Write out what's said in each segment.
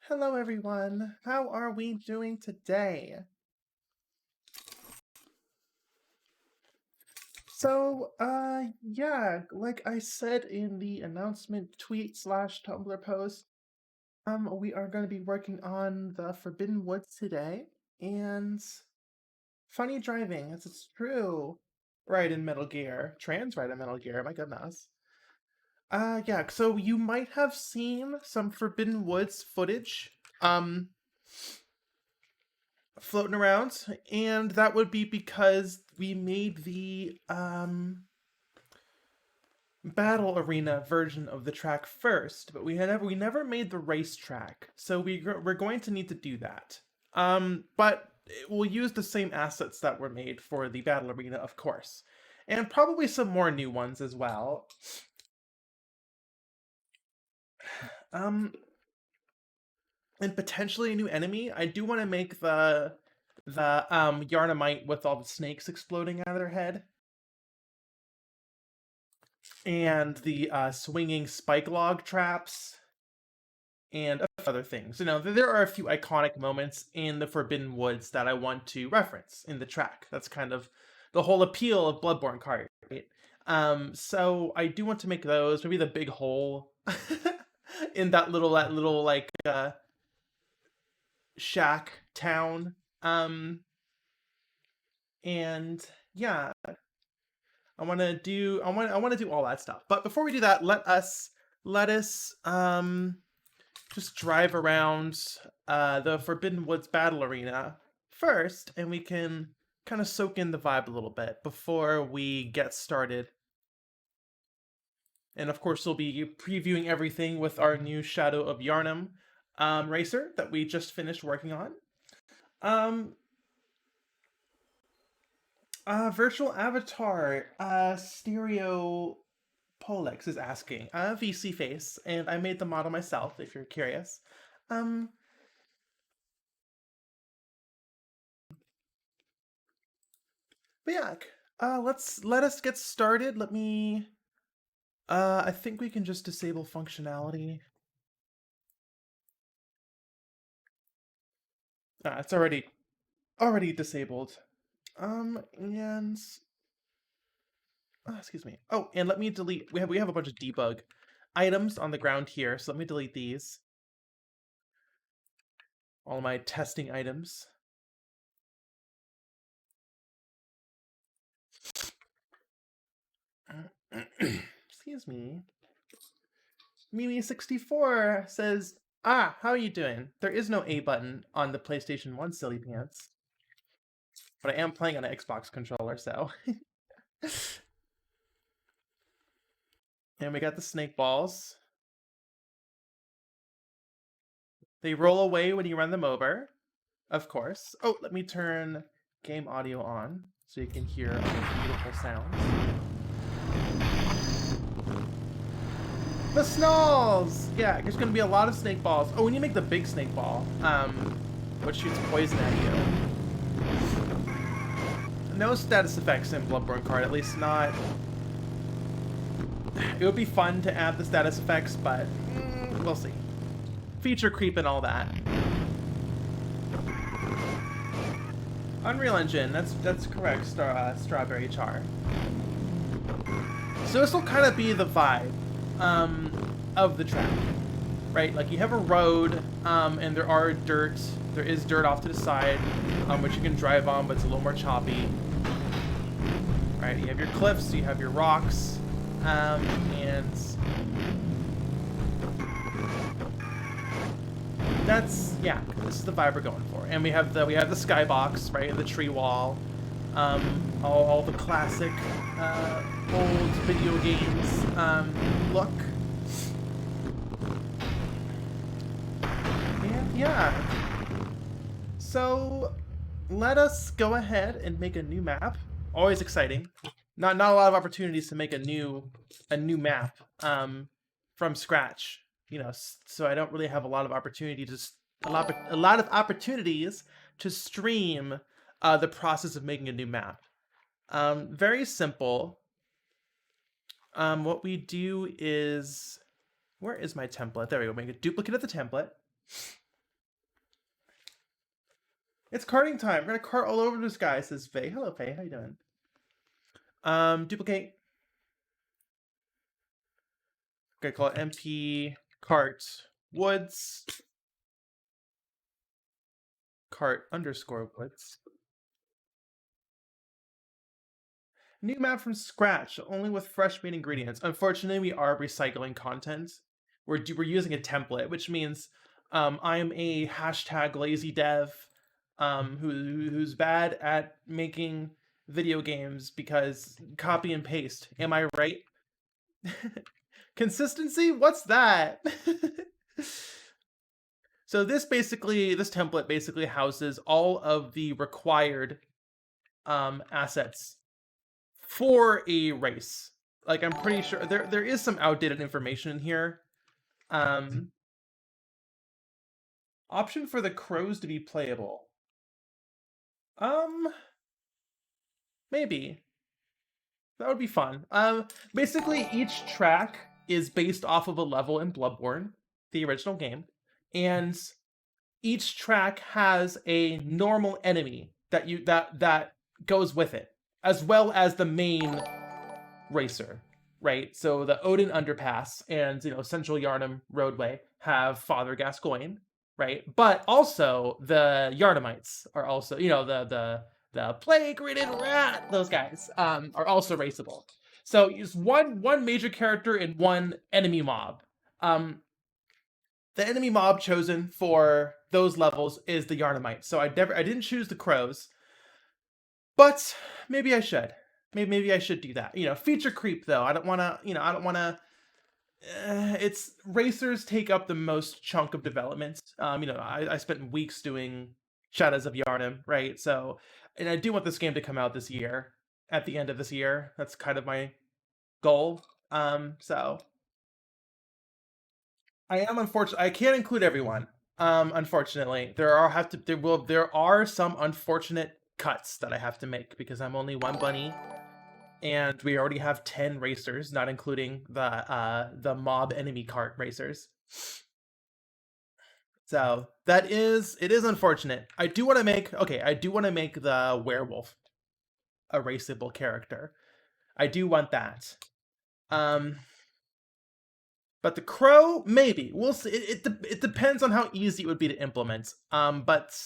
Hello everyone, how are we doing today? So, yeah, like I said in the announcement tweet slash Tumblr post, we are going to be working on the Forbidden Woods today, and funny driving, as it's true. Right in Metal Gear, trans right in Metal Gear, my goodness. Yeah, so you might have seen some Forbidden Woods footage, floating around, and that would be because we made the battle arena version of the track first, but we never made the race track, so we're going to need to do that. But we'll use the same assets that were made for the battle arena, of course, and probably some more new ones as well. Um, and potentially a new enemy. I do want to make the Yarnamite with all the snakes exploding out of their head, and the swinging spike log traps, and other things. You know, there are a few iconic moments in the Forbidden Woods that I want to reference in the track. That's kind of the whole appeal of Bloodborne Kart, right? So I do want to make those. Maybe the big hole in that little like shack town. And yeah, I want to do all that stuff. But before we do that, let us just drive around the Forbidden Woods Battle Arena first, and we can kind of soak in the vibe a little bit before we get started. And of course, we'll be previewing everything with our new Shadow of Yharnam racer that we just finished working on. Um, Virtual Avatar, Stereo Polex is asking, VC Face, and I made the model myself, if you're curious. Um, but yeah, let us get started. Let me, I think we can just disable functionality. It's already disabled. And excuse me. Oh, and let me delete. We have a bunch of debug items on the ground here, so let me delete these. All my testing items. Excuse me. Mimi64 says, how are you doing? There is no A button on the PlayStation 1, silly pants. But I am playing on an Xbox controller, so. And we got the snake balls. They roll away when you run them over, of course. Oh, let me turn game audio on so you can hear all the beautiful sounds. The snalls! Yeah, there's gonna be a lot of snake balls. Oh, when you make the big snake ball, which shoots poison at you. No status effects in Bloodborne Kart, at least not. It would be fun to add the status effects, but we'll see. Feature creep and all that. Unreal Engine, that's correct, Strawberry Char. So this will kind of be the vibe of the track, right? Like you have a road, and there is dirt off to the side, which you can drive on, but it's a little more choppy. Right, you have your cliffs, you have your rocks, and that's, yeah, this is the vibe we're going for. And we have the skybox, right, and the tree wall, all the classic old video games look. And yeah, so let us go ahead and make a new map. Always exciting. Not a lot of opportunities to make a new map from scratch. You know, so I don't really have a lot of opportunities to stream the process of making a new map. Very simple. What we do is, where is my template? There we go. Make a duplicate of the template. It's karting time. We're gonna kart all over this guy, says Faye. Hello, Faye. How you doing? Duplicate. Gonna call it MP cart woods. Cart underscore woods. New map from scratch, only with fresh meat ingredients. Unfortunately, we are recycling content. We're using a template, which means I'm a hashtag lazy dev who's bad at making video games because copy and paste. Am I right? Consistency? What's that? So this template basically houses all of the required assets for a race. Like I'm pretty sure there is some outdated information in here. Option for the crows to be playable. Maybe. That would be fun. Basically each track is based off of a level in Bloodborne, the original game, and each track has a normal enemy that goes with it, as well as the main racer, right? So the Odin Underpass and Central Yharnam Roadway have Father Gascoigne, right? But also the Yharnamites are also the plague-ridden rat. Those guys are also raceable. So it's one major character and one enemy mob. The enemy mob chosen for those levels is the Yharnamites. So I didn't choose the crows, but maybe I should. Maybe I should do that. Feature creep though. I don't want to. I don't want to. It's racers take up the most chunk of development. I spent weeks doing Shadows of Yharnam, right? So, and I do want this game to come out this year. At the end of this year, that's kind of my goal. So I am unfortunate. I can't include everyone. Unfortunately, there are some unfortunate cuts that I have to make because I'm only one bunny, and we already have 10 racers, not including the mob enemy cart racers. So it is unfortunate. I do want to make the werewolf a raceable character. I do want that. But the crow, maybe. We'll see. It depends on how easy it would be to implement. But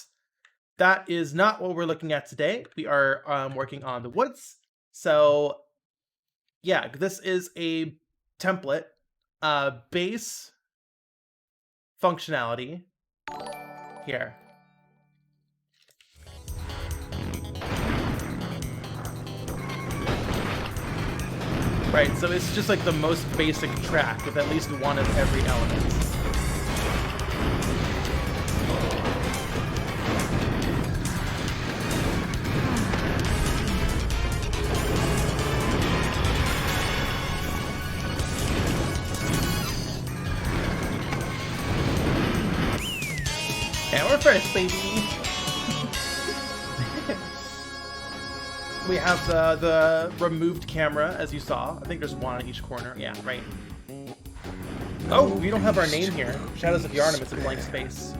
that is not what we're looking at today. We are working on the woods. So yeah, this is a template, base functionality here. Right, so it's just like the most basic track with at least one of every element. And we're first, baby! We have the removed camera, as you saw. I think there's one in each corner. Yeah, right. Oh, we don't have our name here. Shadows of Yharnam is a blank space.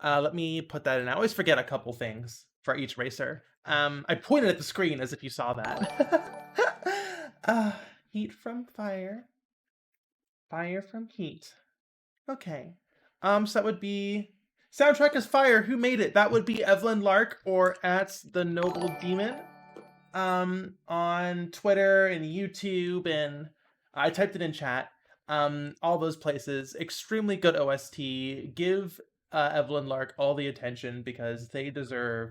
Let me put that in. I always forget a couple things for each racer. I pointed at the screen as if you saw that. Heat from fire. Fire from heat. Okay. So that would be... Soundtrack is fire. Who made it? That would be Evelyn Lark or at the Noble Demon. On Twitter and YouTube, and I typed it in chat. All those places. Extremely good OST. Give Evelyn Lark all the attention because they deserve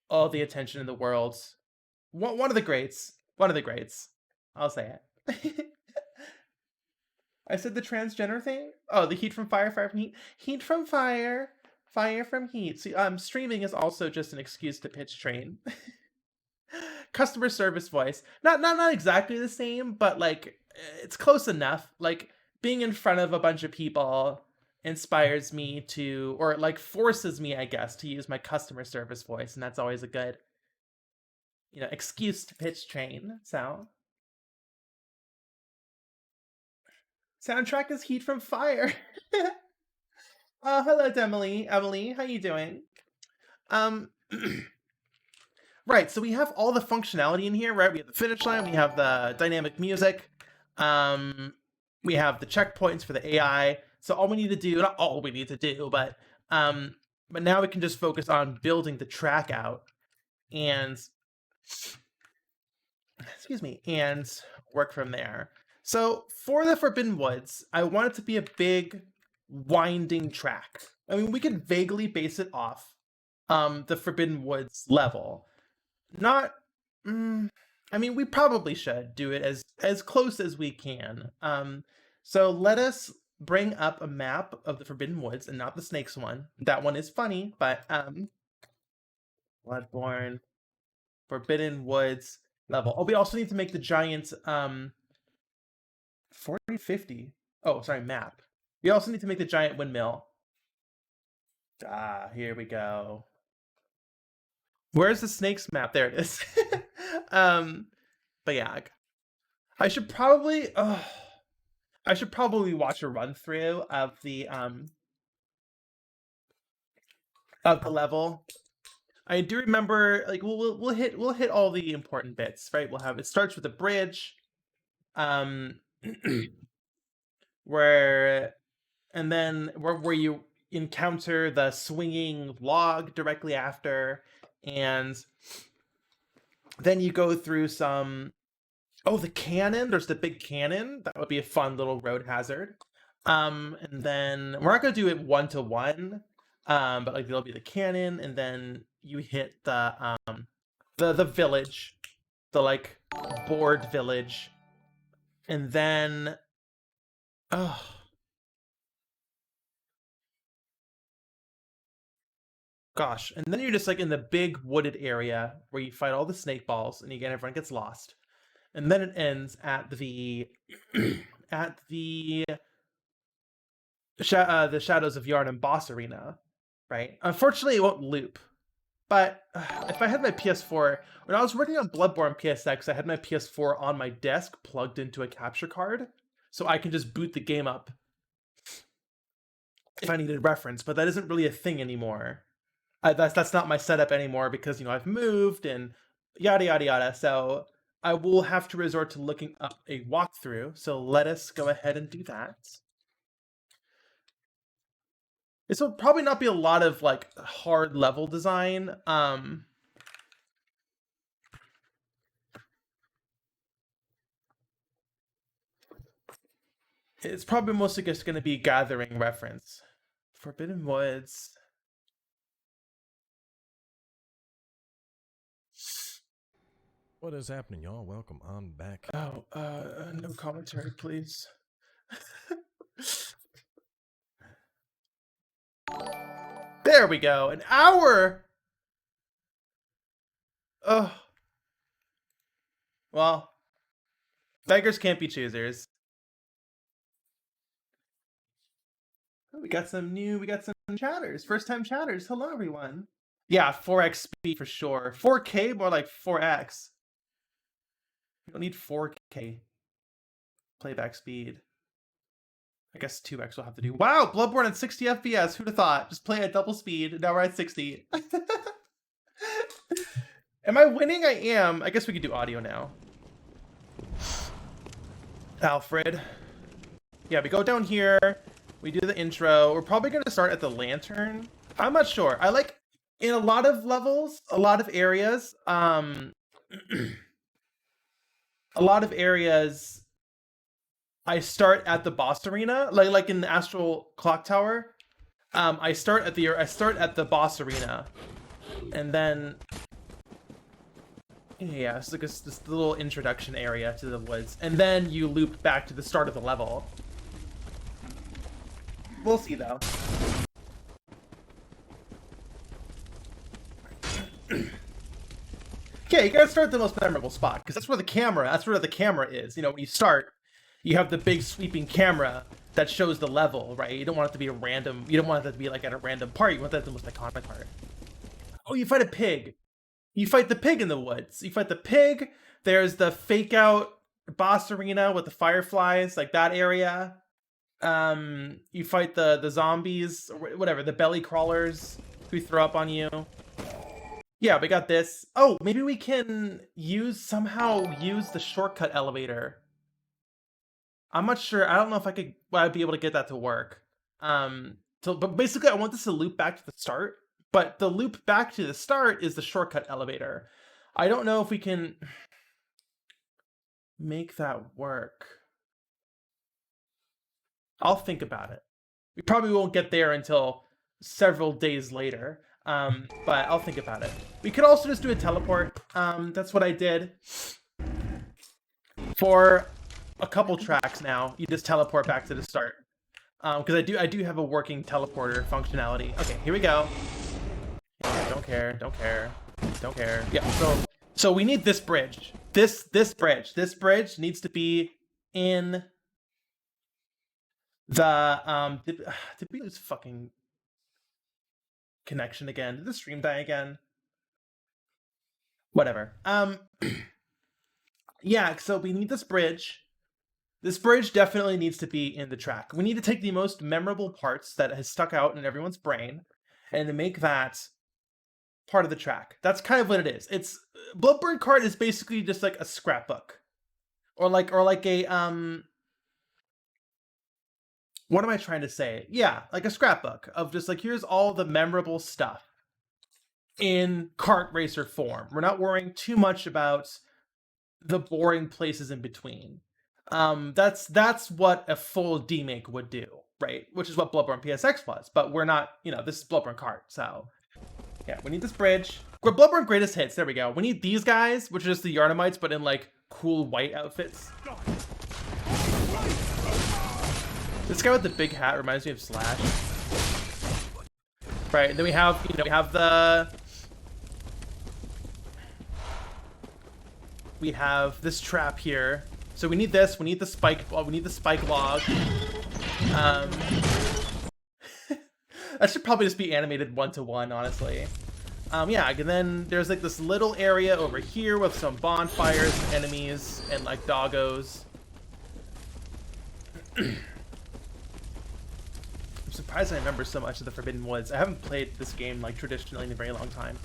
all the attention in the world. One of the greats. One of the greats. I'll say it. I said the transgender thing? Oh, the heat from fire, fire from heat. Heat from fire, fire from heat. See, streaming is also just an excuse to pitch train. Customer service voice. Not exactly the same, but like it's close enough. Like being in front of a bunch of people inspires me to, or like forces me, I guess, to use my customer service voice, and that's always a good, excuse to pitch train. So soundtrack is heat from fire. Hello, Emily. Emily, how you doing? Right, so we have all the functionality in here, right? We have the finish line, we have the dynamic music, we have the checkpoints for the AI. So all we need to do, not all we need to do, but now we can just focus on building the track out and excuse me, and work from there. So for the Forbidden Woods, I want it to be a big winding track. I mean, we can vaguely base it off the Forbidden Woods level. Not I mean, we probably should do it as close as we can. So let us bring up a map of the Forbidden Woods and not the Snakes one. That one is funny, but Bloodborne Forbidden Woods level. Oh, we also need to make the giant 4050. Oh, sorry, map. We also need to make the giant windmill. Ah, here we go. Where's the Snakes map? There it is. But yeah, I should probably watch a run through of the level. I do remember, like, we'll hit all the important bits, right? We'll have, it starts with a bridge, where you encounter the swinging log directly after, and then you go through some. Oh, the cannon! There's the big cannon. That would be a fun little road hazard. And then we're not gonna do it 1-to-1, but like there'll be the cannon, and then you hit the village, the like board village, and then oh gosh, and then you're just like in the big wooded area where you fight all the snake balls, and again everyone gets lost, and then it ends at the at the Shadows of Yharnam boss arena, right? Unfortunately, it won't loop. But if I had my PS4, when I was working on Bloodborne PSX, I had my PS4 on my desk plugged into a capture card, so I can just boot the game up if I needed reference. But that isn't really a thing anymore. That's not my setup anymore because I've moved and yada yada yada. So I will have to resort to looking up a walkthrough. So let us go ahead and do that. This will probably not be a lot of like hard level design. It's probably mostly just going to be gathering reference. Forbidden Woods. What is happening, y'all? Welcome on back. Oh, no commentary, please. There we go. An hour. Oh. Well, beggars can't be choosers. We got some chatters. First time chatters. Hello, everyone. Yeah, 4x speed for sure. 4K, more like 4x. You don't need 4K playback speed. I guess 2x will have to do. Wow, Bloodborne at 60 FPS. Who'd have thought? Just play at double speed. Now we're at 60. Am I winning? I am. I guess we could do audio now. Alfred. Yeah, we go down here. We do the intro. We're probably going to start at the lantern. I'm not sure. I like, in a lot of levels, a lot of areas, I start at the boss arena, like in the Astral Clock Tower. I start at the boss arena, and then yeah, it's like this little introduction area to the woods, and then you loop back to the start of the level. We'll see though. Yeah, you gotta start at the most memorable spot because that's where the camera is. When you start, you have the big sweeping camera that shows the level, right? You don't want it to be a random. You don't want it to be like at a random part. You want that to be the most iconic part. Oh, you fight a pig. You fight the pig in the woods. You fight the pig. There's the fake out boss arena with the fireflies, like that area. You fight the zombies or whatever, the belly crawlers who throw up on you. Yeah, we got this. Oh, maybe we can somehow use the shortcut elevator. I'm not sure. I don't know if I'd be able to get that to work. But basically I want this to loop back to the start, but the loop back to the start is the shortcut elevator. I don't know if we can make that work. I'll think about it. We probably won't get there until several days later, but I'll think about it. We could also just do a teleport. That's what I did for a couple tracks now. You just teleport back to the start. Because I do have a working teleporter functionality. Okay, here we go. Yeah, don't care. Yeah, so we need this bridge. This bridge needs to be in the did we lose fucking connection again? Did the stream die again? Whatever. Yeah, so we need this bridge. This bridge definitely needs to be in the track. We need to take the most memorable parts that has stuck out in everyone's brain and to make that part of the track. That's kind of what it is. It's BBKart is basically just like a scrapbook. Or like a what am I trying to say? Yeah, like a scrapbook of just like, here's all the memorable stuff in kart racer form. We're not worrying too much about the boring places in between. That's what a full demake would do, right? Which is what Bloodborne PSX was, but we're not, this is Bloodborne Kart, so yeah, we need this bridge. We're Bloodborne Greatest Hits, there we go. We need these guys, which are just the Yharnamites, but in like cool white outfits. This guy with the big hat reminds me of Slash. Right, and then we have, we have this trap here. So we need this. We need the spike. We need the spike log. That should probably just be animated 1-to-1, honestly. Yeah, and then there's like this little area over here with some bonfires, and enemies, and like doggos. I'm surprised I remember so much of the Forbidden Woods. I haven't played this game like traditionally in a very long time.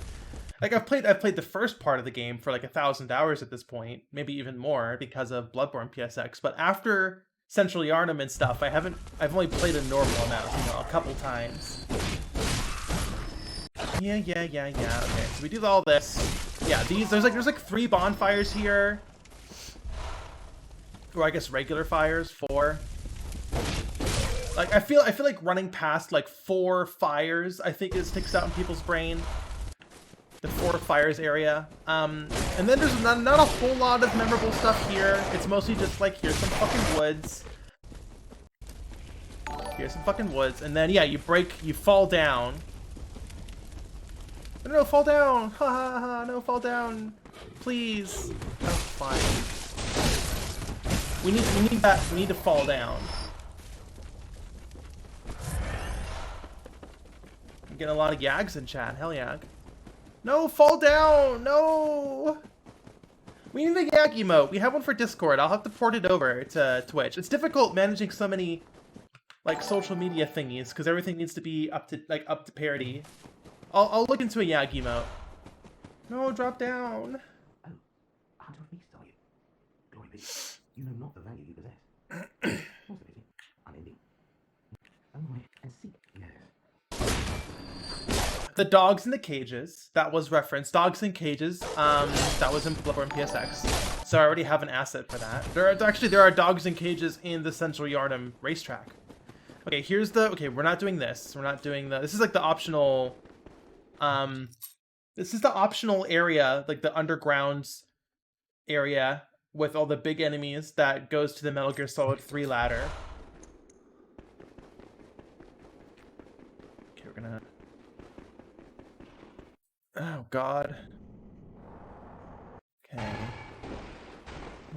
Like I've played the first part of the game for like 1,000 hours at this point, maybe even more because of Bloodborne PSX. But after Central Yharnam and stuff, I've only played a normal amount, a couple times. Yeah. Okay, so we do all this. Yeah, there's like 3 bonfires here, or I guess regular fires, 4. Like I feel like running past like 4 fires, I think it sticks out in people's brain. The 4 fires area. And then there's not a whole lot of memorable stuff here. It's mostly just like, here's some fucking woods. Here's some fucking woods. And then, yeah, you fall down. No, fall down! Ha ha ha, no, fall down! Please! Oh, fine. We need to fall down. I'm getting a lot of yags in chat, hell yag. No, fall down! No! We need a Yag emote. We have one for Discord. I'll have to port it over to Twitch. It's difficult managing so many like social media thingies because everything needs to be up to parity. I'll look into a Yag emote. No, drop down. Oh, Hunter of Beasts, are you? Glory be. You know not the value you possess. What's the pity? Unending. Oh my, and seek. Yes. The dogs in the cages, that was referenced. Dogs in cages, that was in Bloodborne PSX. So I already have an asset for that. There are dogs in cages in the Central Yharnam racetrack. Okay, okay, we're not doing this. We're not doing this is like the optional, this is the optional area, like the underground area with all the big enemies that goes to the Metal Gear Solid 3 ladder. Okay, we're gonna... Oh, God. Okay.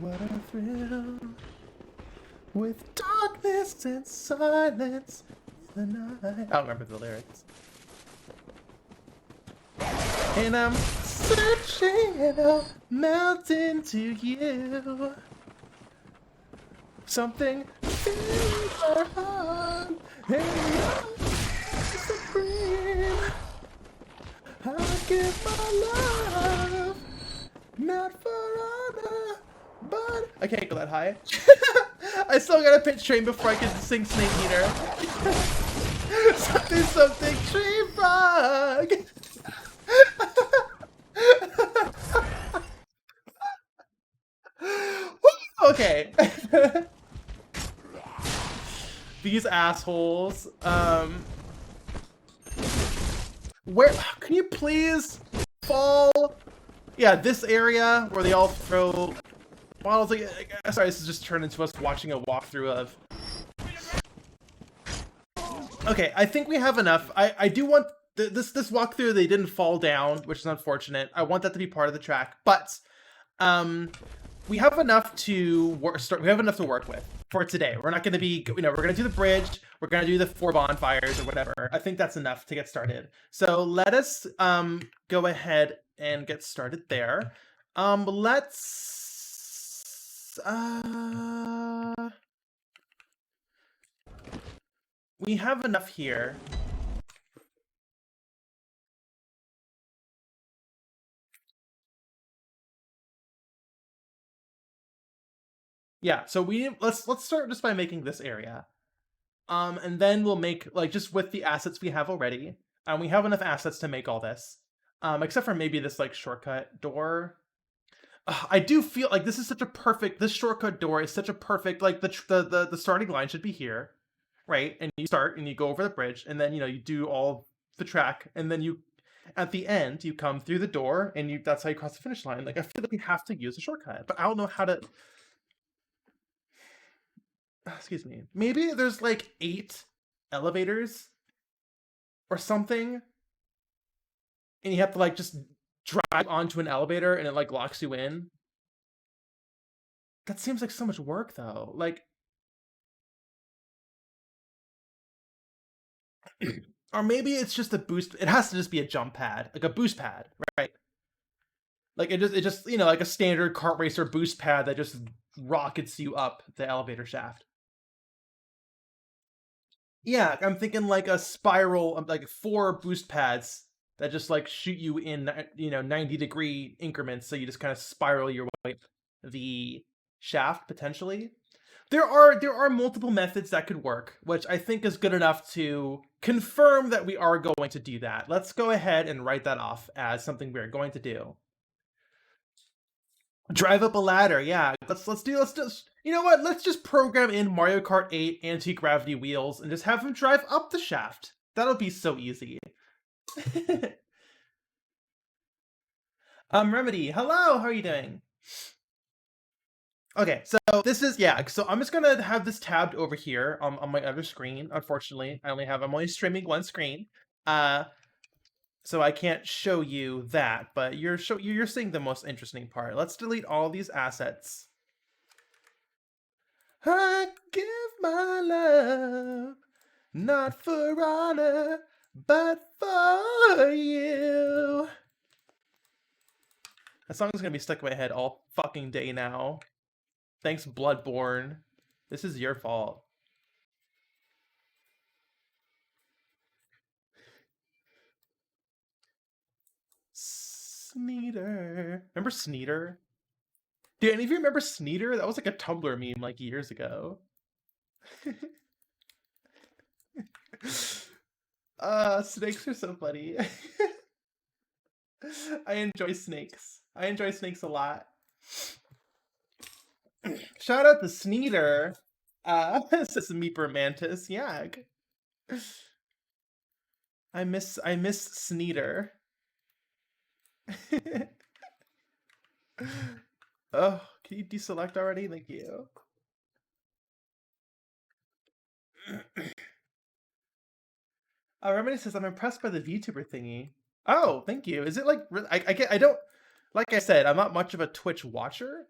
What a thrill with darkness and silence in the night. I don't remember the lyrics. And I'm searching and I'll melt into you. Something fills my heart and you're supreme. I give my love, not for honor, but I can't go that high. I still gotta pitch train before I can sing Snake Eater. Something, something, tree frog. Okay. These assholes. Where can you please fall? Yeah, this area where they all throw bottles. Sorry, this is just turned into us watching a walkthrough of. Okay, I think we have enough. I do want this walkthrough. They didn't fall down, which is unfortunate. I want that to be part of the track, but we have enough to work. We have enough to work with for today. We're not going to be, we're going to do the bridge. We're going to do the 4 bonfires or whatever. I think that's enough to get started. So let us go ahead and get started there. Let's we have enough here. Yeah, so let's start just by making this area. And then we'll make, like, just with the assets we have already. We have enough assets to make all this. Except for maybe this, like, shortcut door. I do feel like this is such a perfect, this shortcut door is such a perfect, like, the starting line should be here, right? And you start and you go over the bridge, and then, you do all the track, and then you, at the end, you come through the door, and that's how you cross the finish line. Like, I feel like we have to use a shortcut, but I don't know how to... Excuse me. Maybe there's like 8 elevators or something, and you have to like just drive onto an elevator and it like locks you in. That seems like so much work though. Like, or maybe it's just a boost. It has to just be a jump pad, like a boost pad, right? Like it just like a standard kart racer boost pad that just rockets you up the elevator shaft. Yeah, I'm thinking like a spiral, like 4 boost pads that just like shoot you in 90-degree increments, so you just kind of spiral your way up the shaft potentially. There are multiple methods that could work, which I think is good enough to confirm that we are going to do that. Let's go ahead and write that off as something we're going to do. Drive up a ladder, yeah. Let's just, you know what? Let's just program in Mario Kart 8 anti-gravity wheels and just have him drive up the shaft. That'll be so easy. Remedy, hello, how are you doing? Okay, so this is, so I'm just gonna have this tabbed over here on my other screen. Unfortunately, I'm only streaming one screen. So I can't show you that, but you're seeing the most interesting part. Let's delete all these assets. I give my love, not for honor, but for you. That song is gonna be stuck in my head all fucking day now. Thanks, Bloodborne. This is your fault. Sneeder. Remember Sneeder? Do any of you remember Sneeder? That was like a Tumblr meme like years ago. Snakes are so funny. I enjoy snakes. I enjoy snakes a lot. Shout out to Sneeder. Says Meeper Mantis. Yag. I miss Sneeder. Oh, can you deselect already? Thank you. Remedy says, I'm impressed by the VTuber thingy. Oh, thank you. Is it like, I don't, like I said, I'm not much of a Twitch watcher.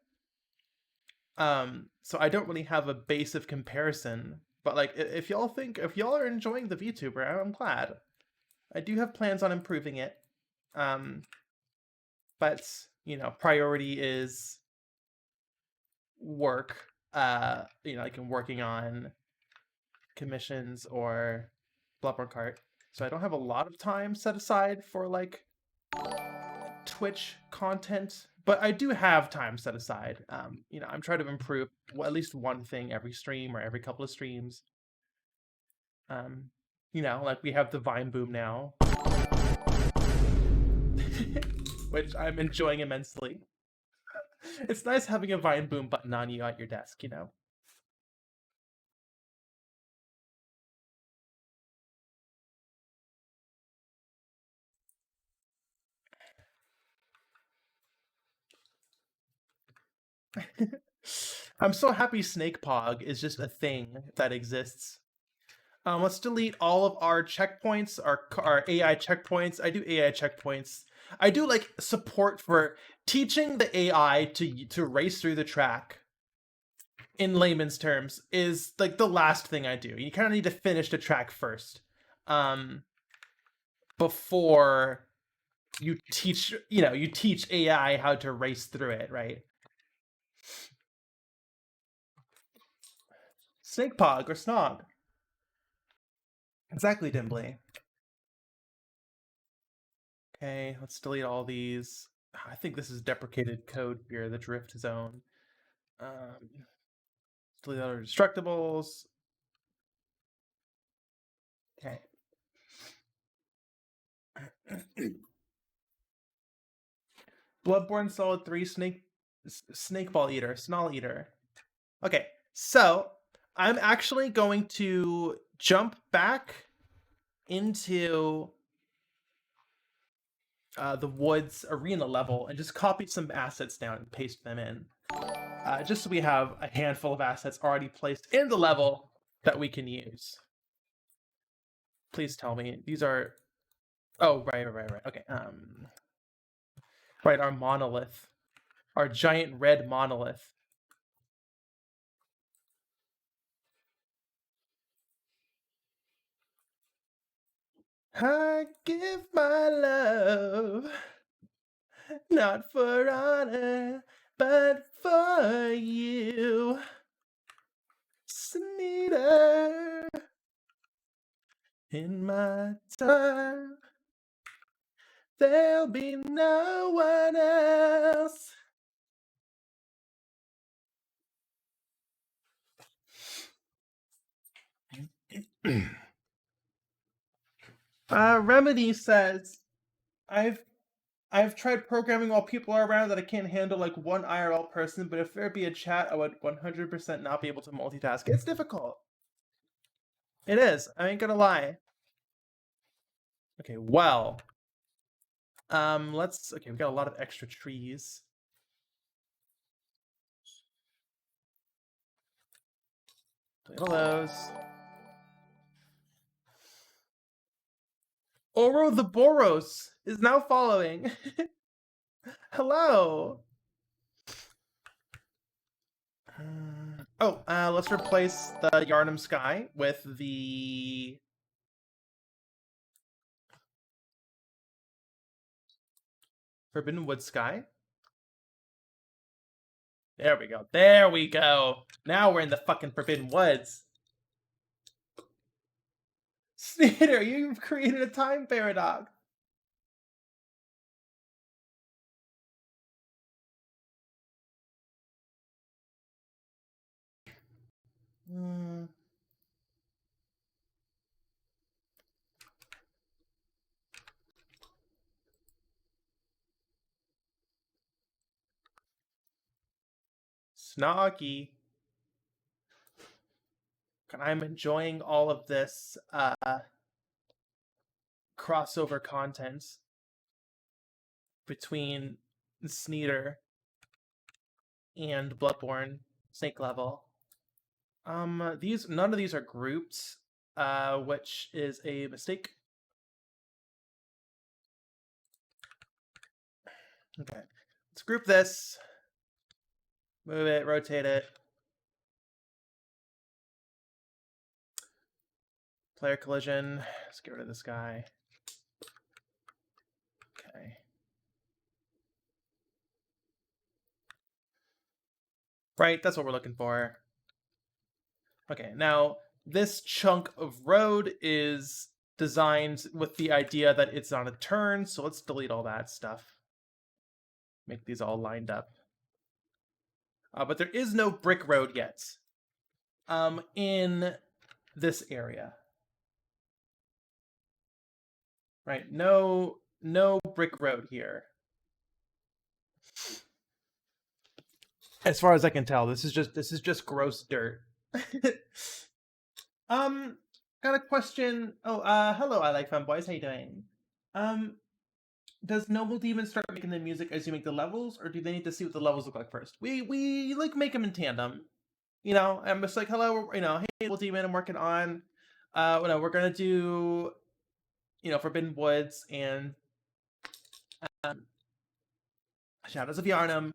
So I don't really have a base of comparison. But like, if y'all are enjoying the VTuber, I'm glad. I do have plans on improving it. But, priority is work. Like I'm working on commissions or BBKart. So I don't have a lot of time set aside for like Twitch content, but I do have time set aside. I'm trying to improve at least one thing every stream or every couple of streams. Like we have the Vine boom now, which I'm enjoying immensely. It's nice having a Vine boom button on you at your desk, I'm so happy Snakepog is just a thing that exists. Let's delete all of our checkpoints, our AI checkpoints. I do AI checkpoints. I do like support for teaching the AI to race through the track. In layman's terms, is like the last thing I do. You kind of need to finish the track first, before you teach AI how to race through it, right? Snakepog or Snog. Exactly, Dimbly. Okay, let's delete all these. I think this is deprecated code here, the drift zone. Delete other destructibles. Okay. Bloodborne Solid 3 Snakeball Eater, Snall Eater. Okay, so I'm actually going to jump back into the Woods arena level and just copy some assets down and paste them in. Just so we have a handful of assets already placed in the level that we can use. Please tell me these are. Oh, right. Okay. Right, our monolith, our giant red monolith. I give my love, not for honor, but for you, Sneeder. In my time, there'll be no one else. Remedy says, I've tried programming while people are around that I can't handle like one IRL person, but if there be a chat, I would 100% not be able to multitask. It's difficult. It is. I ain't gonna lie. Okay, well. Okay, we got a lot of extra trees. Delete all those. Oro the Boros is now following. Hello. Let's replace the Yarnum Sky with the Forbidden Wood Sky. There we go. There we go. Now we're in the fucking Forbidden Woods. Sneeder, you've created a time paradox. Snoggy. I'm enjoying all of this crossover content between Sneeder and Bloodborne Snake Level. None of these are grouped, which is a mistake. Okay, let's group this. Move it, rotate it. Player collision. Let's get rid of this guy. Okay. Right, that's what we're looking for. Okay, now this chunk of road is designed with the idea that it's on a turn, so let's delete all that stuff. make these all lined up. But there is no brick road yet in this area. Right? No brick road here. As far as I can tell, this is just gross dirt. Got a question. Oh, hello, I like fanboys. How you doing? Does Noble Demon start making the music as you make the levels, or do they need to see what the levels look like first? We like make them in tandem. You know, I'm just like, hello, you know, hey, Noble Demon, I'm working on, we're gonna do, Forbidden Woods and Shadows of Yarnum,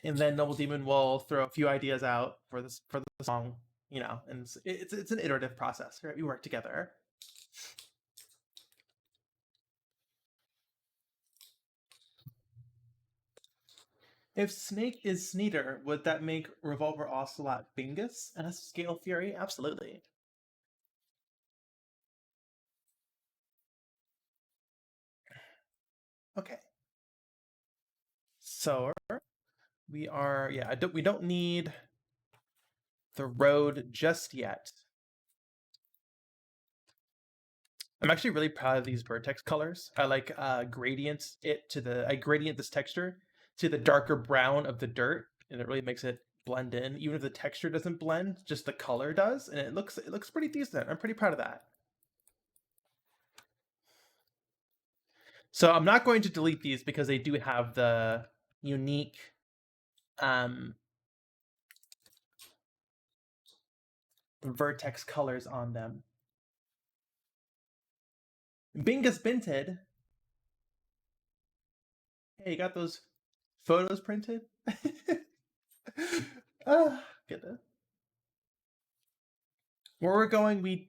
and then Noble Demon will throw a few ideas out for the song, and it's an iterative process. Right? We work together. If Snake is Sneeder, would that make Revolver Ocelot Bingus and a Scale Fury? Absolutely. Okay. So we are, we don't need the road just yet. I'm actually really proud of these vertex colors. I like gradient this texture to the darker brown of the dirt, and it really makes it blend in. Even if the texture doesn't blend, just the color does, and it looks pretty decent. I'm pretty proud of that. So I'm not going to delete these because they do have the unique vertex colors on them. Bingus Binted. Hey, you got those photos printed? Goodness. Where we're going, we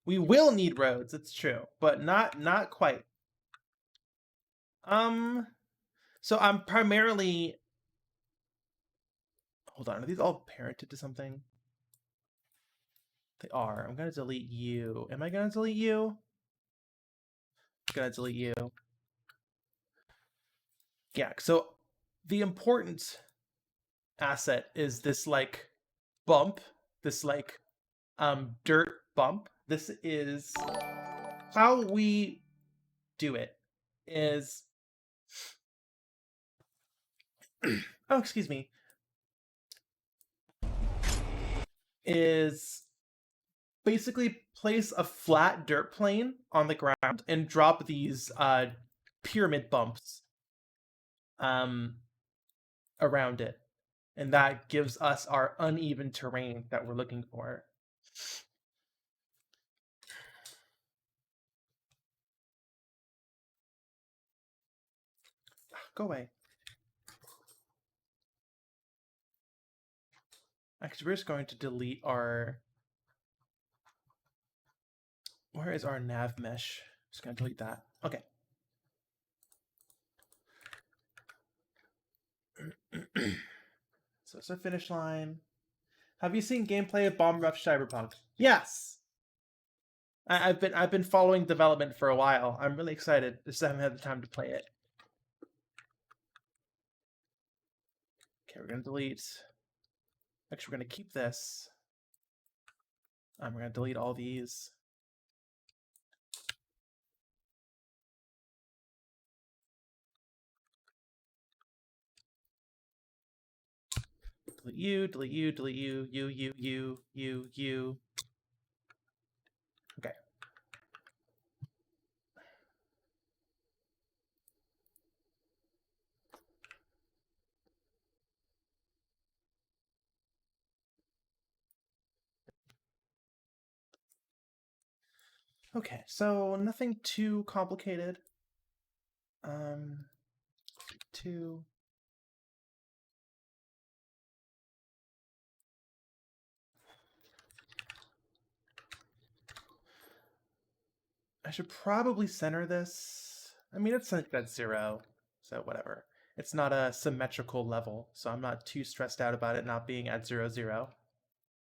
will need roads. It's true, but not quite. So I'm primarily. Hold on, are these all parented to something? They are. I'm gonna delete you. Am I gonna delete you? I'm gonna delete you. Yeah. So the important asset is this bump, this dirt bump. This is how we do it. Is oh, excuse me. Is basically place a flat dirt plane on the ground and drop these pyramid bumps around it. And that gives us our uneven terrain that we're looking for. Go away. Actually, we're just going to delete our... Where is our nav mesh? Just going to delete that. Okay. So it's our finish line. Have you seen gameplay of Bomb Rush Cyberpunk? Yes. I've been following development for a while. I'm really excited. Just haven't had the time to play it. Okay, we're gonna delete. Actually, we're gonna keep this. We're gonna delete all these. Delete you, delete you, delete you, you. Okay. Okay, so nothing too complicated. Two. I should probably center this. I mean, it's at 0, so whatever. It's not a symmetrical level, so I'm not too stressed out about it not being at 0, 0.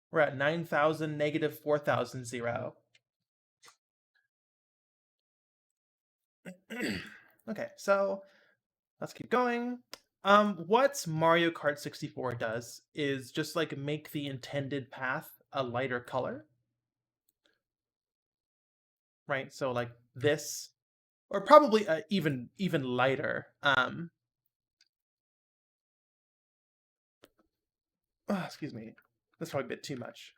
We're at 9,000, negative 4,000, 0. Okay, so let's keep going. What Mario Kart 64 does is just like make the intended path a lighter color, right? So like this, or probably even lighter. Excuse me, that's probably a bit too much.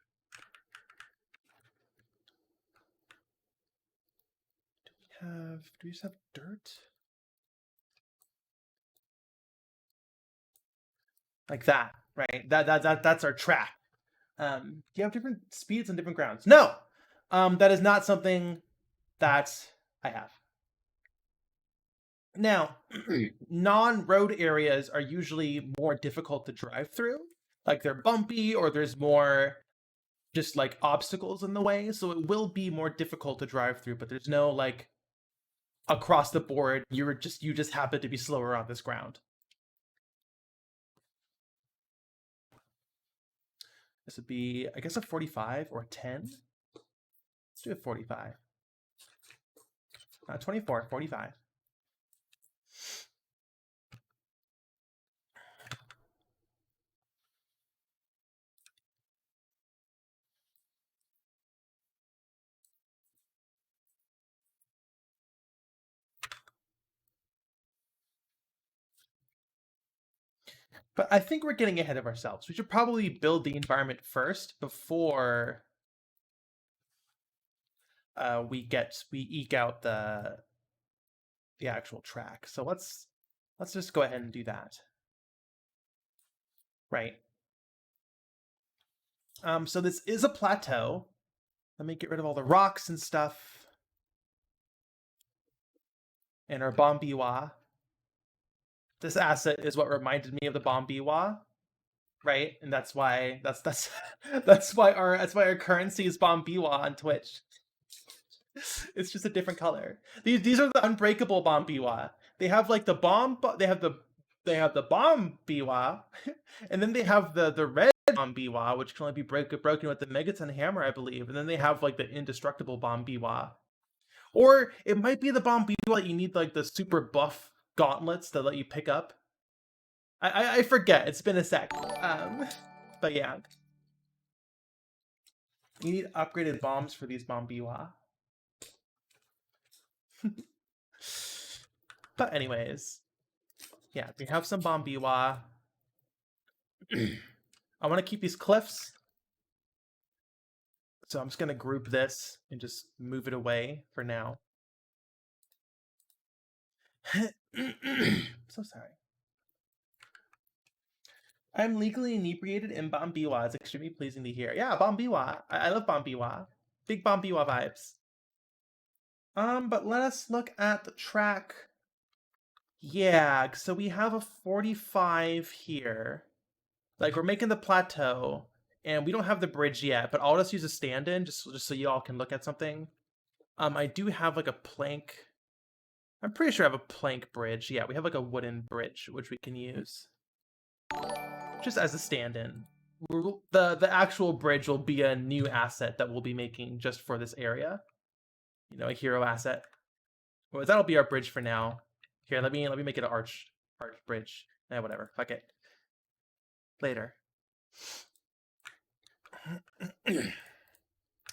Do we just have dirt? Like that, right? That's our track. Do you have different speeds on different grounds? No, that is not something that I have. Now, non-road areas are usually more difficult to drive through. Like they're bumpy or there's more just like obstacles in the way, so it will be more difficult to drive through, but there's no like across the board you just happen to be slower on this ground. This would be, I guess, a 45 or a 10. Let's do a 45. 24, 45. But I think we're getting ahead of ourselves. We should probably build the environment first before we eke out the actual track. So let's just go ahead and do that. Right. So this is a plateau. Let me get rid of all the rocks and stuff. And our Bombiwa. This asset is what reminded me of the Bombiwa, right? And that's why that's why our currency is Bombiwa on Twitch. It's just a different color. These are the unbreakable Bombiwa. They have like the bomb. They have the bomb biwa, and then they have the red bomb biwa, which can only be broken with the megaton hammer, I believe. And then they have like the indestructible bomb biwa, or it might be the bomb biwa that you need like the super buff gauntlets that let you pick up. I forget. It's been a sec. But yeah, you need upgraded bombs for these bomb biwa. But anyways, yeah, we have some bomb biwa. I want to keep these cliffs. So I'm just going to group this and just move it away for now. So sorry. I'm legally inebriated in Bombiwa. It's extremely pleasing to hear. Yeah, Bombiwa. I love Bombiwa. Big Bombiwa vibes. But let us look at the track. Yeah, so we have a 45 here. Like, we're making the plateau, and we don't have the bridge yet, but I'll just use a stand-in just so you all can look at something. I do have, like, a plank. I'm pretty sure I have a plank bridge. Yeah, we have, like, a wooden bridge, which we can use. Just as a stand-in. The actual bridge will be a new asset that we'll be making just for this area. You know, a hero asset. Well, that'll be our bridge for now. Here, let me make it an arch bridge. Whatever. Fuck it. Later.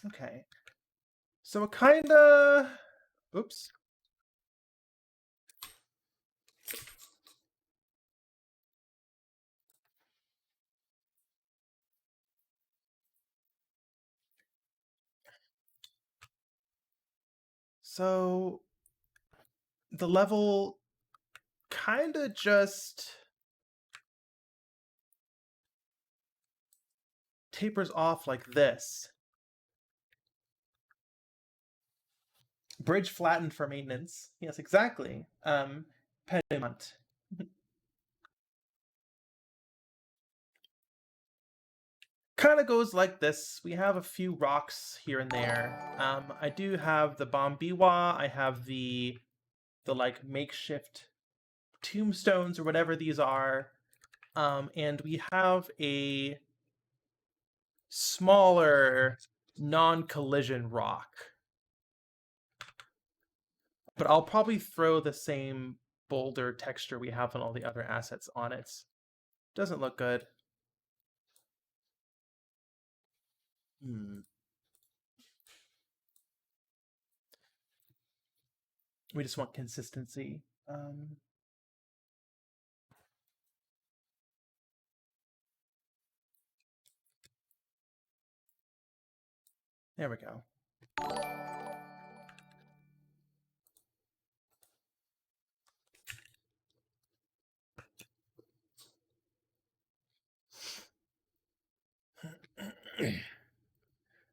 Okay. So it kinda... Oops. So the level kinda just tapers off like this. Bridge flattened for maintenance. Yes, exactly. Pediment. Kind of goes like this. We have a few rocks here and there. I do have the Bombiwa. I have the like makeshift tombstones or whatever these are. And we have a smaller non-collision rock. But I'll probably throw the same bolder texture we have on all the other assets on it. Doesn't look good. We just want consistency. There we go.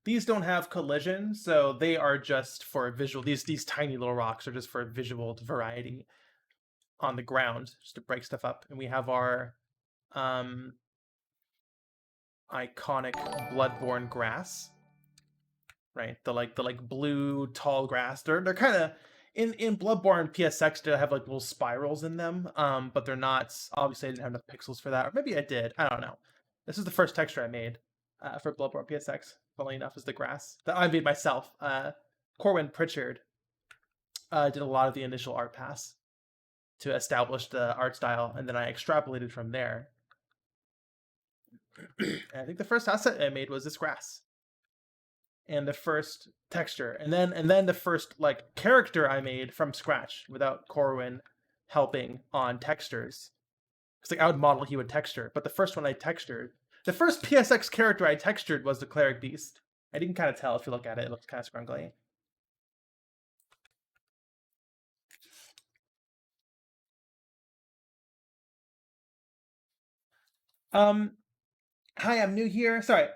These don't have collision, so they are just for visual. These tiny little rocks are just for visual variety on the ground, just to break stuff up. And we have our iconic bloodborne grass, right? The blue tall grass. They're kind of in Bloodborne PSX did have like little spirals in them, but they're not. Obviously, I didn't have enough pixels for that, or maybe I did. I don't know. This is the first texture I made for Bloodborne PSX. Funnily enough, is the grass that I made myself. Corwin Pritchard did a lot of the initial art pass to establish the art style, and then I extrapolated from there. And I think the first asset I made was this grass, and the first texture, and then the first like character I made from scratch without Corwin helping on textures. Because like I would model, he would texture, but the first one I textured, the first PSX character I textured was the Cleric Beast. And you can kind of tell if you look at it, it looks kind of scrunkly. Hi, I'm new here. Sorry.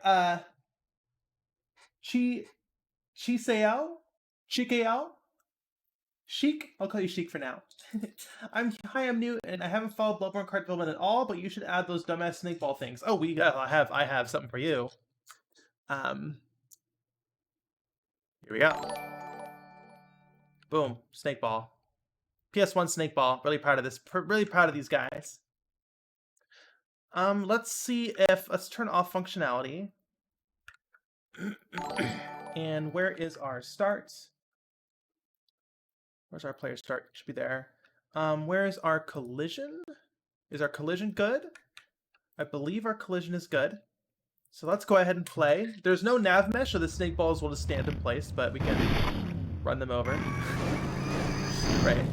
Shiseo? Shikeo? Sheik? I'll call you Sheik for now. I'm new, and I haven't followed Bloodborne card development at all, but you should add those dumbass snake ball things. Oh, I have something for you. Here we go. Boom, snake ball. PS1 snake ball. Really proud of this. Really proud of these guys. Let's see if let's turn off functionality. And where is our start? Where's our player start? Should be there. Where is our collision? Is our collision good? I believe our collision is good. So let's go ahead and play. There's no nav mesh, so the snake balls will just stand in place, but we can run them over. Right.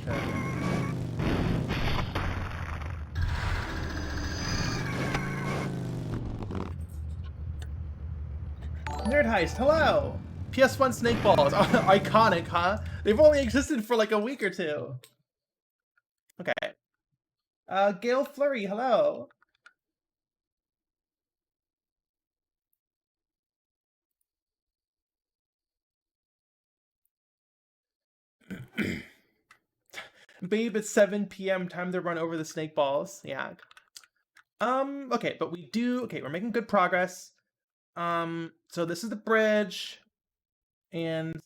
Okay. Nerd Heist, hello! PS1 snake balls, iconic, huh? They've only existed for like a week or two. Okay. Gale Flurry, hello. Babe, it's 7 p.m. Time to run over the snake balls. Yeah. Okay, but we're making good progress. So this is the bridge. And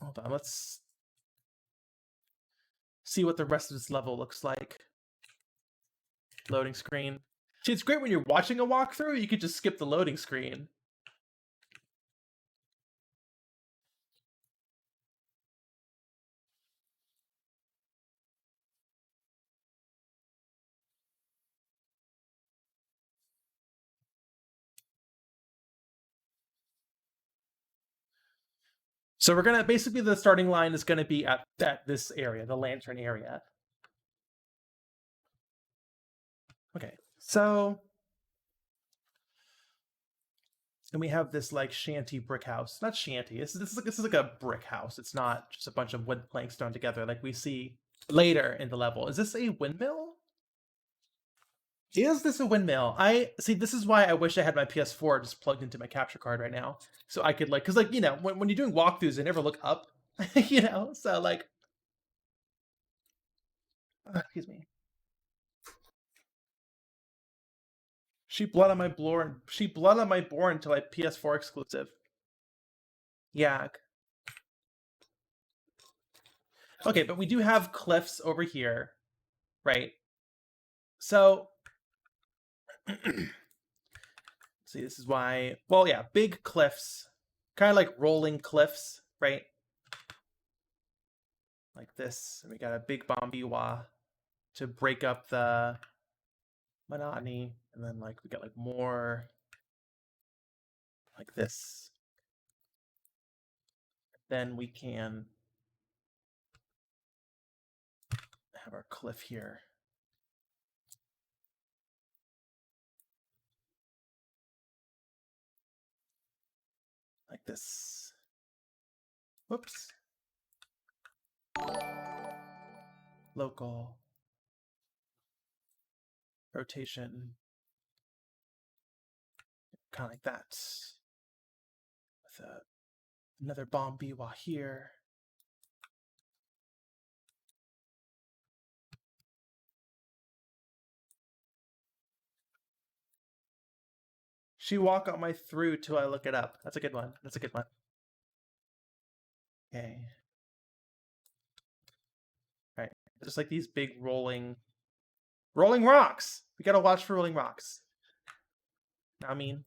hold on, let's see what the rest of this level looks like. Loading screen. See, it's great when you're watching a walkthrough, you could just skip the loading screen. So we're gonna basically the starting line is gonna be at this area, the lantern area. Okay, so and we have this like shanty brick house. Not shanty. This is like a brick house. It's not just a bunch of wood planks thrown together like we see later in the level. Is this a windmill? Is this a windmill? I see. This is why I wish I had my PS4 just plugged into my capture card right now, so I could because you know when you're doing walkthroughs, they never look up, you know. So like, excuse me. She blood on my board. She blood on my board until I PS4 exclusive. Yeah. Okay, but we do have cliffs over here, right? So see, this is why. Well, yeah, big cliffs, kind of like rolling cliffs, right? like this. And we got a big bombiwa to break up the monotony, and then like we got like more like this. Then we can have our cliff here. Like this. Whoops. Local. Rotation. Kind of like that. With another bomb biwa here. She walk on my through till I look it up. That's a good one. That's a good one. Okay. All right. Just like these big rolling rocks. We gotta watch for rolling rocks. I mean,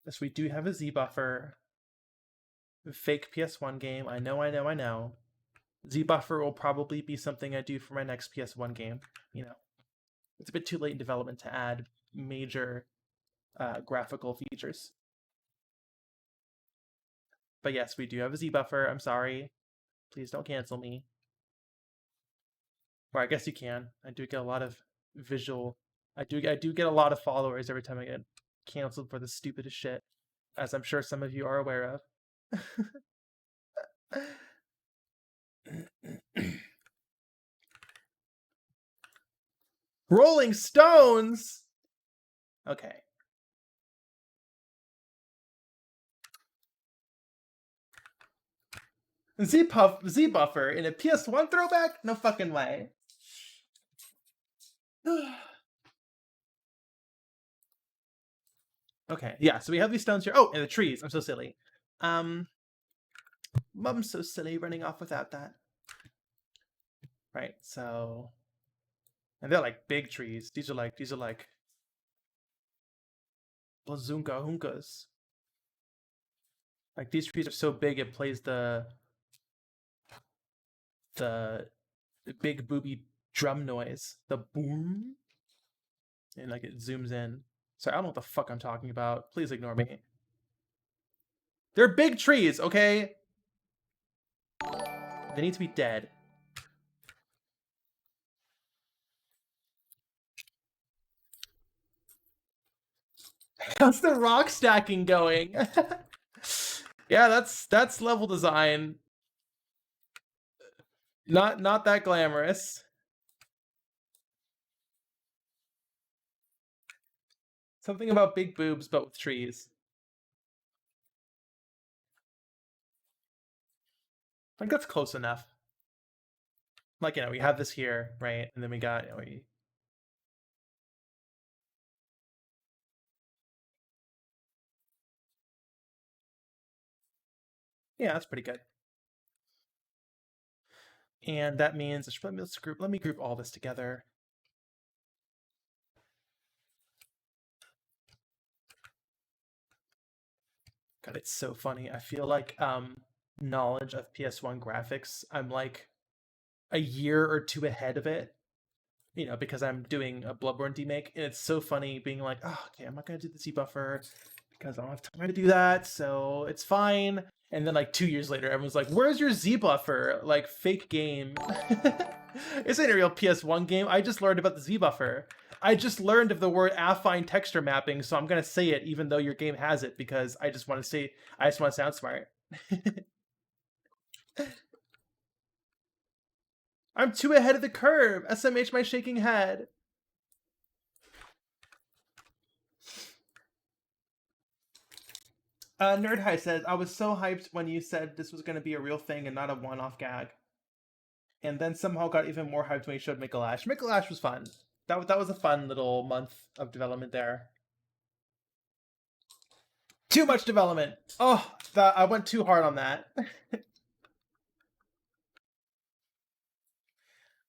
yes, we do have a Z buffer. Fake PS1 game. I know. Z buffer will probably be something I do for my next PS1 game. You know, it's a bit too late in development to add major graphical features. But yes, we do have a Z buffer. I'm sorry. Please don't cancel me. Or I guess you can. I do get a lot of visual. I do get a lot of followers every time I get canceled for the stupidest shit, as I'm sure some of you are aware of. Rolling Stones. Okay. Z buffer in a PS1 throwback? No fucking way. Okay, yeah, so we have these stones here. Oh, and the trees. I'm so silly. Mom's so silly running off without that. Right, so, and they're like big trees. These are like Blazunka hunkas. Like these trees are so big it plays the big booby drum noise, the boom, and like it zooms in. So I don't know what the fuck I'm talking about. Please ignore me. They're big trees, okay? They need to be dead. How's the rock stacking going? Yeah, that's level design. Not that glamorous. Something about big boobs, but with trees. I think that's close enough. Like, you know, we have this here, right? And then we got, you know, yeah, that's pretty good. And that means let me group all this together. God, it's so funny. I feel like knowledge of PS1 graphics, I'm like a year or two ahead of it. You know, because I'm doing a Bloodborne remake, and it's so funny being like, oh, okay, I'm not gonna do the Z buffer because I don't have time to do that, so it's fine. And then like 2 years later, everyone's like, "Where's your Z buffer? Like fake game." This ain't a real PS1 game. I just learned about the Z buffer. I just learned of the word affine texture mapping, so I'm gonna say it even though your game has it because I just want to sound smart. I'm too ahead of the curve. SMH my shaking head. Nerd High says, I was so hyped when you said this was going to be a real thing and not a one-off gag. And then somehow got even more hyped when you showed Mikolash. Mikolash was fun. That was a fun little month of development there. Too much development. Oh, I went too hard on that.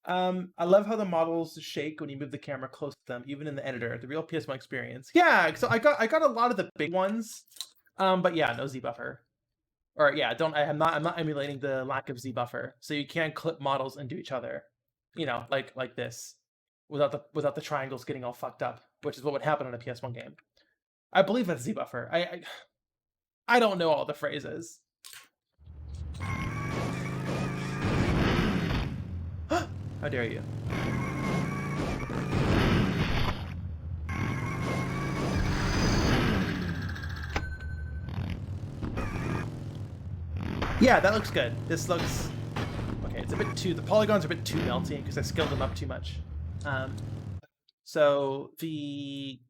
I love how the models shake when you move the camera close to them, even in the editor. The real PS1 experience. Yeah, so I got a lot of the big ones. But yeah, no Z buffer. Or yeah, I'm not emulating the lack of Z buffer. So you can't clip models into each other. You know, like this. Without the triangles getting all fucked up, which is what would happen on a PS1 game. I believe that's Z buffer. I don't know all the phrases. How dare you? Yeah, that looks good. This looks... Okay, it's a bit too... The polygons are a bit too melty because I scaled them up too much. So the...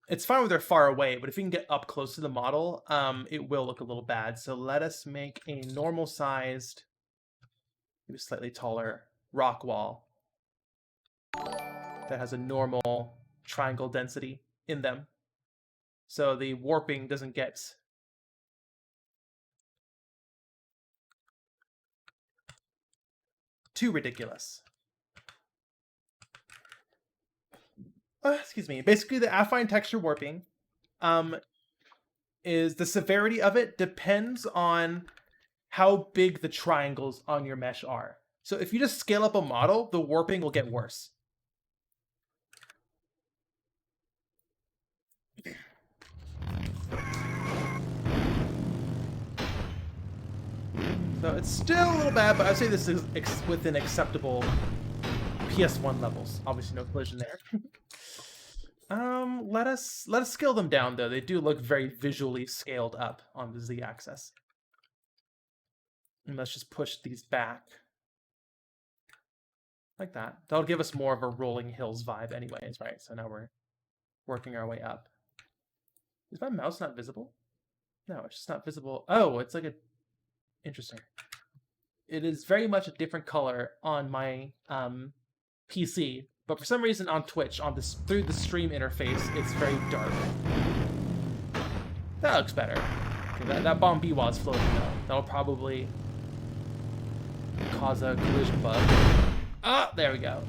It's fine when they're far away, but if you can get up close to the model, it will look a little bad. So let us make a normal-sized, maybe slightly taller rock wall that has a normal triangle density in them. So the warping doesn't get too ridiculous. Excuse me. Basically, the affine texture warping is the severity of it depends on how big the triangles on your mesh are. So if you just scale up a model, the warping will get worse. So it's still a little bad, but I'd say this is within acceptable PS1 levels. Obviously, no collision there. Let us scale them down though. They do look very visually scaled up on the Z-axis. And let's just push these back like that. That'll give us more of a rolling hills vibe, anyways, right? So now we're working our way up. Is my mouse not visible? No, it's just not visible. Oh, it's like a... Interesting. It is very much a different color on my PC, but for some reason on Twitch, through the stream interface, it's very dark. That looks better. Okay, that bomb B was floating though. That'll probably cause a collision bug. Ah, there we go.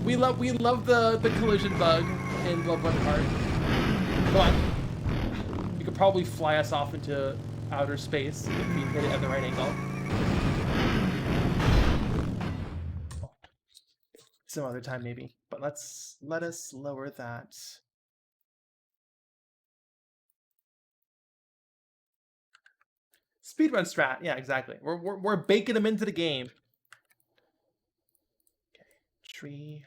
we love the collision bug in BBKart. But you could probably fly us off into outer space if we hit it at the right angle. Some other time maybe, but let us lower that. Speedrun strat, yeah, exactly. We're baking them into the game. Okay, tree.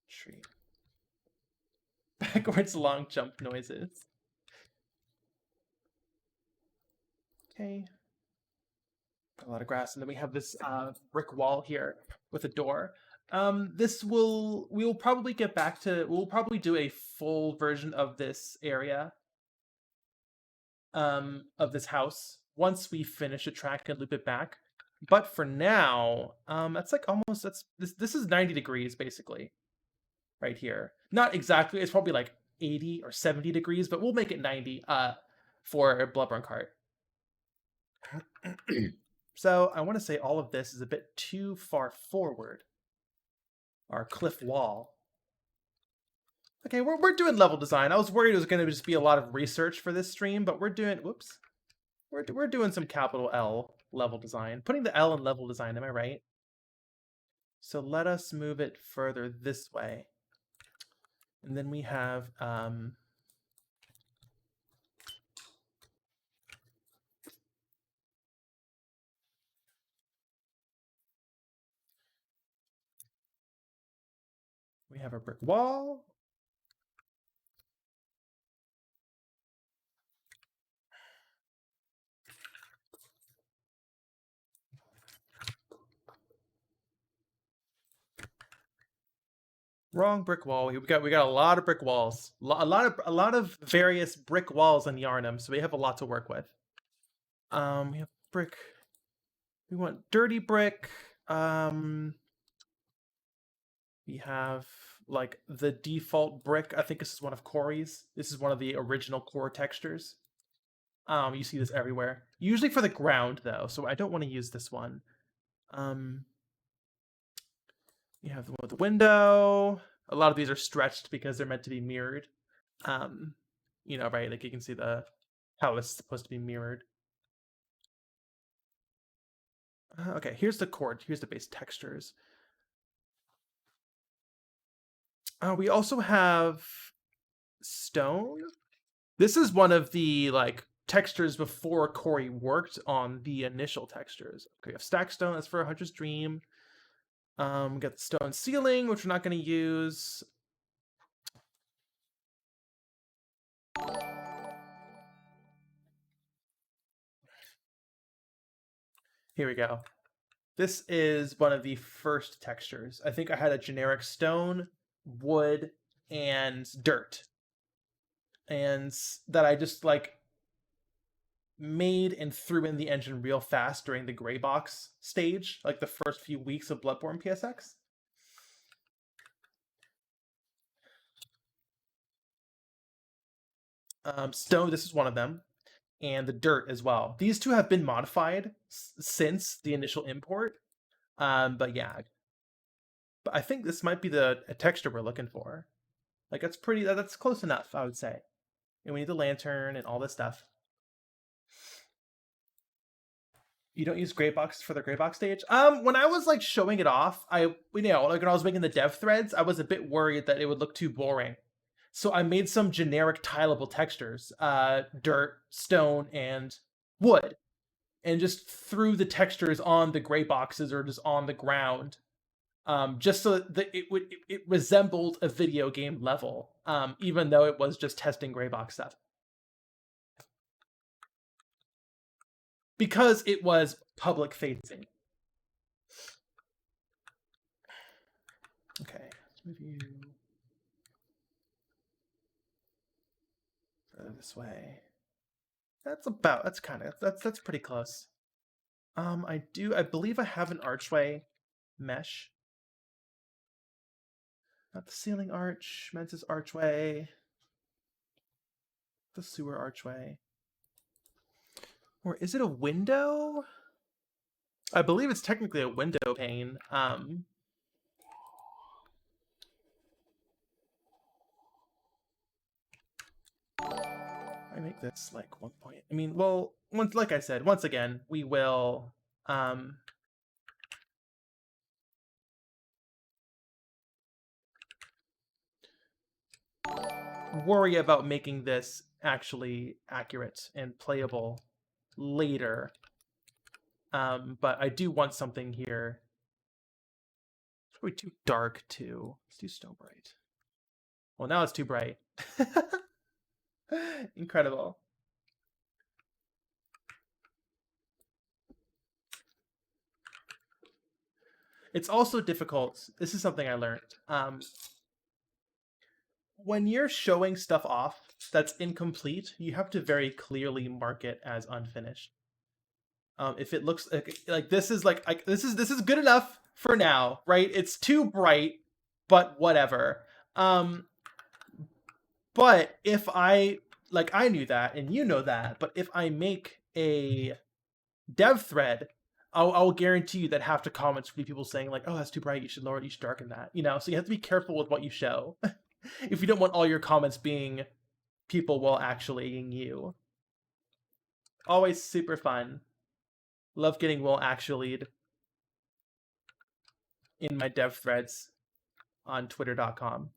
Tree. Backwards long jump noises. Okay. A lot of grass, and then we have this brick wall here with a door. We will probably get back to, we'll probably do a full version of this area, of this house, once we finish a track and loop it back. But for now, that's like almost, this is 90 degrees basically, right here. Not exactly, it's probably like 80 or 70 degrees, but we'll make it 90 for BBKart. So I want to say all of this is a bit too far forward. Our cliff wall. Okay, we're doing level design. I was worried it was going to just be a lot of research for this stream, but we're doing, whoops. We're doing some capital L level design. Putting the L in level design, am I right? So let us move it further this way. And then we have a brick wall. Wrong brick wall. We got a lot of brick walls. A lot of various brick walls in Yarnum, so we have a lot to work with. We have brick. We want dirty brick. We have like the default brick. I think this is one of Corey's. This is one of the original core textures. You see this everywhere. Usually for the ground though, so I don't want to use this one. You have the one with the window. A lot of these are stretched because they're meant to be mirrored. Right? Like you can see how it's supposed to be mirrored. Okay, here's the core. Here's the base textures. We also have stone. This is one of the textures before Corey worked on the initial textures. Okay, we have stack stone. That's for a Hunter's Dream. We got the stone ceiling, which we're not going to use. Here we go. This is one of the first textures. I think I had a generic stone, wood, and dirt. And that I just made and threw in the engine real fast during the gray box stage, like the first few weeks of Bloodborne PSX. Stone, this is one of them, and the dirt as well. These two have been modified since the initial import. But yeah, but I think this might be the texture we're looking for. Like that's close enough, I would say. And we need the lantern and all this stuff. You don't use gray box for the gray box stage? When I was showing it off, when I was making the dev threads, I was a bit worried that it would look too boring. So I made some generic tileable textures, dirt, stone, and wood, and just threw the textures on the gray boxes or just on the ground, just so that it resembled a video game level, even though it was just testing gray box stuff. Because it was public facing. Okay, let's move you this way. That's pretty close. I believe I have an archway mesh. Not the ceiling arch, Mensa's archway, the sewer archway. Or is it a window? I believe it's technically a window pane. I make this 1 point. I mean, well, like I said, once again, we will worry about making this actually accurate and playable later. But I do want something here. It's probably too dark too. Let's do Snow Bright. Well, now it's too bright. Incredible. It's also difficult. This is something I learned. When you're showing stuff off that's incomplete, you have to very clearly mark it as unfinished. If it looks like this is this is good enough for now, right? It's too bright, but whatever. But if I knew that and you know that, but if I make a dev thread, I'll guarantee you that half the comments will be people saying oh, that's too bright, you should lower it, you should darken that. So you have to be careful with what you show if you don't want all your comments being people while actually being you. Always super fun. Love getting well actually'd in my dev threads on twitter.com.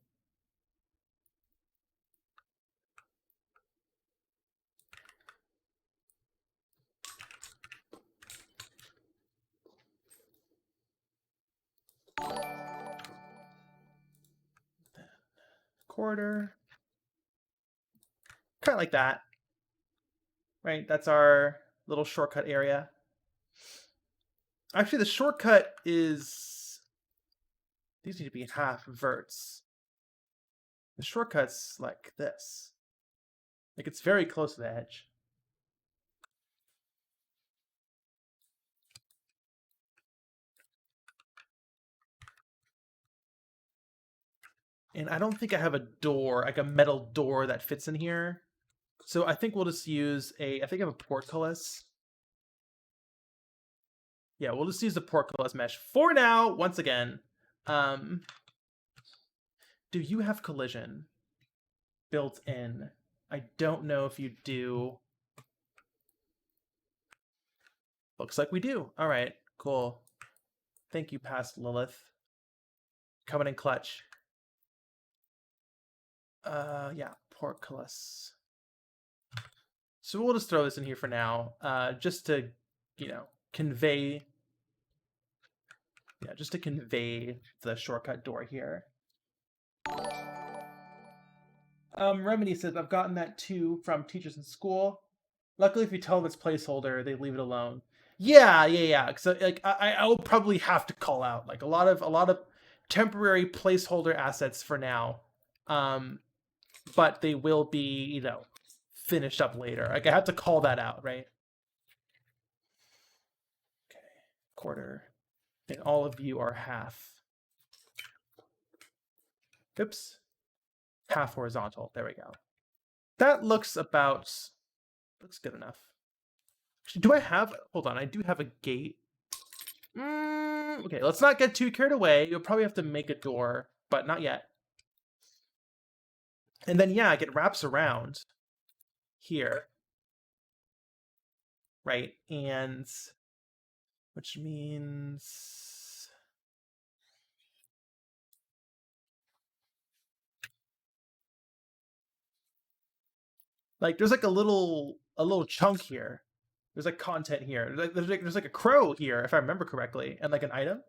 Quarter. Kind of like that. Right? That's our little shortcut area. Actually, the shortcut is... These need to be half verts. The shortcut's like this. It's very close to the edge. And I don't think I have a door, like a metal door that fits in here. So I think we'll just use I think I have a portcullis. Yeah, we'll just use the portcullis mesh for now, once again. Do you have collision built in? I don't know if you do. Looks like we do. All right, cool. Thank you, past Lilith. Coming in clutch. Yeah, portcullis. So we'll just throw this in here for now, just to, convey. Yeah, just to convey the shortcut door here. Remedy says, I've gotten that too from teachers in school. Luckily, if you tell them it's placeholder, they leave it alone. Yeah. So like, I will probably have to call out like a lot of temporary placeholder assets for now, but they will be finished up later. Like I have to call that out, right? Okay, quarter, and all of you are half. Oops, half horizontal. There we go. That looks good enough. Do I have? Hold on, I do have a gate. Okay, let's not get too carried away. You'll probably have to make a door, but not yet. And then, yeah, it wraps around here. Right? And which means like there's like a little chunk here. There's like content here. There's like a crow here, if I remember correctly, and like an item.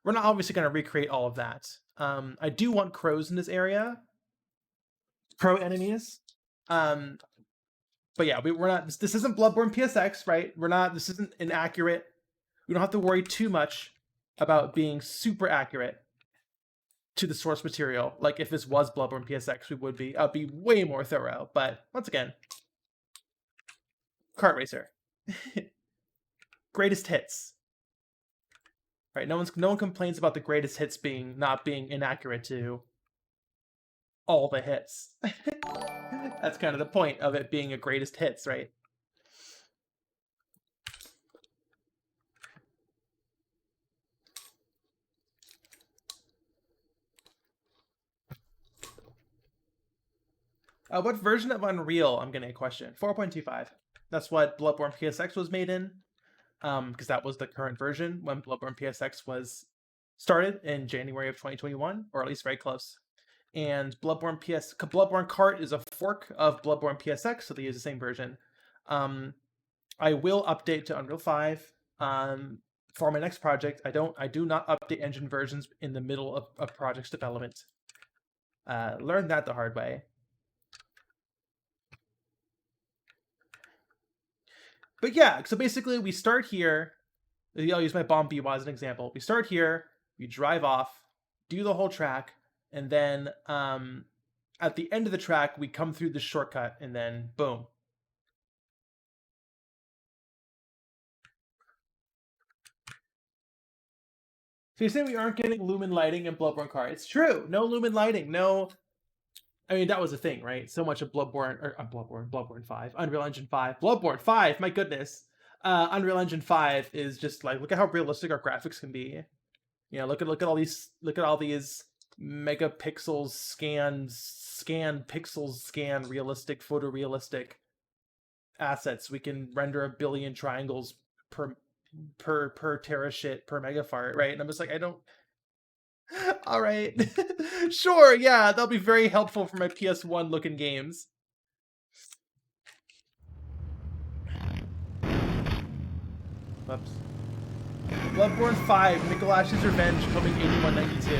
We're not obviously going to recreate all of that. I do want crows in this area. Crow enemies. But yeah, we're not. This isn't Bloodborne PSX, right? This isn't inaccurate. We don't have to worry too much about being super accurate to the source material. Like if this was Bloodborne PSX, we would be. I'd be way more thorough. But once again, kart racer, greatest hits. Right? No one complains about the greatest hits not being inaccurate to all the hits. That's kind of the point of it being a greatest hits, right? What version of Unreal? I'm getting a question. 4.25. That's what Bloodborne PSX was made in. Because that was the current version when Bloodborne PSX was started in January of 2021, or at least very close. And Bloodborne Kart is a fork of Bloodborne PSX, so they use the same version. I will update to Unreal 5 for my next project. I do not update engine versions in the middle of a project's development. Learned that the hard way. But yeah, so basically we start here. I'll use my bomb BWA as an example. We start here, we drive off, do the whole track, and then at the end of the track, we come through the shortcut, and then boom. So you're saying we aren't getting lumen lighting in Bloodborne Kart? It's true. No lumen lighting. No. I mean, that was a thing, right? So much of Bloodborne 5, Unreal Engine 5, Bloodborne 5, my goodness. Unreal Engine 5 is just like, look at how realistic our graphics can be. Look at all these megapixels scan realistic, photorealistic assets. We can render 1 billion triangles per terashit per megafart, right? And I'm just like, I don't. All right. Sure, yeah, that'll be very helpful for my PS1 looking games. Whoops. Bloodborne 5, Nikolash's Revenge, coming 8192.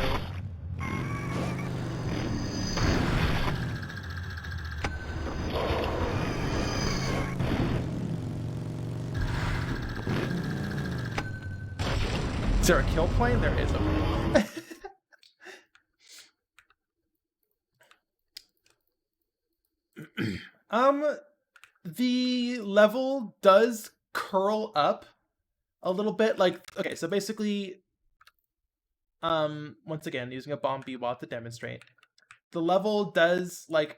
Is there a kill point? There is. Okay. The level does curl up a little bit. Like, okay, so basically, once again, using a bomb BWA to demonstrate. the level does like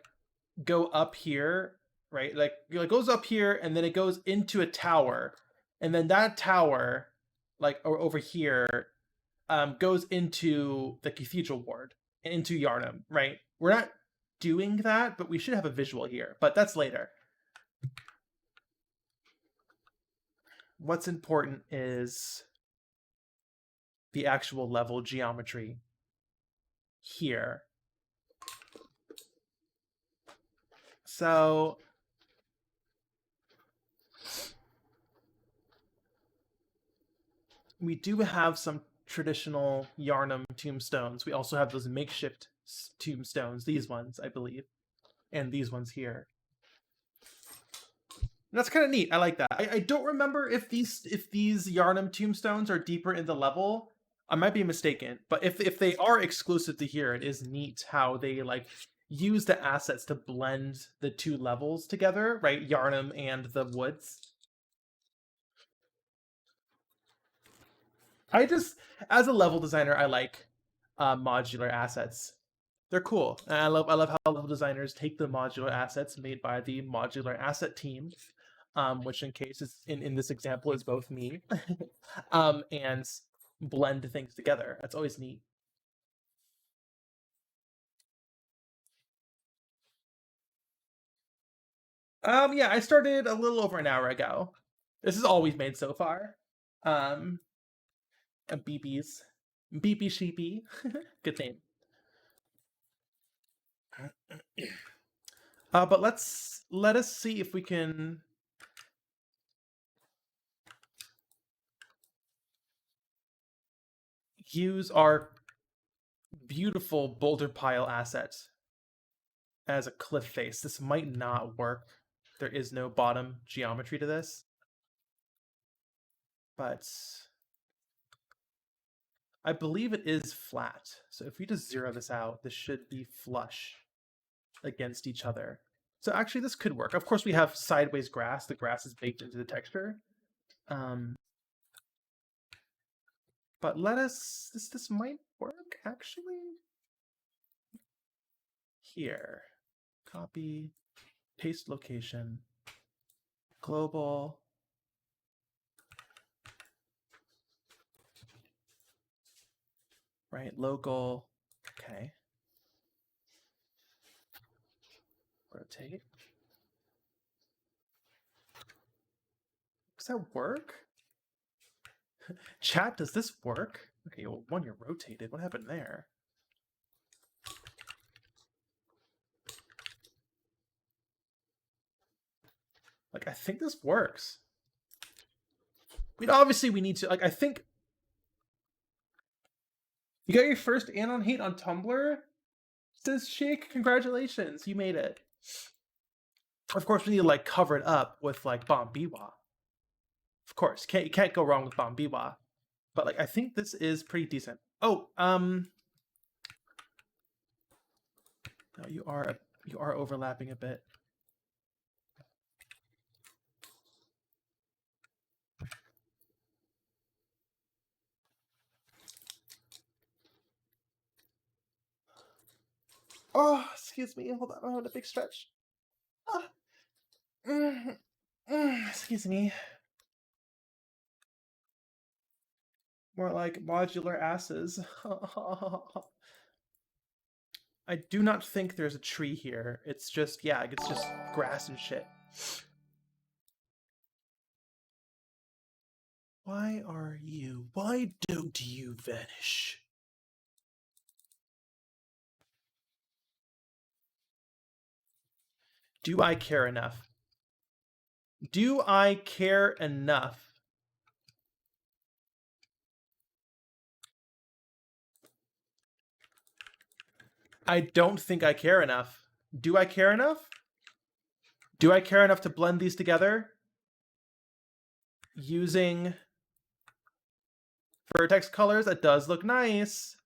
go up here, right? Like it goes up here and then it goes into a tower, and then that tower, like over here, goes into the cathedral ward and into Yarnum, right? We're not doing that, but we should have a visual here, but that's later. What's important is the actual level geometry here. So we do have some traditional Yarnum tombstones. We also have those makeshift tombstones, these ones, I believe, and these ones here. And that's kind of neat. I like that. I don't remember if these Yarnum tombstones are deeper in the level. I might be mistaken, but if they are exclusive to here, it is neat how they like use the assets to blend the two levels together, right? Yarnum and the woods. I just, as a level designer, I like modular assets. They're cool, and I love how level designers take the modular assets made by the modular asset team, which in this example is both me, and blend things together. That's always neat. Yeah, I started a little over an hour ago. This is all we've made so far. BB's BB Sheepy, good name. But let us see if we can use our beautiful boulder pile asset as a cliff face. This might not work. There is no bottom geometry to this. But I believe it is flat. So if we just zero this out, this should be flush against each other. So actually this could work. Of course we have sideways grass. The grass is baked into the texture. But this might work actually. Here, copy, paste location, global, right, local, okay. Rotate. Does that work? Chat, does this work? Okay, well, one, you're rotated. What happened there? Like, I think this works. I mean, obviously we need to, like, I think... You got your first Anon hate on Tumblr? Says Shake, congratulations, you made it. Of course, we need to, like, cover it up with, like, Bombiwa. Of course, you can't go wrong with Bombiwa. But, like, I think this is pretty decent. Oh, no, you are overlapping a bit. Oh, excuse me. Hold on. I'm having a big stretch. Excuse me. More like modular asses. I do not think there's a tree here. It's just, yeah, it's just grass and shit. Why don't you vanish? Do I care enough? Do I care enough? I don't think I care enough. Do I care enough? Do I care enough to blend these together? Using vertex colors, that does look nice.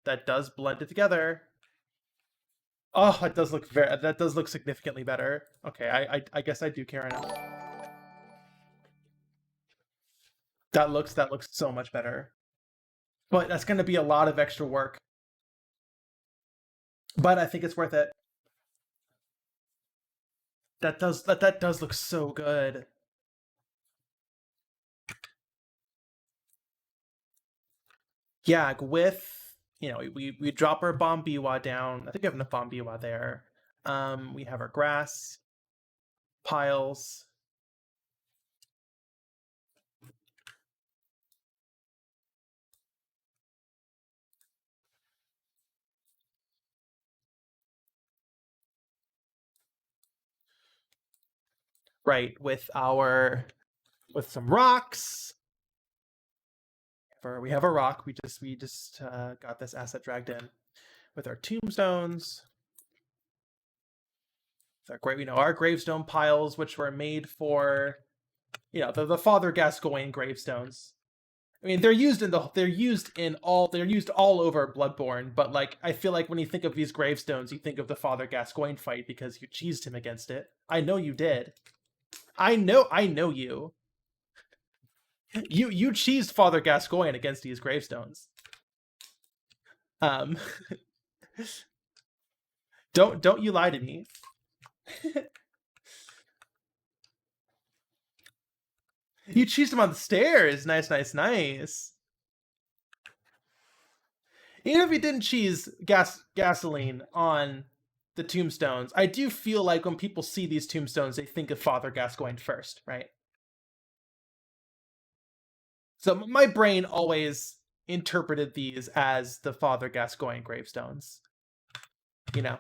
That does blend it together. Oh, that does look significantly better. Okay, I guess I do care enough. That looks so much better. But that's gonna be a lot of extra work. but I think it's worth it. That does look so good. Yeah, with we drop our bomb biwa down. I think we have enough bomb biwa there. We have our grass piles. Right, with some rocks. We have a rock. We just got this asset dragged in with our tombstones. Our gravestone piles, which were made for the Father Gascoigne gravestones. I mean, they're used all over Bloodborne, but like I feel like when you think of these gravestones, you think of the Father Gascoigne fight because you cheesed him against it. I know you did. I know you. You cheesed Father Gascoigne against these gravestones. Um, don't you lie to me. You cheesed him on the stairs. Nice. Even if you didn't cheese gasoline on the tombstones, I do feel like when people see these tombstones, they think of Father Gascoigne first, right? So my brain always interpreted these as the Father Gascoigne gravestones. And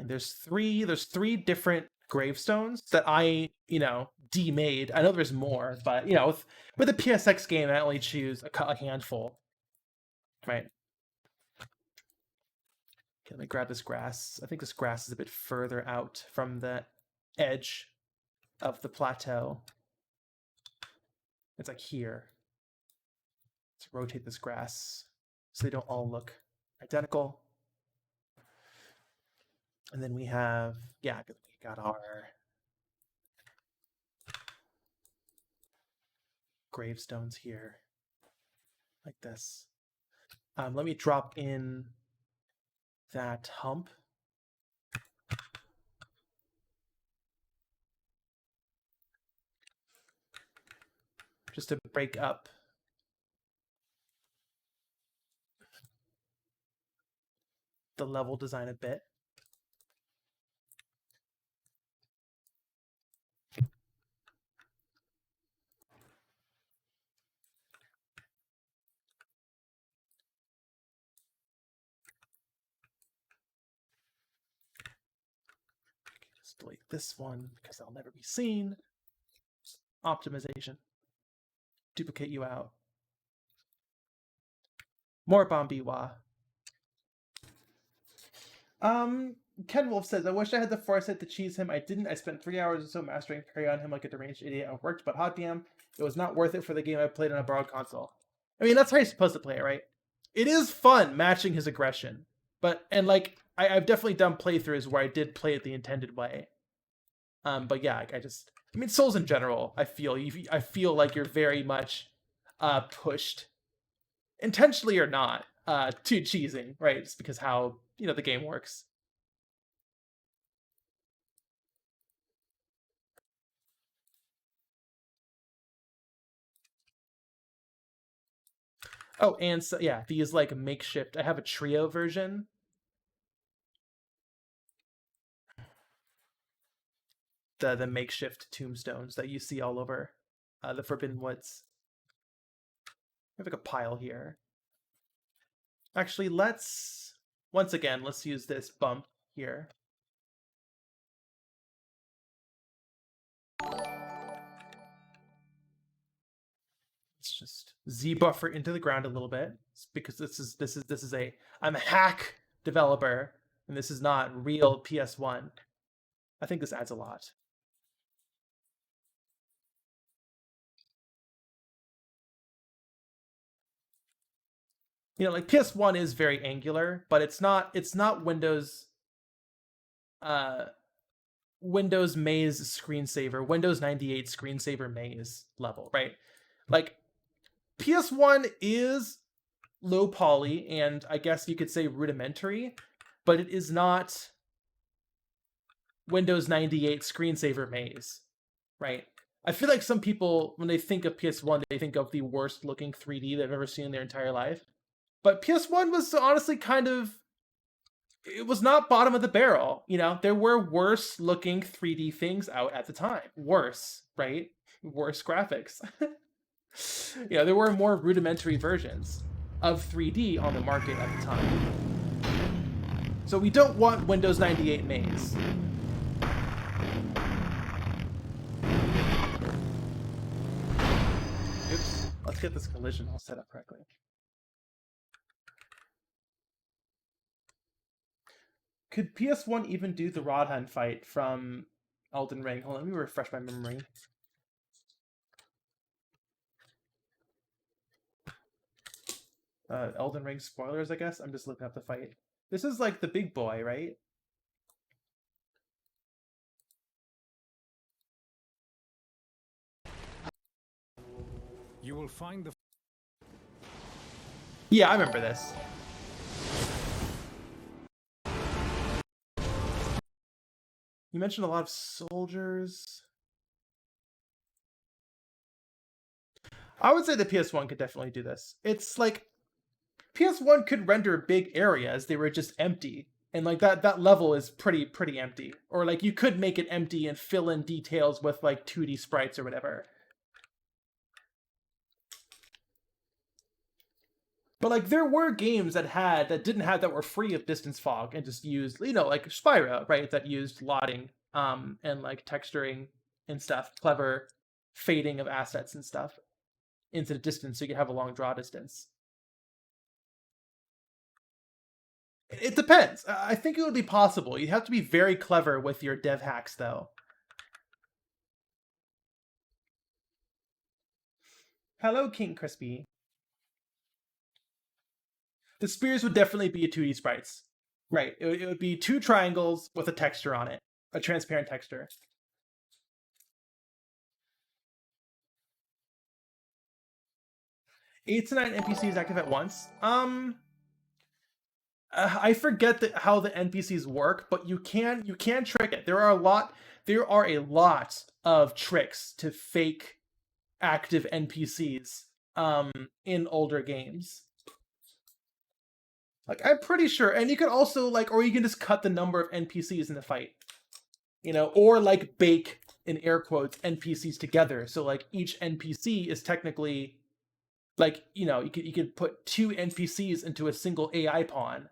there's three different gravestones that I demade. I know there's more, but with a PSX game, I only choose a handful, right? Okay, let me grab this grass. I think this grass is a bit further out from the edge of the plateau. It's like here. Let's rotate this grass so they don't all look identical. And then we got our gravestones here, like this. Let me drop in that hump. Just to break up the level design a bit. Just delete this one because I'll never be seen. Optimization. Duplicate you out. More Bombiwa. Ken Wolf says, I wish I had the foresight to cheese him. I didn't. I spent 3 hours or so mastering parry on him like a deranged idiot. It worked, but hot damn, it was not worth it for the game I played on a borrowed console. I mean, that's how you're supposed to play it, right? It is fun matching his aggression. I've definitely done playthroughs where I did play it the intended way. But yeah, I mean, Souls in general, I feel like you're very much pushed, intentionally or not, to cheesing, right? Just because how the game works. Oh, and so yeah, these like makeshift. I have a trio version. The makeshift tombstones that you see all over the Forbidden Woods. I have like a pile here. Actually, let's use this bump here. Let's just Z buffer into the ground a little bit because I'm a hack developer and this is not real PS1. I think this adds a lot. Like PS1 is very angular, but it's not Windows Windows Maze screensaver, Windows 98 screensaver maze level, right? Like PS1 is low poly and I guess you could say rudimentary, but it is not Windows 98 screensaver maze, right? I feel like some people, when they think of PS1, they think of the worst looking 3D they've ever seen in their entire life. But PS1 was honestly kind of, it was not bottom of the barrel. You know, there were worse looking 3D things out at the time. Worse, right? Worse graphics. You know, there were more rudimentary versions of 3D on the market at the time. So we don't want Windows 98 maze. Oops. Let's get this collision all set up correctly. Could PS1 even do the Rod Hand fight from Elden Ring? Hold on, let me refresh my memory. Elden Ring spoilers, I guess. I'm just looking up the fight. This is like the big boy, right? You will find the Yeah, I remember this. You mentioned a lot of soldiers. I would say the PS1 could definitely do this. It's like PS1 could render big areas, they were just empty. And like that level is pretty empty. Or like you could make it empty and fill in details with like 2D sprites or whatever. But like there were games that were free of distance fog and just used, you know, like Spyro, right? That used lotting and like texturing and stuff, clever fading of assets and stuff into the distance so you could have a long draw distance. It depends. I think it would be possible. You have to be very clever with your dev hacks though. Hello, King Crispy. The spears would definitely be 2D sprites. Right. It would be two triangles with a texture on it, a transparent texture. Eight to nine NPCs active at once. I forget how the NPCs work, but you can trick it. There are a lot of tricks to fake active NPCs in older games. Like I'm pretty sure, and you can also like, or you can just cut the number of NPCs in the fight, you know, or like bake in air quotes NPCs together. So like each NPC is technically like, you know, you could put two NPCs into a single AI pawn.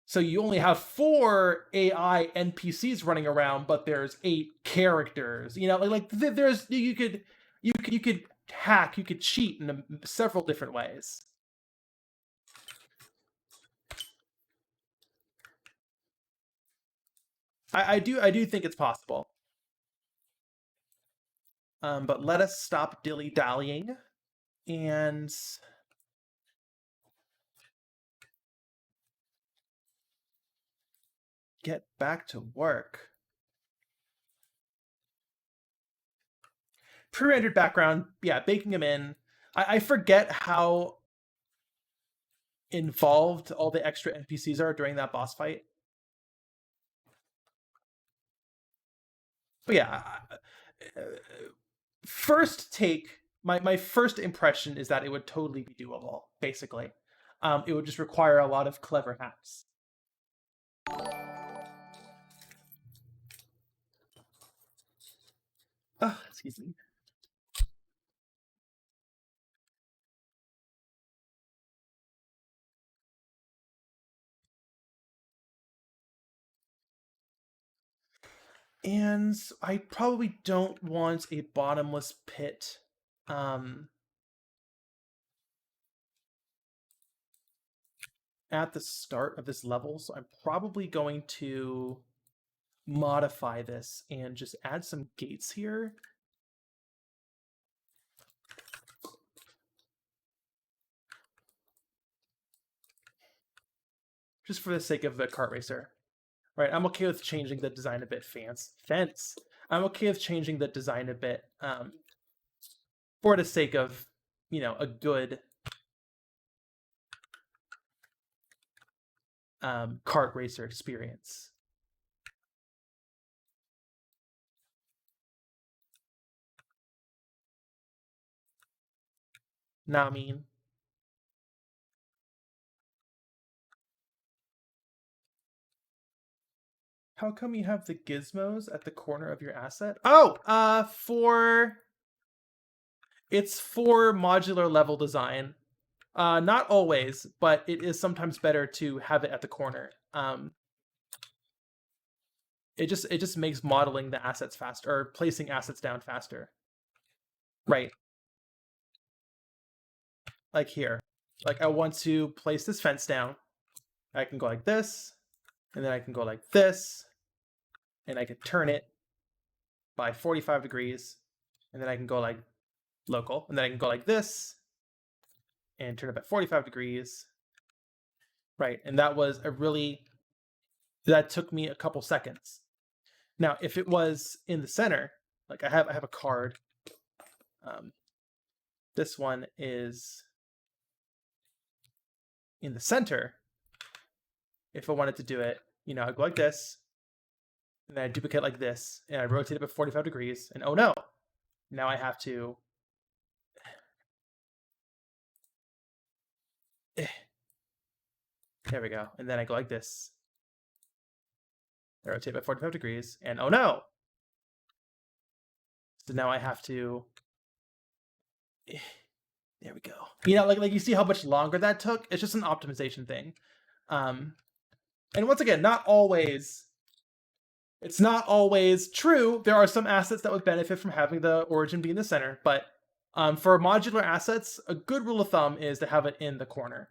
So you only have 4 AI NPCs running around, but there's 8 characters. You know, there's you could hack, you could cheat in several different ways. I do think it's possible. But let us stop dilly-dallying and get back to work. Pre-rendered background, yeah, baking them in. I forget how involved all the extra NPCs are during that boss fight. But yeah, first take, my first impression is that it would totally be doable, basically. It would just require a lot of clever hacks. Excuse me. And I probably don't want a bottomless pit. At the start of this level, so I'm probably going to modify this and just add some gates here. Just for the sake of the kart racer. Right, I'm okay with changing the design a bit. Fence. I'm okay with changing the design a bit for the sake of, you know, a good kart racer experience. Now, I mean, how come you have the gizmos at the corner of your asset? Oh, it's for modular level design. Not always, but it is sometimes better to have it at the corner. It just makes modeling the assets faster, or placing assets down faster. Right. Like here. Like I want to place this fence down. I can go like this, and then I can go like this, and I can turn it by 45 degrees, and then I can go like local, and then I can go like this, and turn it by 45 degrees. Right, and that took me a couple seconds. Now, if it was in the center, like I have a card. This one is in the center. If I wanted to do it, I go like this, and then I duplicate like this, and I rotate it by 45 degrees, and oh no, now I have to. There we go, and then I go like this. I rotate by 45 degrees, and oh no! So now I have to. There we go. Like you see how much longer that took? It's just an optimization thing. And once again, it's not always true. There are some assets that would benefit from having the origin be in the center, but for modular assets, a good rule of thumb is to have it in the corner.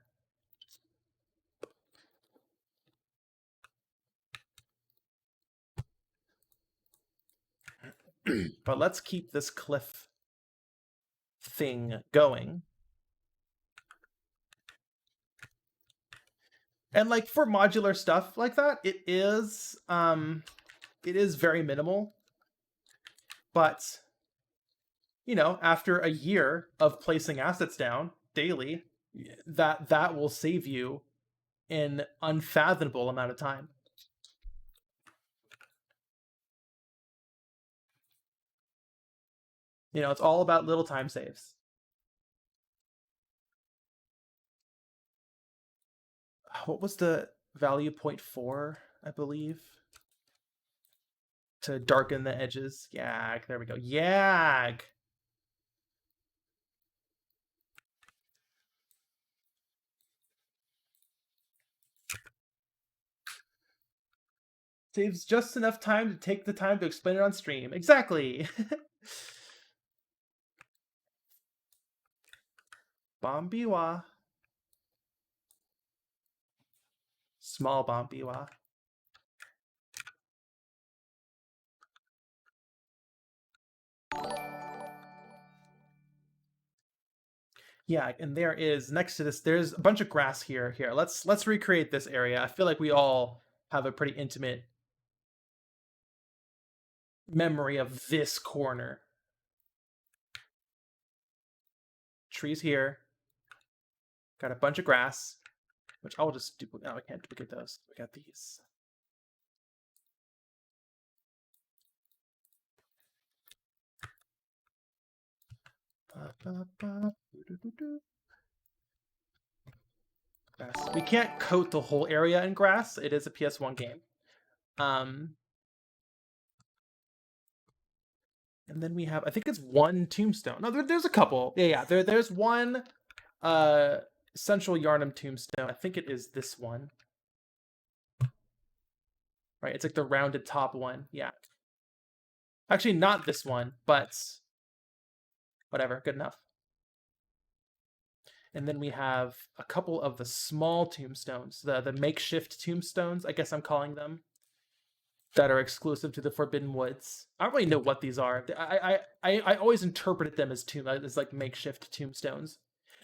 But let's keep this cliff thing going. And like for modular stuff like that, it is very minimal. But after a year of placing assets down daily, that will save you an unfathomable amount of time. It's all about little time saves. What was the value? 0.4, I believe, to darken the edges. Yag. There we go. Yag. Saves just enough time to take the time to explain it on stream. Exactly. Bombiwa. Small Bombiwa. Yeah, and there is next to this. There's a bunch of grass here. Here, let's recreate this area. I feel like we all have a pretty intimate memory of this corner. Trees here. Got a bunch of grass, which I'll just duplicate. No, I can't duplicate those. We got these. Grass. We can't coat the whole area in grass. It is a PS1 game. And then we have, I think it's one tombstone. No, there's a couple. Yeah. There's one Central Yarnum tombstone. I think it is this one. Right, it's like the rounded top one. Yeah. Actually, not this one, but whatever, good enough. And then we have a couple of the small tombstones, the makeshift tombstones, I guess I'm calling them, that are exclusive to the Forbidden Woods. I don't really know what these are. I always interpreted them as like makeshift tombstones.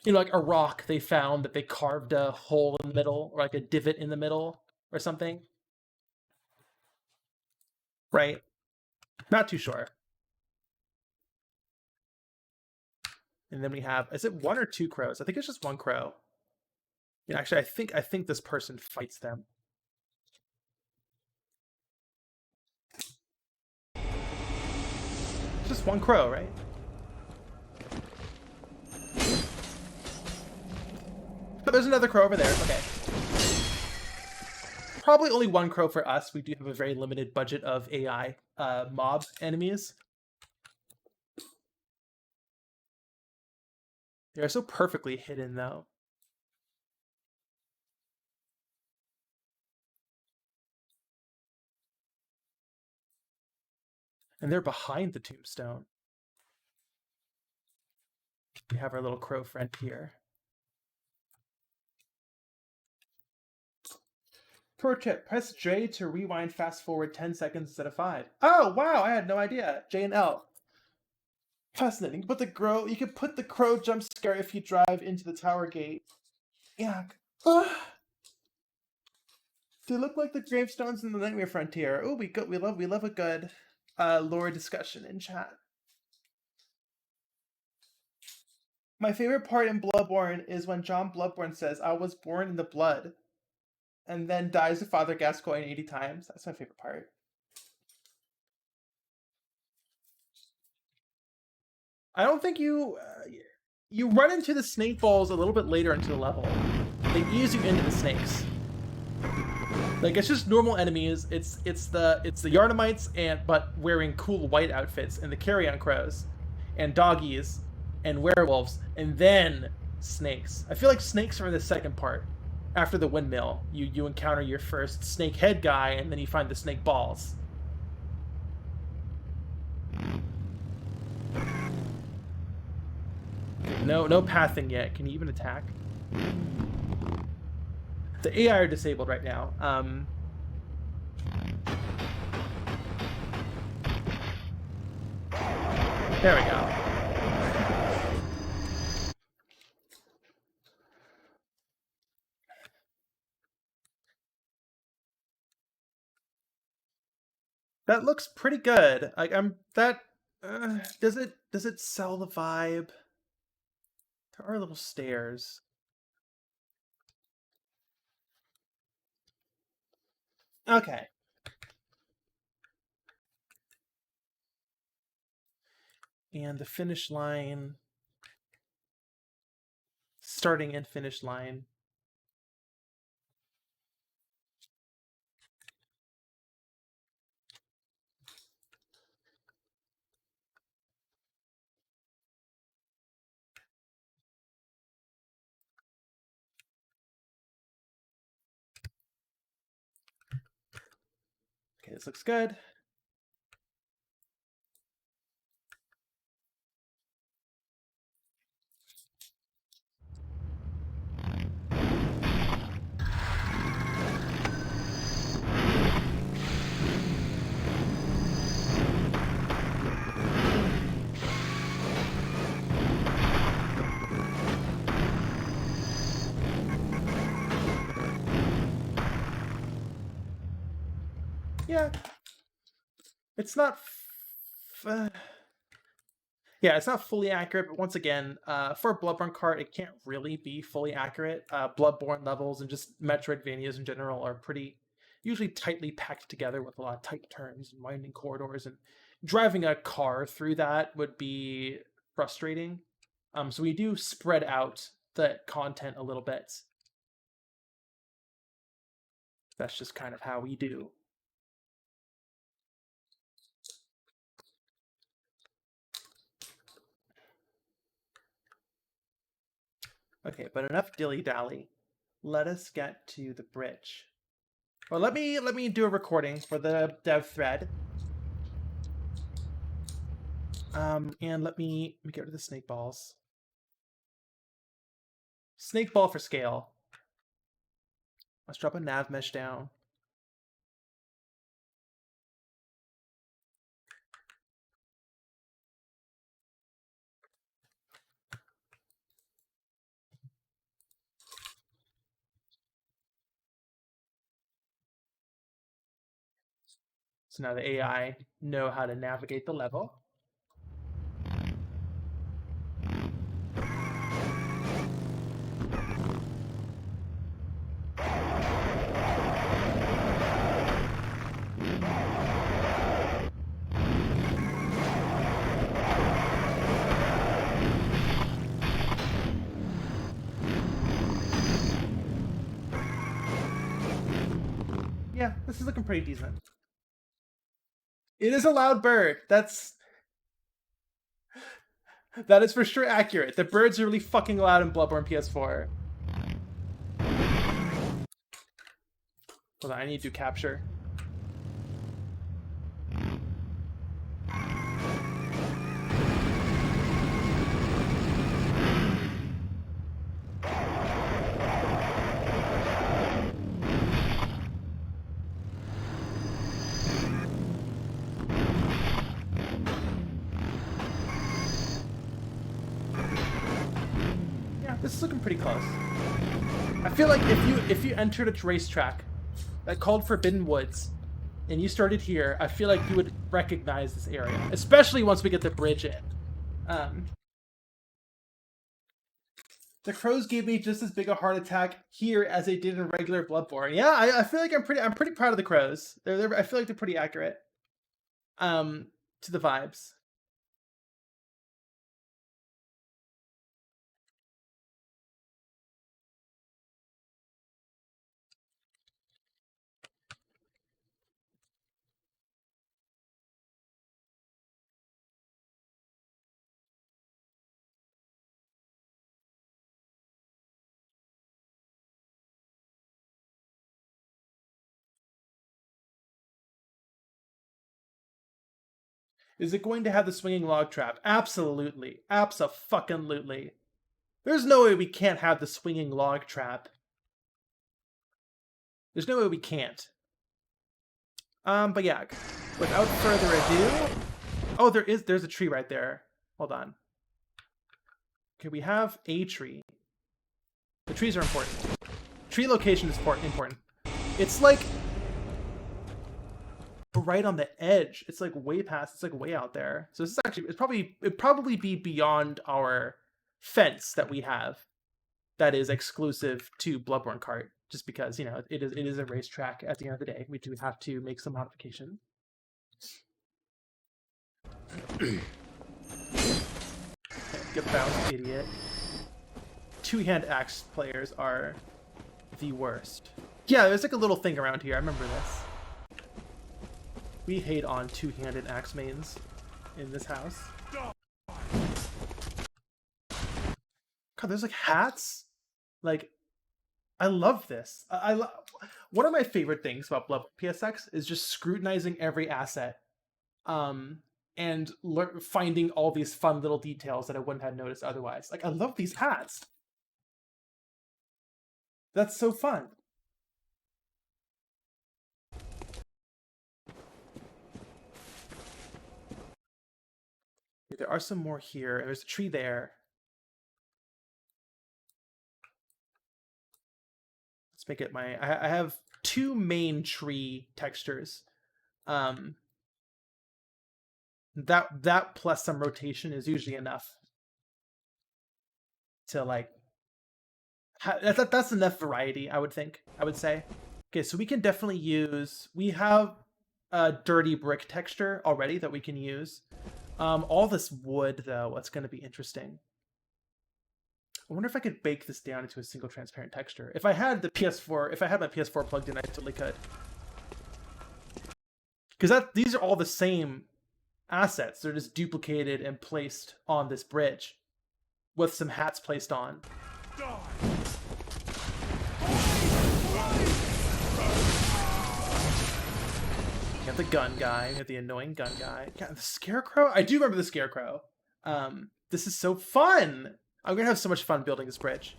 Like a rock they found that they carved a hole in the middle, or like a divot in the middle, or something. Right? Not too sure. And then we have, is it one or two crows? I think it's just one crow. Actually, I think this person fights them. just one crow, right? But there's another crow over there. Okay. Probably only one crow for us. We do have a very limited budget of AI mob enemies. They're so perfectly hidden, though. And they're behind the tombstone. We have our little crow friend here. Pro tip, press J to rewind fast forward 10 seconds instead of 5. Oh, wow, I had no idea. J and L. Fascinating. You can put the crow jump scare if you drive into the tower gate. Yeah. They look like the gravestones in the Nightmare Frontier. Oh, we love a good lore discussion in chat. My favorite part in Bloodborne is when John Bloodborne says, "I was born in the blood," and then dies to Father Gascoigne 80 times. That's my favorite part. I don't think you run into the snake balls a little bit later into the level. They ease you into the snakes. Like, it's just normal enemies. It's the Yardamites but wearing cool white outfits, and the carrion crows and doggies and werewolves, and then snakes. I feel like snakes are in the second part. After the windmill, you encounter your first snake head guy, and then you find the snake balls. No pathing yet. Can you even attack? The AI are disabled right now. There we go. That looks pretty good. Does it sell the vibe? There are little stairs. Okay. And the finish line. Starting and finish line. Okay, this looks good. Yeah. It's not... Yeah, it's not fully accurate, but once again, for BloodborneKart, it can't really be fully accurate. Bloodborne levels and just Metroidvanias in general are pretty usually tightly packed together with a lot of tight turns and winding corridors, and driving a car through that would be frustrating. So we do spread out the content a little bit. That's just kind of how we do. Okay, but enough dilly-dally. Let us get to the bridge. Well, let me do a recording for the dev thread. And let me get rid of the snake balls. Snake ball for scale. Let's drop a nav mesh down. So now the AI know how to navigate the level. This is looking pretty decent. It is a loud bird. That is for sure accurate. The birds are really fucking loud in Bloodborne PS4. Hold on, I need to capture. This is looking pretty close. I feel like if you entered a racetrack that called Forbidden Woods and you started here, I feel like you would recognize this area, especially once we get the bridge in. The crows gave me just as big a heart attack here as they did in regular Bloodborne. Yeah, I feel like I'm pretty proud of the crows. I feel like they're pretty accurate. To the vibes. Is it going to have the swinging log trap? Absolutely. Abso-fucking-lutely. There's no way we can't have the swinging log trap. There's no way we can't. But yeah, without further ado... Oh, there's a tree right there. Hold on. Okay, we have a tree. The trees are important. Tree location is important. It's like right on the edge. It's like way past. It's like way out there. So this is actually it'd probably be beyond our fence that we have. That is exclusive to Bloodborne Kart, just because it is a racetrack. At the end of the day, we do have to make some modification. Okay, get bounced, idiot. Two-hand axe players are the worst. Yeah, there's like a little thing around here. I remember this. We hate on two-handed axe mains in this house. God, there's like hats. Like, I love this. One of my favorite things about Bloodborne PSX is just scrutinizing every asset, and finding all these fun little details that I wouldn't have noticed otherwise. Like, I love these hats. That's so fun. There are some more here. There's a tree there. Let's make it my... I have two main tree textures. That plus some rotation is usually enough to like... That's enough variety, I would say. Okay, so we can definitely use... We have a dirty brick texture already that we can use. All this wood, though, what's going to be interesting. I wonder if I could bake this down into a single transparent texture. If I had my PS4 plugged in, I totally could. Because these are all the same assets. They're just duplicated and placed on this bridge with some hats placed on. You got the gun guy, you got the annoying gun guy. You got the scarecrow? I do remember the scarecrow. This is so fun! I'm gonna have so much fun building this bridge.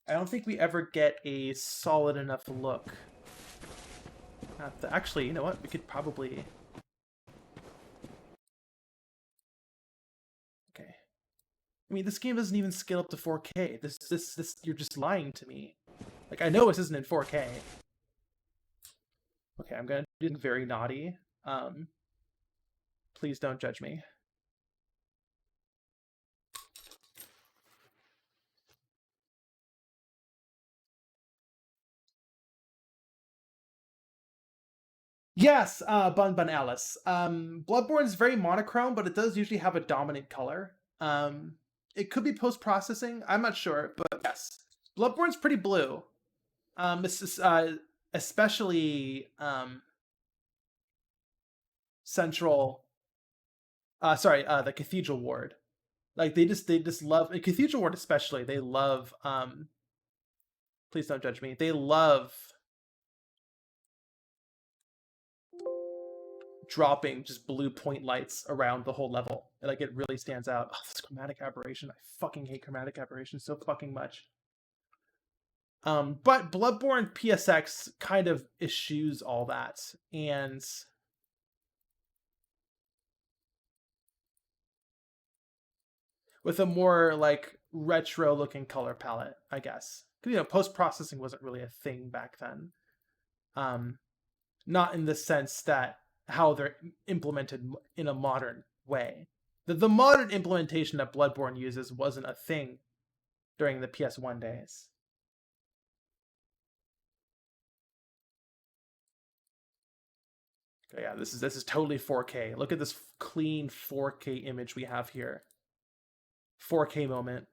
I don't think we ever get a solid enough look. Actually, you know what? We could probably... Okay. I mean, this game doesn't even scale up to 4K. This, you're just lying to me. Like, I know this isn't in 4K. Okay, I'm gonna do something very naughty. Please don't judge me. Yes, Bun Alice. Bloodborne is very monochrome, but it does usually have a dominant color. It could be post-processing. I'm not sure, but yes. Bloodborne's pretty blue. This is especially central. The Cathedral Ward. Like they just love Cathedral Ward especially. They love. Please don't judge me. They love dropping just blue point lights around the whole level. Like it really stands out. Oh, this chromatic aberration. I fucking hate chromatic aberration so fucking much. But Bloodborne PSX kind of eschews all that, and with a more like retro looking color palette, I guess. Post processing wasn't really a thing back then. Not in the sense that how they're implemented in a modern way. The modern implementation that Bloodborne uses wasn't a thing during the PS1 days. Okay, yeah, this is totally 4K. Look at this clean 4K image we have here. 4K moment.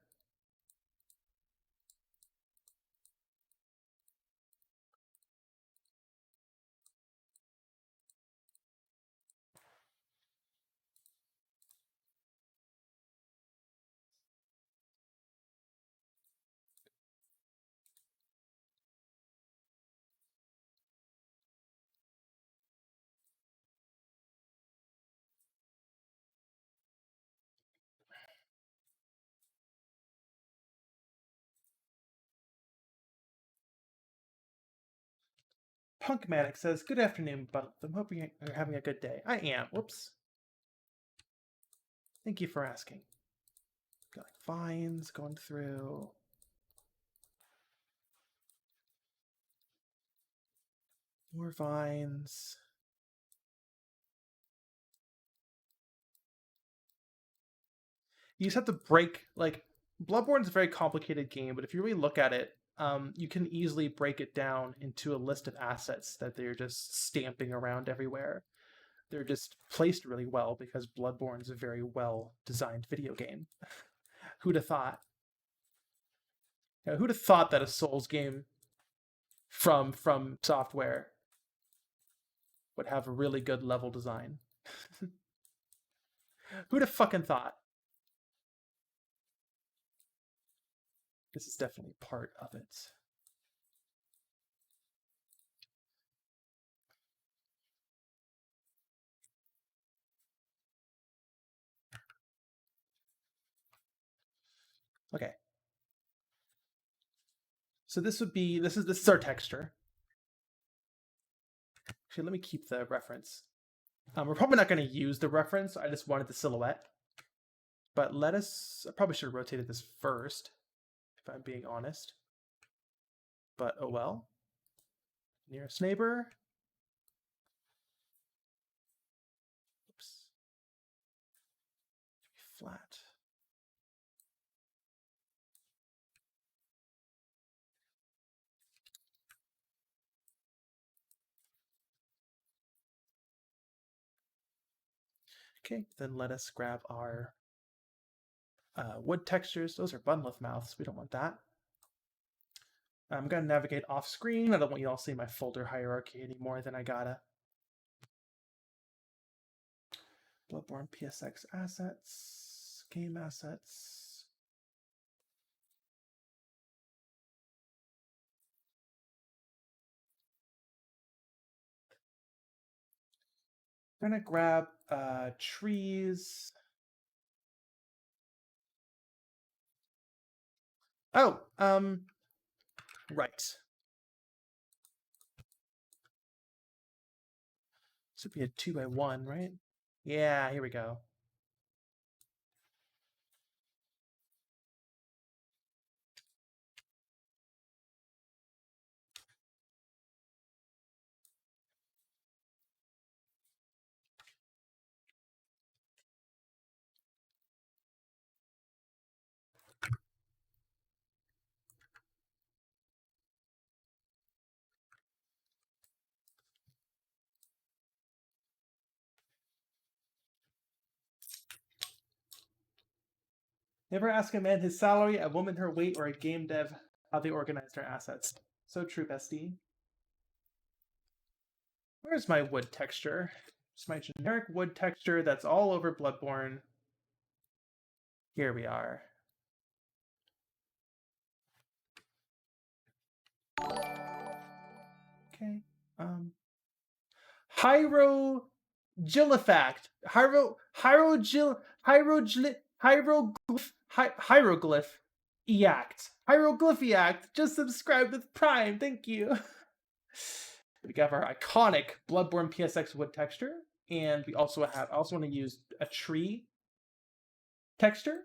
Punkmatic says, "Good afternoon, but I'm hoping you're having a good day." I am. Whoops. Thank you for asking. Got like vines going through. More vines. You just have to break, like, Bloodborne's a very complicated game, but if you really look at it, you can easily break it down into a list of assets that they're just stamping around everywhere. They're just placed really well because Bloodborne is a very well designed video game. Who'd have thought? Who'd have thought that a Souls game from software would have a really good level design? Who'd have fucking thought? This is definitely part of it. Okay. So this is our texture. Actually, let me keep the reference. We're probably not going to use the reference. I just wanted the silhouette. But I probably should have rotated this first, if I'm being honest. But oh well. Nearest neighbor. Oops. Flat. Okay, then let us grab our wood textures. Those are bunleth mouths. We don't want that. I'm going to navigate off screen. I don't want you all to see my folder hierarchy any more than I gotta. Bloodborne PSX assets, game assets. I'm gonna grab trees. Oh, right. This would be a 2x1, right? Yeah, here we go. Never ask a man his salary, a woman her weight, or a game dev how they organized their assets. So true, bestie. Where's my wood texture? It's my generic wood texture that's all over Bloodborne. Here we are. Okay. Hieroglyph. Hieroglyph Eact. Hieroglyphiact. Just subscribed with Prime. Thank you. We got our iconic Bloodborne PSX wood texture, and we also have. I also want to use a tree texture.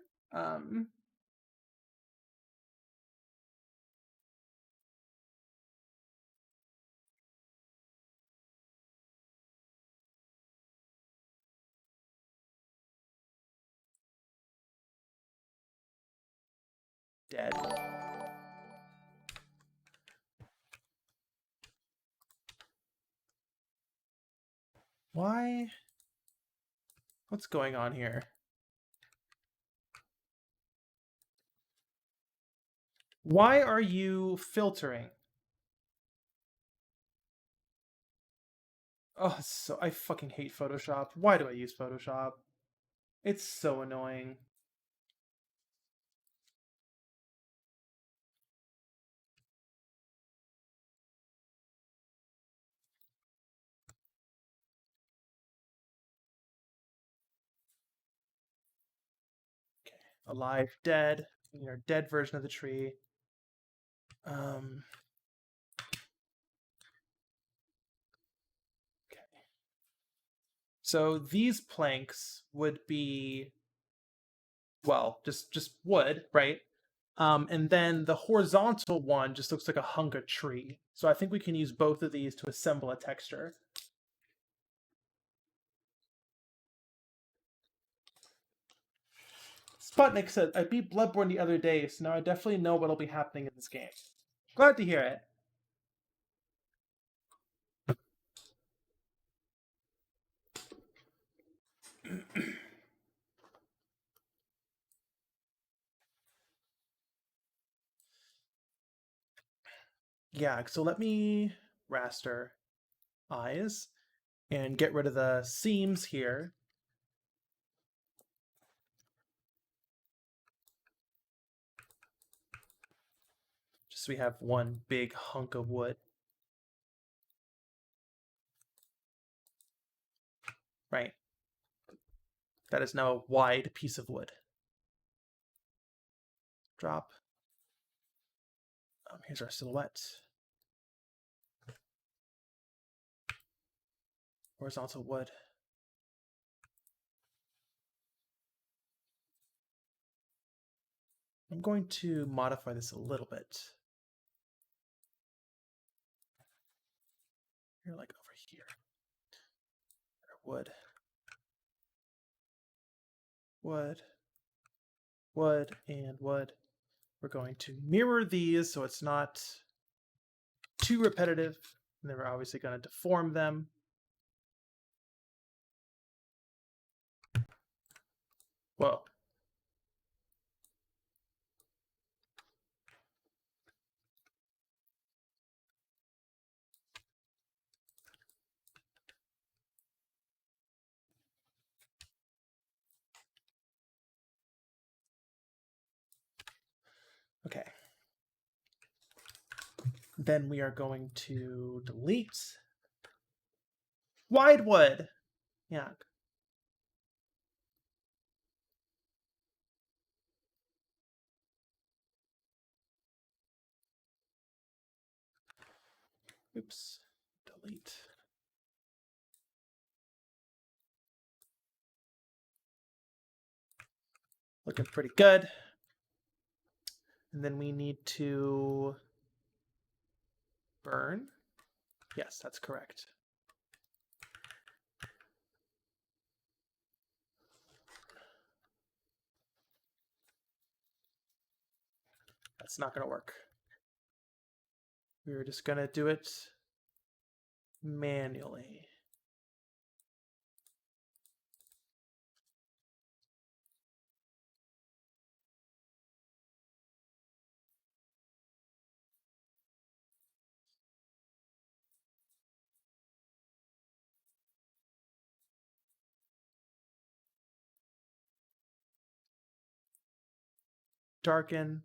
Dead. Why? What's going on here? Why are you filtering? Oh, so I fucking hate Photoshop. Why do I use Photoshop? It's so annoying. Okay, alive, dead. Our dead version of the tree. Okay. So these planks would be, well, just wood, right? And then the horizontal one just looks like a hunk of tree. So I think we can use both of these to assemble a texture. Sputnik said, I beat Bloodborne the other day, so now I definitely know what'll be happening in this game. Glad to hear it. Yeah, so let me raster eyes and get rid of the seams here. Just so we have one big hunk of wood. Right. That is now a wide piece of wood. Drop. Here's our silhouette. Horizontal wood. I'm going to modify this a little bit. Here, like over here. Wood. Wood. Wood and wood. We're going to mirror these so it's not too repetitive. And then we're obviously going to deform them. Whoa. Okay. Then we are going to delete wide wood. Yeah. Oops. Delete. Looking pretty good. And then we need to burn. Yes, that's correct. That's not going to work. We're just going to do it manually. darken.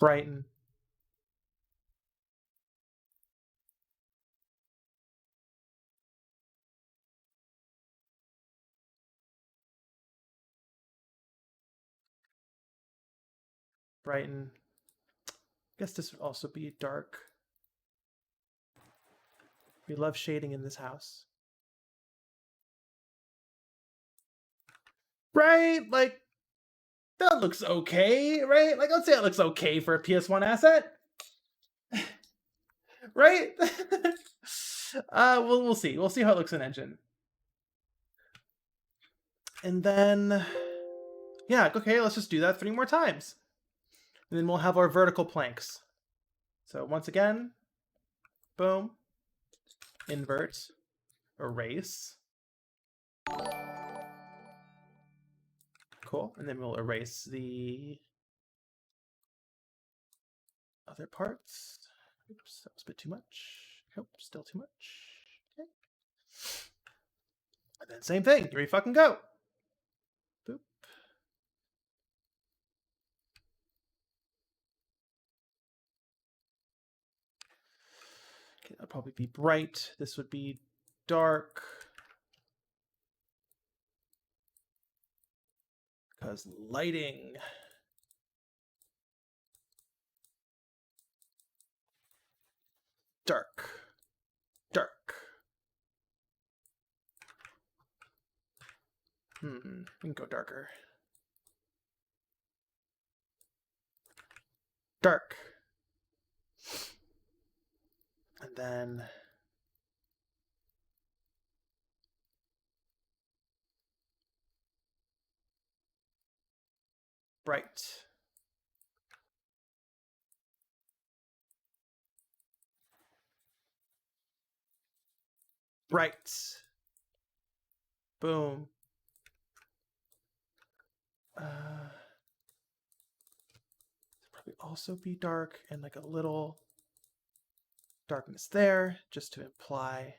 Brighten. Brighten. I guess this would also be dark. We love shading in this house. Right? Like, that looks okay, right? Like, let's say it looks okay for a PS1 asset. Right? We'll see. We'll see how it looks in engine. And then, yeah, okay, let's just do that 3 more times. And then we'll have our vertical planks. So once again, boom, invert, erase. Cool. And then we'll erase the other parts. Oops, that was a bit too much. Nope, still too much. Okay. And then same thing. Here we fucking go. Boop. Okay, that'll probably be bright. This would be dark. Because lighting. Dark. Dark. We can go darker. Dark. And then bright. Bright. Boom. Probably also be dark and like a little darkness there, just to imply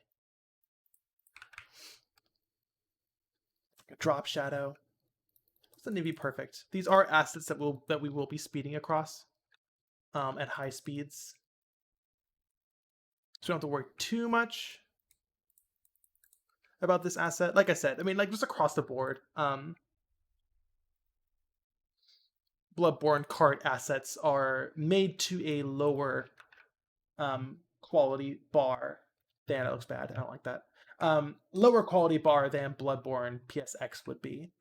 a drop shadow. Doesn't need to be perfect. These are assets that we will be speeding across at high speeds, so we don't have to worry too much about this asset. Like I said, I mean, like just across the board, Bloodborne cart assets are made to a lower quality bar than it looks bad. I don't like that. Lower quality bar than Bloodborne PSX would be.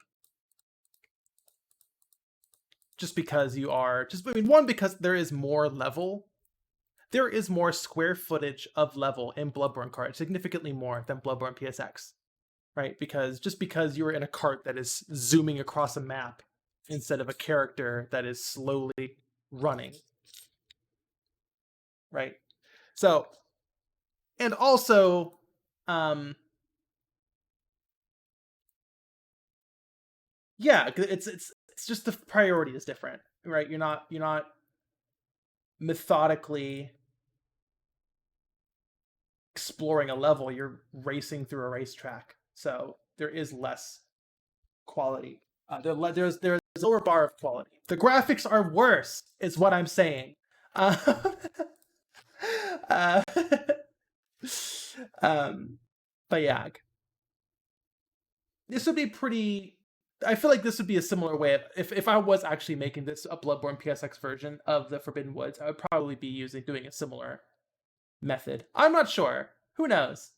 Just because you are I mean, one, because there is more level. There is more square footage of level in Bloodborne cart, significantly more than Bloodborne PSX. Right? Because you're in a cart that is zooming across a map instead of a character that is slowly running. Right? So, and also, yeah, it's just the priority is different, right? You're not methodically exploring a level, you're racing through a racetrack. So there is less quality. There's a lower bar of quality. The graphics are worse, is what I'm saying. Uh, but yeah, this would be pretty. I feel like this would be a similar way of, if I was actually making this a Bloodborne PSX version of the Forbidden Woods, I would probably be doing a similar method. I'm not sure. Who knows?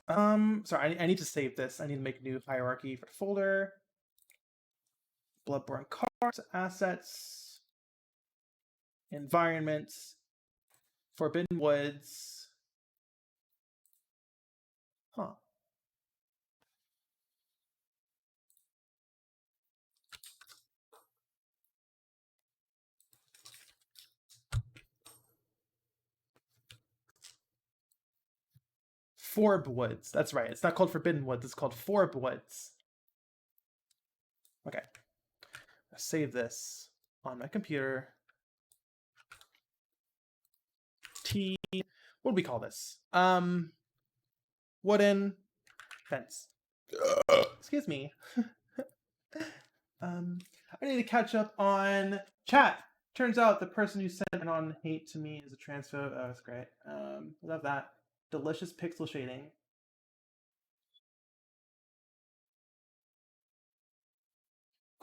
Sorry, I need to save this. I need to make a new hierarchy for folder. Bloodborne cards, assets, environments, Forbidden Woods. Huh. Forb Woods. That's right. It's not called Forbidden Woods. It's called Forb Woods. Okay. I'll save this on my computer. what do we call this? Wooden fence. Excuse me. I need to catch up on chat. Turns out the person who sent on hate to me is a transphobe. Oh, that's great. Love that. Delicious pixel shading.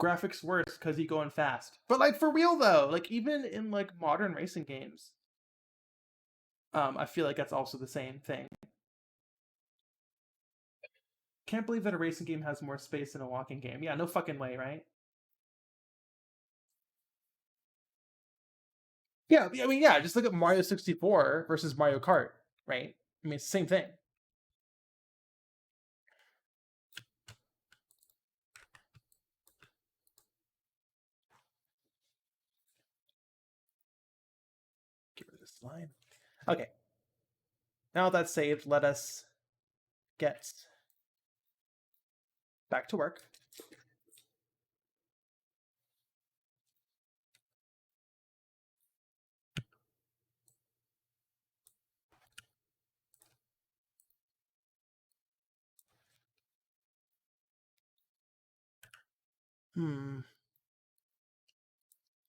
Graphics worse because you going fast. But like for real though, like even in like modern racing games, I feel like that's also the same thing. Can't believe that a racing game has more space than a walking game. Yeah, no fucking way, right? Yeah, I mean, yeah, just look at Mario 64 versus Mario Kart, right? I mean, it's the same thing. Get rid of this line. Okay. Now that's saved, let us get back to work.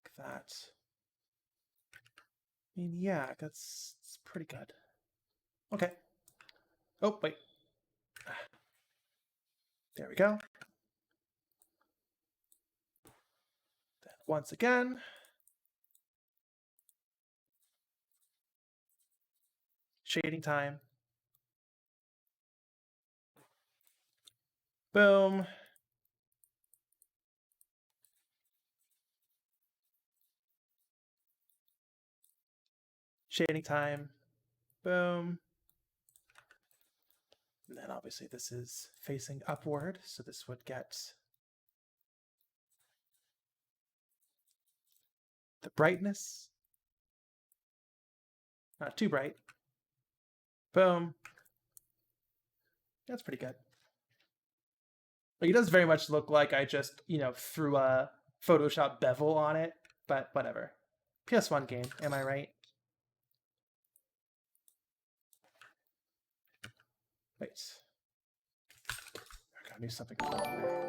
Like that. I mean, yeah, that's pretty good. Okay. Oh, wait. There we go. Then once again. Shading time. Boom. Shading time. Boom. And then obviously this is facing upward, so this would get the brightness. Not too bright. Boom. That's pretty good. Like, it does very much look like I just, threw a Photoshop bevel on it, but whatever. PS1 game, am I right? Wait. I gotta do something about there.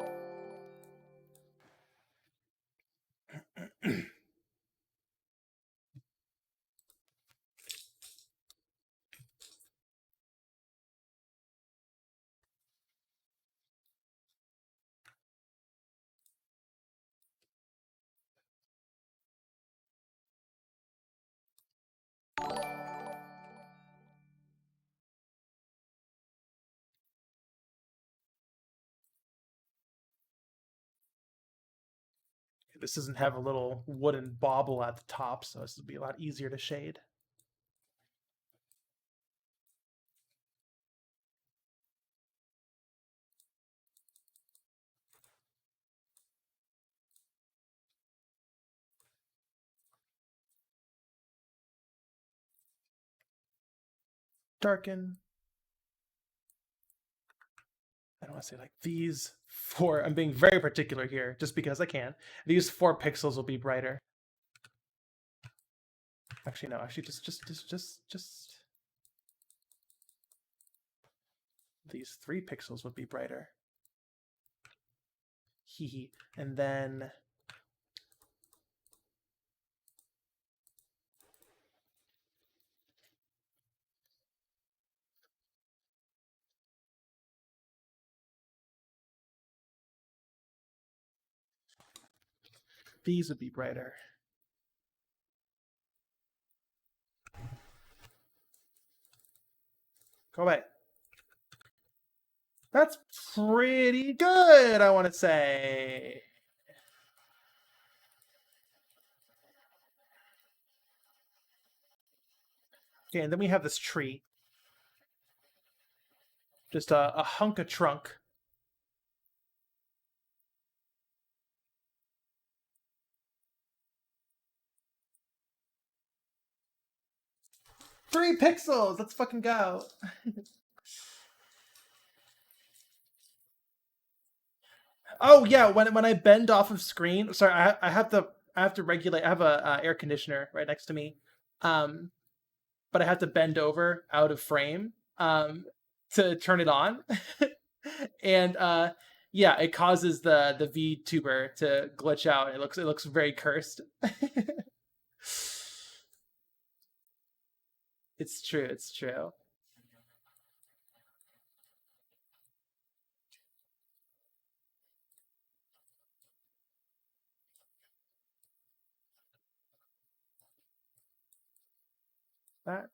This doesn't have a little wooden bauble at the top, so this will be a lot easier to shade. Darken. I don't want to say like these 4. I'm being very particular here, just because I can. These 4 pixels will be brighter. Actually, no. Actually, just. These 3 pixels would be brighter. Hee. And then these would be brighter. Go away. That's pretty good, I want to say. Okay, and then we have this tree. Just a hunk of trunk. Three pixels! Let's fucking go. Oh yeah, when I bend off of screen, sorry, I have to regulate. I have a air conditioner right next to me. but I have to bend over out of frame to turn it on. And yeah, it causes the VTuber to glitch out. It looks very cursed. It's true. It's true. That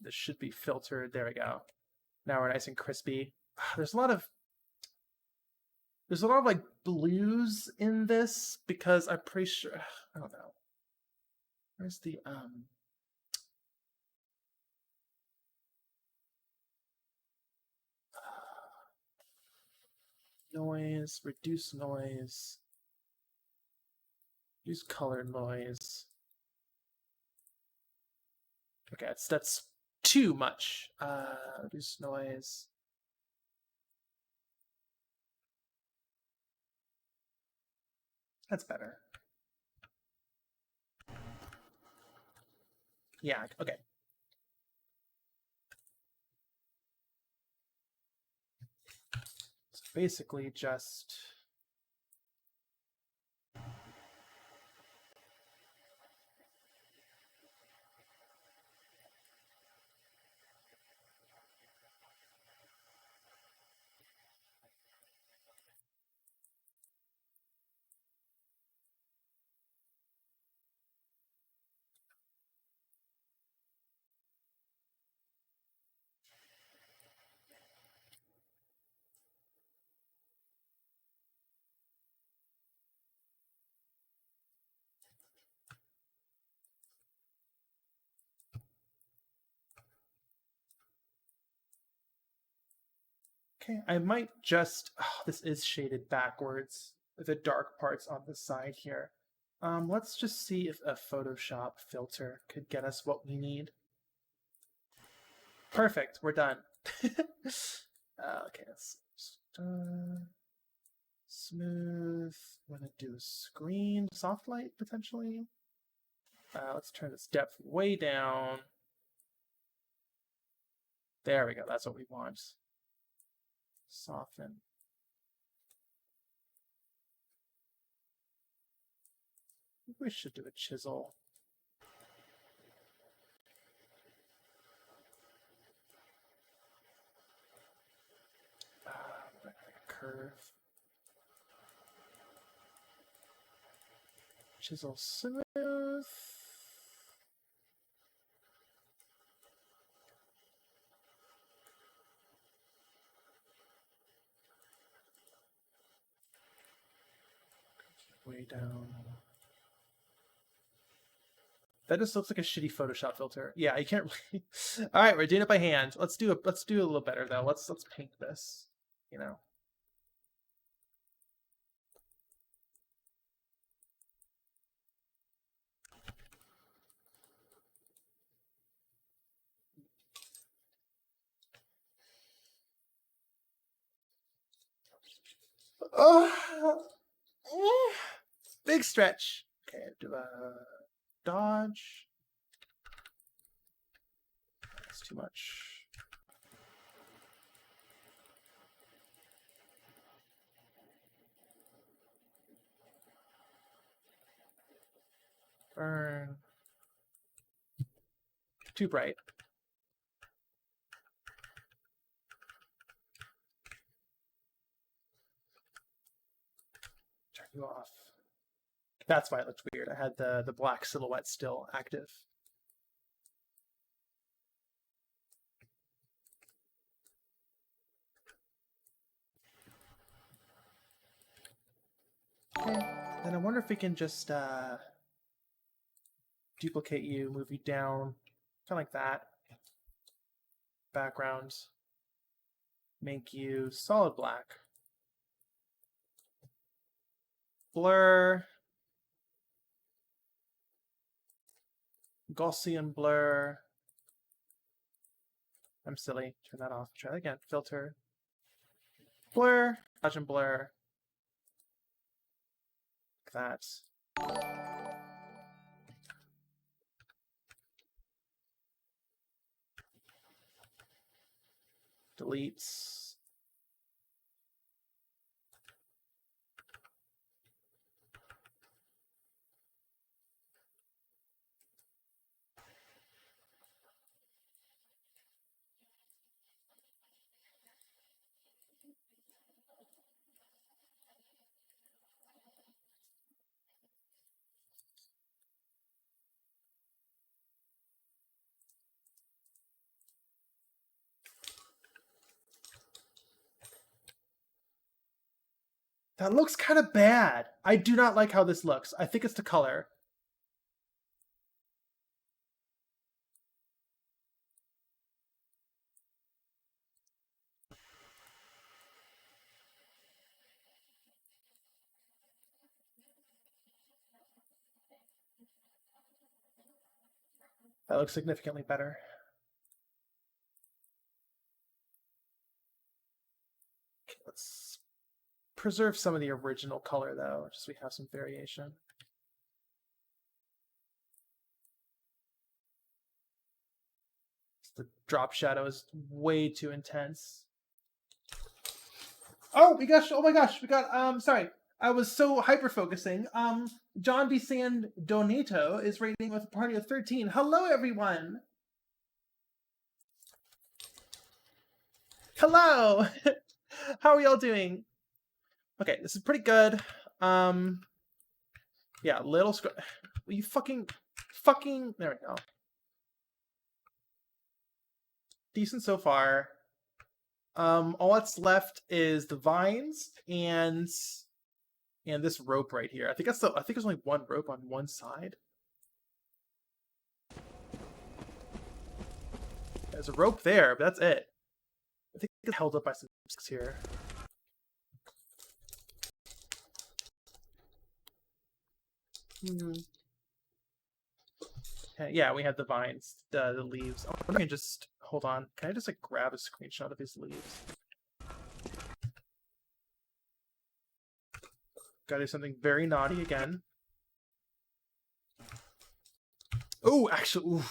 this should be filtered. There we go. Now we're nice and crispy. There's a lot of like blues in this because I'm pretty sure I don't know. Where's the noise, reduce noise, use color noise. Okay, that's too much. Reduce noise. That's better. Yeah, okay. So basically just okay. I might just this is shaded backwards. The dark parts on the side here. Let's just see if a Photoshop filter could get us what we need. Perfect, we're done. Okay, let's smooth. I'm gonna do screen soft light potentially. Let's turn this depth way down. There we go. That's what we want. Soften. We should do a chisel. Curve. Chisel smooth. Way down. That just looks like a shitty Photoshop filter. Yeah, you can't really. All right, we're doing it by hand. Let's do a little better though. Let's paint this. You know. Oh, big stretch. Okay, do a dodge. That's too much. Burn. Too bright. Turn you off. That's why it looked weird. I had the black silhouette still active. Okay. Then I wonder if we can just duplicate you, move you down, kind of like that. Background. Make you solid black. Blur. Gaussian blur. I'm silly. Turn that off. Try that again. Filter. Blur. Gaussian blur. Like that. Deletes. That looks kind of bad. I do not like how this looks. I think it's the color. That looks significantly better. Okay, let's preserve some of the original color, though, just so we have some variation. The drop shadow is way too intense. Oh my gosh! Oh my gosh! We got Sorry, I was so hyper focusing. John B. San Donato is rating with a party of 13. Hello, everyone. Hello. How are y'all doing? Okay, this is pretty good. Yeah, little you fucking. There we go. Decent so far. All that's left is the vines and this rope right here. I think there's only one rope on one side. There's a rope there, but that's it. I think it's held up by some discs here. Okay, yeah, we have the vines, the leaves. Oh, I can just hold on. Can I just like grab a screenshot of these leaves? Gotta do something very naughty again. Oh, actually, ooh,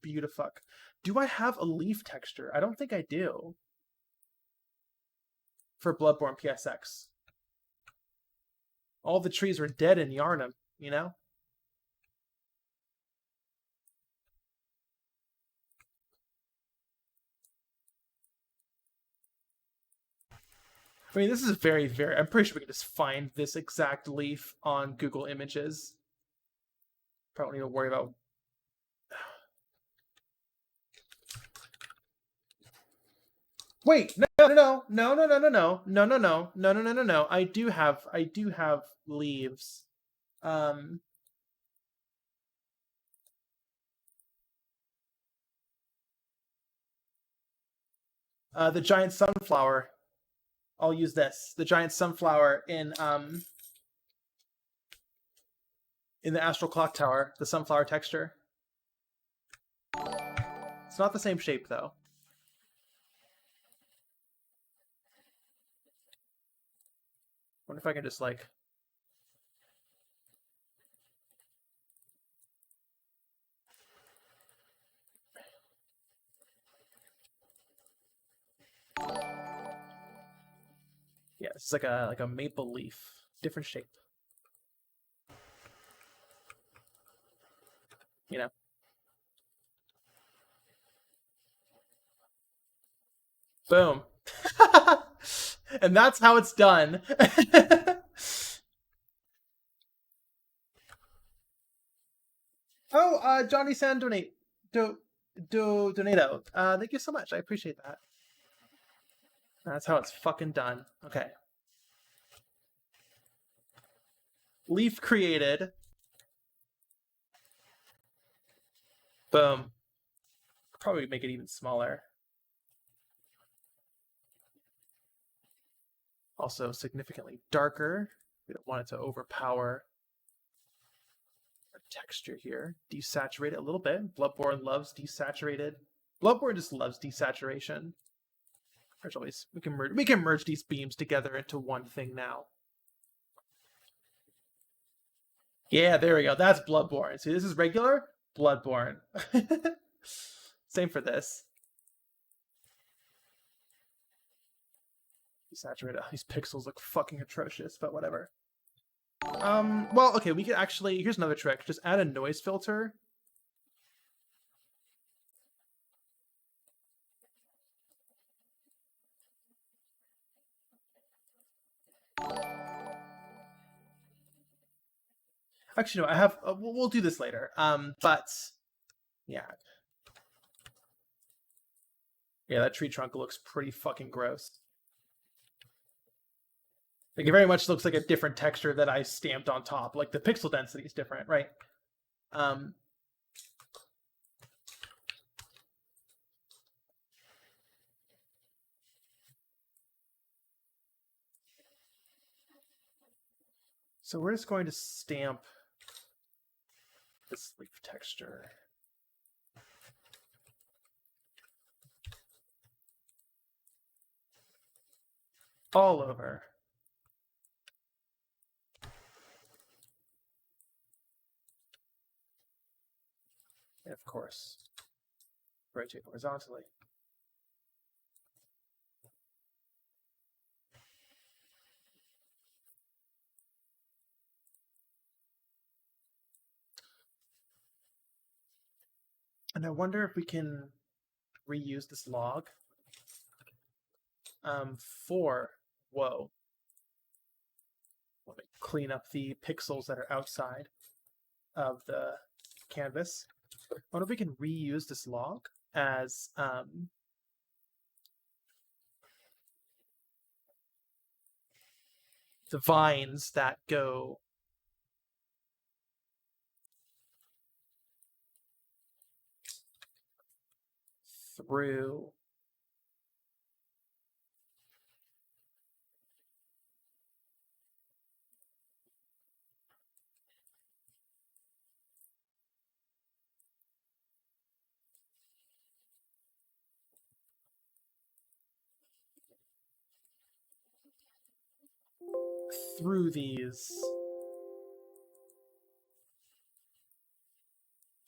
beautiful. Do I have a leaf texture? I don't think I do. For Bloodborne PSX. All the trees were dead in Yarnum, you know? I mean, this is very, very... I'm pretty sure we can just find this exact leaf on Google Images. Probably don't need to worry about... Wait, no. I do have leaves. The giant sunflower. I'll use this. The giant sunflower in the Astral Clock Tower, the sunflower texture. It's not the same shape though. Wonder if I can just like yeah, it's like a maple leaf, different shape. You know. Boom. And that's how it's done. Oh, Johnny San Donato. Thank you so much. I appreciate that. That's how it's fucking done. Okay. Leaf created. Boom. Probably make it even smaller. Also significantly darker. We don't want it to overpower our texture here. Desaturate it a little bit. Bloodborne loves desaturated. Bloodborne just loves desaturation. We can merge these beams together into one thing now. Yeah, there we go. That's Bloodborne. See, this is regular Bloodborne. Same for this. Saturated. These pixels look fucking atrocious, but whatever. Well, okay, we could actually, here's another trick. Just add a noise filter. Actually, no, I have, we'll do this later. But, yeah. Yeah, that tree trunk looks pretty fucking gross. Like, it very much looks like a different texture that I stamped on top. Like, the pixel density is different, right? So we're just going to stamp this leaf texture. All over. And of course, rotate horizontally. And I wonder if we can reuse this log for, whoa. Let me clean up the pixels that are outside of the canvas. I wonder if we can reuse this log as the vines that go through these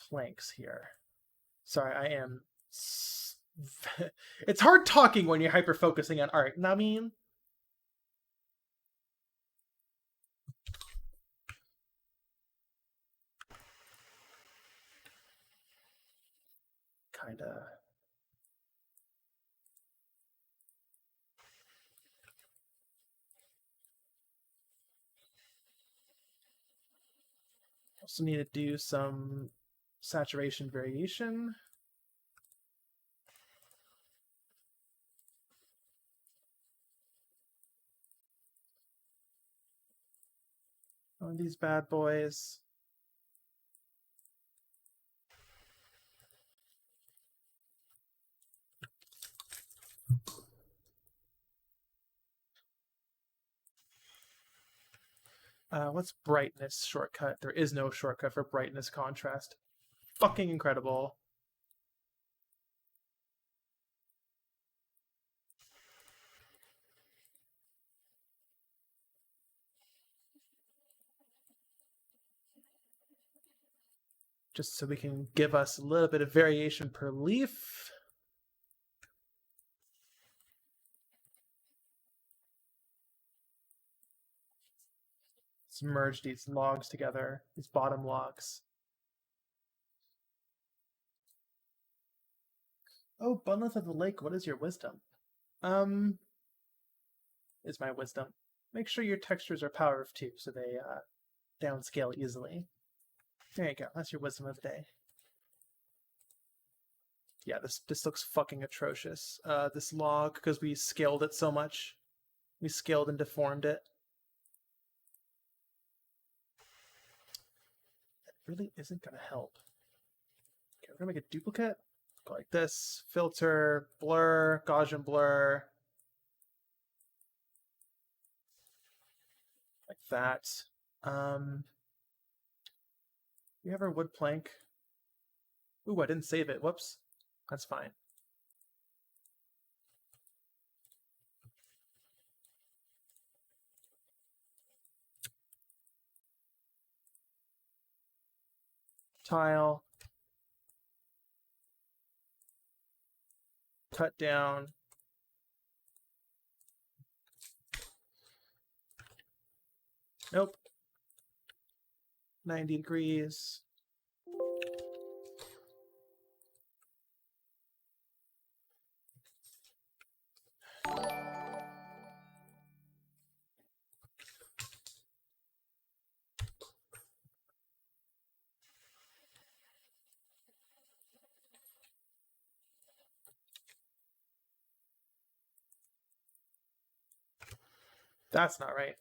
planks here. Sorry, I am. It's hard talking when you're hyper focusing on art. I mean, kind of. Also need to do some saturation variation. On these bad boys. What's brightness shortcut? There is no shortcut for brightness contrast. Fucking incredible. Just so we can give us a little bit of variation per leaf. Let's merge these logs together, these bottom logs. Oh, Bunleth of the Lake, what is your wisdom? Is my wisdom. Make sure your textures are power of 2 so they downscale easily. There you go, that's your wisdom of the day. Yeah, this looks fucking atrocious. This log, because we scaled it so much. We scaled and deformed it. That really isn't going to help. Okay, we're going to make a duplicate. Go like this. Filter, blur, Gaussian blur. Like that. We have our wood plank. Ooh, I didn't save it. Whoops. That's fine. Tile. Cut down. Nope. 90 degrees. That's not right.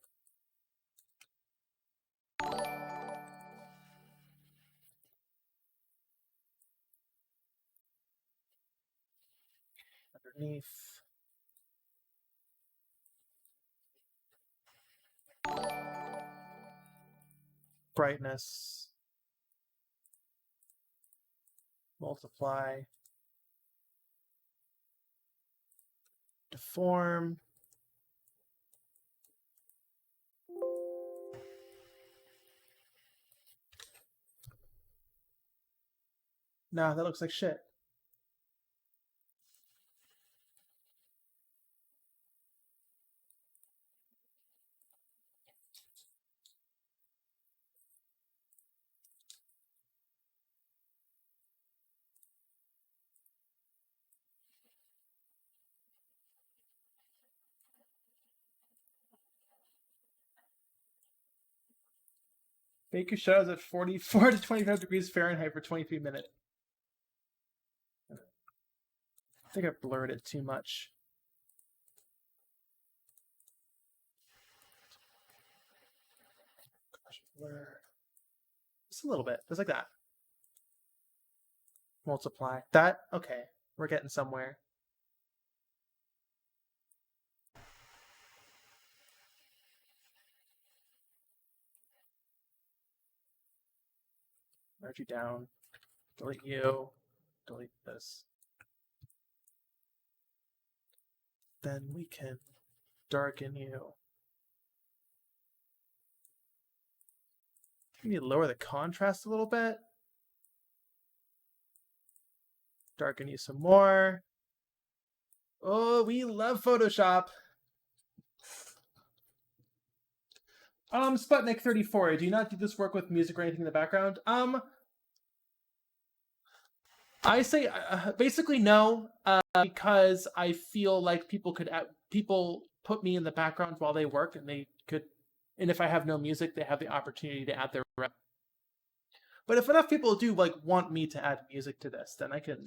Underneath. Brightness. Multiply. Deform. Nah, that looks like shit. Bake your shadows at 44 to 25 degrees Fahrenheit for 23 minutes. I think I blurred it too much. Gosh, blur. Just a little bit, just like that. Multiply. That, okay. We're getting somewhere. Merge you down. Delete you. Delete this. Then we can darken you. We need to lower the contrast a little bit. Darken you some more. Oh, we love Photoshop. Sputnik 34. Do you not do this work with music or anything in the background? I say basically no, because I feel like people put me in the background while they work, and if I have no music, they have the opportunity to add their rep. But if enough people do want me to add music to this, then I can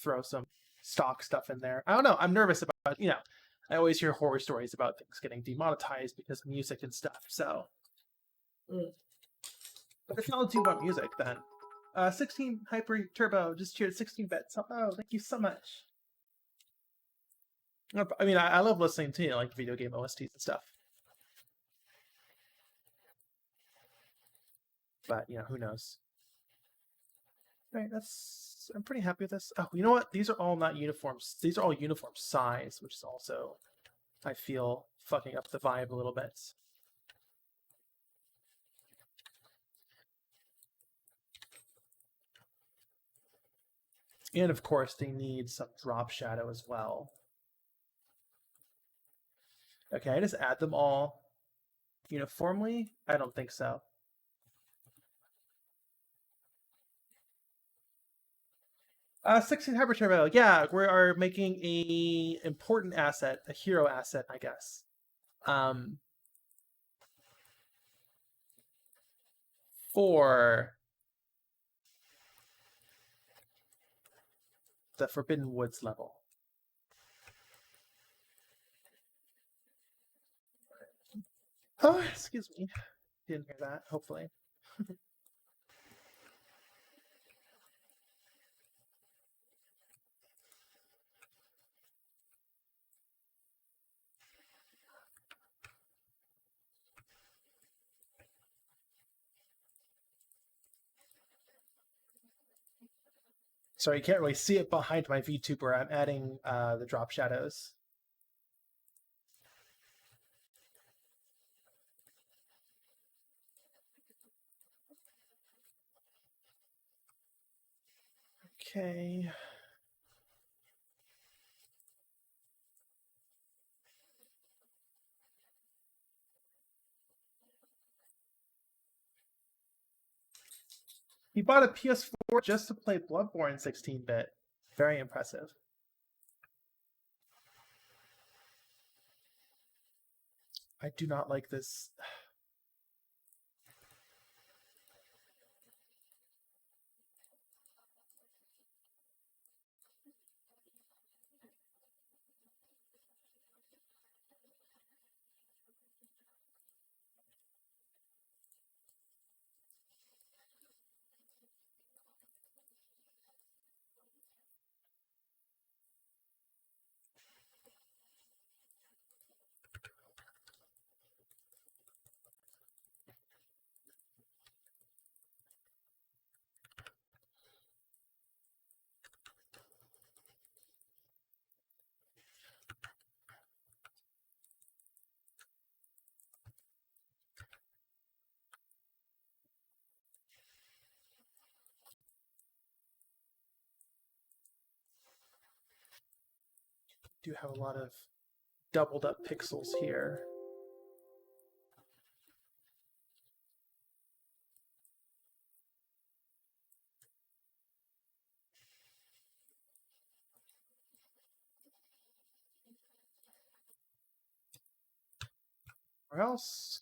throw some stock stuff in there. I don't know. I'm nervous about I always hear horror stories about things getting demonetized because of music and stuff. So, but if y'all do want music, then 16 Hyper Turbo just cheered 16 bits. Oh, thank you so much. I mean, I love listening to like video game OSTs and stuff. But who knows? Right, I'm pretty happy with this. Oh, you know what? These are all not uniforms. These are all uniform size, which is also, I feel, fucking up the vibe a little bit. And of course, they need some drop shadow as well. Okay, I just add them all uniformly? I don't think so. 16 Hyper Turbo. Yeah, we are making a important asset, a hero asset, I guess. For the Forbidden Woods level. Oh, excuse me. Didn't hear that, hopefully. Sorry, you can't really see it behind my VTuber. I'm adding the drop shadows. Okay. He bought a PS4 just to play Bloodborne 16-bit. Very impressive. I do not like this. Do have a lot of doubled up pixels here. Where else?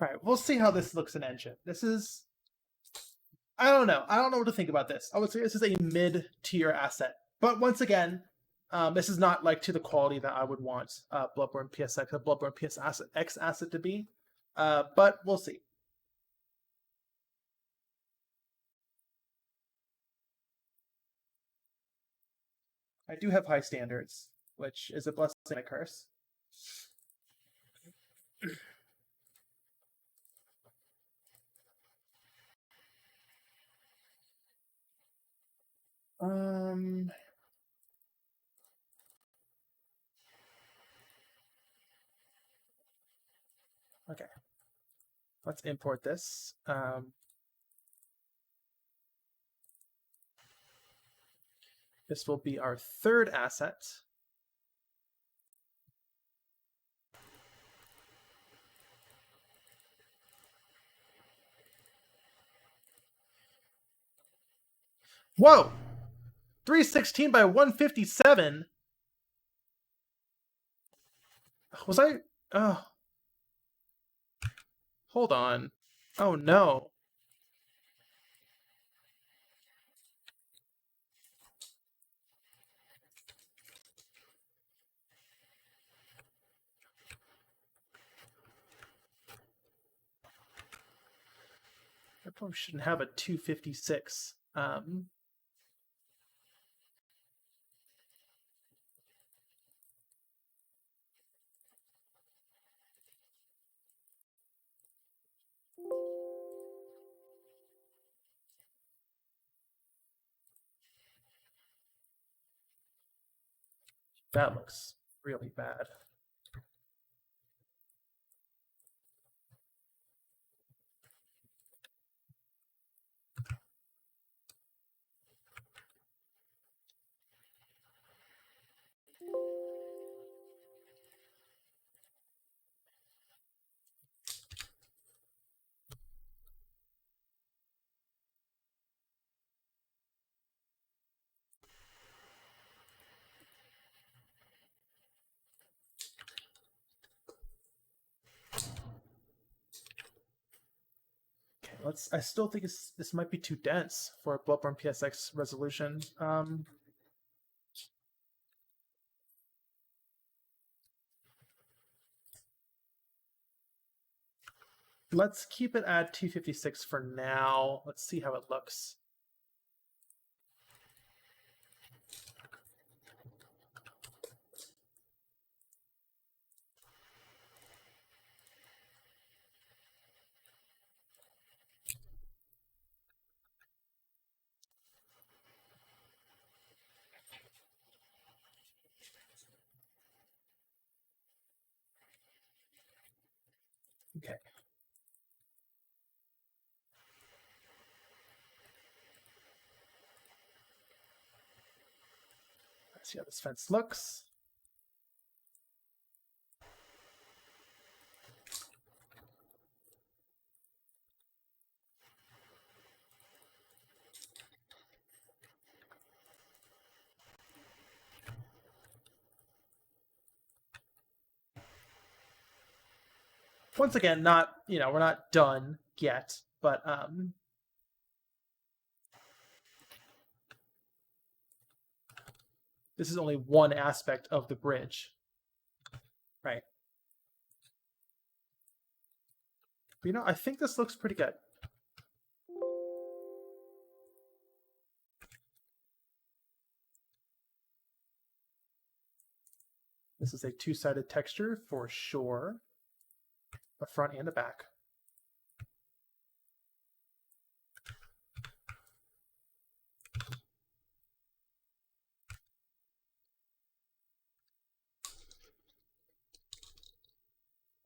All right, we'll see how this looks in engine. This is, I don't know. I don't know what to think about this. I would say this is a mid-tier asset. But once again, this is not like to the quality that I would want Bloodborne PSX, a Bloodborne PSX asset to be. But we'll see. I do have high standards, which is a blessing and a curse. Um, okay. Let's import this. This will be our third asset. Whoa! 316 by 157. Was I? Oh. Hold on. Oh no. I probably shouldn't have a 256. That looks really bad. I still think this might be too dense for a Bloodborne PSX resolution. Let's keep it at 256 for now. Let's see how it looks. Okay. Let's see how this fence looks. Once again, we're not done yet, but this is only one aspect of the bridge, right? But, I think this looks pretty good. This is a two-sided texture for sure, a front and a back.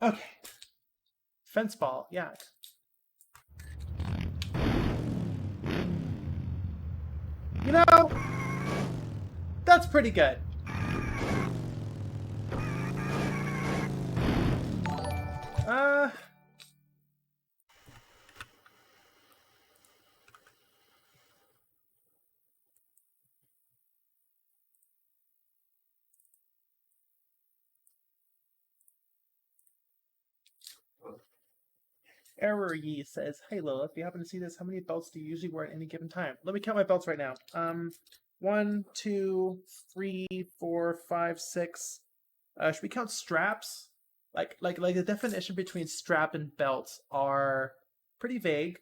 Okay. Fence ball, yeah. That's pretty good. Error Ye says, "Hey Lilith, if you happen to see this, how many belts do you usually wear at any given time?" Let me count my belts right now. 1, 2, 3, 4, 5, 6. Should we count straps? Like the definition between strap and belt are pretty vague.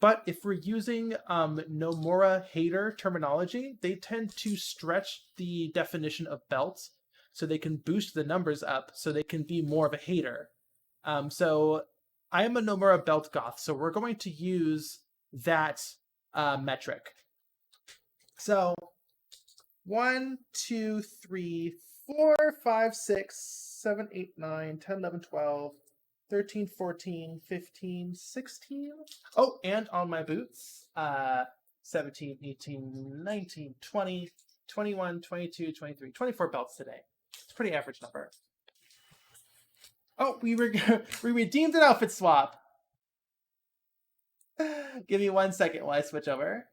But if we're using Nomura hater terminology, they tend to stretch the definition of belts so they can boost the numbers up so they can be more of a hater. So I am a Nomura belt goth, so we're going to use that metric. So 1, 2, 3, 4, 5, 6, 7, 8, 9, 10, 11, 12, 13, 14, 15, 16. Oh, and on my boots, 17, 18, 19, 20, 21, 22, 23, 24 belts today. It's a pretty average number. Oh, we redeemed an outfit swap. Give me 1 second while I switch over.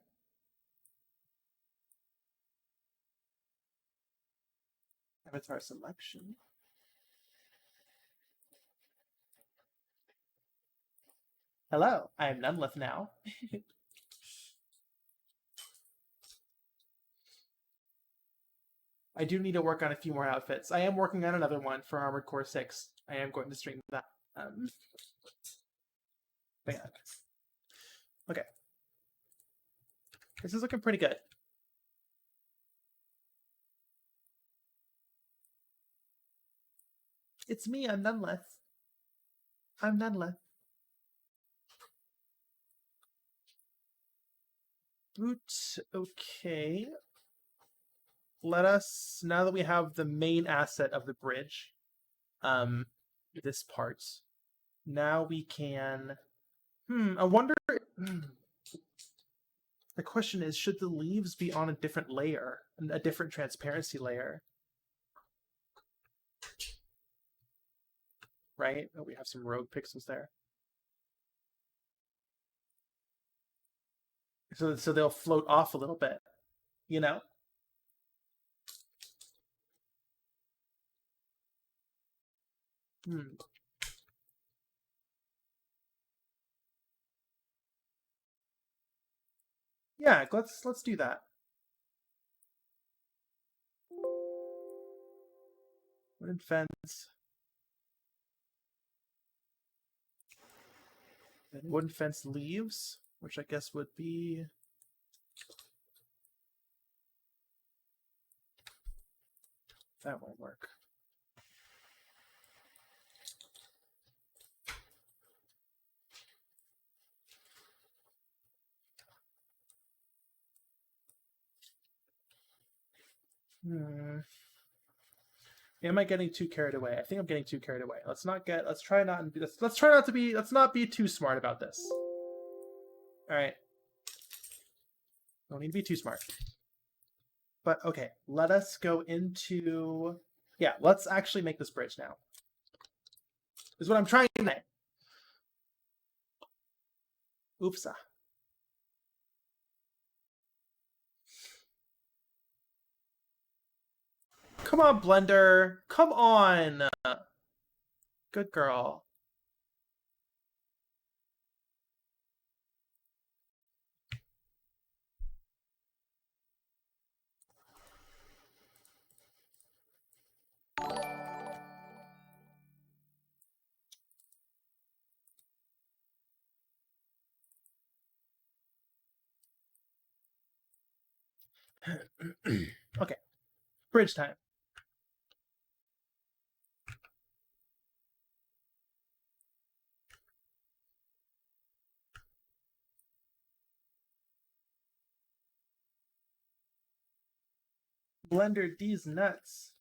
Avatar selection. Hello, I am Nunlith now. I do need to work on a few more outfits. I am working on another one for Armored Core 6. I am going to stream that. But yeah. Okay. This is looking pretty good. It's me, I'm Nunlith. I'm Nunlith. Boot, okay. Let us, now that we have the main asset of the bridge, this part, now we can, I wonder, the question is, should the leaves be on a different layer, a different transparency layer? Right? Oh, we have some rogue pixels there. So they'll float off a little bit, you know? Yeah, let's do that. Wooden fence. And wooden fence leaves, which I guess would be that won't work. Am I getting too carried away? I think I'm getting too carried away. Let's not be too smart about this. All right. Don't need to be too smart. But okay, let us go into, yeah, let's actually make this bridge now. Is what I'm trying to say. Oopsa. Come on, Blender. Come on. Good girl. Okay. Bridge time. Blender these nuts.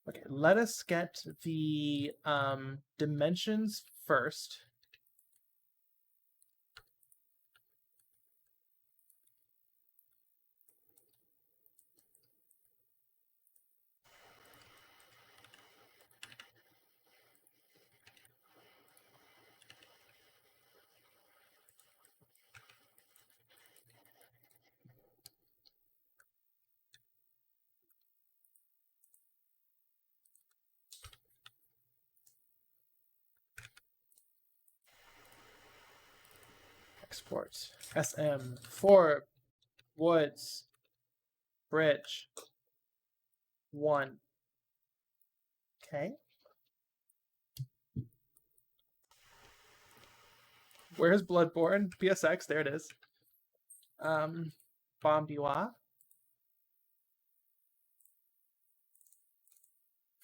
Okay, let us get the dimensions first. Export. SM for woods bridge 1. Okay. Where's Bloodborne? PSX, there it is. Bombiwa.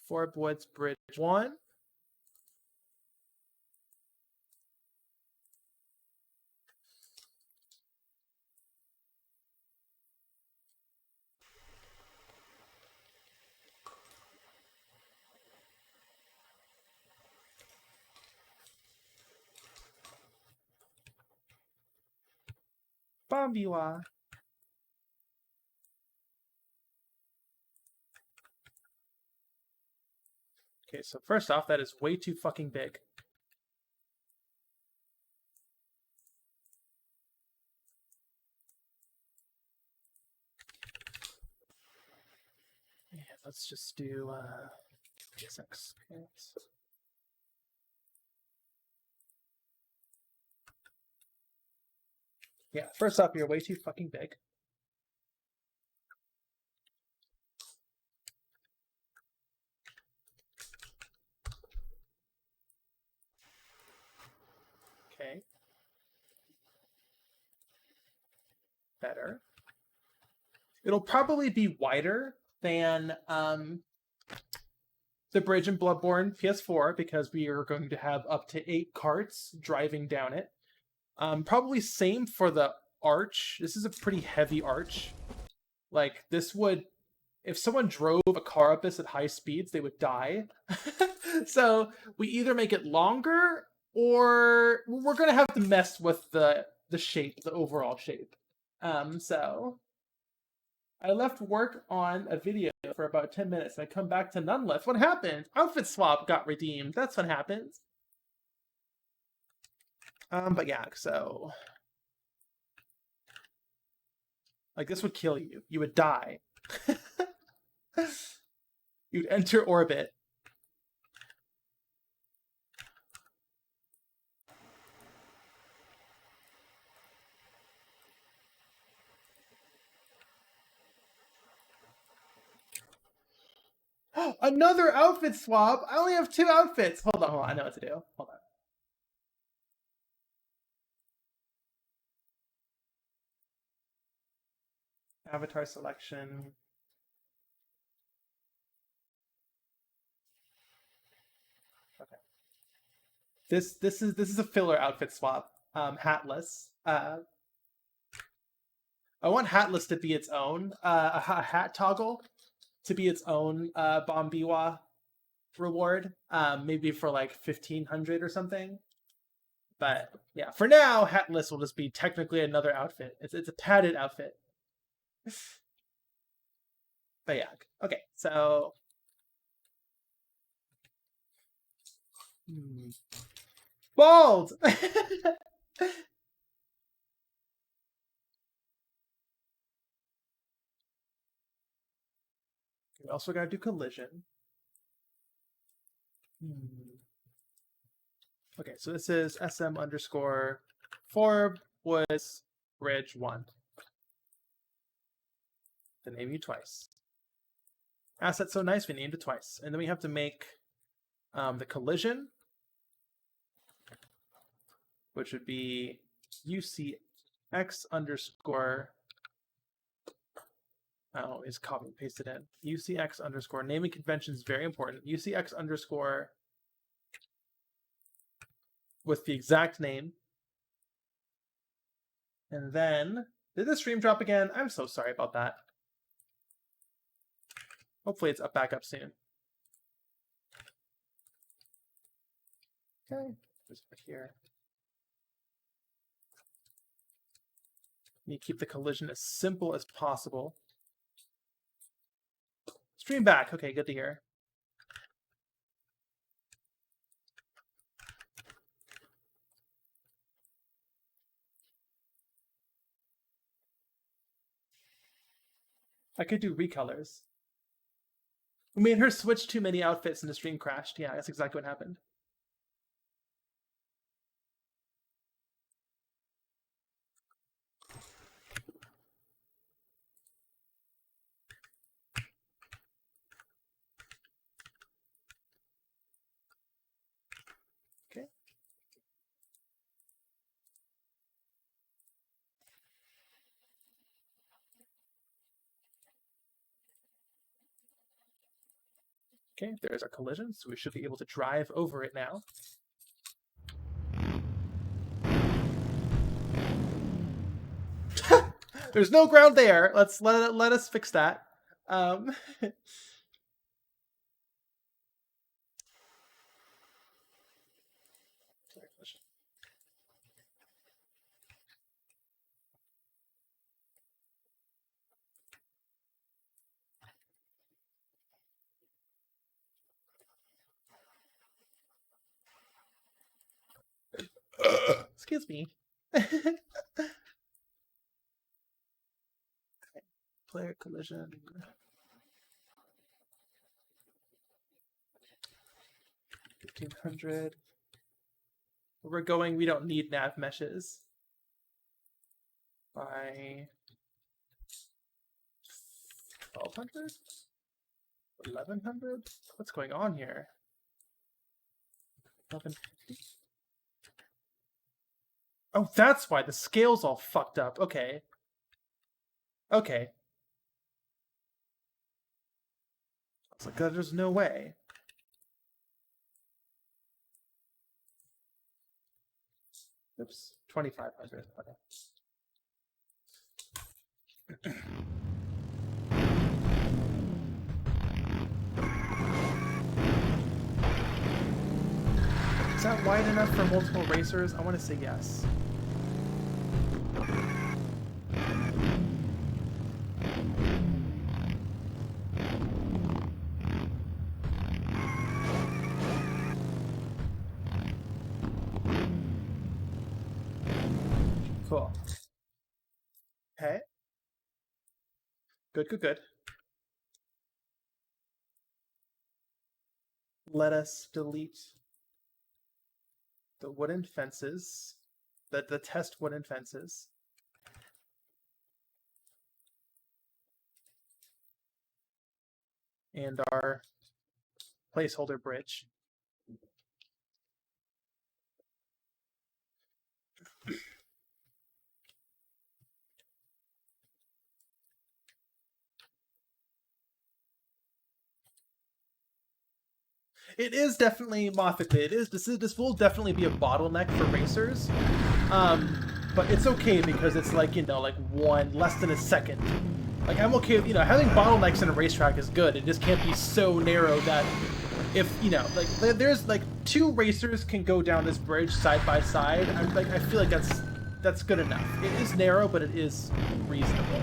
For woods bridge 1. Bombiwa. Okay, so first off, that is way too fucking big. Yeah, let's just do PSX. Okay. Yeah, first off, you're way too fucking big. Okay. Better. It'll probably be wider than the bridge in Bloodborne PS4 because we are going to have up to 8 carts driving down it. Probably same for the arch. This is a pretty heavy arch. Like, this would, if someone drove a car up this at high speeds, they would die. So we either make it longer or we're going to have to mess with the shape, the overall shape. So I left work on a video for about 10 minutes and I come back to none left. What happened? Outfit swap got redeemed. That's what happens. But yeah, so like this would kill you. You would die. You'd enter orbit. Another outfit swap. I only have 2 outfits. Hold on. I know what to do. Hold on. Avatar selection. Okay. This is a filler outfit swap. Hatless. I want hatless to be its own. A hat toggle to be its own Bombiwa reward. Maybe for like 1500 or something. But yeah, for now, hatless will just be technically another outfit. It's a padded outfit. But yeah, okay, so bald. We also gotta do collision. Okay, so this is SM underscore Forb Woods Bridge 1. They name you twice. Asset's so nice, we named it twice. And then we have to make the collision, which would be UCX underscore, oh, is copy and paste it in. UCX underscore, naming convention is very important. UCX underscore with the exact name. And then, did the stream drop again? I'm so sorry about that. Hopefully it's back up soon. Okay, just put here. You keep the collision as simple as possible. Stream back. Okay, good to hear. I could do recolors. We made her switch too many outfits and the stream crashed. Yeah, that's exactly what happened. Okay. Okay, there's our collision, so we should be able to drive over it now. There's no ground there. Let's let us fix that. Excuse me. Player collision. 1500. Where we're going, we don't need nav meshes. By 1200? 1100? What's going on here? 1150? Oh, that's why the scale's all fucked up. Okay. Okay. It's like, there's no way. Oops. 2500. Okay. Is that wide enough for multiple racers? I want to say yes. Cool. Okay. Good, good, good. Let us delete the wooden fences, the test wooden fences. And our placeholder bridge. It is definitely Mothically. It is. This will definitely be a bottleneck for racers, but it's okay because it's like like less than a second. Like I'm okay with having bottlenecks in a racetrack is good. It just can't be so narrow that if like there's like two racers can go down this bridge side by side. I feel like that's good enough. It is narrow, but it is reasonable.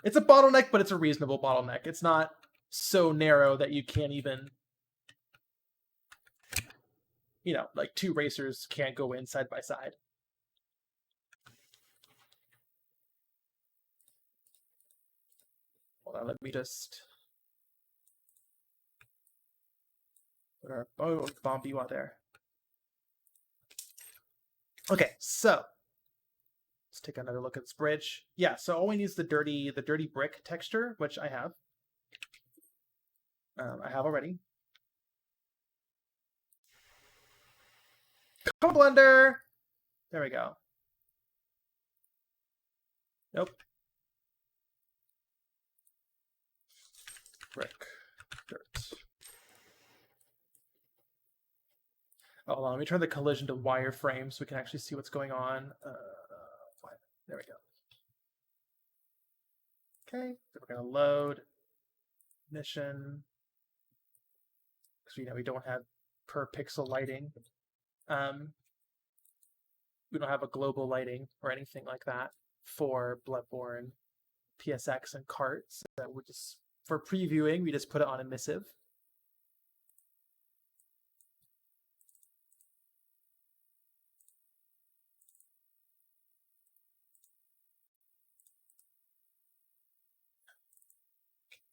It's a bottleneck, but it's a reasonable bottleneck. It's not so narrow that you can't even, like two racers can't go in side by side. Hold on, let me just put our bomb BWA there. Okay, so let's take another look at this bridge. Yeah, so all we need is the dirty brick texture, which I have. I have already. Come on, Blender! There we go. Nope. Brick. Dirt. Oh, hold on, let me turn the collision to wireframe so we can actually see what's going on. There we go. Okay, so we're going to load mission. Because we don't have per pixel lighting. We don't have a global lighting or anything like that for Bloodborne, PSX, and Kart. So that we just, for previewing, we just put it on emissive.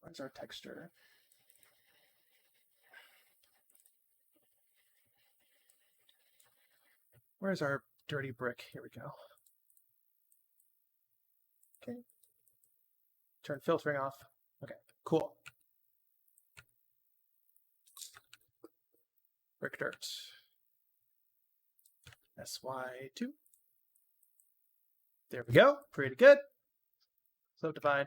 Where's our texture? Where's our dirty brick? Here we go. Okay. Turn filtering off. Okay, cool. Brick dirt. SY2. There we go. Pretty good. Subdivide.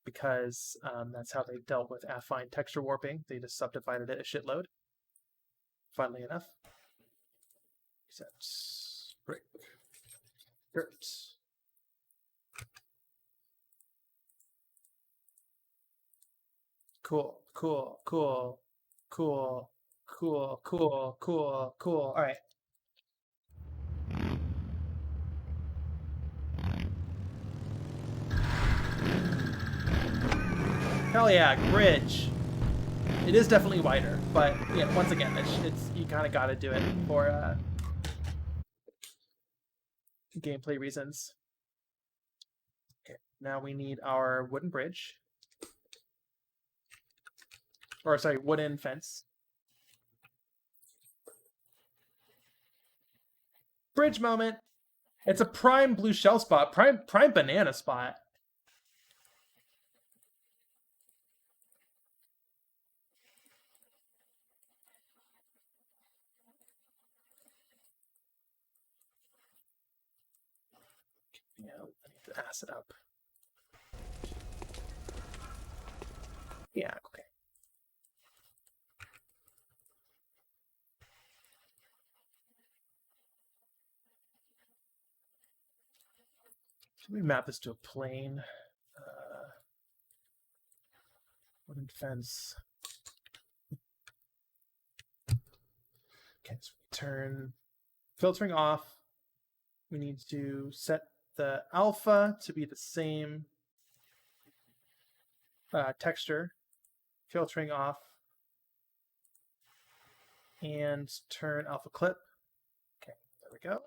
Because that's how they dealt with affine texture warping. They just subdivided it a shitload. Funnily enough. Set brick dirt. Cool, cool, cool, cool, cool, cool, cool, cool. All right. Hell yeah, bridge. It is definitely wider, but yeah, once again, it's you kind of got to do it for gameplay reasons. Okay, now we need our wooden bridge. Or sorry, wooden fence. Bridge moment. It's a prime blue shell spot, prime banana spot. Yeah, I need to ass it up. Yeah, okay. Should we map this to a plane? Wooden fence. Okay, so we turn filtering off. We need to set the alpha to be the same texture. Filtering off. and turn alpha clip. Okay, there we go.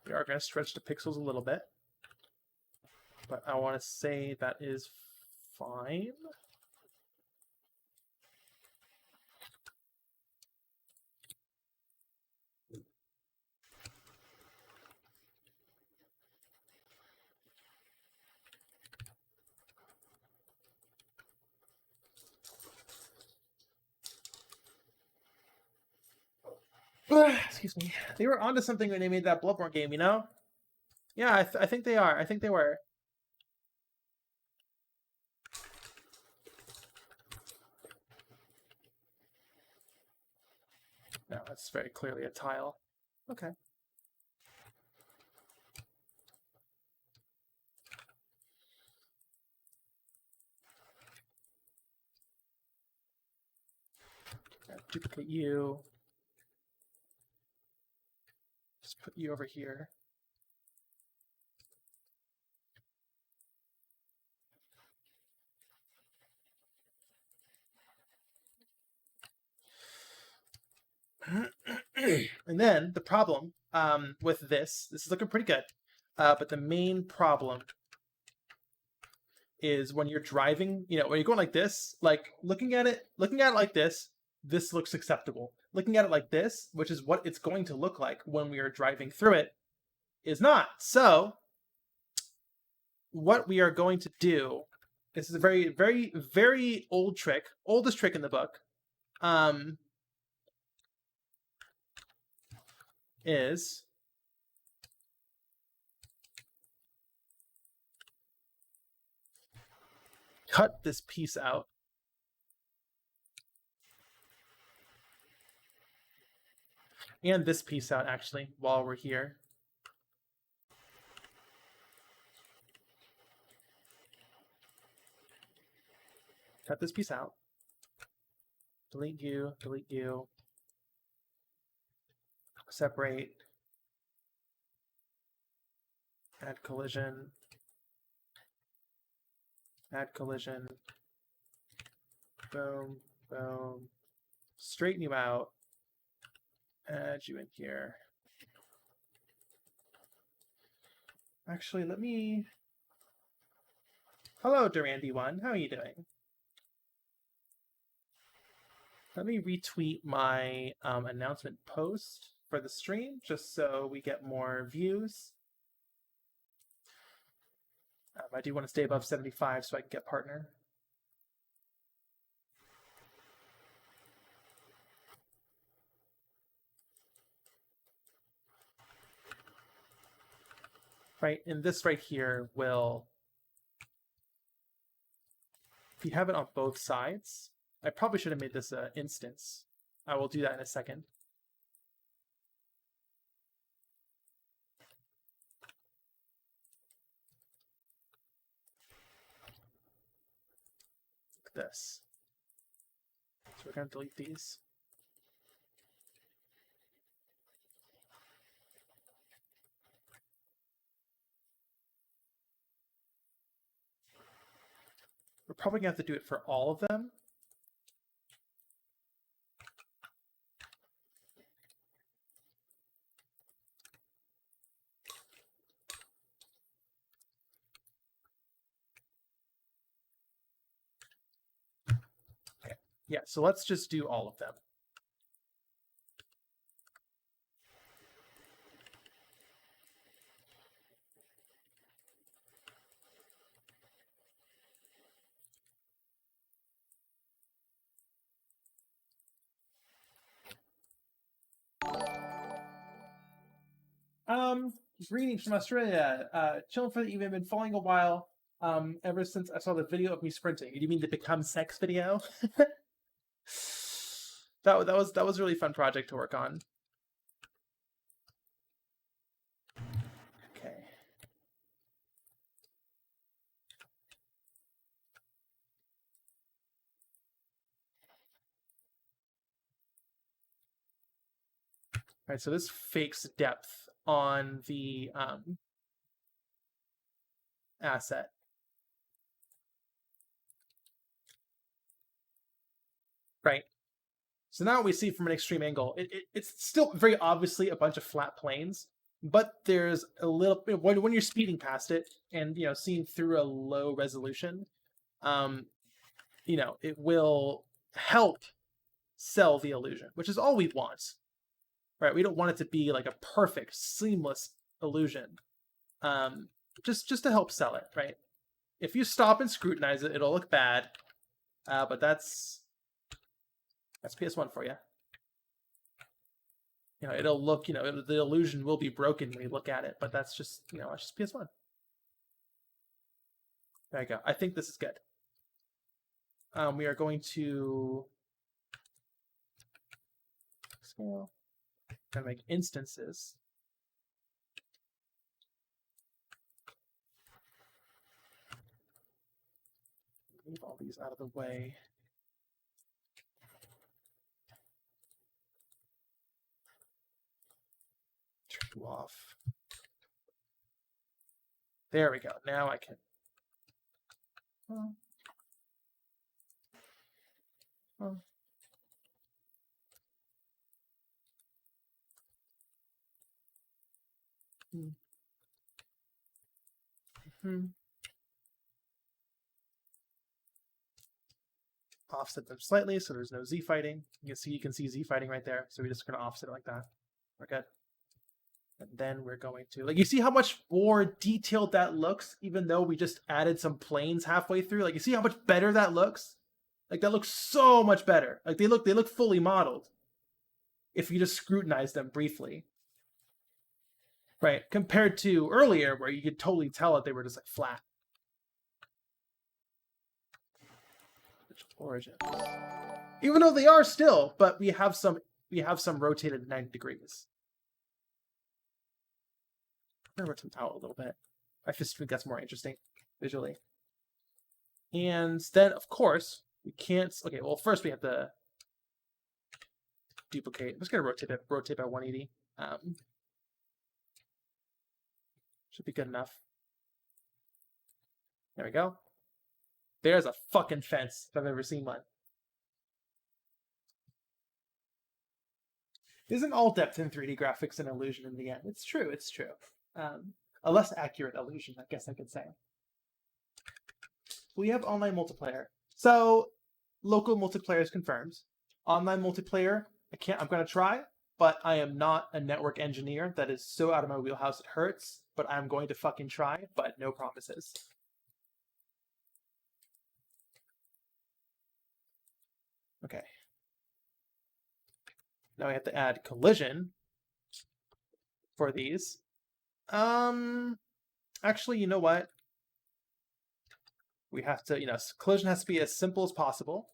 We are going to stretch the pixels a little bit, but I want to say that is fine. Excuse me. They were onto something when they made that Bloodborne game, you know? Yeah, I think they are. I think they were. No, that's very clearly a tile. Okay. Duplicate you. Just put you over here. And then the problem with this is looking pretty good, but the main problem is when you're driving, you know, when you're going like this, like looking at it like this looks acceptable. Looking at it like this, which is what it's going to look like when we are driving through it, is not. So what we are going to do, this is a very, very, very old trick, oldest trick in the book, is cut this piece out. And this piece out, actually, while we're here. Cut this piece out. Delete you, delete you. Separate. Add collision. Add collision. Boom, boom. Straighten you out. Add you in here. Actually, let me... Hello, Durandy1. How are you doing? Let me retweet my announcement post for the stream, just so we get more views. I do want to stay above 75 so I can get partner. Right, and this right here will, if you have it on both sides, I probably should have made this an instance. I will do that in a second. Like this. So we're going to delete these. We're probably going to have to do it for all of them. Okay. Yeah, so let's just do all of them. Greetings from Australia. Chilling for the evening. Been following a while. Ever since I saw the video of me sprinting. You mean the become sex video? that was a really fun project to work on. Right, so this fakes depth on the asset. Right. So now we see from an extreme angle, it's still very obviously a bunch of flat planes, but there's a little when you're speeding past it and seeing through a low resolution, it will help sell the illusion, which is all we want, right? We don't want it to be like a perfect, seamless illusion, just to help sell it, right? If you stop and scrutinize it, it'll look bad, but that's PS1 for you. It'll look, the illusion will be broken when you look at it, but that's just, it's just PS1. There you go. I think this is good. We are going to scale and make instances. Move all these out of the way. Turn you off. There we go. Now I can. Offset them slightly so there's no Z fighting. You can see Z fighting right there. So we're just going to offset it like that. We're good. And then we're going to, you see how much more detailed that looks, even though we just added some planes halfway through? You see how much better that looks? That looks so much better. They look fully modeled if you just scrutinize them briefly. Right, compared to earlier where you could totally tell that they were just flat. Origin. Even though they are still, but we have some rotated 90 degrees. I'm gonna rotate them out a little bit. I just think that's more interesting visually. And then, of course, we can't. Okay, well, first we have to duplicate. I'm just gonna rotate by 180. Should be good enough. There we go. There's a fucking fence if I've ever seen one. Isn't all depth in 3D graphics an illusion in the end? It's true, it's true. A less accurate illusion, I guess I could say. We have online multiplayer. So, local multiplayer is confirmed. Online multiplayer, I'm gonna try, but I am not a network engineer. That is so out of my wheelhouse it hurts, but I'm going to fucking try, but no promises. Okay. Now we have to add collision for these. Actually, you know what? We have to, collision has to be as simple as possible.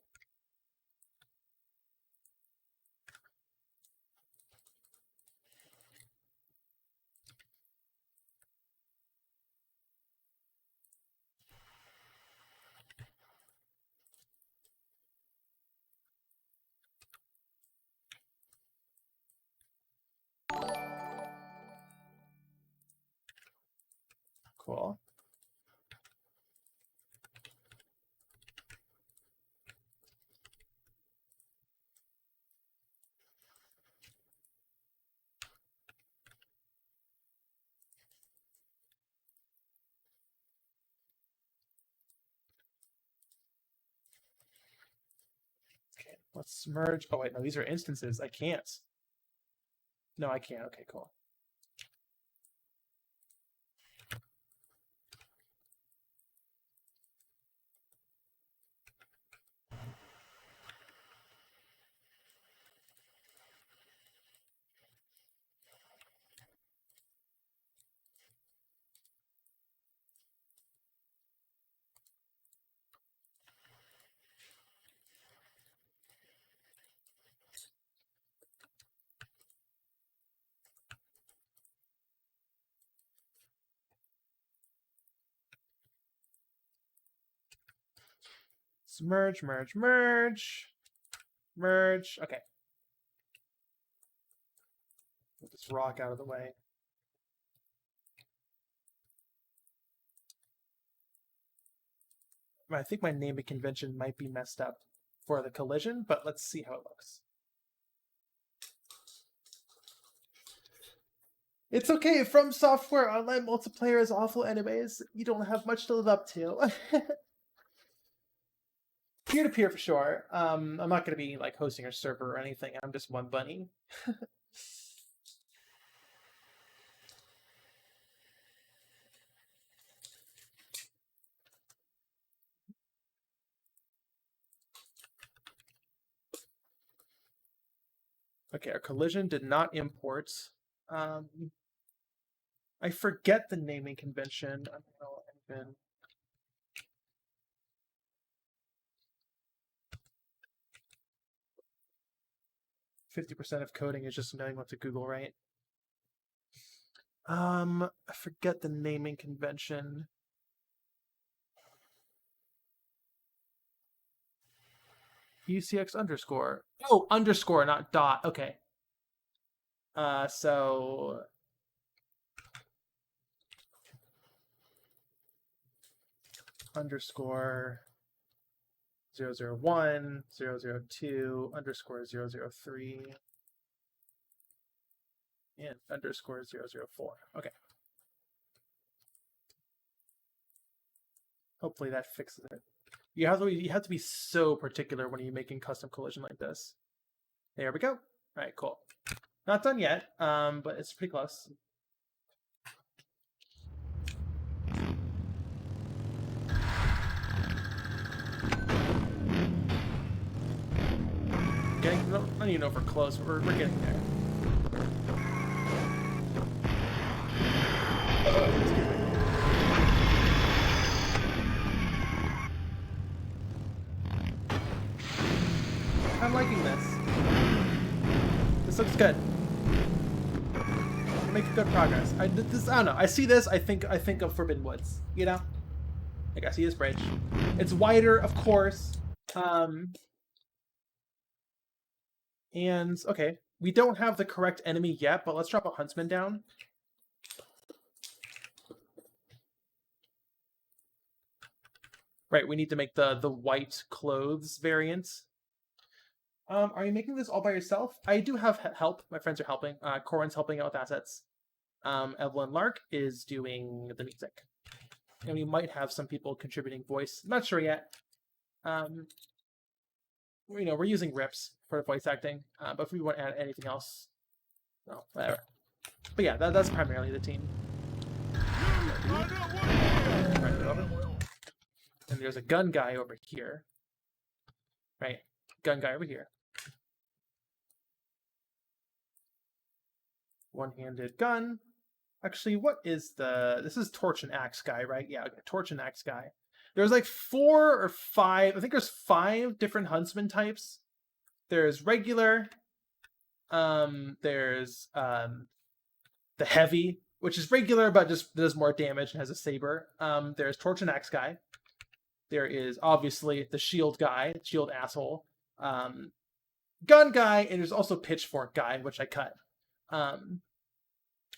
Cool. Okay, let's merge. Oh wait, no, these are instances. I can't. No, I can't. Okay, cool. Let's merge, merge, merge. Merge. Okay. this rock out of the way. I think my naming convention might be messed up for the collision, but let's see how it looks. It's okay, From Software online multiplayer is awful anyways. You don't have much to live up to. Peer-to-peer for sure. I'm not going to be like hosting a server or anything. I'm just one bunny. Okay, our collision did not import. I forget the naming convention. I don't know anything. %50 of coding is just knowing what to Google, right? I forget the naming convention. UCX underscore. Oh, underscore, not dot. Okay. So underscore 001, 002, underscore 003, and underscore 004. Okay. Hopefully that fixes it. You have to be so particular when you're making custom collision like this. There we go. All right, cool. Not done yet, but it's pretty close. I don't even know if we're close, but we're getting there. I'm liking this. This looks good. We're making good progress. I don't know. I see this. I think of Forbidden Woods. You know, like I see this bridge. It's wider, of course. And okay, we don't have the correct enemy yet, but let's drop a huntsman down. Right, we need to make the white clothes variant. Are you making this all by yourself? I do have help. My friends are helping. Corin's helping out with assets. Evelyn Lark is doing the music. And we might have some people contributing voice. Not sure yet. We're using rips for voice acting. But if we want to add anything else, no, whatever. But yeah, that's primarily the team. And there's a gun guy over here. Right, gun guy over here. One-handed gun. Actually, what is this is Torch and Axe guy, right? Yeah, okay, Torch and Axe guy. There's like 4 or 5, I think there's 5 different huntsman types. There's regular, there's the heavy, which is regular but just does more damage and has a saber. There's Torch and Axe guy. There is obviously the shield guy, shield asshole, gun guy, and there's also pitchfork guy, which I cut.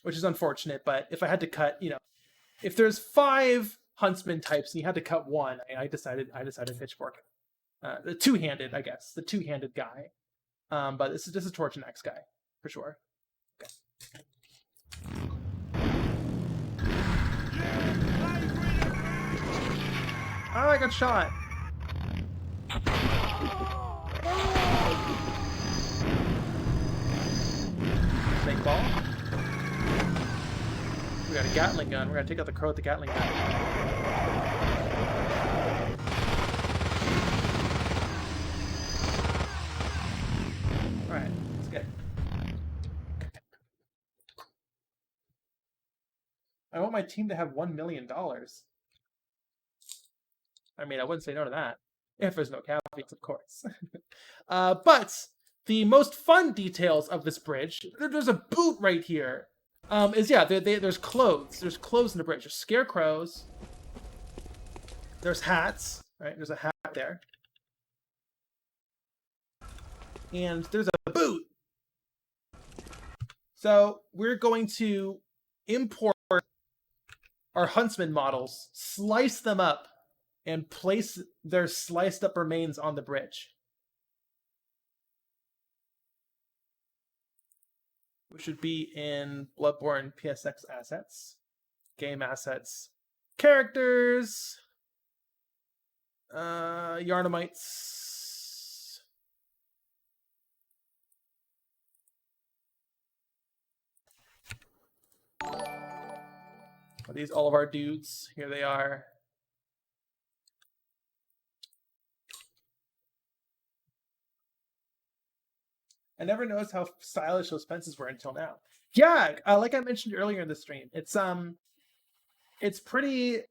Which is unfortunate, but if I had to cut, if there's 5 huntsman types and you had to cut one, I decided pitchfork. The two-handed, I guess, the two-handed guy. But this is Torch and Axe guy for sure. Okay. Oh, I got shot. Snake ball. We got a Gatling gun. We're gonna take out the crow with the Gatling gun. Alright, let's get it. I want my team to have $1 million. I mean, I wouldn't say no to that. If there's no caveats, of course. But the most fun details of this bridge, there's a boot right here. There's clothes. There's clothes in the bridge. There's scarecrows. There's hats. Right? There's a hat there. And there's a boot. So we're going to import our huntsman models, slice them up, and place their sliced up remains on the bridge. Which should be in Bloodborne PSX assets, game assets, characters, Yarnamites. Are these all of our dudes? Here they are. I never noticed how stylish those fences were until now. Yeah, like I mentioned earlier in the stream, it's pretty.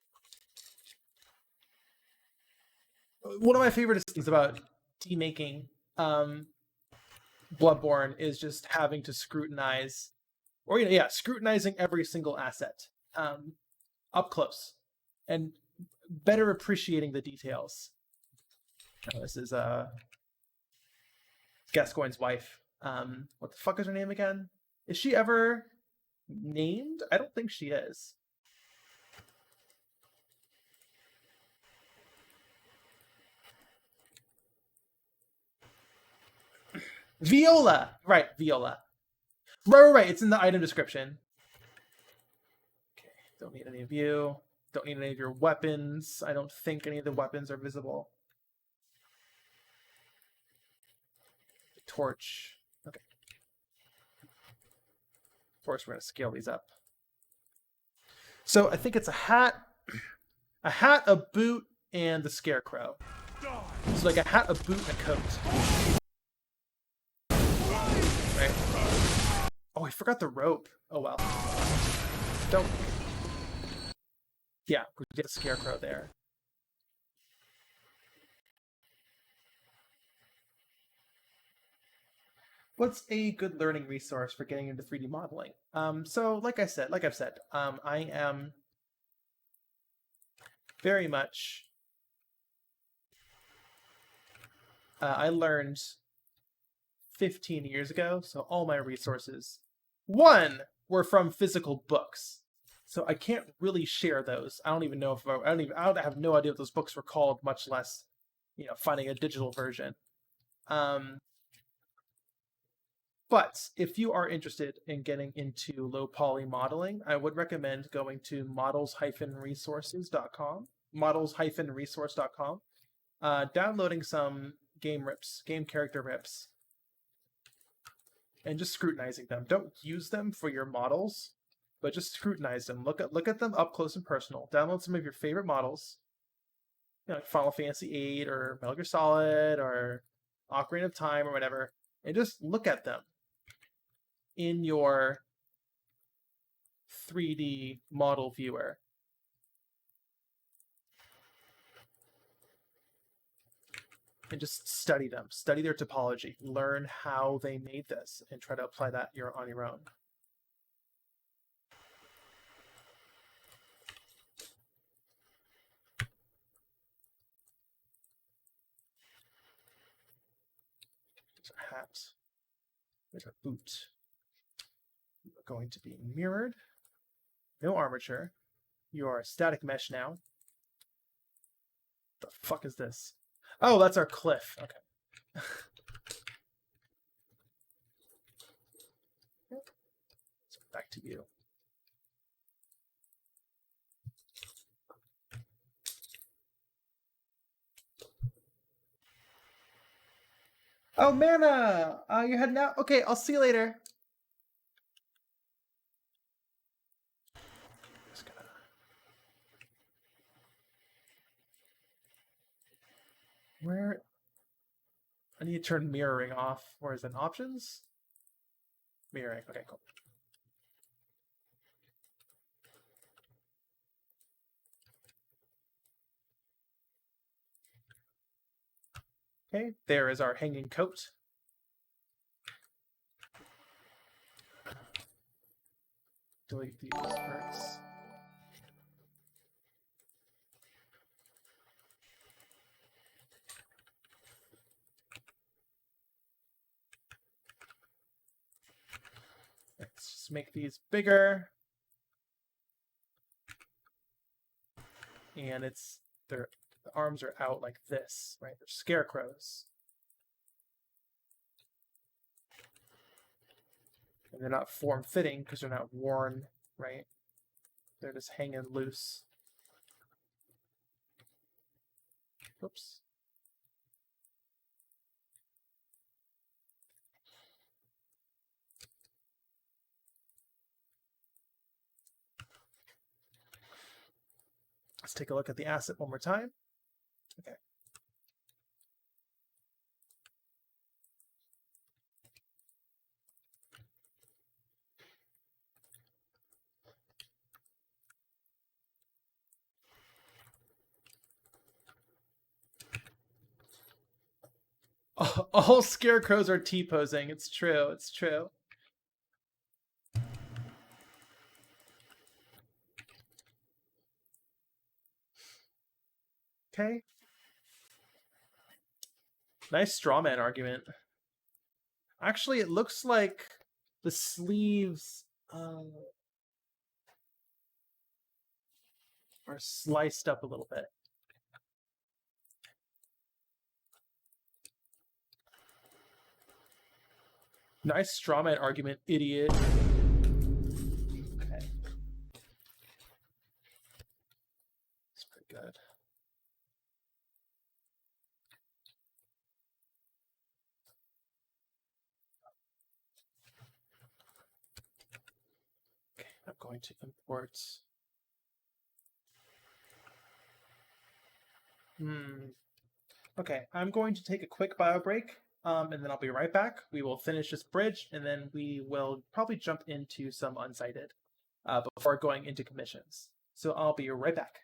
One of my favorite things about demaking Bloodborne is just having to scrutinize, or scrutinizing every single asset up close, and better appreciating the details. This is Gascoigne's wife. What the fuck is her name again? Is she ever named? I don't think she is. Viola! Right, Viola. Right. It's in the item description. Okay, don't need any of you. Don't need any of your weapons. I don't think any of the weapons are visible. Torch. Okay. Of course, we're going to scale these up. So I think it's a hat, a boot, and the scarecrow. So like a hat, a boot, and a coat. Right. Oh, I forgot the rope. Oh well. Don't. Yeah, we get a scarecrow there. What's a good learning resource for getting into 3D modeling? So like I've said, I am very much. I learned 15 years ago, so all my resources, one, were from physical books. So I can't really share those. I don't even know if I have no idea what those books were called, much less, finding a digital version. But if you are interested in getting into low poly modeling, I would recommend going to models-resource.com, downloading some game character rips, and just scrutinizing them. Don't use them for your models, but just scrutinize them. Look at them up close and personal. Download some of your favorite models, like Final Fantasy VIII or Metal Gear Solid or Ocarina of Time or whatever, and just look at them in your 3D model viewer. And just study them. Study their topology. Learn how they made this and try to apply that on your own. There's a hat. There's a boot. You're going to be mirrored. No armature. You are a static mesh now. The fuck is this? Oh, that's our cliff. Okay. So back to you. Oh, Mana! You're heading out? Okay, I'll see you later. Just gonna... Where... I need to turn mirroring off. Where is it? Options? Mirroring. Okay, cool. Okay, there is our hanging coat. Delete these parts. Let's make these bigger. And the arms are out like this, right? They're scarecrows. And they're not form-fitting because they're not worn, right? They're just hanging loose. Oops. Let's take a look at the asset one more time. Okay. All scarecrows are T-posing. It's true. It's true. Okay. Nice strawman argument. Actually, it looks like the sleeves are sliced up a little bit. Nice strawman argument, idiot. Okay. It's pretty good. Okay, I'm going to import. Okay, I'm going to take a quick bio break, and then I'll be right back. We will finish this bridge, and then we will probably jump into some Unsighted before going into commissions. So I'll be right back.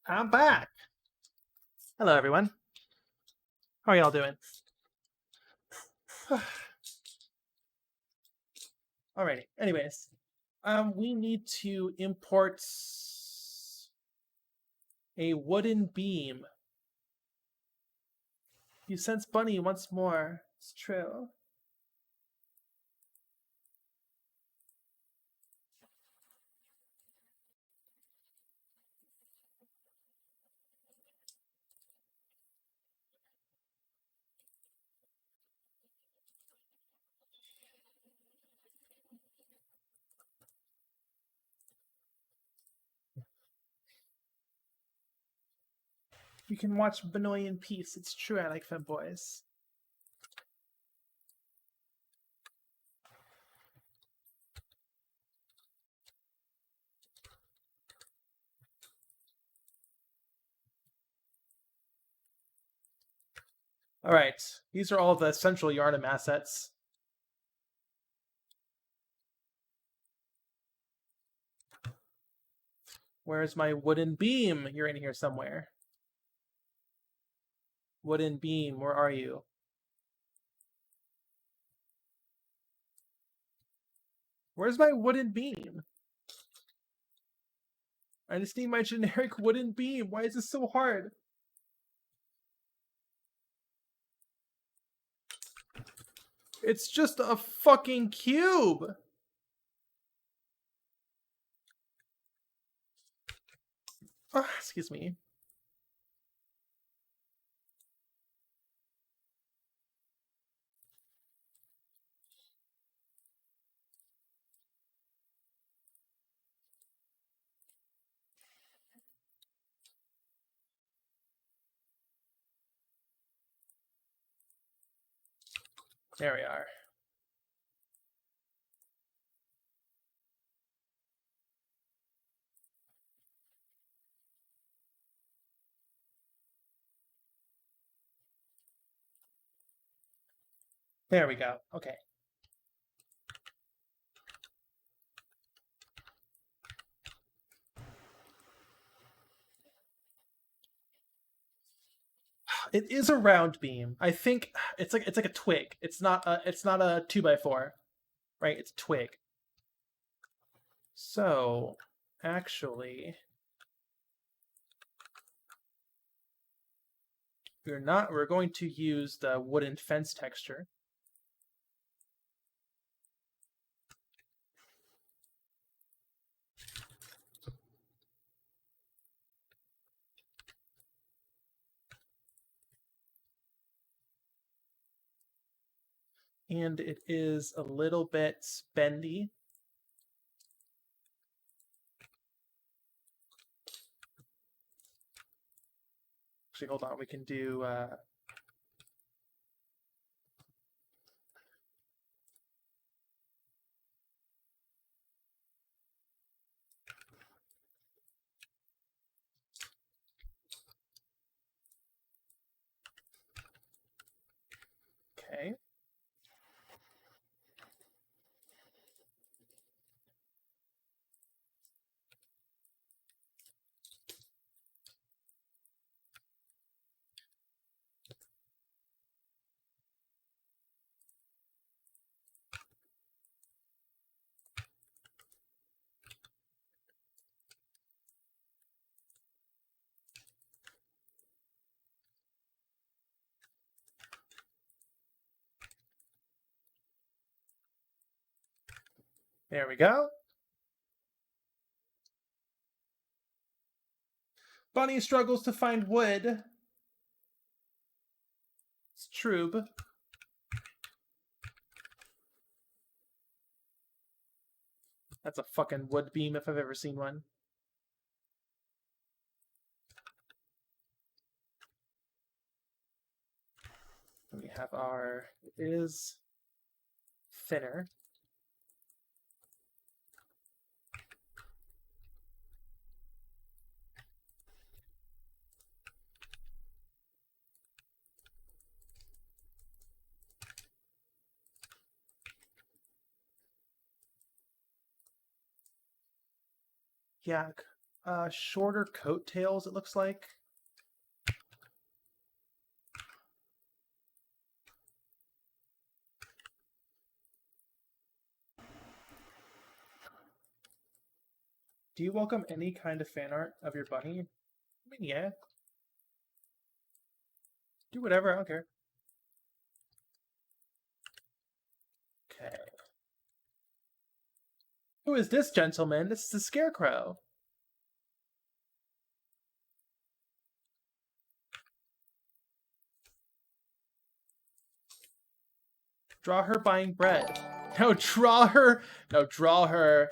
I'm back. Hello, everyone. How are y'all doing? Alrighty. Anyways, we need to import a wooden beam. You sense Bunny once more. It's true. You can watch Benoit in peace. It's true. I like femboys. All right. These are all the central Yharnam assets. Where's my wooden beam? You're in here somewhere. Wooden beam, where are you? Where's my wooden beam? I just need my generic wooden beam. Why is this so hard? It's just a fucking cube. Excuse me. There we are. There we go. Okay. It is a round beam. I think it's like a twig. It's not a 2x4, right? It's a twig. So, actually, we're going to use the wooden fence texture. And it is a little bit bendy. Actually, hold on. We can do okay. There we go. Bunny struggles to find wood. It's true. That's a fucking wood beam if I've ever seen one. We have our, it is thinner. Yeah, shorter coattails, it looks like. Do you welcome any kind of fan art of your bunny? I mean, yeah. Do whatever, I don't care. Okay. Who is this gentleman? This is the Scarecrow. Draw her buying bread. No, draw her. No, draw her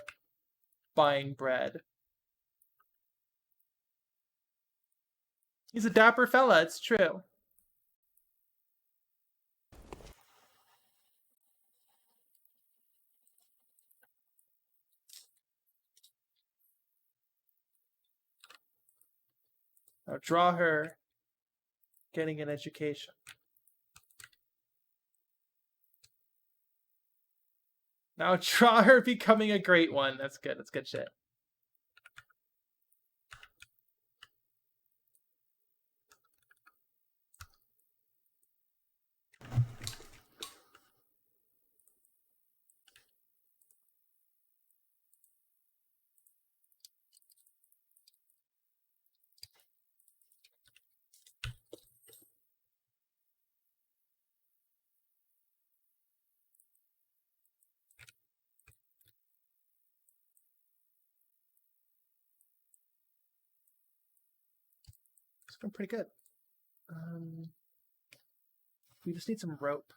buying bread. He's a dapper fella, it's true. Now draw her getting an education. Now draw her becoming a great one. That's good. That's good shit. It's going pretty good. We just need some rope.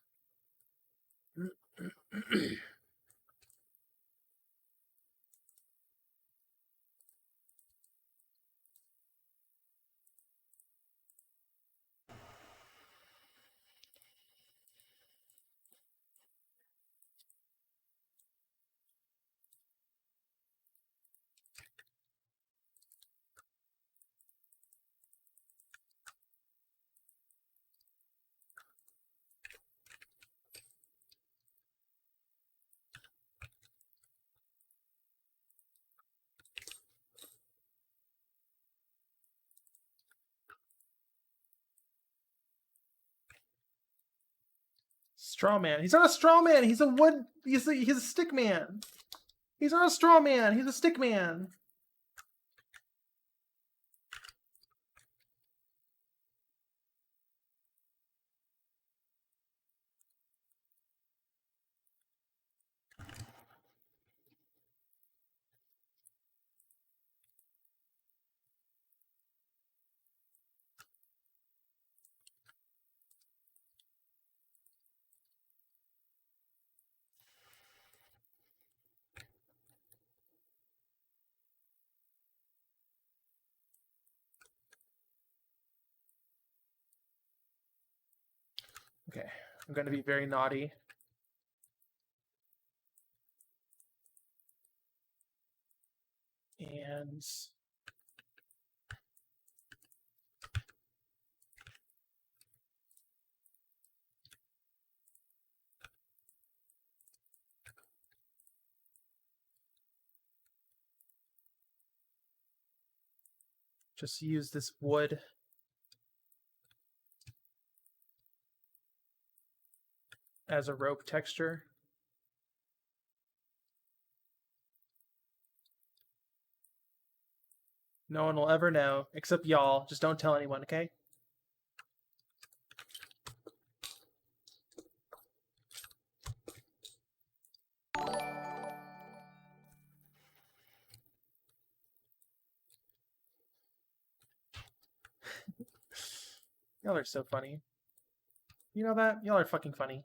Straw man. He's not a straw man. He's a wood. He's a stick man. He's not a straw man. He's a stick man. Okay, I'm going to be very naughty. And just use this wood as a rope texture. No one will ever know, except y'all. Just don't tell anyone, okay? Y'all are so funny. You know that? Y'all are fucking funny.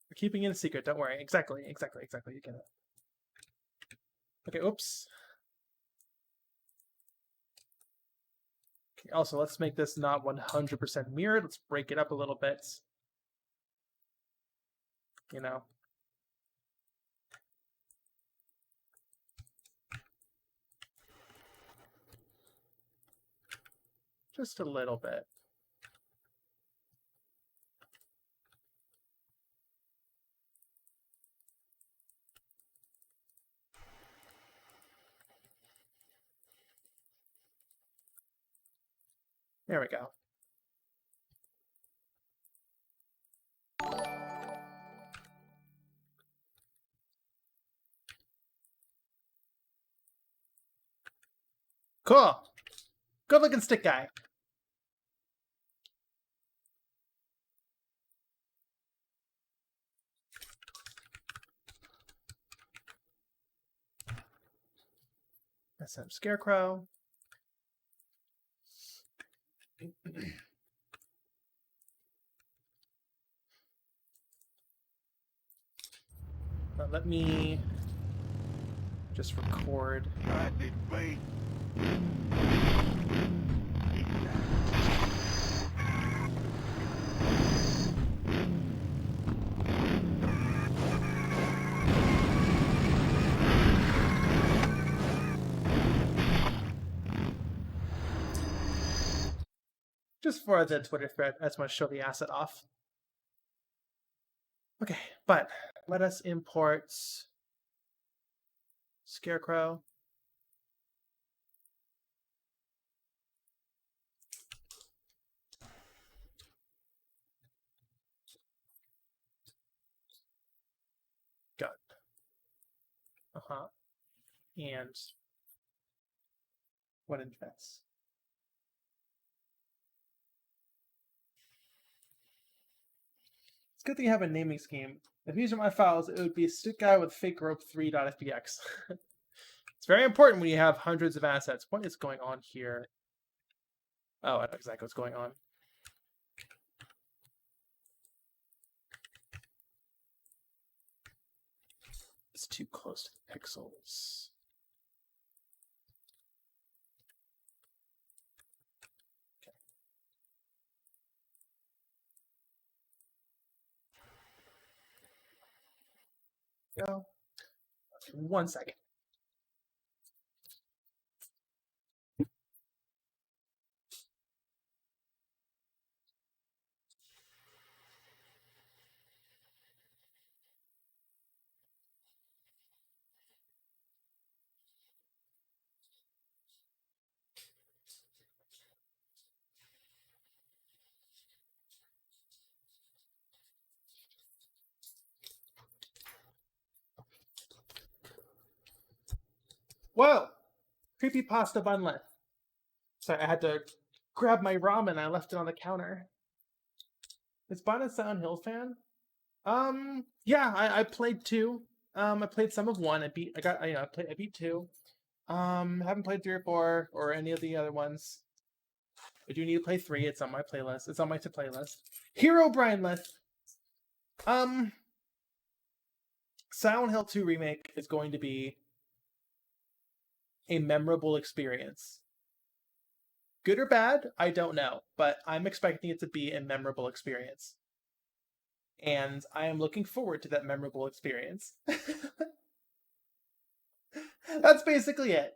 We're keeping it a secret, don't worry. Exactly. You get it. Okay, oops. Okay, also, let's make this not 100% mirrored. Let's break it up a little bit. You know. Just a little bit. There we go. Cool. Good looking stick guy. SM Scarecrow. Let me just record. Just for the Twitter thread, I just want to show the asset off. Okay, but let us import Scarecrow. Got and what invents? It's good that you have a naming scheme. If these are my files, it would be stick guy with fake rope 3.fbx. It's very important when you have hundreds of assets. What is going on here? Oh, I know exactly what's going on. It's too close to the pixels. Okay. Go. 1 second. Whoa! Creepypasta bunlet. Sorry, I had to grab my ramen. I left it on the counter. Is Bon a Silent Hill fan? Yeah, I played 2. I played some of 1. I beat 2. Haven't played 3 or 4 or any of the other ones. I do need to play 3. It's on my playlist. It's on my to-play list. Hero Brian list. Silent Hill 2 remake is going to be a memorable experience. Good or bad, I don't know, but I'm expecting it to be a memorable experience. And I am looking forward to that memorable experience. That's basically it.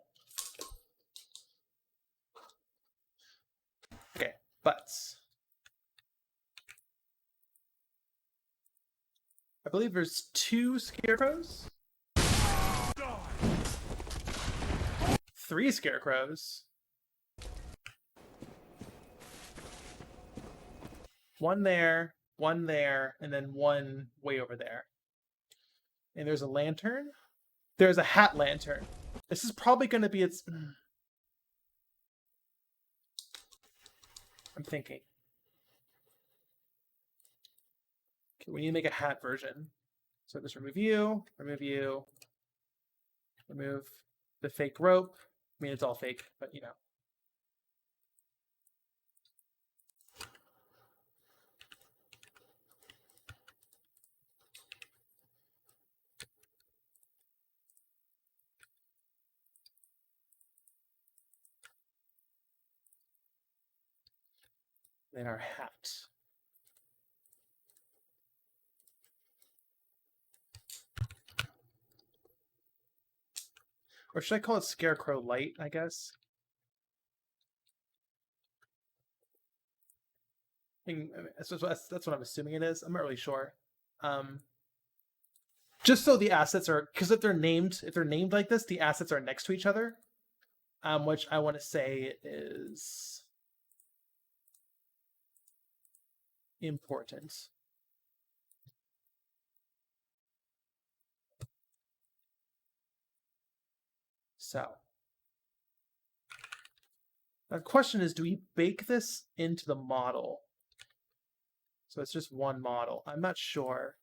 Okay, but I believe there's 2 scarecrows. 3 scarecrows. 1 there, 1 there, and then 1 way over there. And there's a lantern. There's a hat lantern. This is probably going to be its... I'm thinking. Okay, we need to make a hat version. So just remove you, remove the fake rope. I mean, it's all fake, but you know. Then our hat. Or should I call it Scarecrow Light, I guess? That's what I'm assuming it is. I'm not really sure. Just so the assets are, because if they're named like this, the assets are next to each other, which I want to say is important. So the question is, do we bake this into the model? So it's just one model. I'm not sure.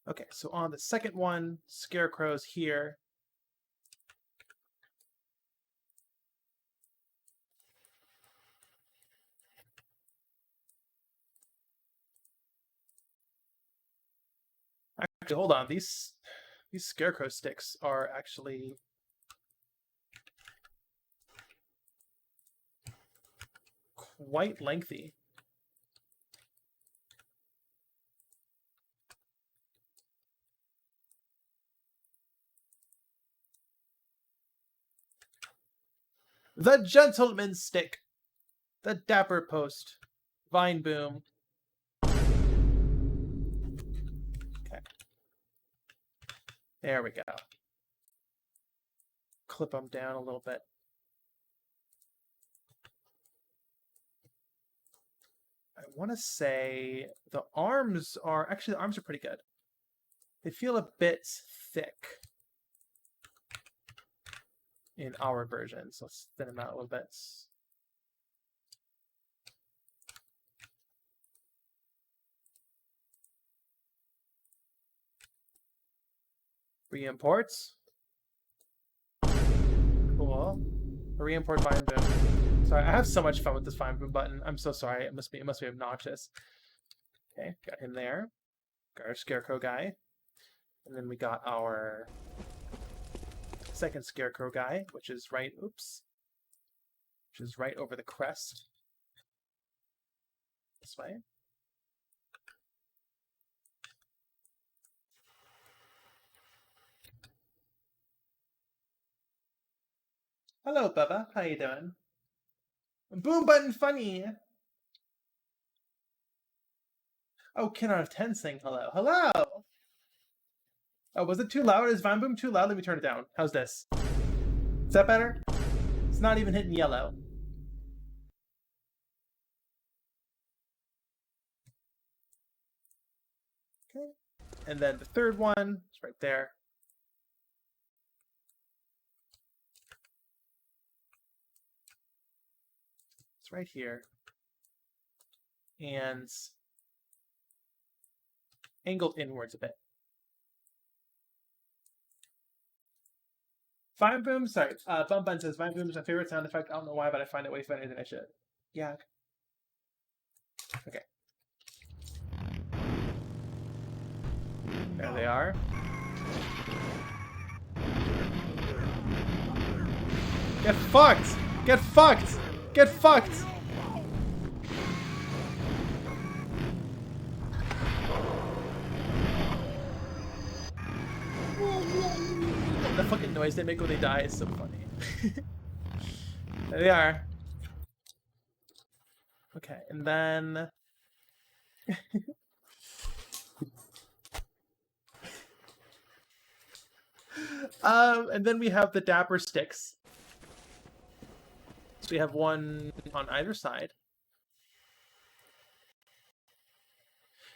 Okay, so on the second one, Scarecrow's here. Actually, hold on. These Scarecrow sticks are actually quite lengthy. The Gentleman's Stick. The Dapper Post. Vine Boom. Okay. There we go. Clip them down a little bit. I want to say the arms are pretty good. They feel a bit thick in our version, so let's thin them out a little bit. Re-imports. Cool. Re-import Vine Boom. Sorry, I have so much fun with this Vine Boom button. I'm so sorry. It must be obnoxious. Okay, got him there. Got our Scarecrow guy. And then we got our second Scarecrow guy, which is right over the crest. This way. Hello, Bubba. How you doing? Boom button funny. Oh, 10 out of 10 saying hello. Hello! Oh, was it too loud? Is Vine Boom too loud? Let me turn it down. How's this? Is that better? It's not even hitting yellow. Okay. And then the third one is right there. It's right here. And angled inwards a bit. Vine Boom, sorry. Bum Bun says Vine Boom is my favorite sound effect. I don't know why, but I find it way funnier than I should. Yeah. Okay. There they are. Get fucked! Get fucked! Get fucked! The fucking noise they make when they die is so funny. There they are. Okay, and then... and then we have the Dapper Sticks. So we have one on either side.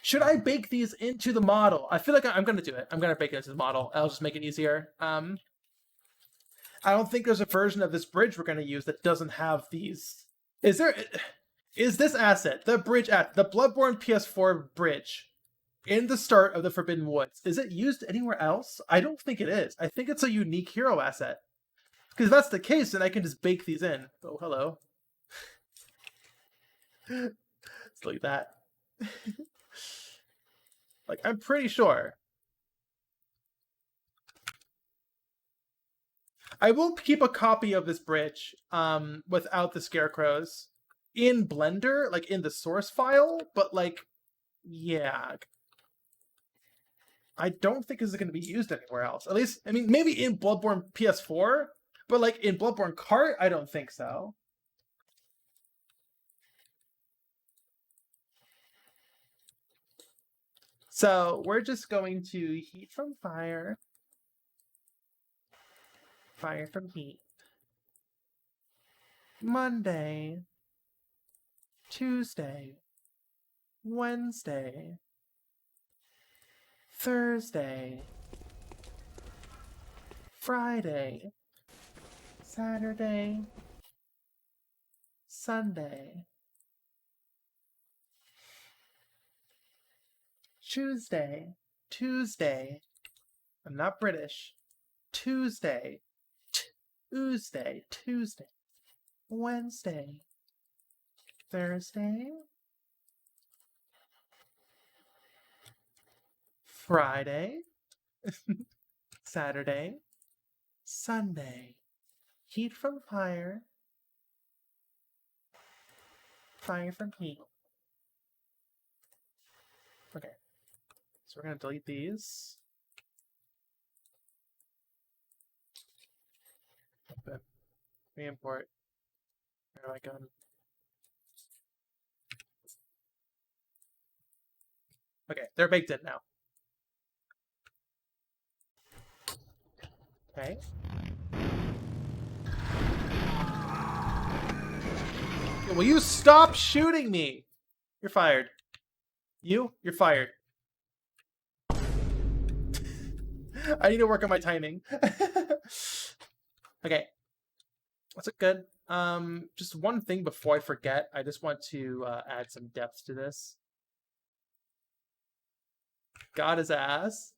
Should I bake these into the model? I feel like I'm going to do it. I'm going to bake it into the model. I'll just make it easier. I don't think there's a version of this bridge we're going to use that doesn't have these. Is this asset, the bridge at the Bloodborne PS4 bridge in the start of the Forbidden Woods, is it used anywhere else? I don't think it is. I think it's a unique hero asset. Because if that's the case, then I can just bake these in. Oh, hello. It's like that. Like, I'm pretty sure. I will keep a copy of this bridge without the scarecrows in Blender, like in the source file, but like, yeah. I don't think this is going to be used anywhere else. At least, I mean, maybe in Bloodborne PS4, but like in Bloodborne Kart, I don't think so. So we're just going to heat from fire, fire from heat. Monday, Tuesday, Wednesday, Thursday, Friday, Saturday, Sunday, Tuesday. I'm not British. Tuesday, Tuesday, Wednesday, Thursday, Friday, Saturday, Sunday. Heat from fire, fire from heat. Okay, so we're gonna delete these. Okay. Re-import. Where do I go? Okay, they're baked in now. Okay. Will you stop shooting me? You're fired. You're fired. I need to work on my timing. Okay. That's good. Just one thing before I forget. I just want to add some depth to this. Got his ass.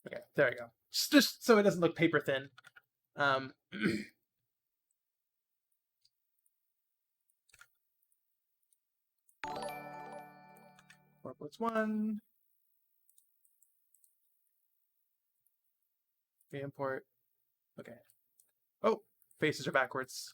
Okay, there we go. Just so it doesn't look paper thin. 4+1. Re-import. Okay. Oh, faces are backwards.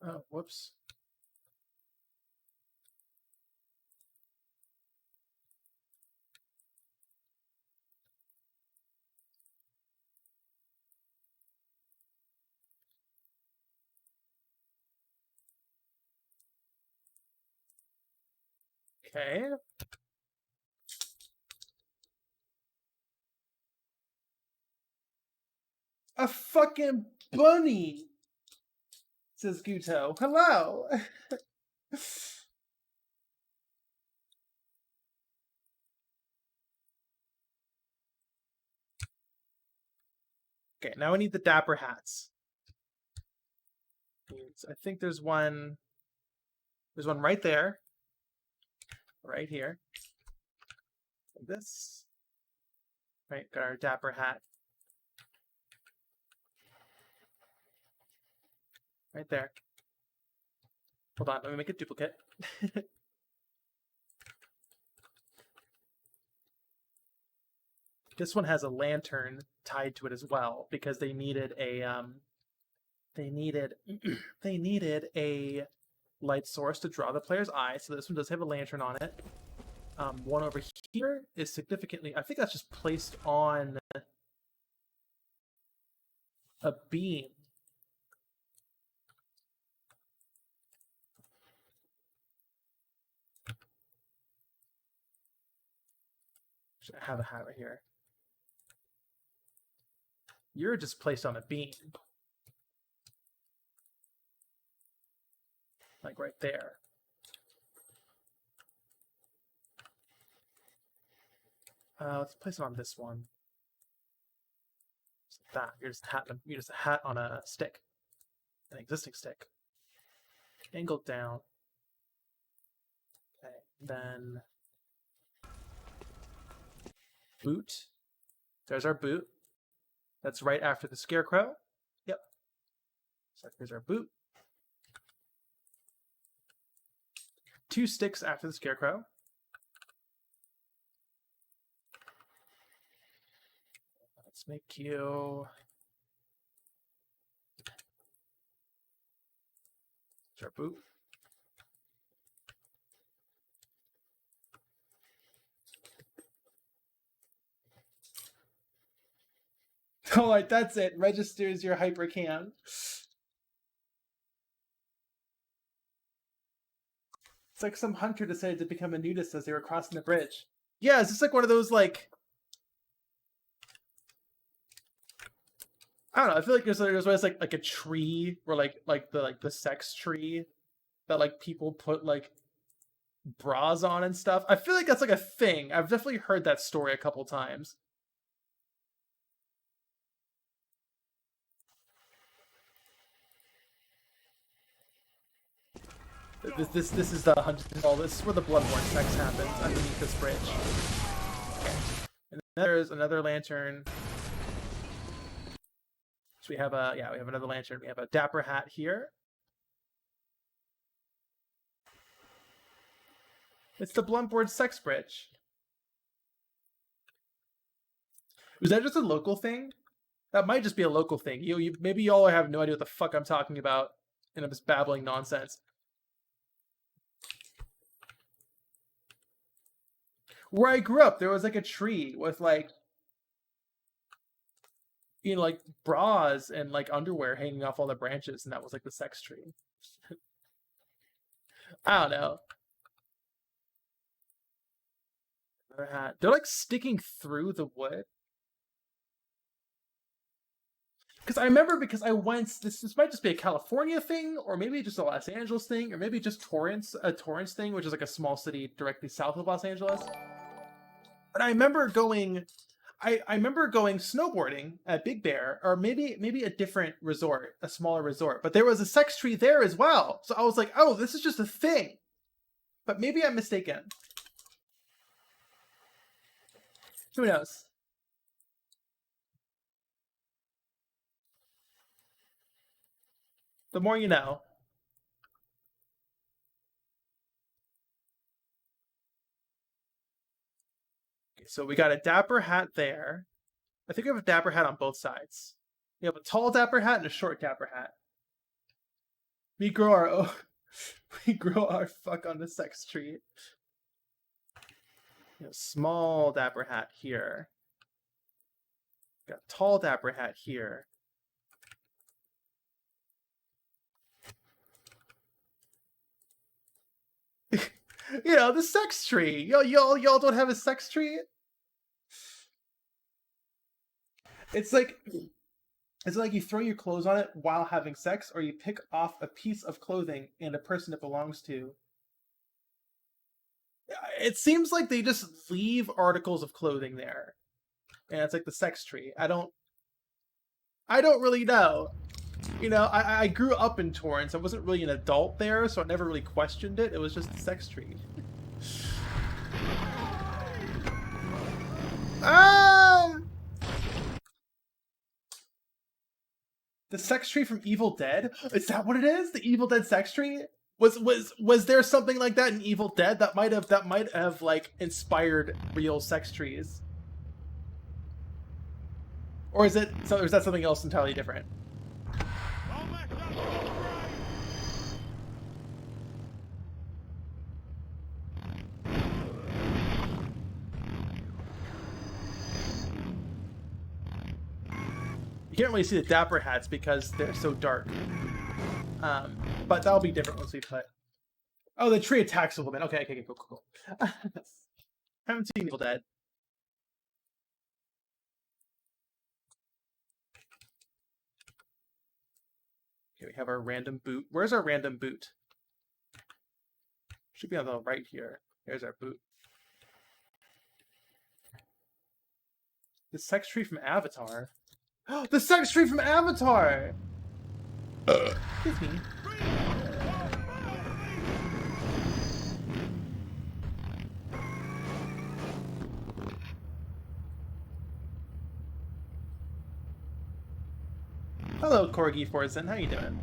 Oh, whoops. Okay. A fucking bunny, says Guto. Hello. Okay, now I need the dapper hats. I think there's one. There's one right there. Right here. Like this. Right, got our dapper hat. Right there. Hold on, let me make a duplicate. This one has a lantern tied to it as well because they needed a they needed a light source to draw the player's eye. So this one does have a lantern on it. One over here is significantly, I think that's just placed on a beam. I have a hat right here. You're just placed on a beam. Like right there. Let's place it on this one. that. You're just a hat on a stick, an existing stick, angled down. Okay, then boot. There's our boot. That's right after the scarecrow. Yep. So here's our boot. 2 sticks after the scarecrow. Let's make you. There's our boot. All right, that's it. Registers your hypercam. It's like some hunter decided to become a nudist as they were crossing the bridge. Yeah, it's just like one of those like. I don't know. I feel like there's always like a tree or like the sex tree that like people put like bras on and stuff. I feel like that's like a thing. I've definitely heard that story a couple times. This is the hunting hall. This is where the bloodborne sex happens underneath this bridge. Okay. And then there's another lantern. So we have we have another lantern. We have a dapper hat here. It's the bloodborne sex bridge. Was that just a local thing? That might just be a local thing. Maybe y'all have no idea what the fuck I'm talking about, and I'm just babbling nonsense. Where I grew up, there was like a tree with like, like bras and like underwear hanging off all the branches, and that was like the sex tree. I don't know. Another hat. They're like sticking through the wood. Because I once this might just be a California thing, or maybe just a Los Angeles thing, or maybe just Torrance thing, which is like a small city directly south of Los Angeles. But I remember going snowboarding at Big Bear, or maybe a different resort, a smaller resort. But there was a sex tree there as well. So I was like, oh, this is just a thing. But maybe I'm mistaken. Who knows? The more you know. Okay, so we got a dapper hat there. I think we have a dapper hat on both sides. We have a tall dapper hat and a short dapper hat. We grow our fuck on the sex tree. Small dapper hat here. Got a tall dapper hat here. The sex tree. Y'all don't have a sex tree? It's like you throw your clothes on it while having sex, or you pick off a piece of clothing and a person it belongs to. It seems like they just leave articles of clothing there. And it's like the sex tree. I don't really know. I grew up in Torrance. I wasn't really an adult there, so I never really questioned it. It was just the sex tree. Ah! The sex tree from Evil Dead? Is that what it is? The Evil Dead sex tree? Was there something like that in Evil Dead that might have like inspired real sex trees? Or is that something else entirely different? You can't really see the dapper hats because they're so dark. But that'll be different once we put. Oh, the tree attacks a woman. Okay, cool. Haven't seen Evil Dead. Okay, we have our random boot. Where's our random boot? Should be on the right here. There's our boot. The sex tree from Avatar. The sex tree from Avatar! Excuse me. Hello, Corgi Forzen. How you doing?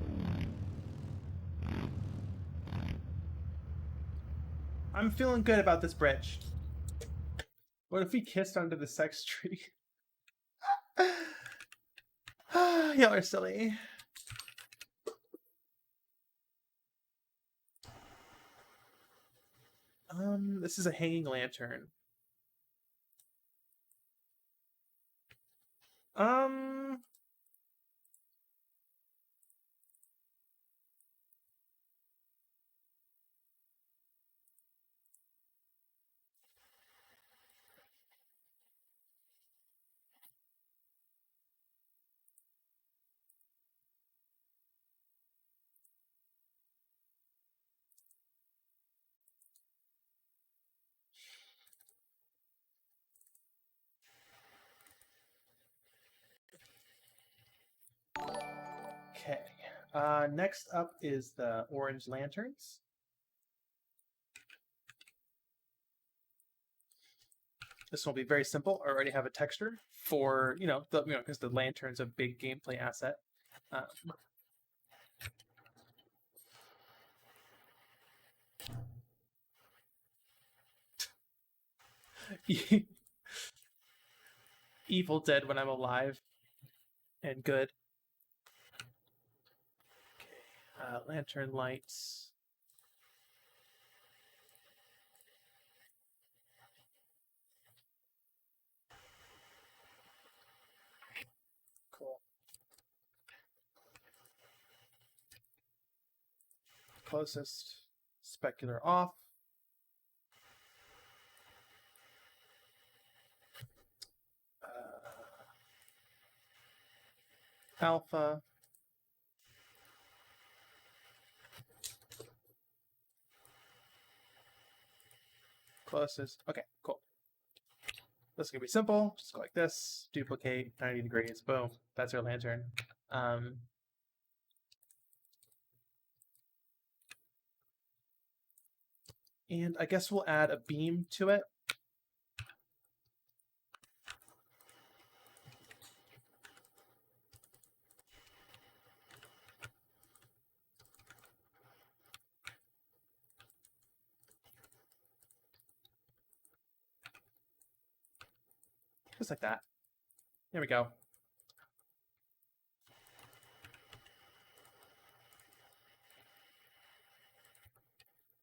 I'm feeling good about this bridge. What if we kissed under the sex tree? Y'all are silly. This is a hanging lantern. Okay. Next up is the orange lanterns. This will be very simple. I already have a texture for, because the lantern's a big gameplay asset. Evil Dead when I'm alive and good. Okay. Lantern lights. Cool. Closest. Specular off. Alpha. Closest. Okay, cool. This is going to be simple. Just go like this. Duplicate, 90 degrees. Boom. That's our lantern. And I guess we'll add a beam to it. Just like that. There we go.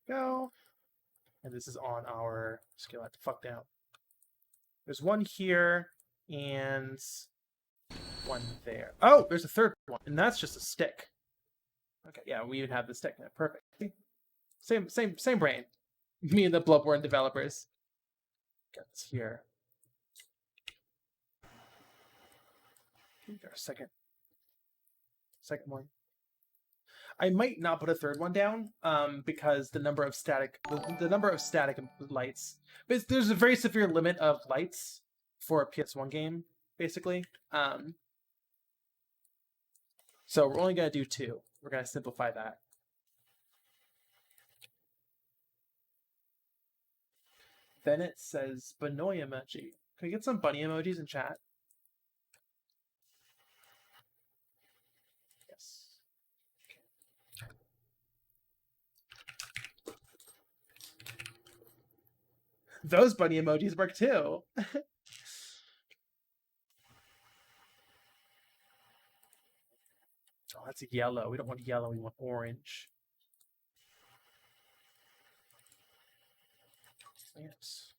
Go. And this is on our scale at the fuck down. There's one here and one there. Oh, there's a third one, and that's just a stick. Okay, yeah, we even have the stick now. Perfect. Same brain. Me and the Bloodborne developers. Got this here. Got a second one. I might not put a third one down, because the number of static lights. But there's a very severe limit of lights for a PS1 game, basically. So we're only gonna do 2. We're gonna simplify that. Then it says Banoi emoji. Can we get some bunny emojis in chat? Yes. Okay. Those bunny emojis work too. Oh, that's yellow. We don't want yellow, we want orange. Yes.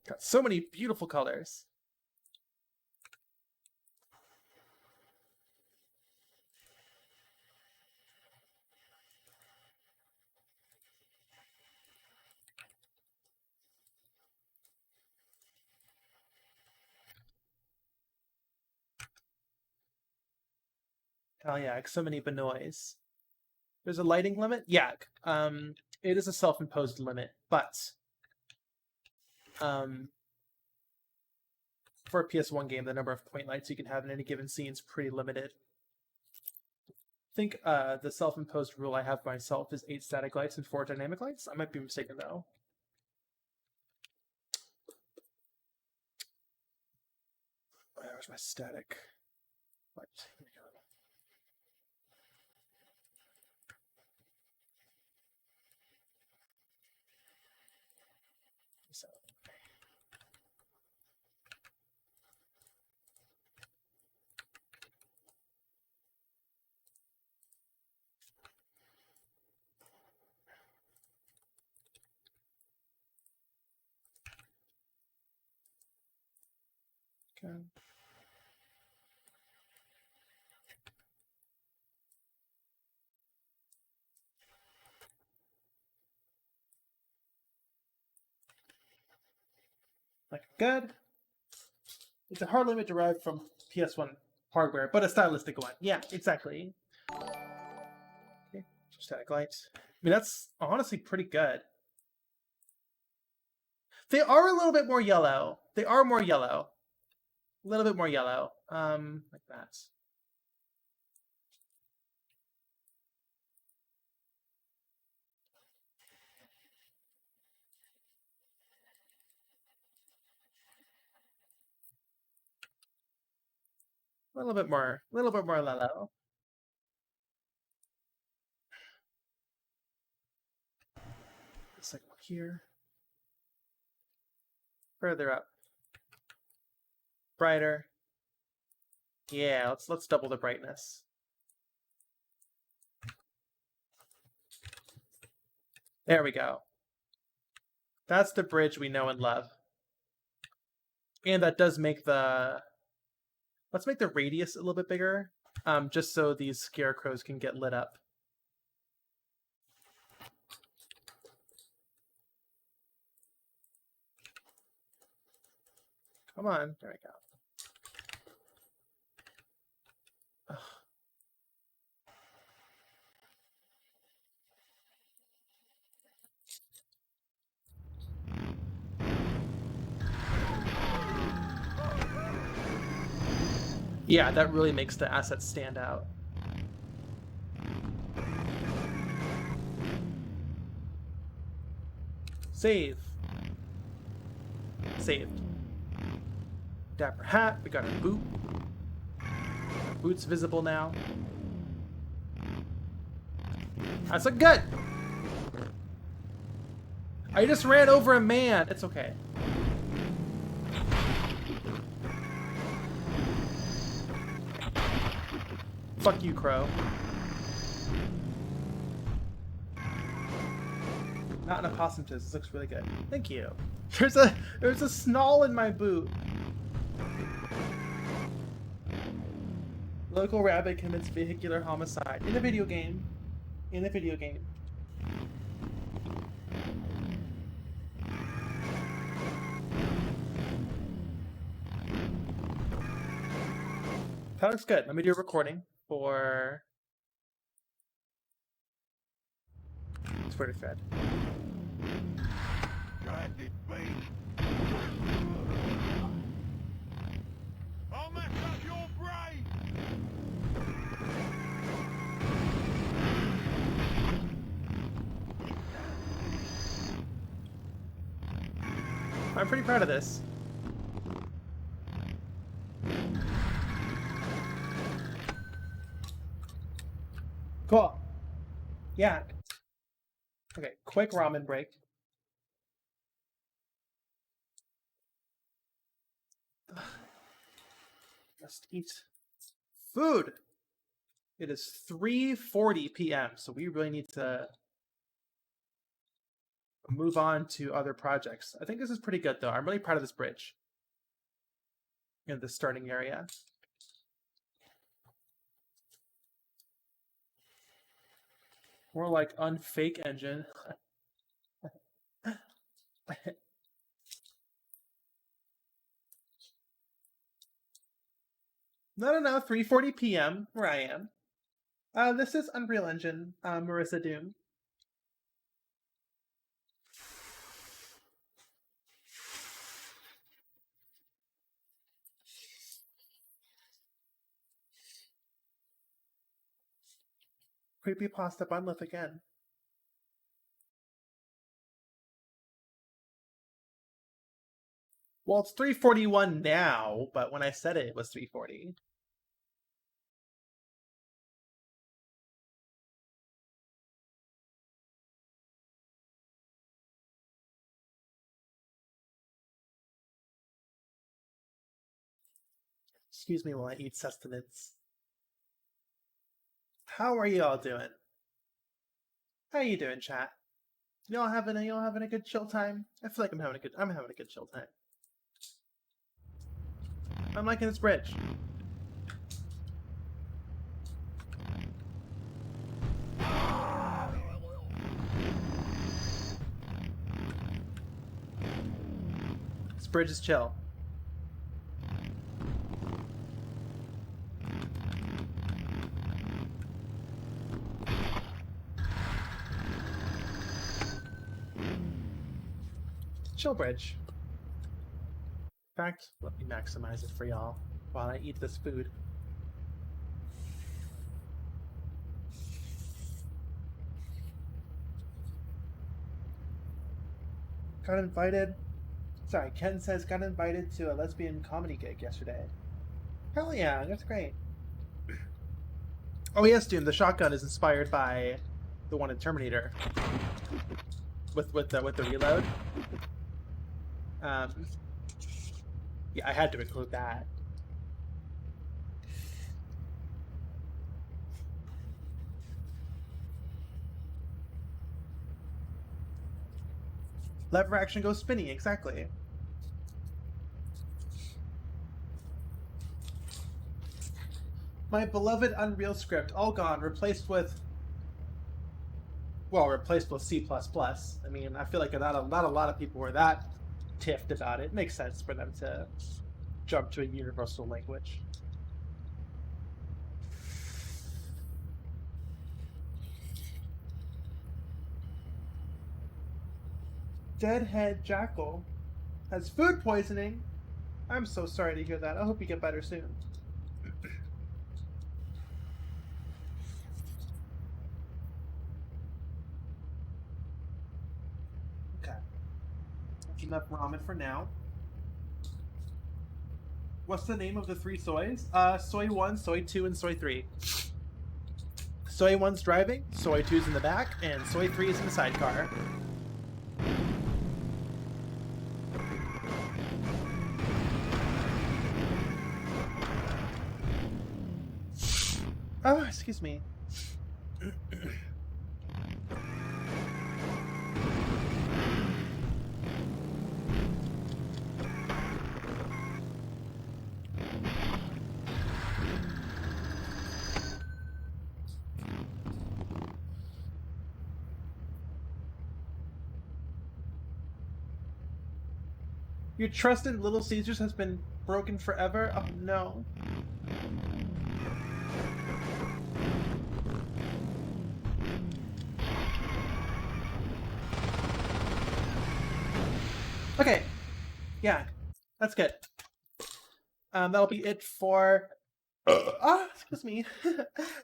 Got so many beautiful colors. Hell yeah, so many Benois. There's a lighting limit? Yeah. It is a self-imposed limit, but For a PS1 game, the number of point lights you can have in any given scene is pretty limited. I think the self-imposed rule I have myself is 8 static lights and 4 dynamic lights. I might be mistaken though. Where's my static light? Here we go. So, okay. Like good. It's a hard limit derived from PS1 hardware, but a stylistic one. Yeah, exactly. Okay, static lights. I mean, that's honestly pretty good. They are a little bit more yellow. They are more yellow. A little bit more yellow. Like that. A little bit more yellow. It's like here. Further up. Brighter. Yeah, let's double the brightness. There we go. That's the bridge we know and love. And that does make the... Let's make the radius a little bit bigger, just so these scarecrows can get lit up. Come on, there we go. Ugh. Yeah, that really makes the assets stand out. Save. Saved. Dapper hat, we got our boot. Our boot's visible now. That's a good. I just ran over a man. It's okay. Fuck you, Crow. Not an opossum tooth. This looks really good. Thank you. There's a snarl in my boot. Local rabbit commits vehicular homicide in a video game. In a video game. That looks good. Let me do a recording for Twitter thread. I'll mess up your brain! I'm pretty proud of this. Cool. Yeah. Okay, quick ramen break. Just eat food. It is 3:40 p.m., so we really need to move on to other projects. I think this is pretty good, though. I'm really proud of this bridge in the starting area. More like unfake engine. No, 3:40 p.m. where I am. This is Unreal Engine, Marissa Doom. Creepypasta bunleth again. Well, it's 3:41 now, but when I said it, it was 3:40. Excuse me while I eat sustenance. How are you all doing? How you doing, chat? Y'all having a good chill time? I feel like I'm having a good chill time. I'm liking this bridge. This bridge is chill. Chill bridge. In fact, let me maximize it for y'all while I eat this food. Got invited. Sorry, Ken says got invited to a lesbian comedy gig yesterday. Hell yeah, that's great. Oh yes, Doom. The shotgun is inspired by the one in Terminator with the reload. Yeah, I had to include that. Lever action goes spinny, exactly. My beloved Unreal script, all gone, replaced with C++. I mean, I feel like not a lot of people were that tiffed about it. It makes sense for them to jump to a universal language. Deadhead Jackal has food poisoning. I'm so sorry to hear that. I hope you get better soon. Okay. That's enough ramen for now. What's the name of the 3 soys? Soy 1, Soy 2, and Soy 3. Soy 1's driving, Soy 2's in the back, and Soy 3 is in the sidecar. Oh, excuse me. Your trust in Little Caesars has been broken forever? Oh no. Okay. Yeah. That's good. That'll be it for excuse me.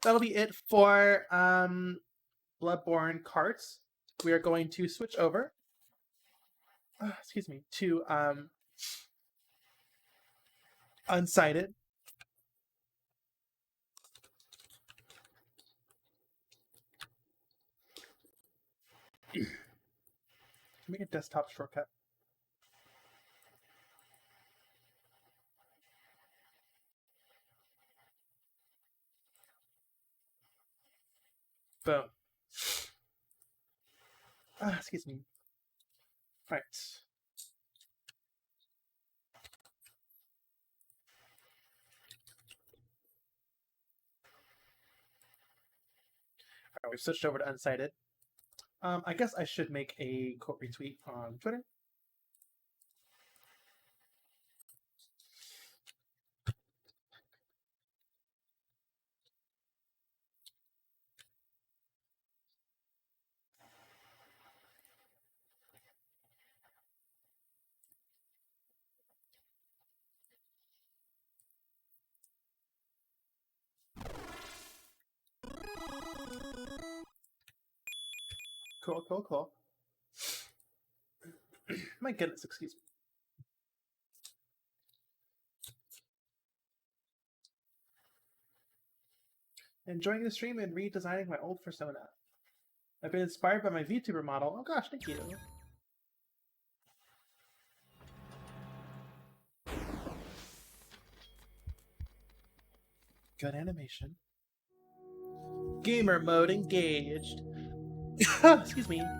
That'll be it for Bloodborne carts. We are going to switch over excuse me, to Unsighted. Make a desktop shortcut. Boom. Excuse me. All right. All right, we've switched over to Unsighted. I guess I should make a quote retweet on Twitter. Cool, cool, cool. My goodness, excuse me. Enjoying the stream and redesigning my old persona. I've been inspired by my VTuber model. Oh gosh, thank you. Good animation. Gamer mode engaged. Excuse me. Alright,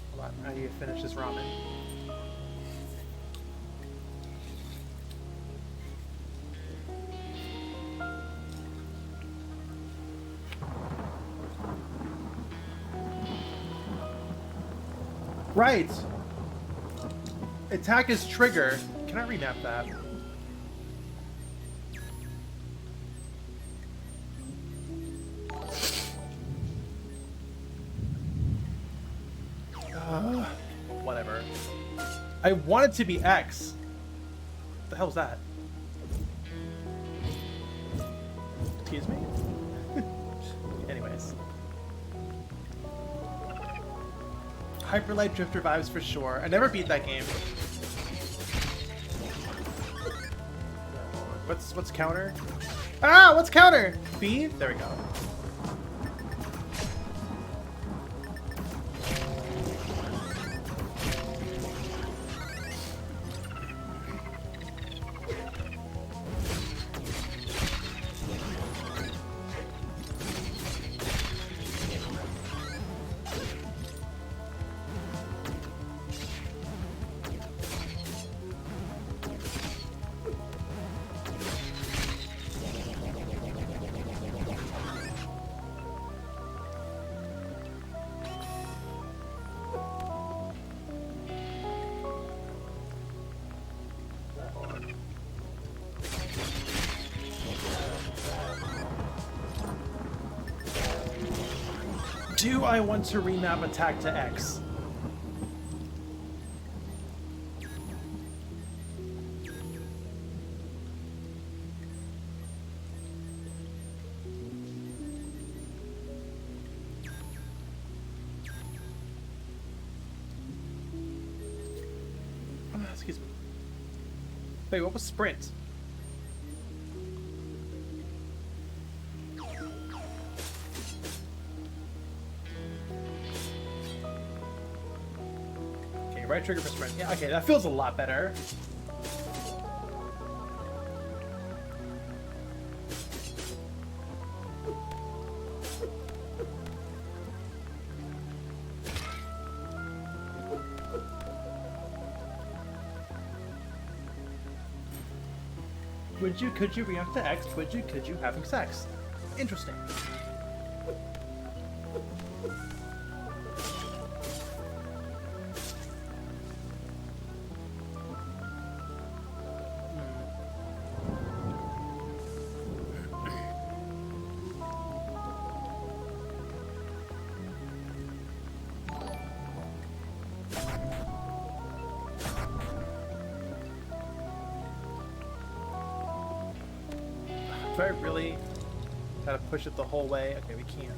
hold on. I need to finish this ramen. Right! Attack is trigger. Can I remap that? Whatever. I want it to be X. What the hell's that? Excuse me? Anyways. Hyperlight Drifter vibes for sure. I never beat that game. What's counter? Ah, what's counter? B? There we go. Do I want to remap attack to X? Excuse me. Wait, what was sprint? Right trigger for sprint. Yeah, okay, that feels a lot better. Could you react to X? Could you having sex? Interesting. Do I really gotta push it the whole way? Okay, we can't.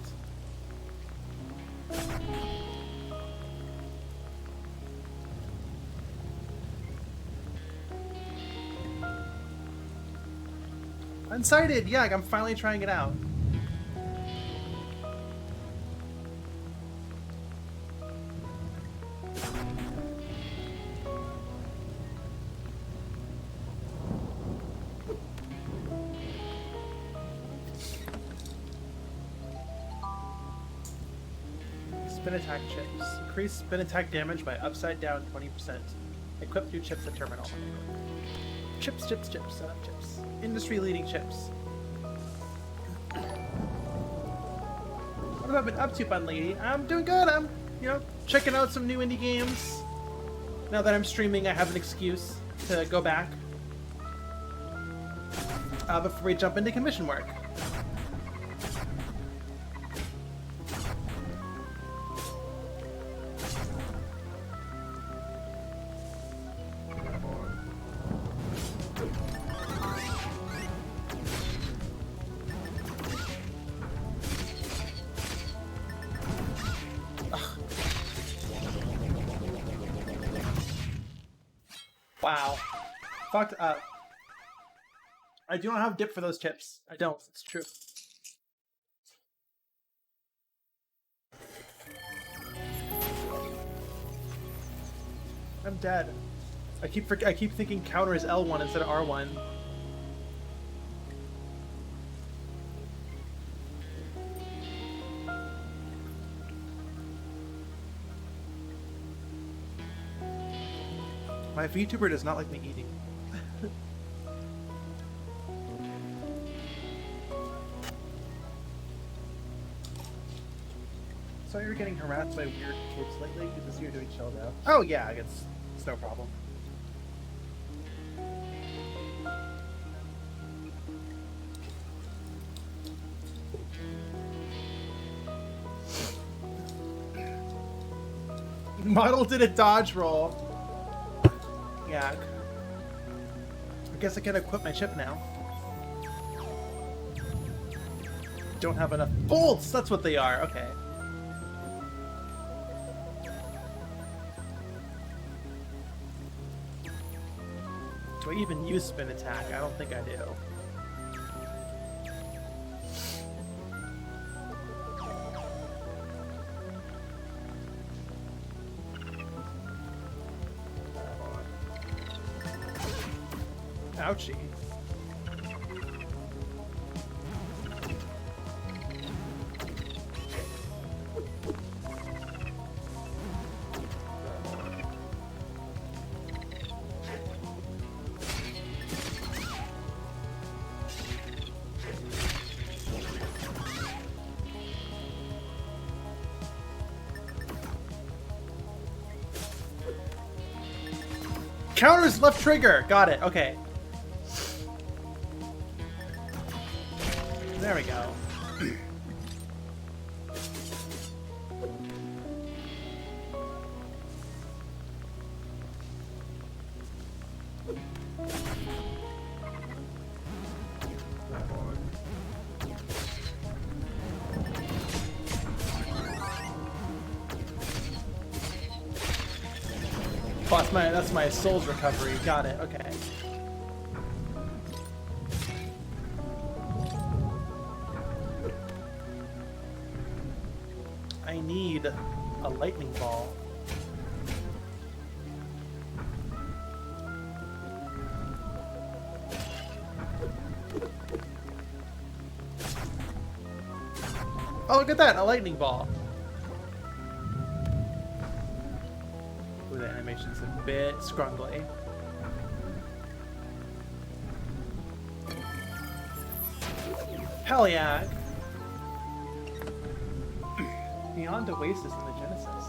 Unsighted! Yeah, I'm finally trying it out. Spin attack chips. Increase spin attack damage by upside down 20%. Equip new chips at terminal. Chips, chips, chips, chips. Industry leading chips. What have I been up to, Bun Lady? I'm doing good. I'm, checking out some new indie games. Now that I'm streaming, I have an excuse to go back. Before we jump into commission work. Wow. Fucked up. I do not have dip for those chips. I don't. It's true. I'm dead. I keep thinking counter is L1 instead of R1. My VTuber does not like me eating. So you're getting harassed by weird kids lately? Because you're doing chill though. Oh yeah, it's no problem. Model did a dodge roll. Yeah. I guess I can equip my chip now. Don't have enough bolts! That's what they are, okay. Do I even use spin attack? I don't think I do. Ouchie. Counters left trigger! Got it, okay. There we go. Oh, that's my soul's recovery. Got it, okay. I need a lightning ball. Oh, look at that, a lightning ball. Ooh, the animation's a bit scrungly. Hell yeah! Beyond Oasis in the Genesis.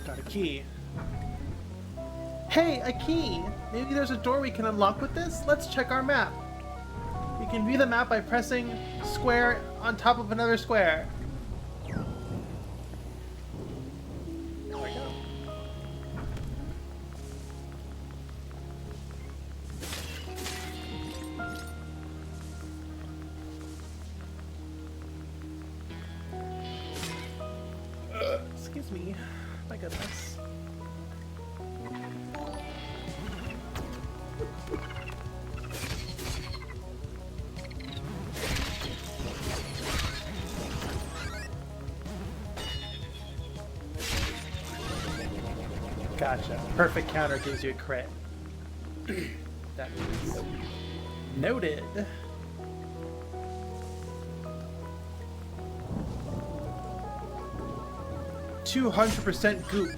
Got a key. Hey, a key! Maybe there's a door we can unlock with this? Let's check our map. You can view the map by pressing square on top of another square. There we go. Excuse me. My goodness. Gotcha. Perfect counter gives you a crit. That is noted. %200 goop.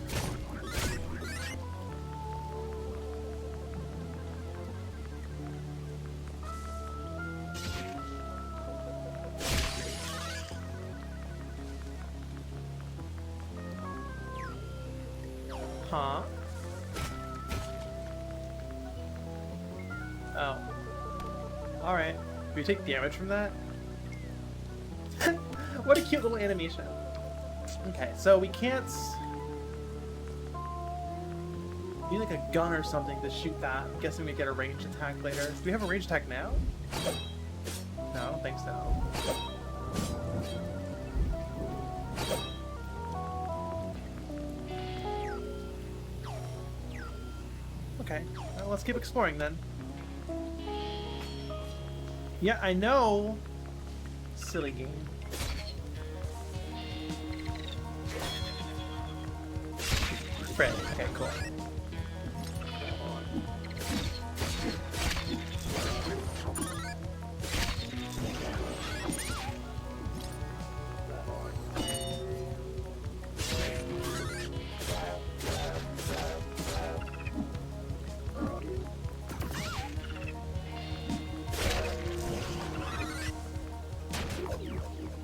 Huh? Oh. Alright. Do we take damage from that? What a cute little animation. Okay, so we can't... We need like a gun or something to shoot that. I'm guessing we get a ranged attack later. Do we have a ranged attack now? No, I don't think so. Okay. Well, let's keep exploring then. Yeah, I know. Silly game. Fred. Okay, cool.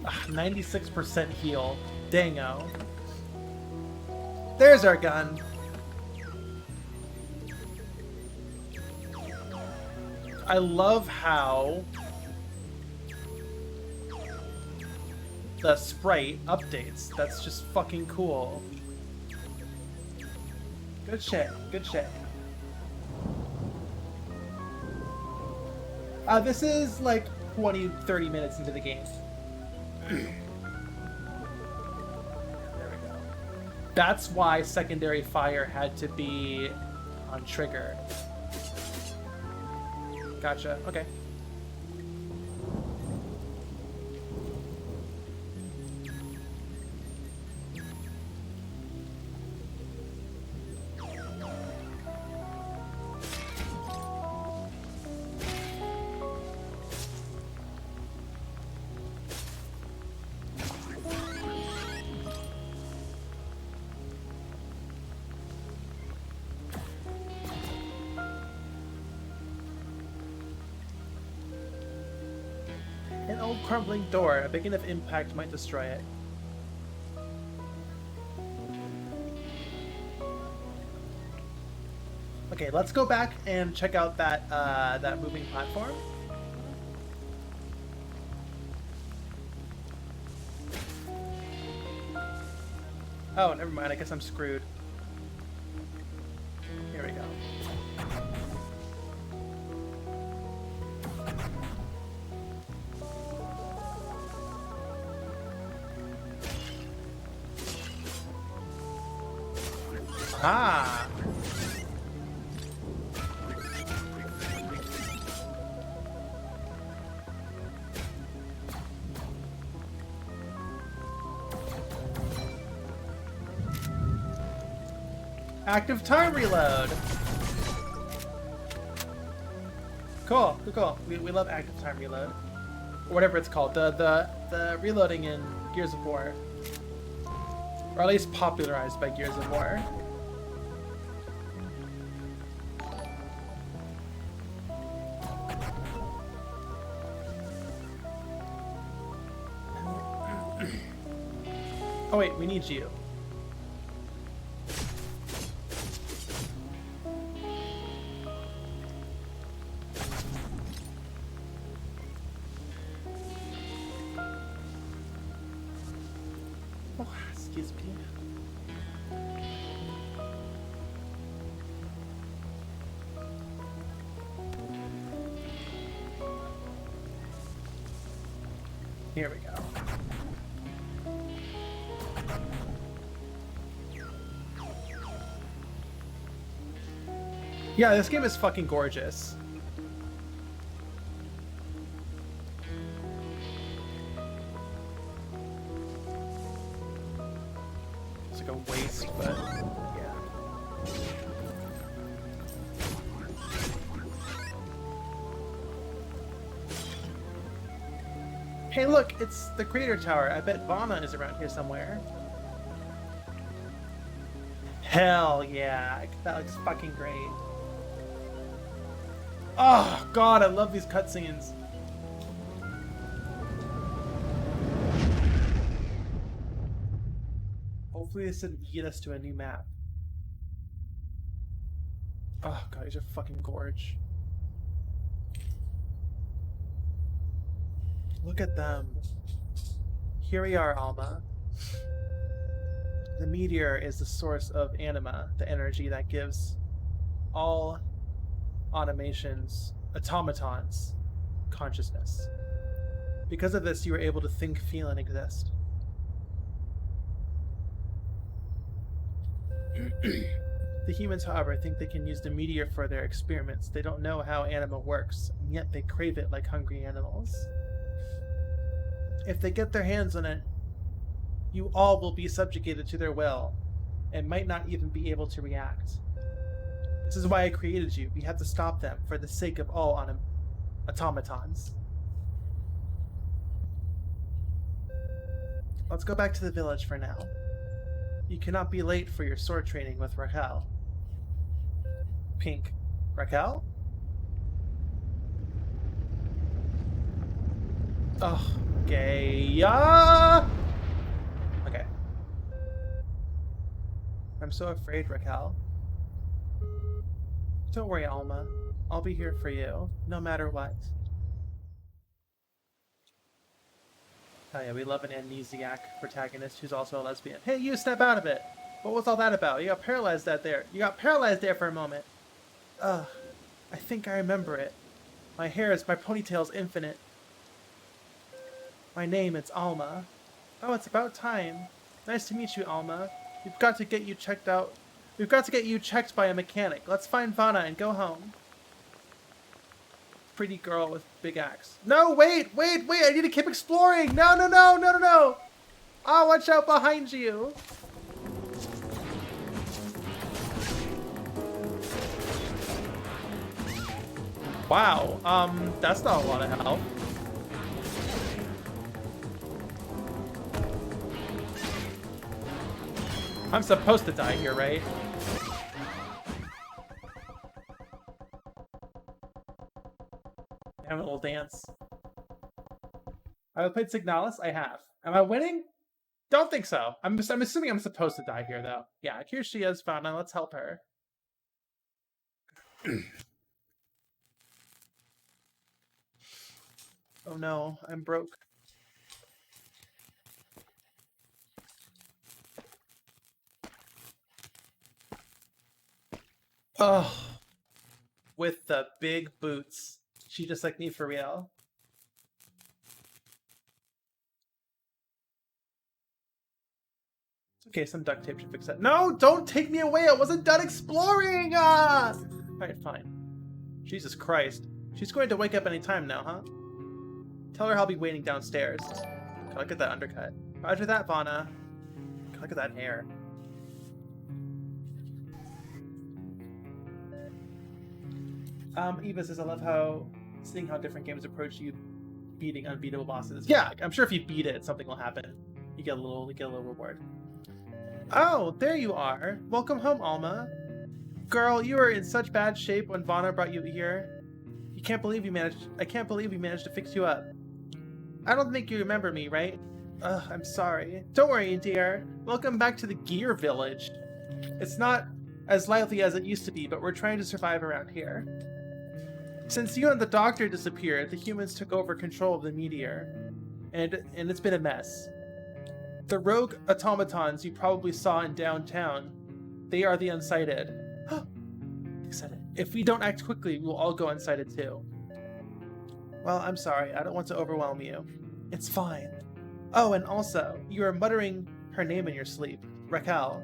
Ah, 96% heal. Dango. There's our gun. I love how the sprite updates. That's just fucking cool. Good shit. Good shit. This is like 20, 30 minutes into the game. There we go. That's why secondary fire had to be on trigger. Gotcha. Okay. An old crumbling door. A big enough impact might destroy it. Okay, let's go back and check out that that moving platform. Oh, never mind. I guess I'm screwed. Here we go. Ah! Active time reload! Cool, cool. We love active time reload. Or whatever it's called. The reloading in Gears of War. Or at least popularized by Gears of War. Oh wait, we need you. Oh, excuse me. Here we go. Yeah, this game is fucking gorgeous. It's like a waste, but yeah. Hey look, it's the Crater Tower. I bet Vana is around here somewhere. Hell yeah, that looks fucking great. Oh god, I love these cutscenes. Hopefully this didn't get us to a new map. Oh god, these are fucking gorge. Look at them. Here we are, Alma. The meteor is the source of anima, the energy that gives all automatons, consciousness. Because of this, you are able to think, feel, and exist. The humans, however, think they can use the meteor for their experiments. They don't know how anima works, and yet they crave it like hungry animals. If they get their hands on it, you all will be subjugated to their will, and might not even be able to react. This is why I created you. We have to stop them for the sake of all automatons. Let's go back to the village for now. You cannot be late for your sword training with Raquel. Pink. Raquel? Oh, okay. Okay. I'm so afraid, Raquel. Don't worry, Alma. I'll be here for you, no matter what. Oh yeah, we love an amnesiac protagonist who's also a lesbian. Hey, you, step out of it! What was all that about? You got paralyzed there. You got paralyzed there for a moment. Ugh. I think I remember it. My ponytail's infinite. My name, it's Alma. Oh, it's about time. Nice to meet you, Alma. We've got to get you checked out. We've got to get you checked by a mechanic. Let's find Vanna and go home. Pretty girl with big axe. No, wait! I need to keep exploring! No! Oh, watch out behind you! Wow, that's not a lot of help. I'm supposed to die here, right? Have a little dance. I've played Signalis? I have. Am I winning? Don't think so. I'm assuming I'm supposed to die here, though. Yeah, here she is, Fauna. Let's help her. Oh no, I'm broke. Oh, with the big boots. She just like me for real. It's okay, some duct tape should fix that. No, don't take me away. I wasn't done exploring. Ah! Alright, fine. Jesus Christ. She's going to wake up any time now, huh? Tell her I'll be waiting downstairs. God, look at that undercut. Roger that, Vanna. God, look at that hair. Eva says, I love seeing how different games approach you beating unbeatable bosses. Yeah, I'm sure if you beat it, something will happen. You get a little reward. Oh, there you are. Welcome home, Alma. Girl, you were in such bad shape when Vanna brought you here. I can't believe we managed to fix you up. I don't think you remember me, right? Ugh, I'm sorry. Don't worry, dear. Welcome back to the Gear Village. It's not as lively as it used to be, but we're trying to survive around here. Since you and the doctor disappeared, the humans took over control of the meteor, and it's been a mess. The rogue automatons you probably saw in downtown, they are the Unsighted. They said it. If we don't act quickly, we'll all go Unsighted too. Well, I'm sorry. I don't want to overwhelm you. It's fine. Oh, and also, you are muttering her name in your sleep. Raquel.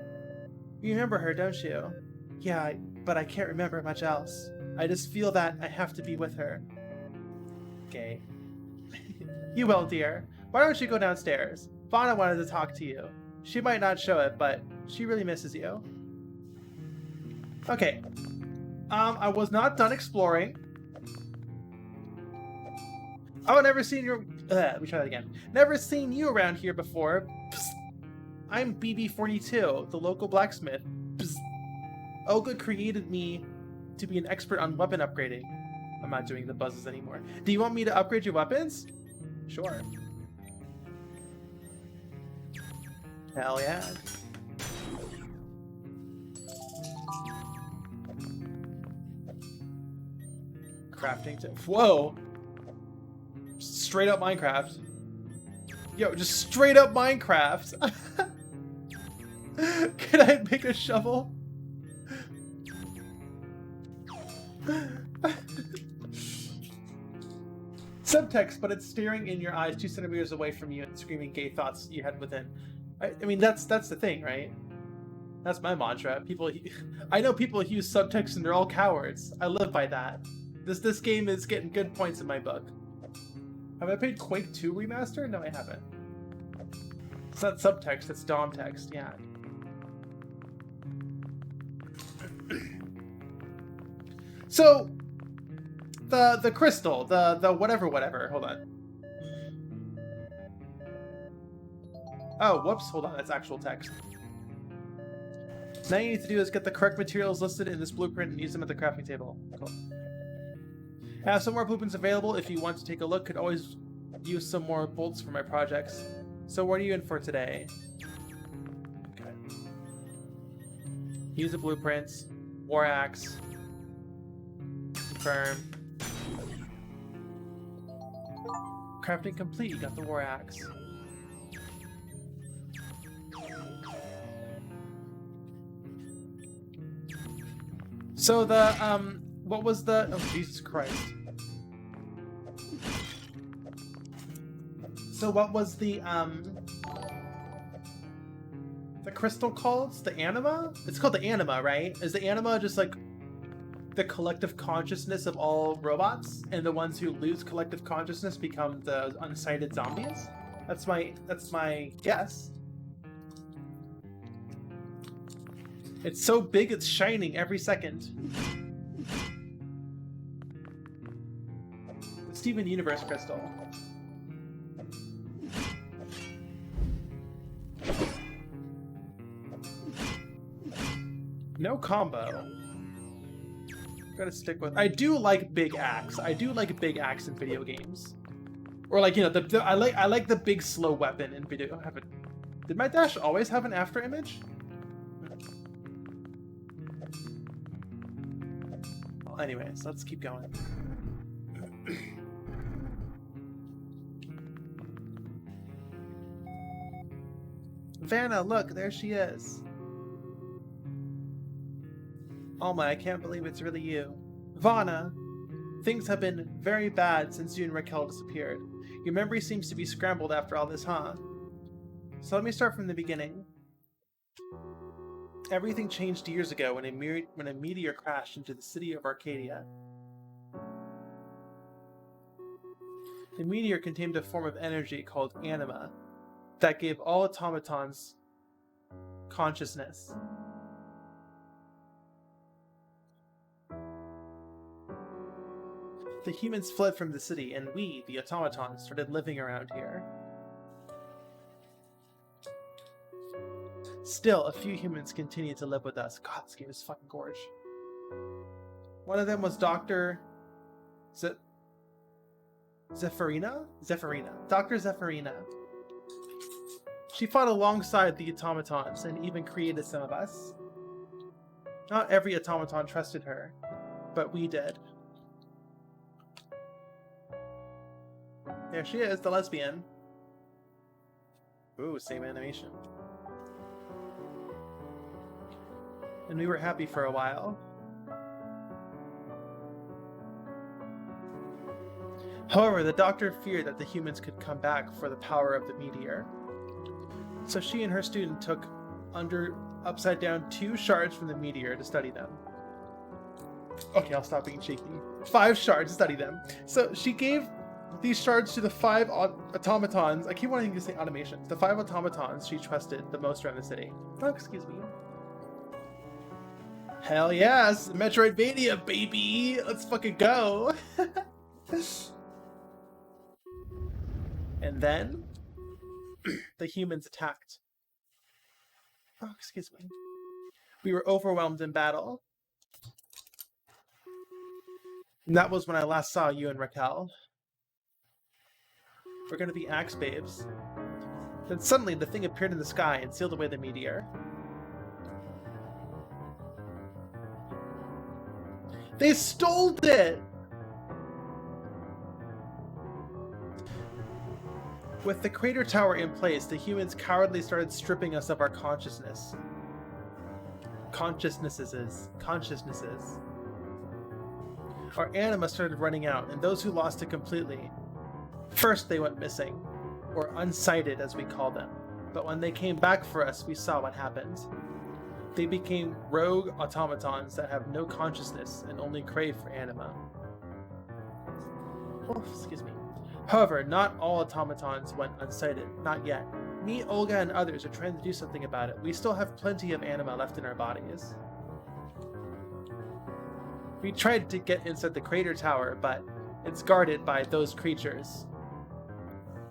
You remember her, don't you? Yeah, but I can't remember much else. I just feel that I have to be with her. Okay. You will, dear. Why don't you go downstairs? Fauna wanted to talk to you. She might not show it, but she really misses you. Okay. I was not done exploring. Oh, never seen you. Let me try that again. Never seen you around here before. Psst. I'm BB42, the local blacksmith. Psst. Olga created me to be an expert on weapon upgrading. I'm not doing the buzzes anymore. Do you want me to upgrade your weapons? Sure. Hell yeah. Crafting. Whoa! Straight up Minecraft. Yo, just straight up Minecraft. Can I make a shovel? Subtext, but it's staring in your eyes 2 centimeters away from you and screaming gay thoughts you had within. I mean, that's the thing, right? That's my mantra. I know people who use subtext and they're all cowards. I live by that. This game is getting good points in my book. Have I played Quake 2 Remaster? No, I haven't. It's not subtext, it's DOM text, yeah. So, the crystal, the whatever, hold on. Oh, whoops, hold on, that's actual text. Now you need to do is get the correct materials listed in this blueprint and use them at the crafting table. Cool. I have some more blueprints available if you want to take a look. Could always use some more bolts for my projects. So what are you in for today? Okay. Use the blueprints. War axe. Confirm. Crafting complete. You got the war axe. So the, what was the... Oh, Jesus Christ. So what was the crystal called? The anima? It's called the anima, right? Is the anima just like the collective consciousness of all robots? And the ones who lose collective consciousness become the unsighted zombies? That's my guess. It's so big, it's shining every second. The Steven Universe crystal. No combo. Gotta stick with. I do like big axe. I do like big axe in video games. Or like, you know, I like the big slow weapon in video. Did my dash always have an after image? Anyways, let's keep going. Vanna, look, there she is. Oh my, I can't believe it's really you. Vanna, things have been very bad since you and Raquel disappeared. Your memory seems to be scrambled after all this, huh? So let me start from the beginning. Everything changed years ago when a meteor crashed into the city of Arcadia. The meteor contained a form of energy called anima that gave all automatons consciousness. The humans fled from the city, and we, the automatons, started living around here. Still, a few humans continued to live with us. God, this game is fucking gorge. One of them was Dr. Zephyrina? Dr. Zephyrina. She fought alongside the automatons and even created some of us. Not every automaton trusted her, but we did. There she is, the lesbian. Ooh, same animation. And we were happy for a while. However, the doctor feared that the humans could come back for the power of the meteor. So she and her student took upside down 2 shards from the meteor to study them. Okay, I'll stop being cheeky. 5 shards to study them. So she gave these shards to the 5 automatons. I keep wanting to say automations. The 5 automatons she trusted the most around the city. Oh, excuse me. Hell yes! Metroidvania, baby! Let's fucking go! And then the humans attacked. Oh, excuse me. We were overwhelmed in battle. And that was when I last saw you and Raquel. We're gonna be axe babes. Then suddenly the thing appeared in the sky and sealed away the meteor. They stole it! With the crater tower in place, the humans cowardly started stripping us of our consciousnesses. Our anima started running out, and those who lost it completely. First they went missing, or unsighted as we call them. But when they came back for us, we saw what happened. They became rogue automatons that have no consciousness and only crave for anima. Oh, excuse me. However, not all automatons went unsighted. Not yet. Me, Olga, and others are trying to do something about it. We still have plenty of anima left in our bodies. We tried to get inside the crater tower, but it's guarded by those creatures.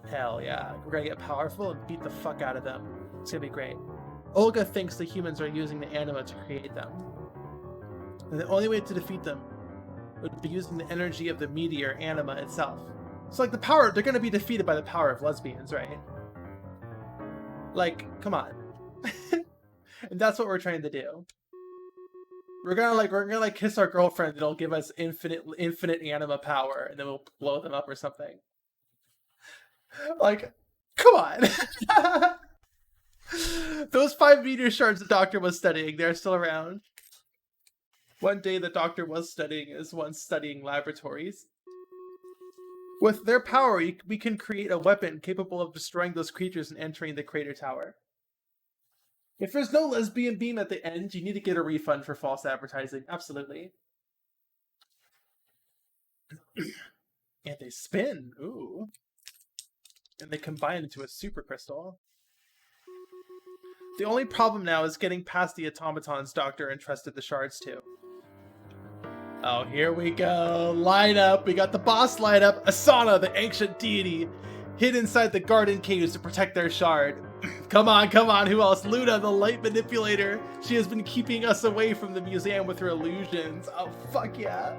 Hell yeah. We're gonna get powerful and beat the fuck out of them. It's gonna be great. Olga thinks the humans are using the anima to create them. And the only way to defeat them would be using the energy of the meteor anima itself. So like the power, they're gonna be defeated by the power of lesbians, right? Like, come on. And that's what we're trying to do. We're gonna kiss our girlfriend and it'll give us infinite anima power, and then we'll blow them up or something. Like, come on. Those 5 meteor shards the doctor was studying, they're still around. One day the doctor was studying as one studying laboratories. With their power, we can create a weapon capable of destroying those creatures and entering the crater tower. If there's no lesbian beam at the end, you need to get a refund for false advertising. Absolutely. And they spin. Ooh. And they combine into a super crystal. The only problem now is getting past the automatons Doctor entrusted the shards to. Oh, here we go. Line up. We got the boss line up. Asana, the ancient deity, hid inside the garden caves to protect their shard. Come on, come on. Who else? Luna, the light manipulator. She has been keeping us away from the museum with her illusions. Oh, fuck yeah.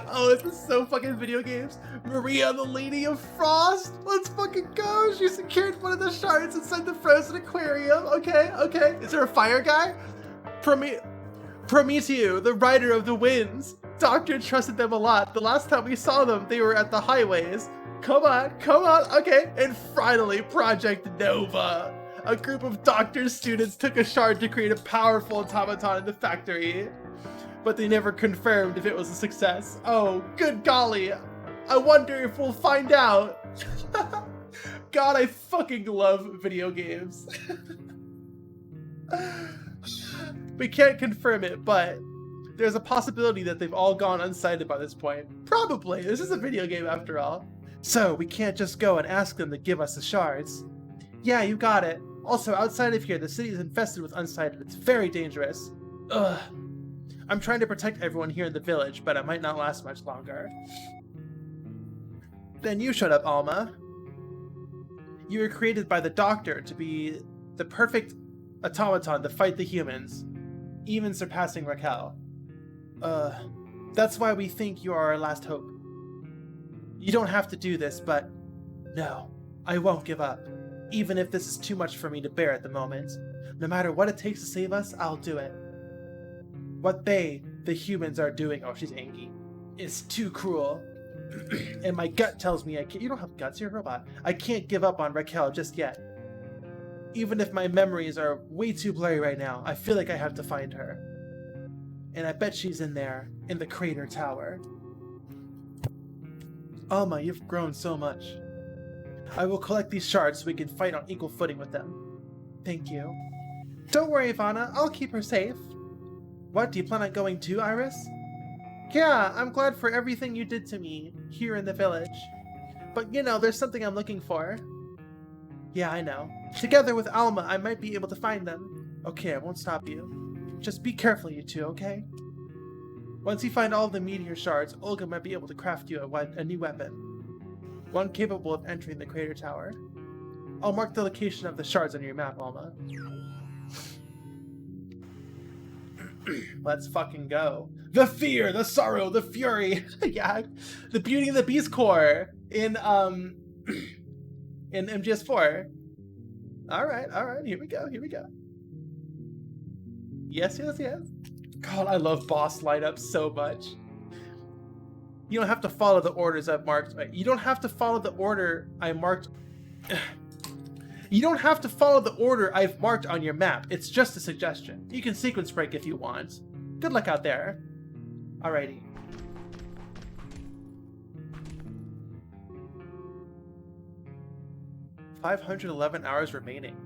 Oh, this is so fucking video games. Maria, the lady of frost. Let's fucking go. She secured one of the shards inside the frozen aquarium. Okay, okay. Is there a fire guy? Prometeu, the rider of the winds. Doctor trusted them a lot. The last time we saw them, they were at the highways. Come on, come on. Okay, and finally, Project Nova. A group of Doctor's students took a shard to create a powerful automaton in the factory, but they never confirmed if it was a success. Oh, good golly. I wonder if we'll find out. God, I fucking love video games. We can't confirm it, but there's a possibility that they've all gone unsighted by this point. Probably. This is a video game after all. So, we can't just go and ask them to give us the shards. Yeah, you got it. Also, outside of here, the city is infested with Unsighted. It's very dangerous. Ugh. I'm trying to protect everyone here in the village, but it might not last much longer. Then you showed up, Alma. You were created by the Doctor to be the perfect automaton to fight the humans, even surpassing Raquel. That's why we think you are our last hope. You don't have to do this, but no, I won't give up. Even if this is too much for me to bear at the moment. No matter what it takes to save us, I'll do it. What the humans are doing, oh, she's angry, is too cruel. And my gut tells me I can't. You don't have guts, you're a robot. I can't give up on Raquel just yet. Even if my memories are way too blurry right now, I feel like I have to find her. And I bet she's in there, in the crater tower. Alma, you've grown so much. I will collect these shards so we can fight on equal footing with them. Thank you. Don't worry, Ivana, I'll keep her safe. What, do you plan on going too, Iris? Yeah, I'm glad for everything you did to me, here in the village. But you know, there's something I'm looking for. Yeah, I know. Together with Alma, I might be able to find them. Okay, I won't stop you. Just be careful, you two, okay? Once you find all the meteor shards, Olga might be able to craft you a new weapon. One capable of entering the crater tower. I'll mark the location of the shards on your map, Alma. Let's fucking go. The fear, the sorrow, the fury. Yeah, the Beauty and the Beast core in MGS4. All right, here we go. Yes. God, I love boss lineups so much. You don't have to follow the orders I've marked. You don't have to follow the order I marked. You don't have to follow the order I've marked on your map. It's just a suggestion. You can sequence break if you want. Good luck out there. Alrighty. $511 hours remaining.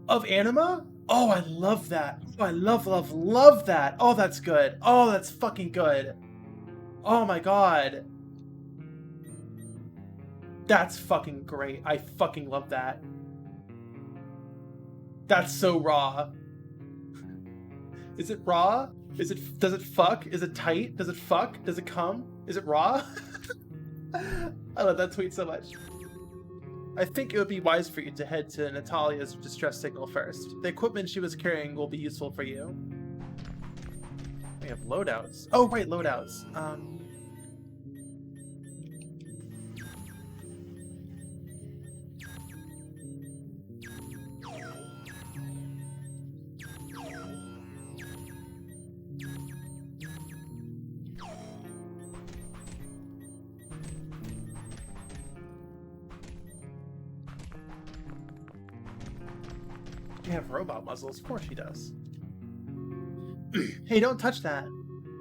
Of anima? Oh, I love that. Oh, I love that. Oh, that's good. Oh, that's fucking good. Oh my god. That's fucking great. I fucking love that. That's so raw. Is it raw? Does it fuck? Is it tight? Does it fuck? Does it come? Is it raw? I love that tweet so much. I think it would be wise for you to head to Natalia's distress signal first. The equipment she was carrying will be useful for you. We have loadouts. Oh, right, loadouts. We have robot muzzles. Of course she does. Hey, don't touch that.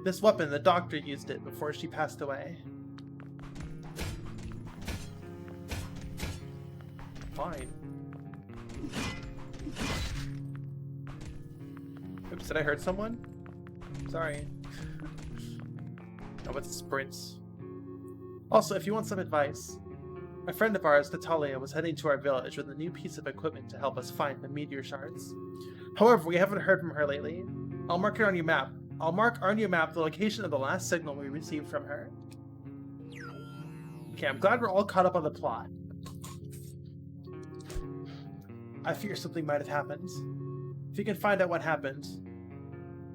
This weapon, the doctor used it before she passed away. Fine. Oops, did I hurt someone? Sorry. Oh, it's sprints. Also, if you want some advice, a friend of ours, Natalia, was heading to our village with a new piece of equipment to help us find the meteor shards. However, we haven't heard from her lately. I'll mark it on your map. I'll mark on your map the location of the last signal we received from her. Okay, I'm glad we're all caught up on the plot. I fear something might have happened. If you can find out what happened,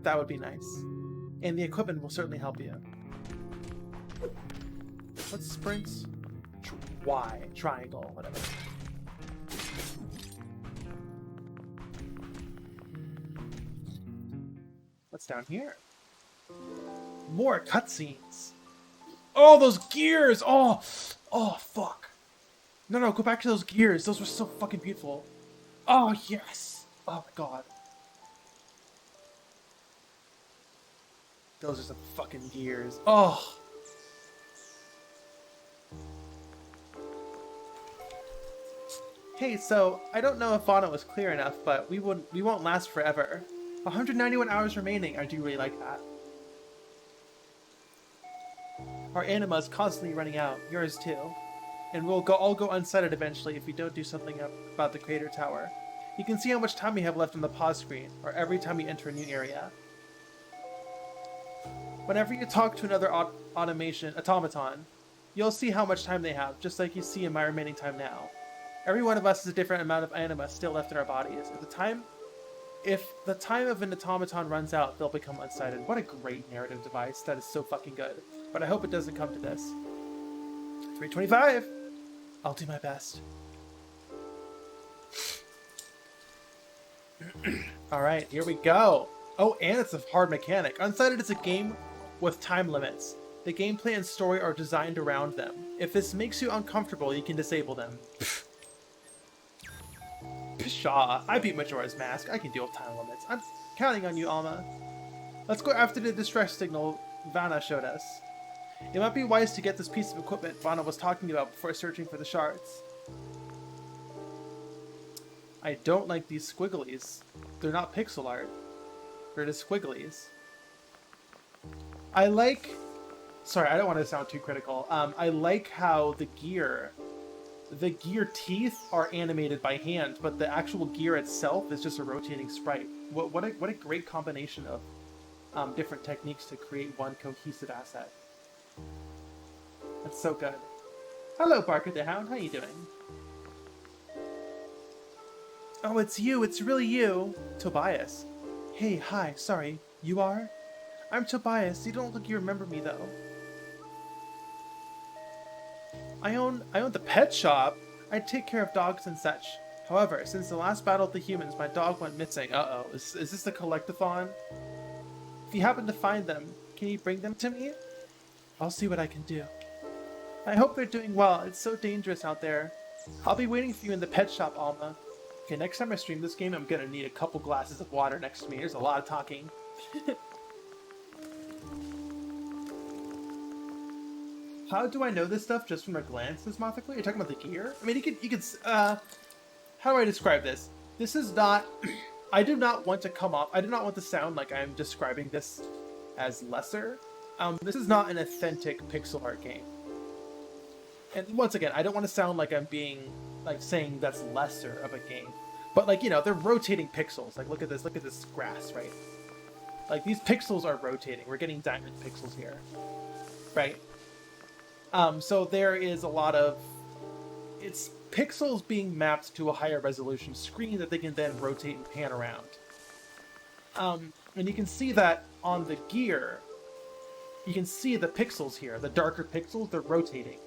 that would be nice. And the equipment will certainly help you. What's sprints? Y, triangle, whatever. What's down here? More cutscenes. Oh, those gears! Oh, fuck. No, go back to those gears. Those were so fucking beautiful. Oh, yes. Oh my god. Those are some fucking gears. Oh. Hey, so I don't know if Vana was clear enough, but we won't last forever. 191 hours remaining. I do really like that. Our anima is constantly running out. Yours too. And we'll all go unsighted eventually if we don't do something about the crater tower. You can see how much time we have left on the pause screen, or every time we enter a new area. Whenever you talk to another automaton, you'll see how much time they have, just like you see in my remaining time now. Every one of us has a different amount of anima still left in our bodies. If the time of an automaton runs out, they'll become unsighted. What a great narrative device. That is so fucking good. But I hope it doesn't come to this. 325! I'll do my best. Alright, here we go. Oh, and it's a hard mechanic. Unsighted is a game with time limits. The gameplay and story are designed around them. If this makes you uncomfortable, you can disable them. Pshaw, I beat Majora's Mask. I can deal with time limits. I'm counting on you, Alma. Let's go after the distress signal Vanna showed us. It might be wise to get this piece of equipment Vanna was talking about before searching for the shards. I don't like these squigglies. They're not pixel art. They're just squigglies. I like... Sorry, I don't want to sound too critical. I like how the gear teeth are animated by hand, but the actual gear itself is just a rotating sprite. What a great combination of different techniques to create one cohesive asset. That's so good. Hello, Barker the Hound. How you doing? Oh, it's you. It's really you. Tobias. Hey, hi. Sorry. You are? I'm Tobias. You don't look you remember me, though. I own the pet shop. I take care of dogs and such. However, since the last battle with the humans, my dog went missing. Uh-oh. Is this the collectathon? If you happen to find them, can you bring them to me? I'll see what I can do. I hope they're doing well. It's so dangerous out there. I'll be waiting for you in the pet shop, Alma. Okay, next time I stream this game, I'm gonna need a couple glasses of water next to me. There's a lot of talking. How do I know this stuff just from a glance, says Mothically? You're talking about the gear? I mean, you could, how do I describe this? This is not I do not want to come off. I do not want to sound like I'm describing this as lesser. This is not an authentic pixel art game. And once again, I don't want to sound like I'm being like saying that's lesser of a game. But like, you know, they're rotating pixels. Like look at this grass, right? Like these pixels are rotating. We're getting diamond pixels here. Right? So there is a lot of it's pixels being mapped to a higher resolution screen that they can then rotate and pan around. And you can see that on the gear. You can see the pixels here, the darker pixels, they're rotating.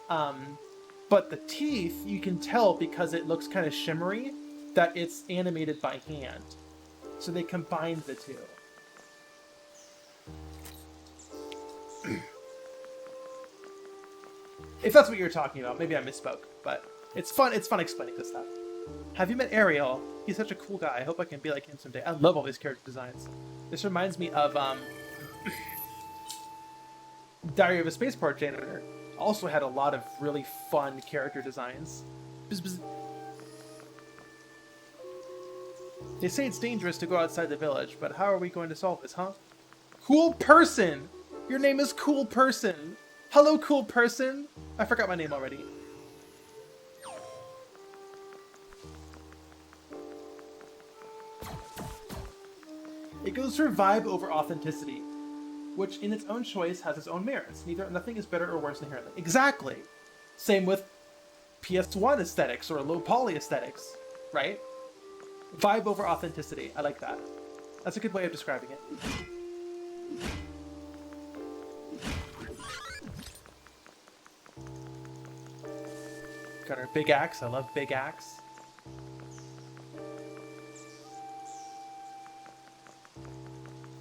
But the teeth, you can tell because it looks kind of shimmery, that it's animated by hand. So they combined the two. If that's what you're talking about, maybe I misspoke, but it's fun explaining this stuff. Have you met Ariel? He's such a cool guy. I hope I can be like him someday. I love all these character designs. This reminds me of Diary of a Spaceport Janitor. Also had a lot of really fun character designs. Bzz, bzz. They say it's dangerous to go outside the village, but how are we going to solve this, huh? Cool Person! Your name is Cool Person! Hello, Cool Person! I forgot my name already. It goes for vibe over authenticity, which in its own choice has its own merits. Nothing is better or worse inherently. Exactly! Same with PS1 aesthetics or low poly aesthetics, right? Vibe over authenticity. I like that. That's a good way of describing it. Got our big axe. I love big axe.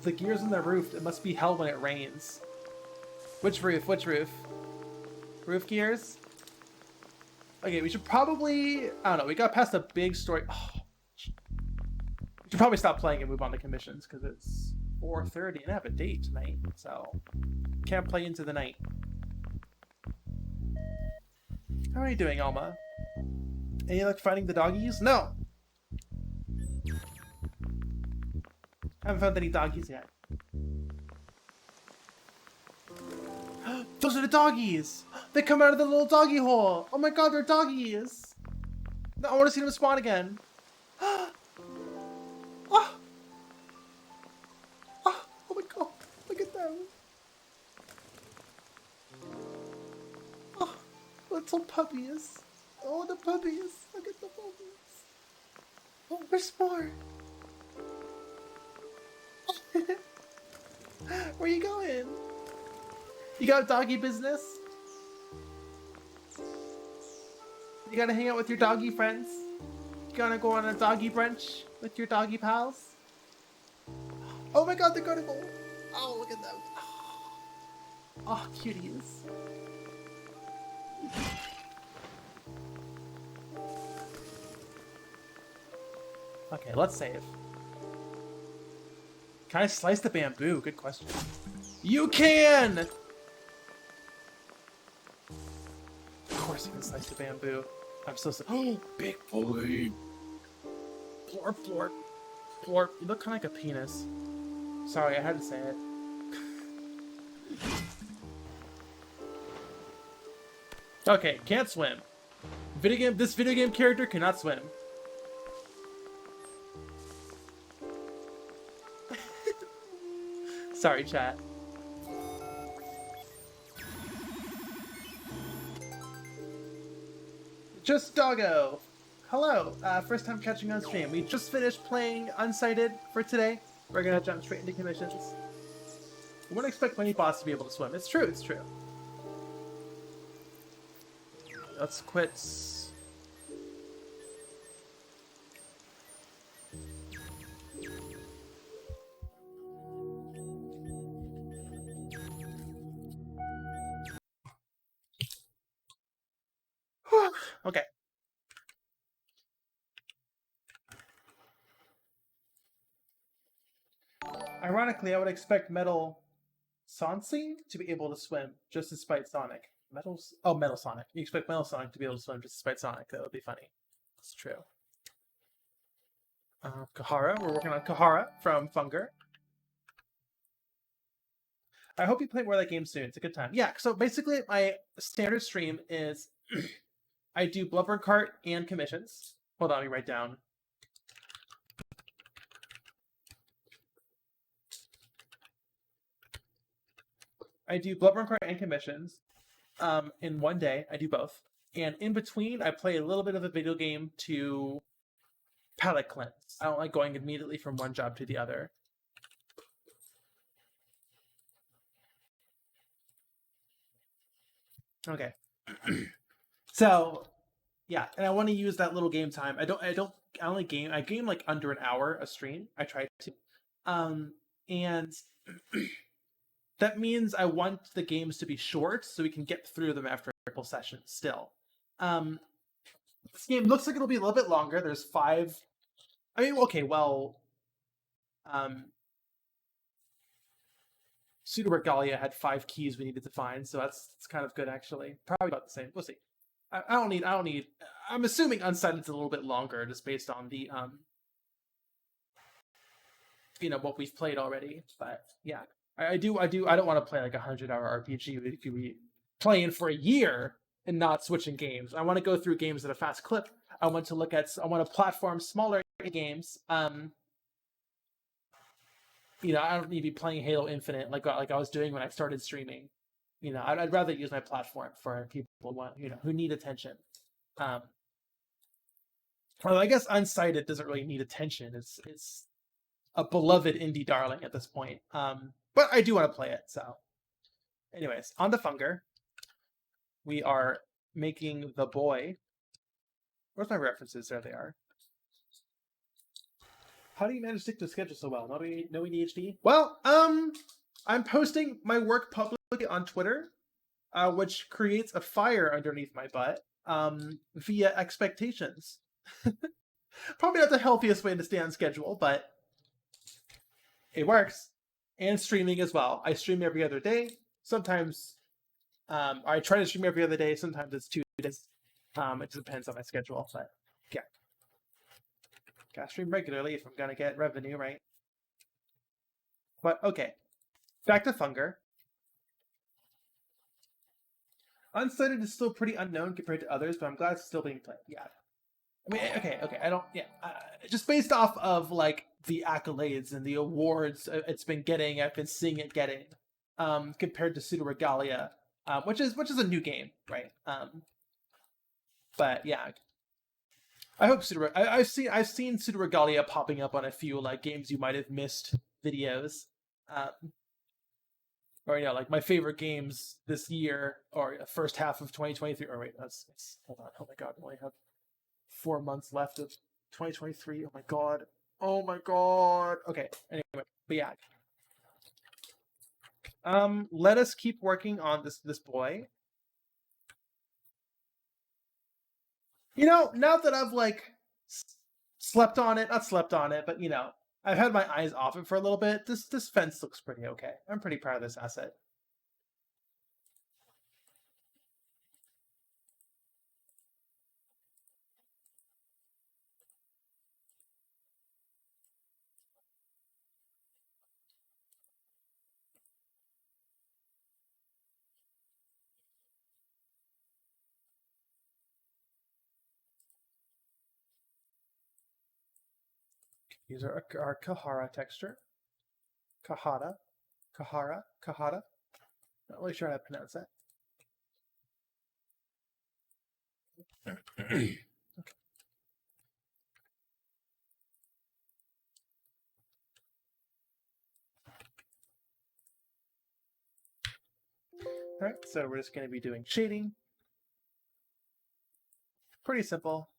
The gears on the roof. It must be hell when it rains. Which roof? Which roof? Roof gears? Okay, we should probably... I don't know. We got past a big story. Oh, we should probably stop playing and move on to commissions because it's 4:30 and I have a date tonight. So, can't play into the night. How are you doing, Alma? Any luck finding the doggies? No! Haven't found any doggies yet. Those are the doggies! They come out of the little doggy hole! Oh my god, they're doggies! No, I want to see them spawn again. Oh. Oh my god, look at them! Oh, little puppies! Oh, the puppies! Look at the puppies! Oh, there's more! Where you going? You got doggy business? You gotta hang out with your doggy friends? You gonna go on a doggy brunch with your doggy pals? Oh my god, they're gonna go! Oh, look at them! Oh, cuties. Okay, let's save. Can I slice the bamboo? Good question. You can! Of course you can slice the bamboo. I'm so sorry. Oh, big boy! Plorp, plorp, plorp. You look kind of like a penis. Sorry, I had to say it. Okay, can't swim. This video game character cannot swim. Sorry, chat. Just Doggo! Hello! First time catching on stream. We just finished playing Unsighted for today. We're gonna jump straight into commissions. We wouldn't expect any boss to be able to swim. It's true, it's true. Let's quit. Okay. Ironically, I would expect Metal Sonic to be able to swim just despite Sonic. Metal Sonic. You expect Metal Sonic to be able to swim just despite Sonic. That would be funny. It's true. Kahara. We're working on Kahara from Funger. I hope you play more of that game soon. It's a good time. Yeah, so basically my standard stream is I do BBKart and commissions. Hold on, let me write down. I do BBKart and commissions in one day. I do both. And in between, I play a little bit of a video game to palate cleanse. I don't like going immediately from one job to the other. Okay. So, yeah, and I want to use that little game time. I only game, I game like under an hour a stream. I try to. And that means I want the games to be short so we can get through them after a couple sessions still. This game looks like it'll be a little bit longer. There's 5. I mean, okay, well, Pseudo-Regalia had 5 keys we needed to find, so that's kind of good actually. Probably about the same. We'll see. I don't need. I'm assuming Unsighted's a little bit longer, just based on the what we've played already. But yeah, I don't want to play like 100-hour RPG. We could be playing for a year and not switching games. I want to go through games at a fast clip. I want to platform smaller games. I don't need to be playing Halo Infinite like I was doing when I started streaming. I'd rather use my platform for people who need attention. Although I guess Unsighted doesn't really need attention. It's a beloved indie darling at this point. But I do want to play it. So, anyways, on to Funger. We are making the boy. Where's my references? There they are. How do you manage to stick to the schedule so well? No ADHD? Well, I'm posting my work publicly on Twitter, which creates a fire underneath my butt, via expectations. Probably not the healthiest way to stay on schedule, but it works. And streaming as well. I stream every other day. Sometimes I try to stream every other day. Sometimes it's 2 days. It just depends on my schedule, but yeah. Gotta stream regularly if I'm gonna get revenue, right? But okay. Back to Funger. Unsighted is still pretty unknown compared to others, but I'm glad it's still being played. Yeah. I mean, okay. I don't. Yeah. Just based off of like the accolades and the awards it's been getting, I've been seeing it getting, compared to Pseudo-Regalia, which is a new game, right? But yeah, I hope I've seen Pseudo-Regalia popping up on a few like games you might have missed videos, or like my favorite games this year or first half of 2023. Or wait, that's hold on. Oh my god, we only have 4 months left of 2023. Oh my god. Oh my god. Okay. Anyway, but yeah. Let us keep working on this boy. Now that I've like not slept on it, but I've had my eyes off it for a little bit. This fence looks pretty okay. I'm pretty proud of this asset. Use our Kahara texture. Kahara. Not really sure how to pronounce that. Okay. Alright, so we're just going to be doing shading. Pretty simple.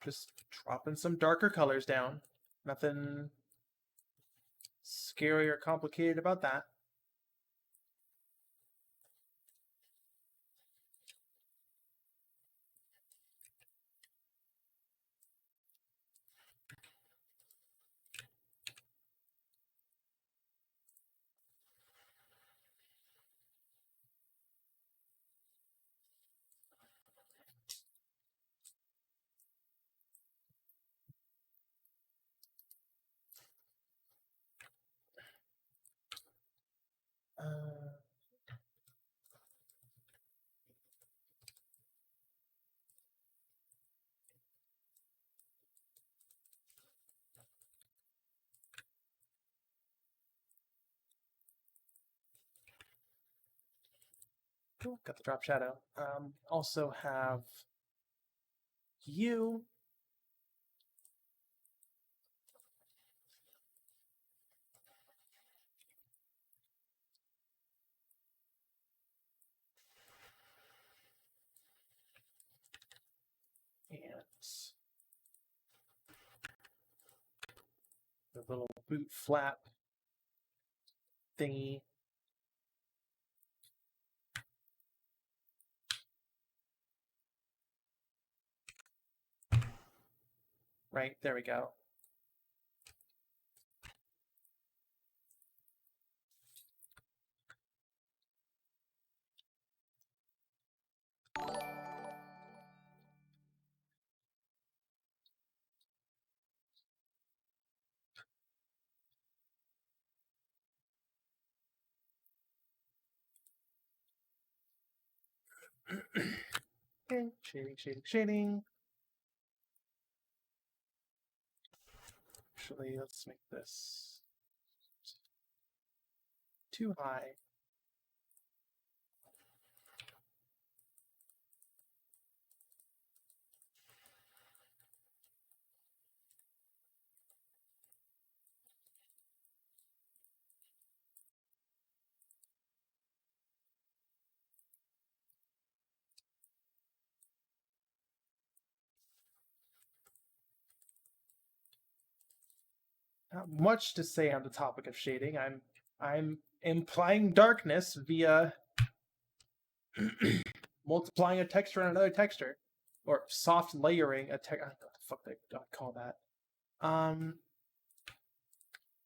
Just dropping some darker colors down. Nothing scary or complicated about that. Cool. Got the drop shadow. Also have you. And the little boot flap thingy. Right, there we go. Okay, shading, shading, shading. Actually, let's make this too high. Not much to say on the topic of shading. I'm implying darkness via multiplying a texture on another texture, or soft layering a text. What the fuck they call that?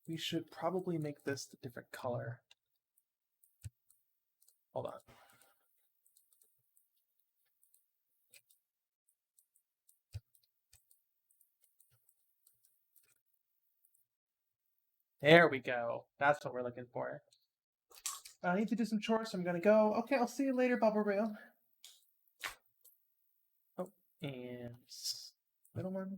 We should probably make this a different color. Hold on. There we go. That's what we're looking for. I need to do some chores, so I'm gonna go. Okay, I'll see you later, Bubble Reel. Oh, and middle one.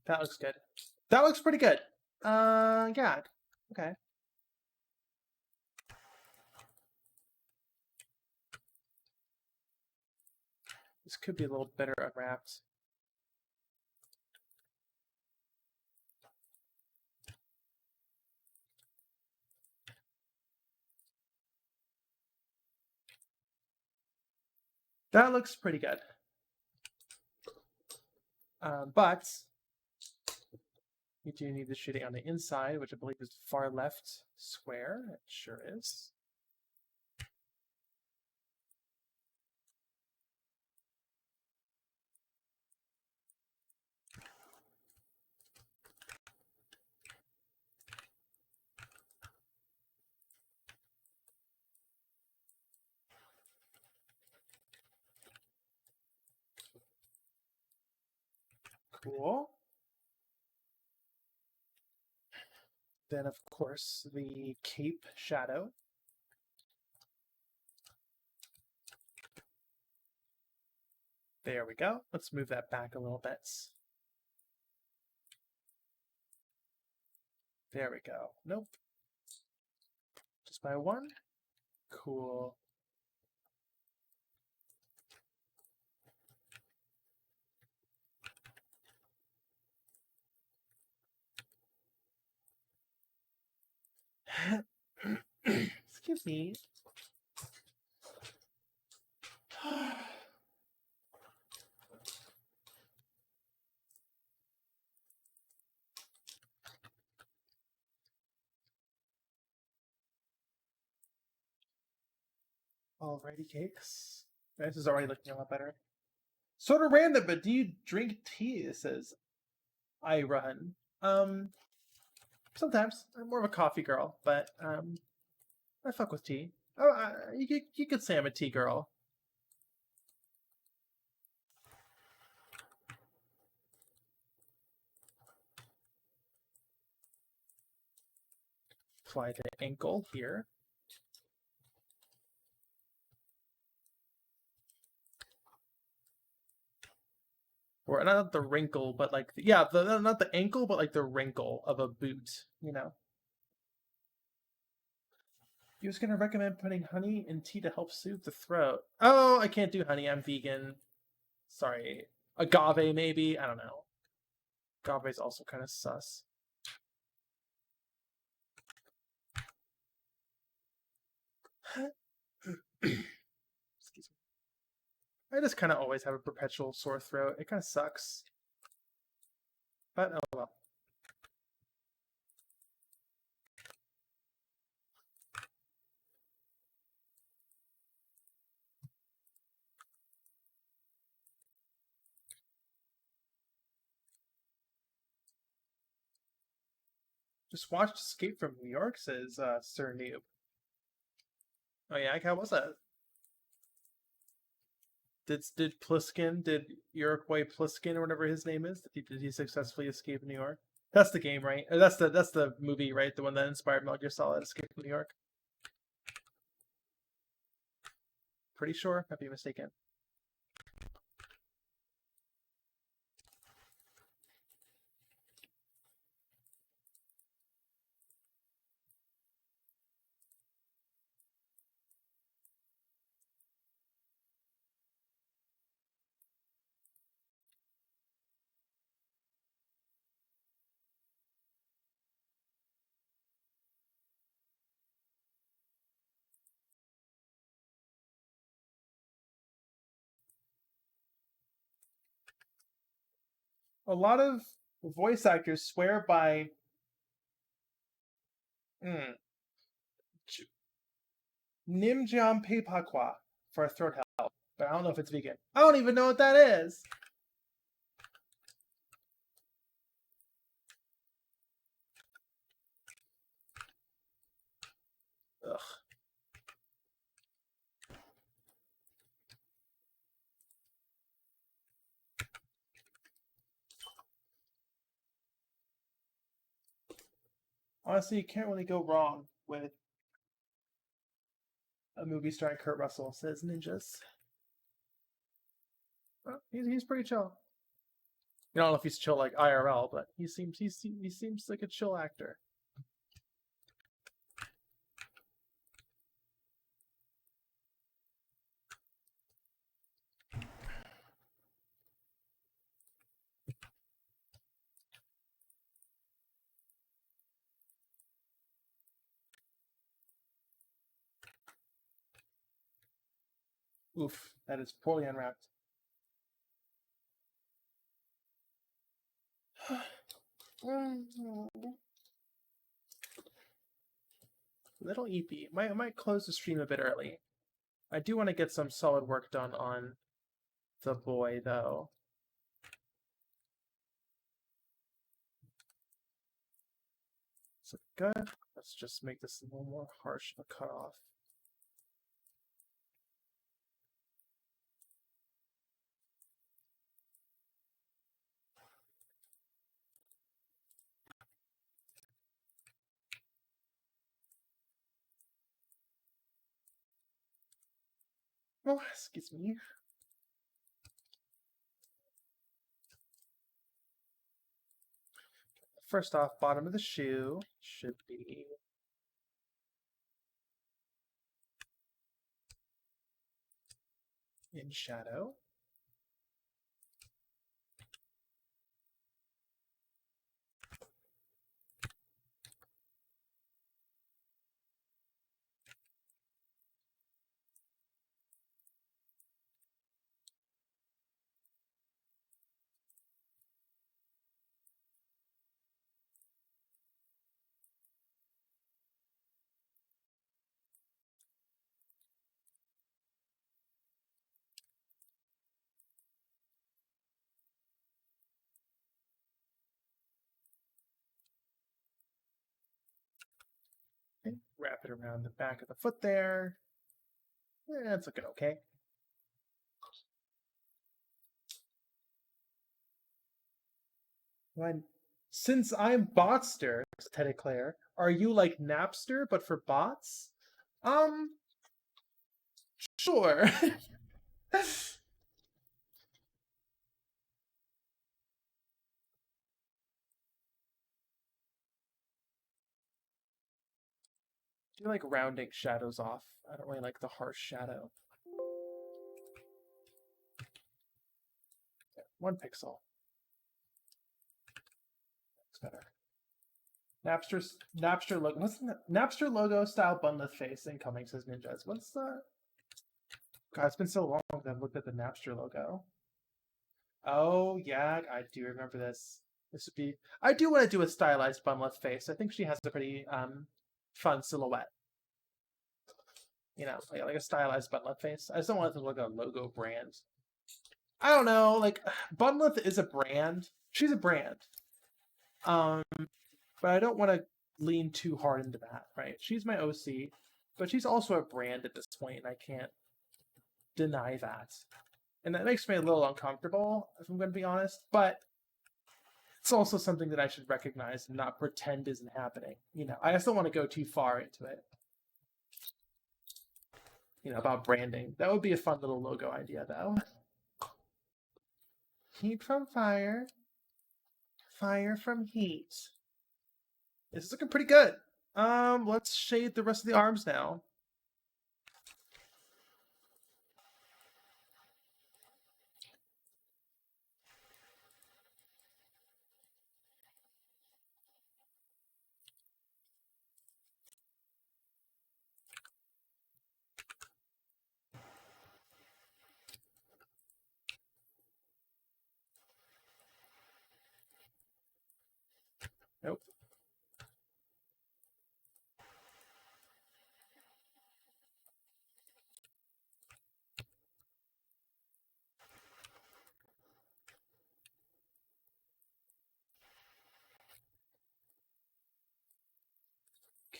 That looks good. That looks pretty good. Yeah. Okay. This could be a little better unwrapped. That looks pretty good. But you do need the shading on the inside, which I believe is far left square. It sure is. Cool. Then, of course, the cape shadow. There we go. Let's move that back a little bit. There we go. Nope. Just by one. Cool. Excuse me. Alrighty, cakes. This is already looking a lot better. Sort of random, but do you drink tea? It says I run. Sometimes I'm more of a coffee girl, but I fuck with tea. Oh, you could say I'm a tea girl. apply the ankle here. Or not the wrinkle, but like not the ankle, but like the wrinkle of a boot, you know. He was gonna recommend putting honey in tea to help soothe the throat. Oh, I can't do honey. I'm vegan. Sorry. Agave, maybe? I don't know. Agave's also kind of sus. Excuse me. I just kind of always have a perpetual sore throat. It kind of sucks. But oh well. Just watched Escape from New York, says Sir Noob. Oh yeah, how was that? Did Pliskin, did Iroquois Pliskin or whatever his name is, did he successfully escape New York? That's the game, right? Or that's the movie, right? The one that inspired Metal Gear Solid, Escape from New York. Pretty sure, might be mistaken. A lot of voice actors swear by Nim Jam Pepakwa for a throat help, but I don't know if it's vegan. I don't even know what that is. Ugh. Honestly, you can't really go wrong with a movie starring Kurt Russell, says Ninjas. Well, he's pretty chill. I don't know if he's chill like IRL, but he seems like a chill actor. Oof, that is poorly unwrapped. Little EP. I might close the stream a bit early. I do want to get some solid work done on the boy, though. So good. Let's just make this a little more harsh of a cutoff. Oh, excuse me. First off, bottom of the shoe should be in shadow. Okay. Wrap it around the back of the foot there. That's looking okay. When, since I'm Botster, Teddy Claire, Are you like Napster but for bots? Sure. Do you like rounding shadows off? I don't really like the harsh shadow. 1 pixel. It's better. Napster logo. What's the Napster logo style bunless face incoming, says Ninjas. What's the? God, it's been so long since I've looked at the Napster logo. Oh yeah, I do remember this. This would be. I do want to do a stylized bunless face. I think she has a pretty fun silhouette. You know, like a stylized bunless face. I just don't want it to look like a logo brand. I don't know. Like Bunlith is a brand. She's a brand. Um, but I don't want to lean too hard into that, right? She's my OC, but she's also a brand at this point, and I can't deny that. And that makes me a little uncomfortable, if I'm going to be honest, but it's also something that I should recognize and not pretend isn't happening. You know, I just don't want to go too far into it. You know, about branding. That would be a fun little logo idea, though. Heat from fire. Fire from heat. This is looking pretty good. Let's shade the rest of the arms now. Nope.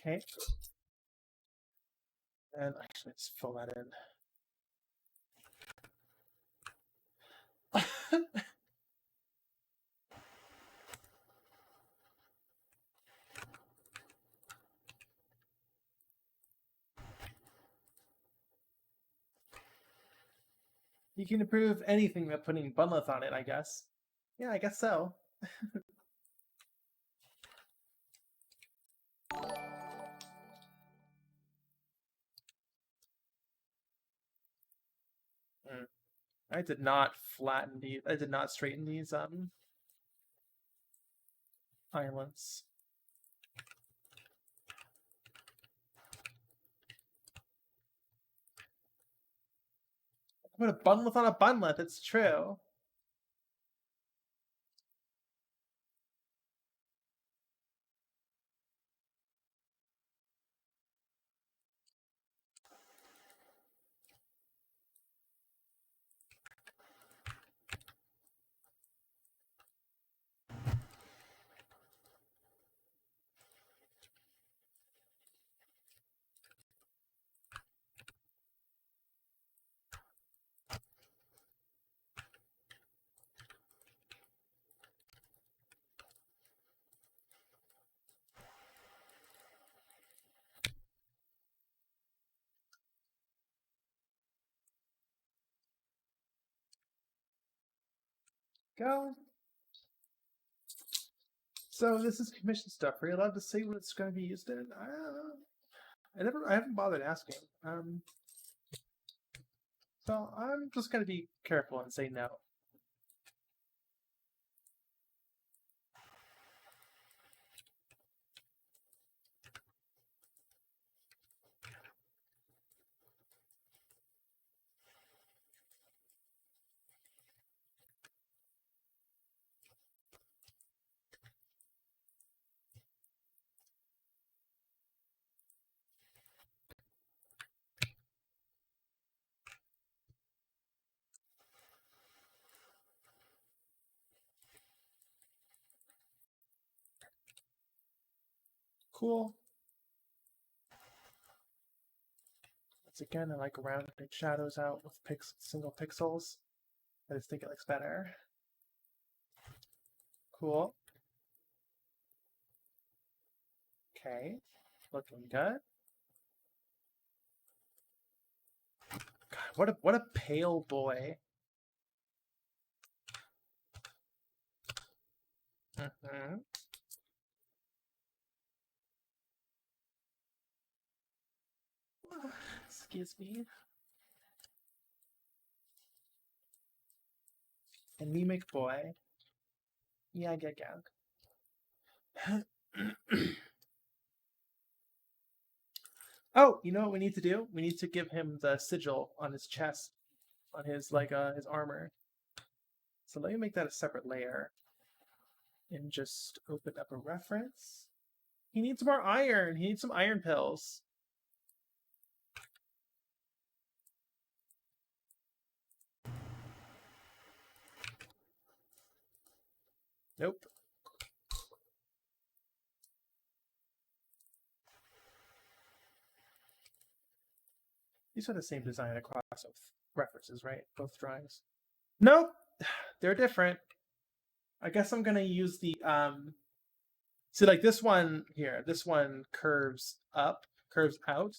Okay. And actually, let's fill that in. You can improve anything by putting bunleth on it, I guess. Yeah, I guess so. I did not flatten these. I did not straighten these islands. Put a bunleth on a bunleth. It's true. Go. So this is commission stuff. Are you allowed to say what it's going to be used in? I haven't bothered asking. So I'm just going to be careful and say no. Cool. Once again, I like rounding shadows out with single pixels. I just think it looks better. Cool. Okay, looking good. God, what a pale boy. Mm-hmm. Excuse me. Anemic boy. Yeah, yeah. Oh, you know what we need to do? We need to give him the sigil on his chest, on his his armor. So let me make that a separate layer and just open up a reference. He needs more iron. He needs some iron pills. Nope. These are the same design across both references, right? Both drawings. Nope. They're different. I guess I'm gonna use the see, like this one here, this one curves up, curves out.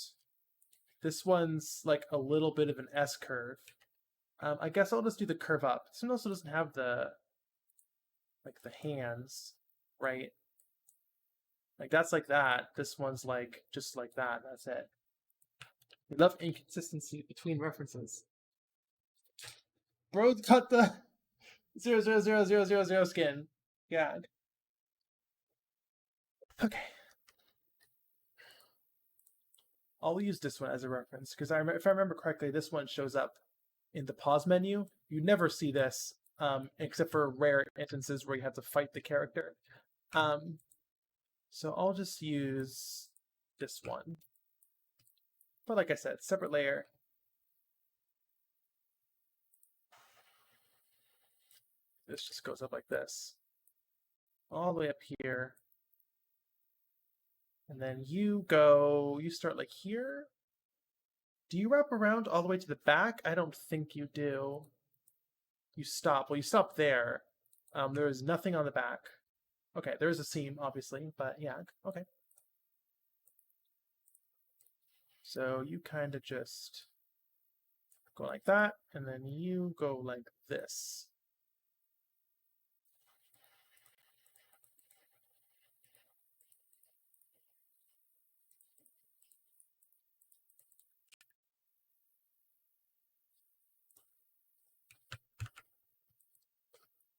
This one's like a little bit of an S curve. I guess I'll just do the curve up. This one also doesn't have the the hands, right? Like that's like that. This one's like just like that. That's it. We love inconsistency between references. Bro cut the 0000000 skin. Yeah. Okay. I'll use this one as a reference because if I remember correctly, this one shows up in the pause menu. You never see this except for rare instances where you have to fight the character. So I'll just use this one. But like I said, separate layer. This just goes up like this. All the way up here. And then you start like here. Do you wrap around all the way to the back? I don't think you do. You stop. Well, you stop there. There is nothing on the back. Okay, there is a seam, obviously, but yeah, okay. So you kind of just go like that, and then you go like this.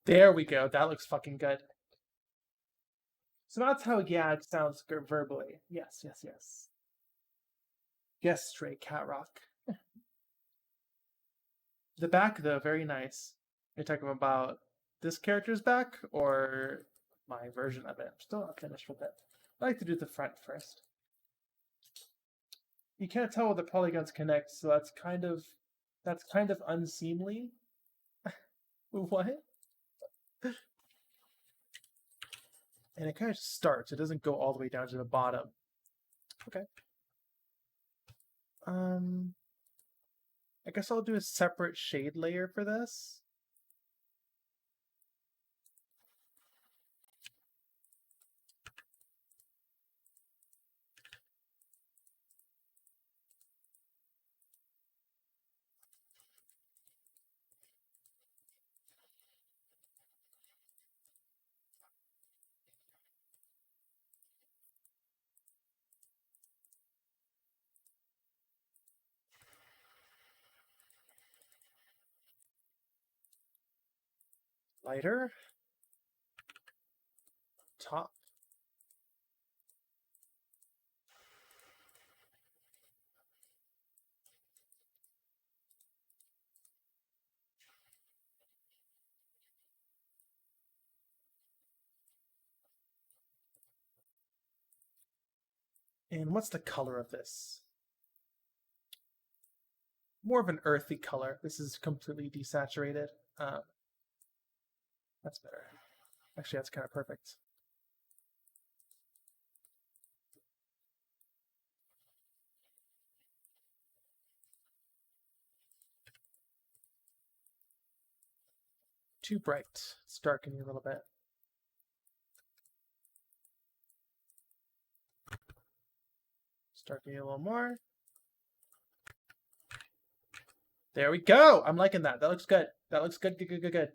There we go. That looks fucking good. So that's how Yag sounds verbally. Yes, yes, yes. Yes, Stray Cat Rock. The back, though, very nice. You're talking about this character's back or my version of it? I'm still not finished with it. I like to do the front first. You can't tell where the polygons connect, so that's kind of unseemly. What? And it kind of starts. It doesn't go all the way down to the bottom. Okay. I guess I'll do a separate shade layer for this. Lighter. Top. And what's the color of this? More of an earthy color. This is completely desaturated. That's better. Actually, that's kind of perfect. Too bright. It's darkening a little bit. Darken it a little more. There we go. I'm liking that. That looks good. That looks good. Good.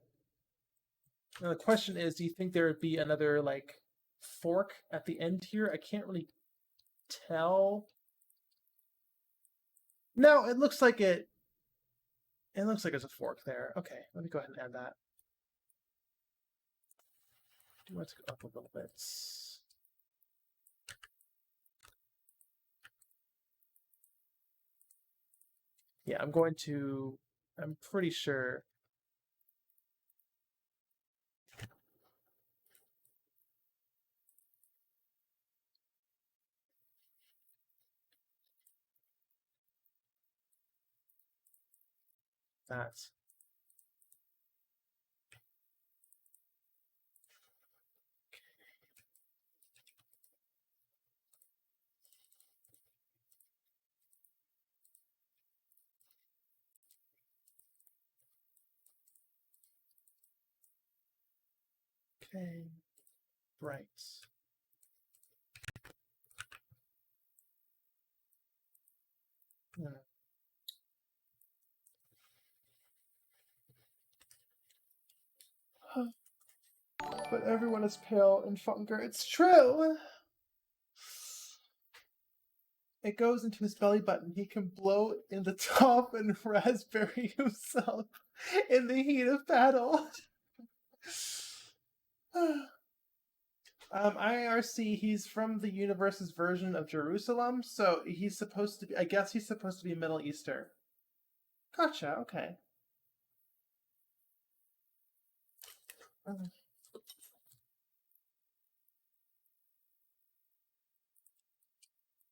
Now the question is, do you think there would be another like fork at the end here? I can't really tell. No, it looks like it. It looks like there's a fork there. Okay, let me go ahead and add that. Let's go up a little bit. Yeah, I'm pretty sure. That's okay. Right. Yeah. But everyone is pale and Funker. It's true. It goes into his belly button. He can blow in the top and raspberry himself in the heat of battle. IRC, he's from the universe's version of Jerusalem, so he's supposed to be, I guess he's supposed to be Middle Eastern. Gotcha, okay.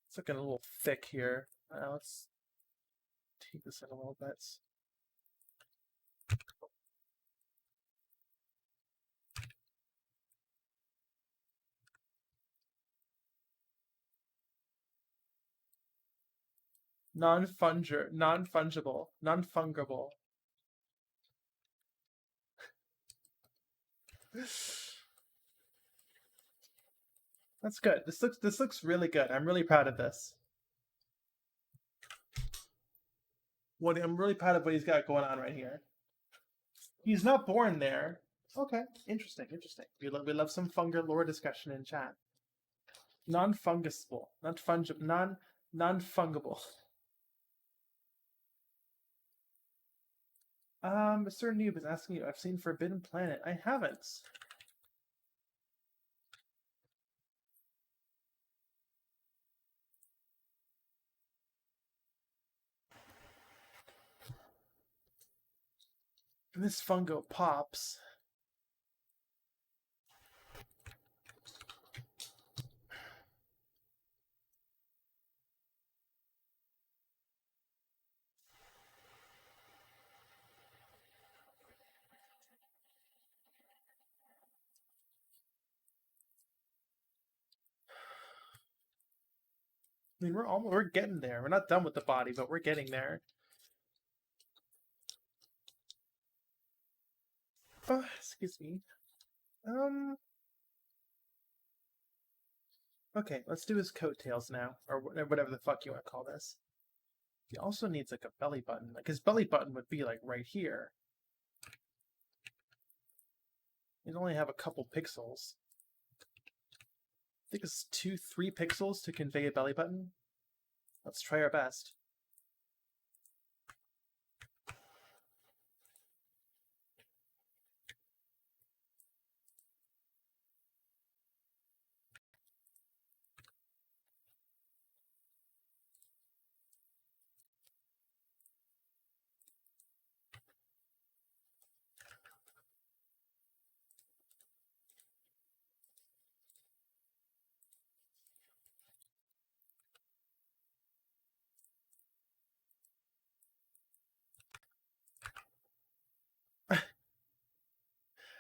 It's looking a little thick here. Let's take this in a little bit. Non-fungible. That's good. This looks really good. I'm really proud of this. I'm really proud of what he's got going on right here. He's not born there. Okay, interesting. We love some fungal lore discussion in chat. Non-fungusable, not fungible, non-fungible. Mr. Noob is asking you, I've seen Forbidden Planet. I haven't. And this fungo pops. I mean, we're getting there. We're not done with the body, but we're getting there. Oh, excuse me. Okay, let's do his coattails now, or whatever the fuck you want to call this. He also needs like a belly button. Like his belly button would be like right here. He'd only have a couple pixels. I think it's 2-3 pixels to convey a belly button. Let's try our best.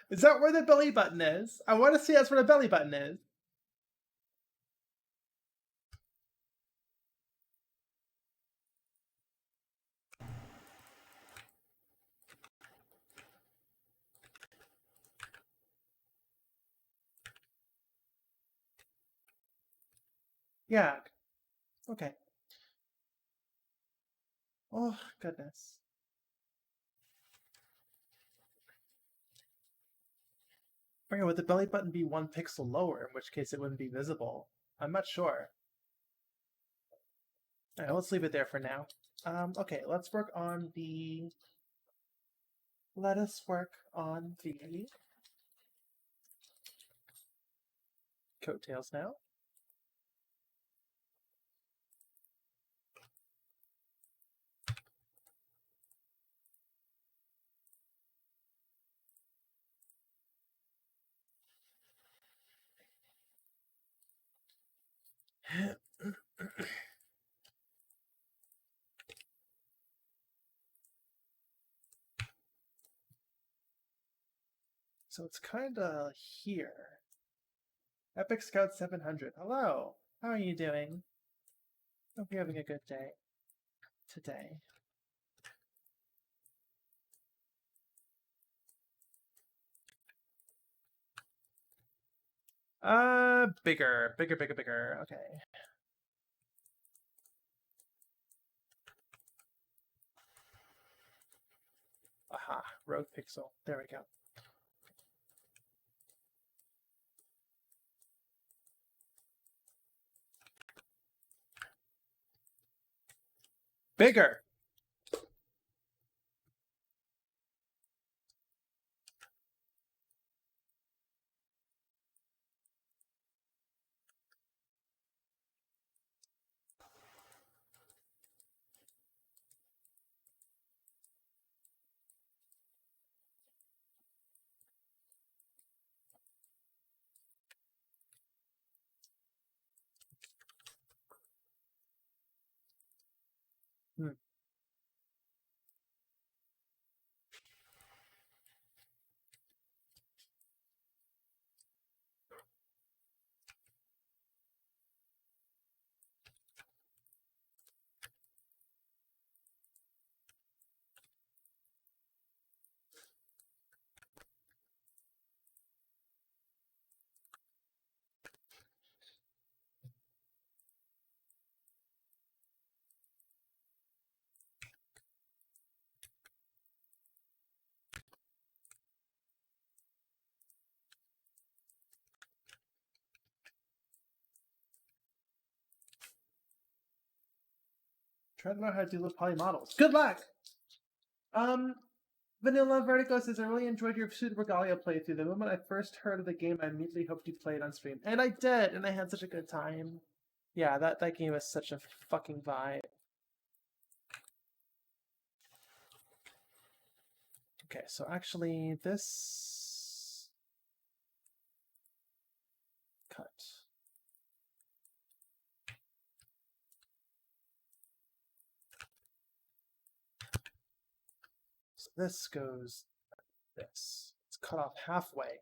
Is that where the belly button is? I want to see that's where the belly button is. Yeah. Okay. Oh, goodness. Okay, would the belly button be 1 pixel lower, in which case it wouldn't be visible? I'm not sure. All right, let's leave it there for now. Okay, let's work on the... Let us work on the coattails now. So it's kind of here. Epic Scout 700. Hello. How are you doing? Hope you're having a good day today. Bigger. Okay. Aha, rogue pixel. There we go. Bigger! Hmm. Try to learn how to do little poly models. Good luck! Vanilla Vertigo says, I really enjoyed your Pseudo Regalia playthrough. The moment I first heard of the game, I immediately hoped you played on stream. And I did, and I had such a good time. Yeah, that game is such a fucking vibe. Okay, so actually, this... Cut. So this goes this. It's cut off halfway.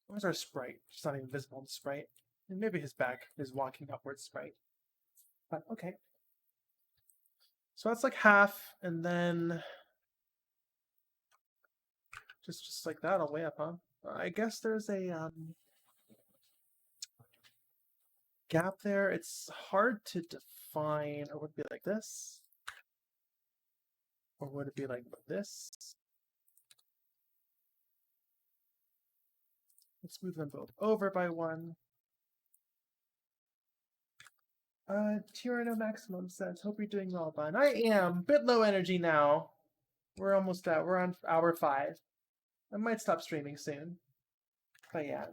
Where's our sprite? It's not even visible in the sprite. And maybe his back is walking upwards sprite. But okay. So that's like half, and then just like that, all the way up, huh? I guess there's a gap there. It's hard to define. Or would it be like this? Or would it be like this? Let's move them both over by 1. Tyranno Maximum says, hope you're doing well, bud. I am. Bit low energy now. We're almost out. We're on hour 5. I might stop streaming soon. But yeah.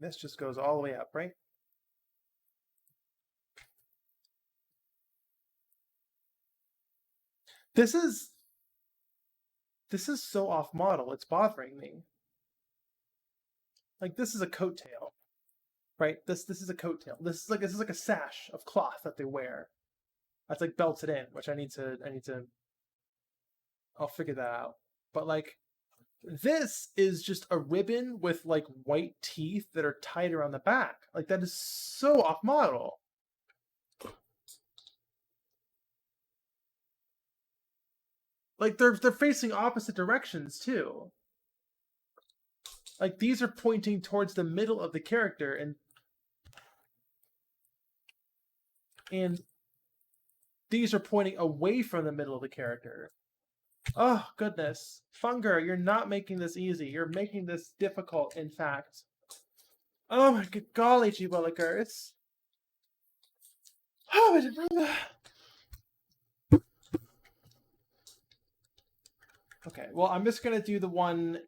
This just goes all the way up, right? This is so off model. It's bothering me. Like, this is a coattail, right? This is a coattail. This is like a sash of cloth that they wear. That's like belted in, which I need to I'll figure that out. But like, This is just a ribbon with like white teeth that are tied around the back. Like that is so off model. Like they're facing opposite directions too. Like these are pointing towards the middle of the character and these are pointing away from the middle of the character. Oh, goodness. Funger, you're not making this easy. You're making this difficult, in fact. Oh my good golly, gee willikers. Okay, well, I'm just gonna do the one...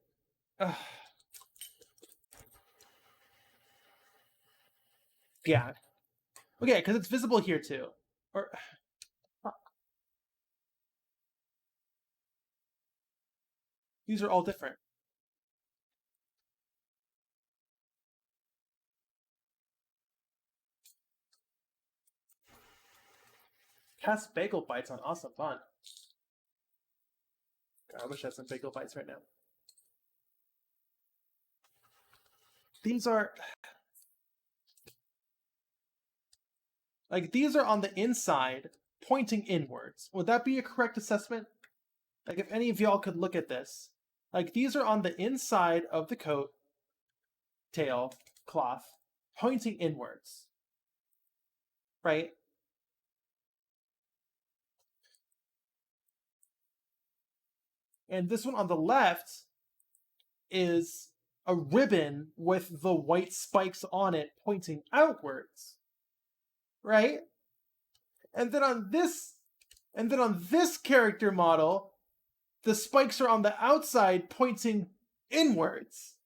yeah. Okay, because it's visible here, too. Or... these are all different. Cast bagel bites on Awesome Fun. God, I wish I had some bagel bites right now. These are... like, these are on the inside, pointing inwards. Would that be a correct assessment? Like, if any of y'all could look at this. Like, these are on the inside of the coat, tail, cloth, pointing inwards. Right? And this one on the left is a ribbon with the white spikes on it pointing outwards. Right? And then on this character model, the spikes are on the outside pointing inwards.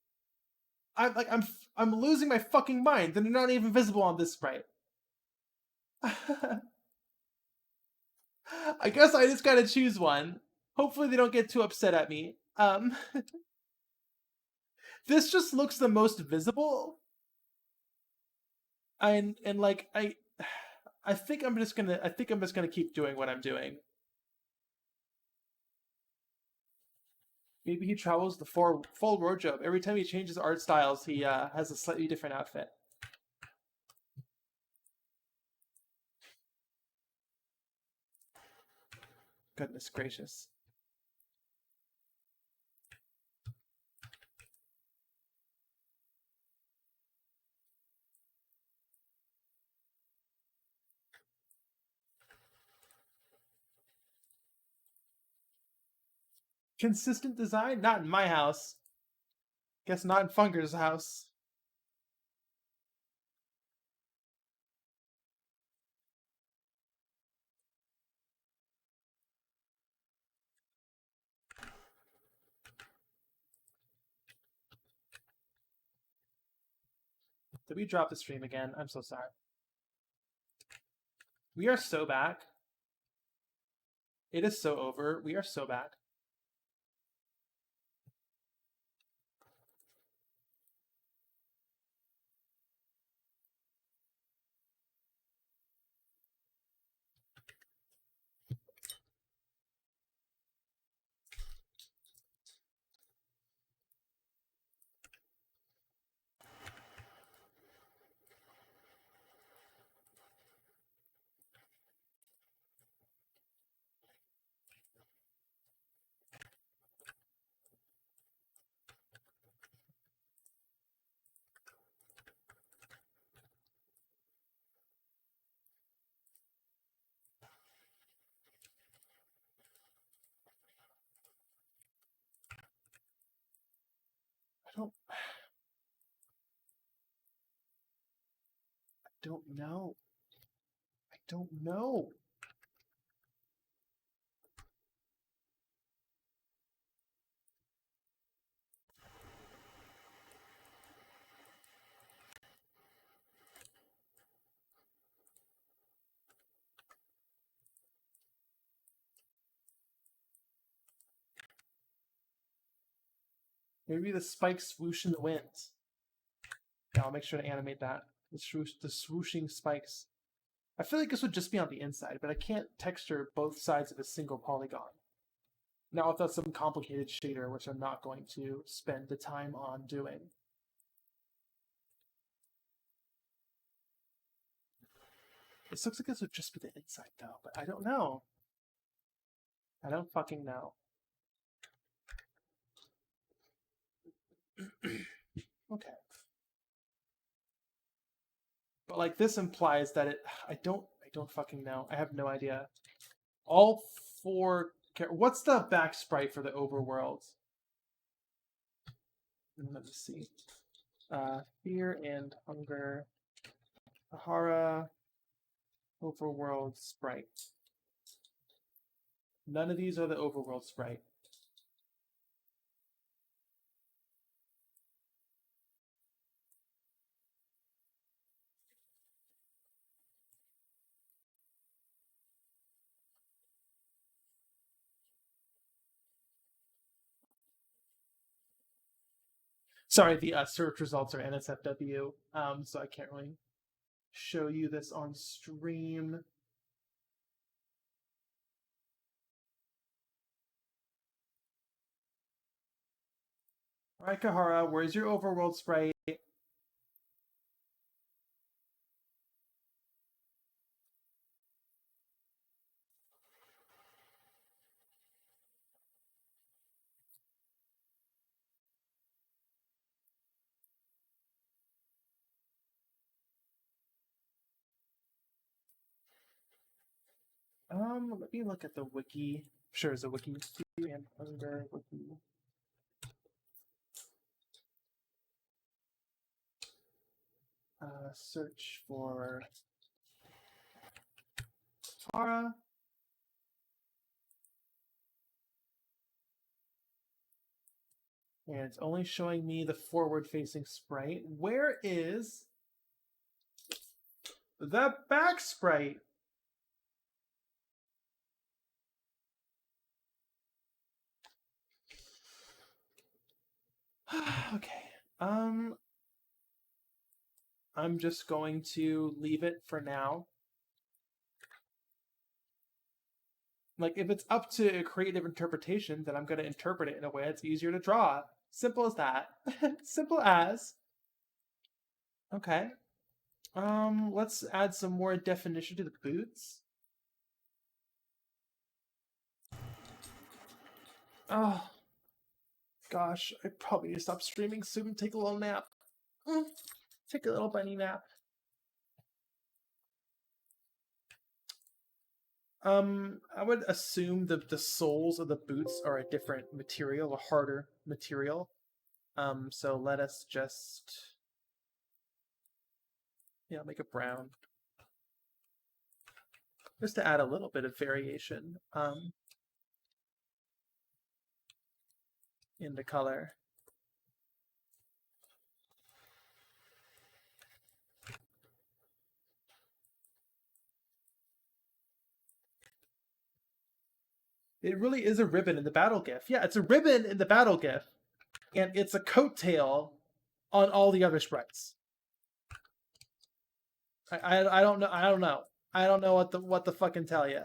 I'm losing my fucking mind. They're not even visible on this sprite. I guess I just gotta choose one. Hopefully they don't get too upset at me. This just looks the most visible. And like I think I'm just gonna keep doing what I'm doing. Maybe he travels the full wardrobe. Every time he changes art styles, he has a slightly different outfit. Goodness gracious. Consistent design? Not in my house. Guess not in Funger's house. Did we drop the stream again? I'm so sorry. We are so back. It is so over. We are so back. I don't know. I don't know. Maybe the spikes swoosh in the wind. Yeah, I'll make sure to animate that. The swooshing spikes. I feel like this would just be on the inside, but I can't texture both sides of a single polygon. Now if that's some complicated shader, which I'm not going to spend the time on doing. This looks like this would just be the inside though, but I don't know. I don't fucking know. Okay. But like this implies that it I don't fucking know. I have no idea. All four what's the back sprite for the overworld? Let me see. Fear and Hunger. Sahara overworld sprite. None of these are the overworld sprite. Sorry, the search results are NSFW, so I can't really show you this on stream. All right, Kahara, where's your overworld sprite? Let me look at the wiki. I'm sure there's a wiki. Fear and Hunger wiki. Search for Tara. And it's only showing me the forward-facing sprite. Where is the back sprite? Okay. I'm just going to leave it for now. Like, if it's up to a creative interpretation, then I'm going to interpret it in a way that's easier to draw. Simple as that. Simple as. Okay. Let's add some more definition to the boots. Oh, gosh, I probably need to stop streaming soon and take a little nap. Take a little bunny nap. I would assume that the soles of the boots are a different material, a harder material. So let us just, make it brown. Just to add a little bit of variation, in the color. It really is a ribbon in the battle gif. Yeah, it's a ribbon in the battle gif, and it's a coattail on all the other sprites. I don't know. I don't know what the fucking tell you.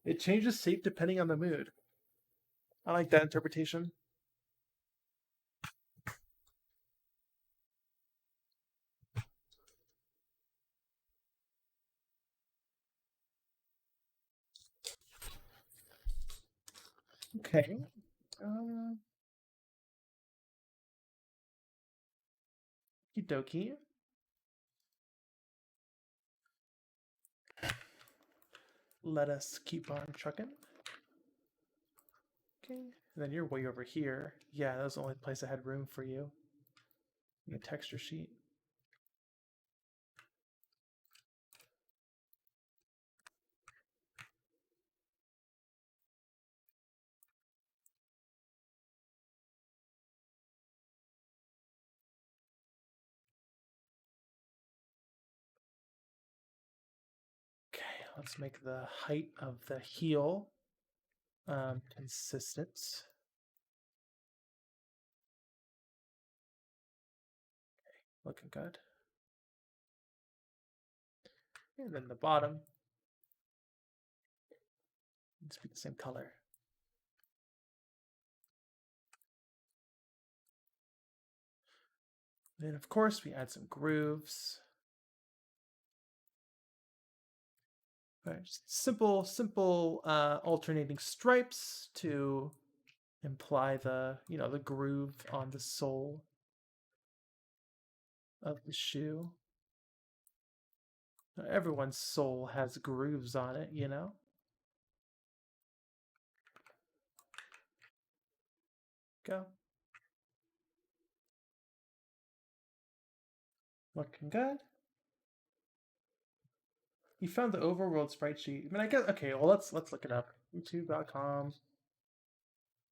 It changes shape depending on the mood. I like that interpretation. Okay. Okie dokie. Let us keep on trucking. Okay. And then you're way over here. Yeah, that was the only place I had room for you. In the texture sheet. let's make the height of the heel consistent. Okay, looking good. And then the bottom needs to be the same color. Then, of course, we add some grooves. All right, just simple alternating stripes to imply the the groove on the sole of the shoe. Everyone's sole has grooves on it, you know. Go. Looking good. You found the overworld sprite sheet. I mean, I guess okay. Well, let's look it up. YouTube.com.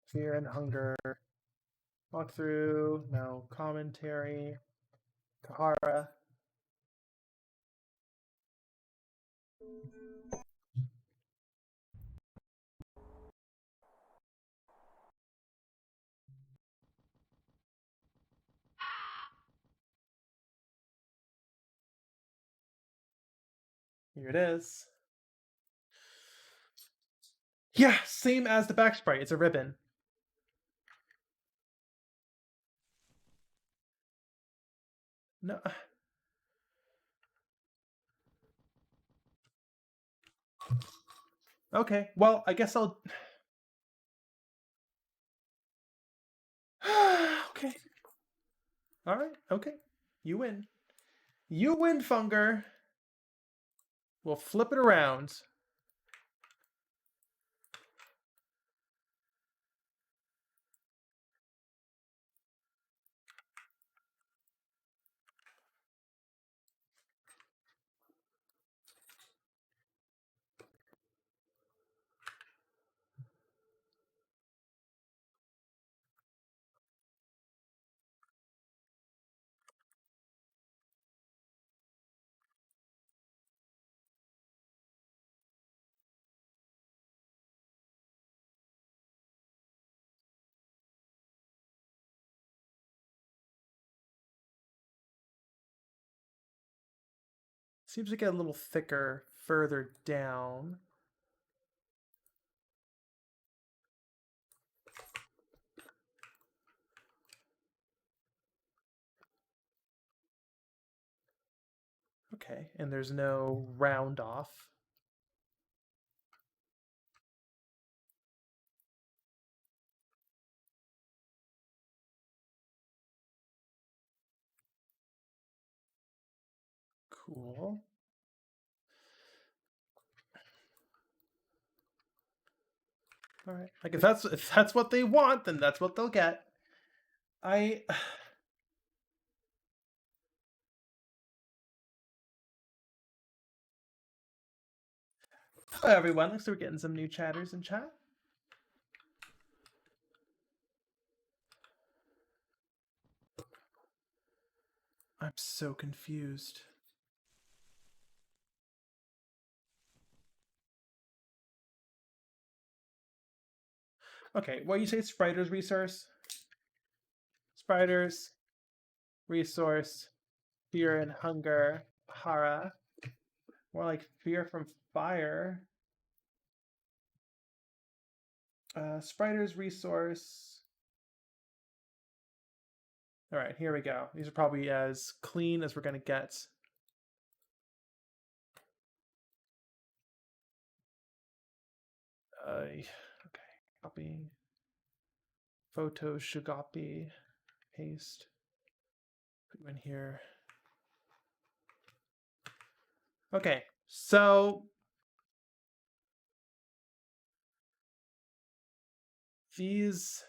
Fear and Hunger. Walkthrough. No commentary. Kahara. Here it is. Yeah, same as the back sprite. It's a ribbon. No. Okay, well, I guess I'll... Okay. Alright, okay. You win. You win, Funger. We'll flip it around. Seems to get a little thicker further down. Okay, and there's no round off. Cool. All right. Like if that's what they want, then that's what they'll get. I Hello everyone. Looks like we're getting some new chatters in chat. I'm so confused. Okay, what you say Spiders resource? Spiders resource, fear and hunger, hara. More like fear from fire. Spiders resource. All right, here we go. These are probably as clean as we're gonna get. Okay, copy. Photo Shugapi. Paste. Put you in here. Okay, so these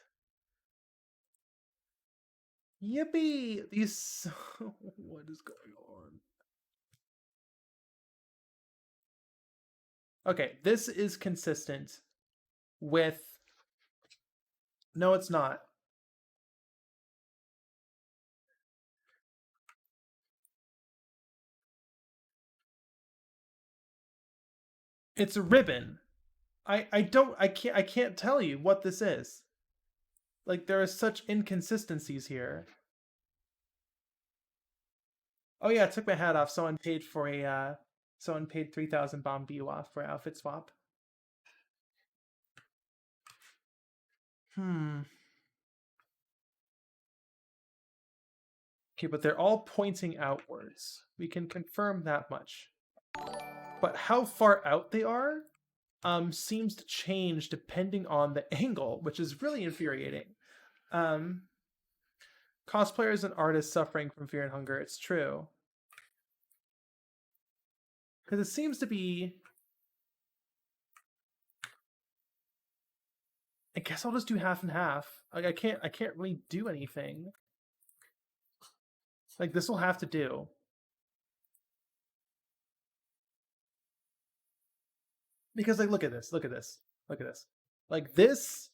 yippee these what is going on? Okay, this is consistent with no, it's not. It's a ribbon. I can't tell you what this is. Like, there are such inconsistencies here. Oh yeah, I took my hat off. Someone paid for someone paid 3,000 bomb BU off for outfit swap. Okay, but they're all pointing outwards. We can confirm that much. But how far out they are seems to change depending on the angle, which is really infuriating. Cosplayers and artists suffering from fear and hunger, it's true. Because it seems to be... I guess I'll just do half and half. Like I can't really do anything. Like this will have to do. Because like look at this. Like this,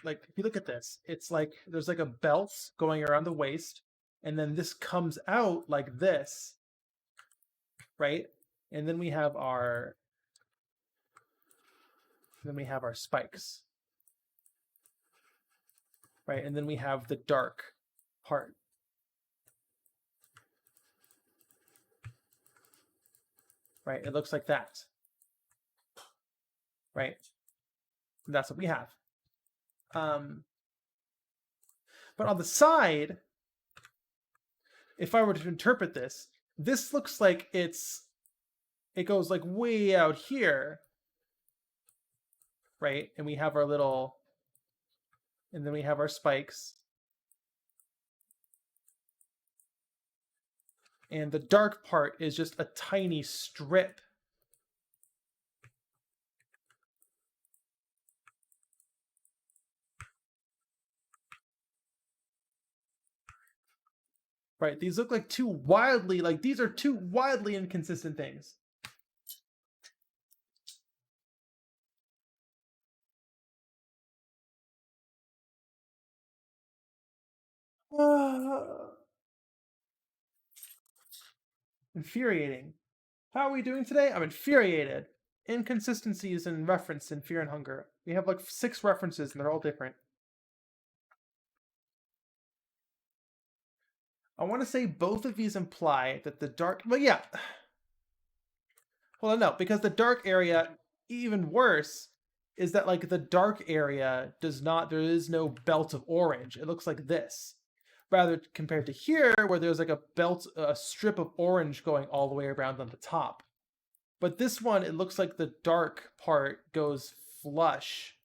like if you look at this, it's like there's like a belt going around the waist, and then this comes out like this, right? And then we have our spikes. Right? And then we have the dark part. Right? It looks like that. Right? And that's what we have. But on the side, if I were to interpret this, this looks like it goes like way out here. Right? And we have our little, and then we have our spikes. And the dark part is just a tiny strip. Right, these look like these are two wildly inconsistent things. Infuriating. How are we doing today? I'm infuriated. Inconsistencies in reference in Fear and Hunger. We have like 6 references and they're all different. I want to say both of these imply that the dark... Well, yeah. Well, no, because the dark area, even worse, is that like the dark area does not... There is no belt of orange. It looks like this. Rather compared to here, where there's like a strip of orange going all the way around on the top. But this one, it looks like the dark part goes flush.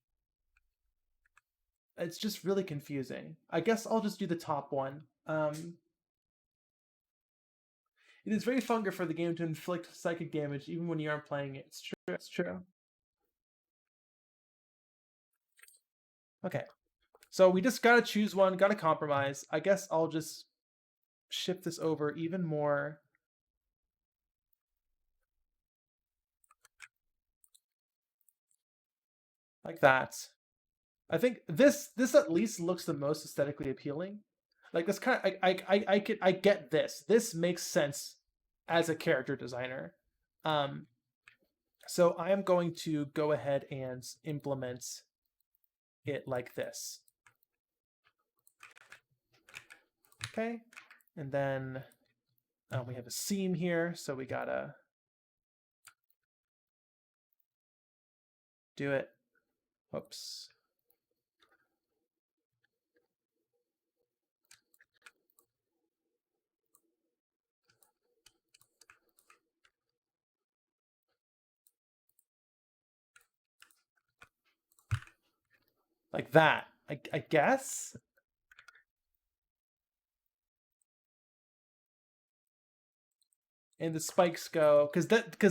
It's just really confusing. I guess I'll just do the top one. It is very fun for the game to inflict psychic damage even when you aren't playing it. It's true. It's true. Okay. So we just gotta choose one, gotta compromise. I guess I'll just shift this over even more. Like that. I think this at least looks the most aesthetically appealing. Like this kind of I get this. This makes sense as a character designer. So I am going to go ahead and implement it like this. Okay, and then we have a seam here, so we gotta do it. Whoops. Like that, I guess. And the spikes go because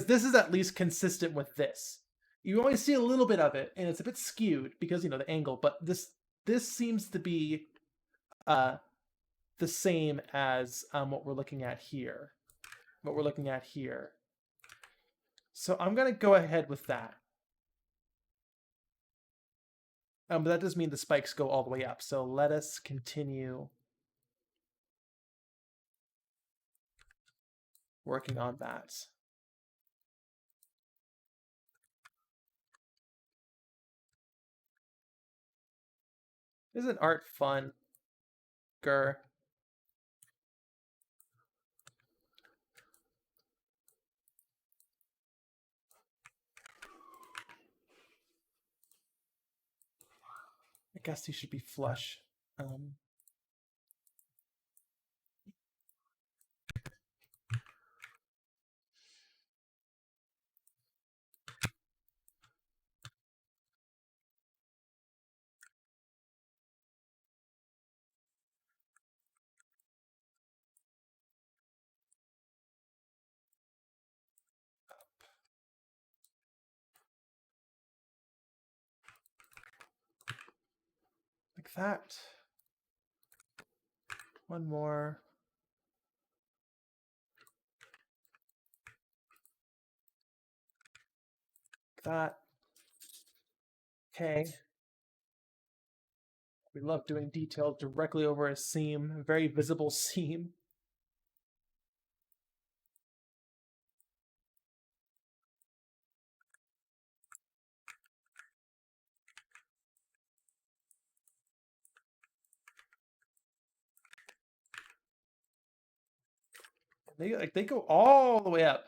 this is at least consistent with this. You only see a little bit of it, and it's a bit skewed because the angle. But this seems to be the same as what we're looking at here. So I'm gonna go ahead with that. But that does mean the spikes go all the way up. So let us continue working on that. Isn't art fun? Grr. I guess he should be flush. Like that. One more. Like that. Okay. We love doing detail directly over a seam, a very visible seam. They go all the way up.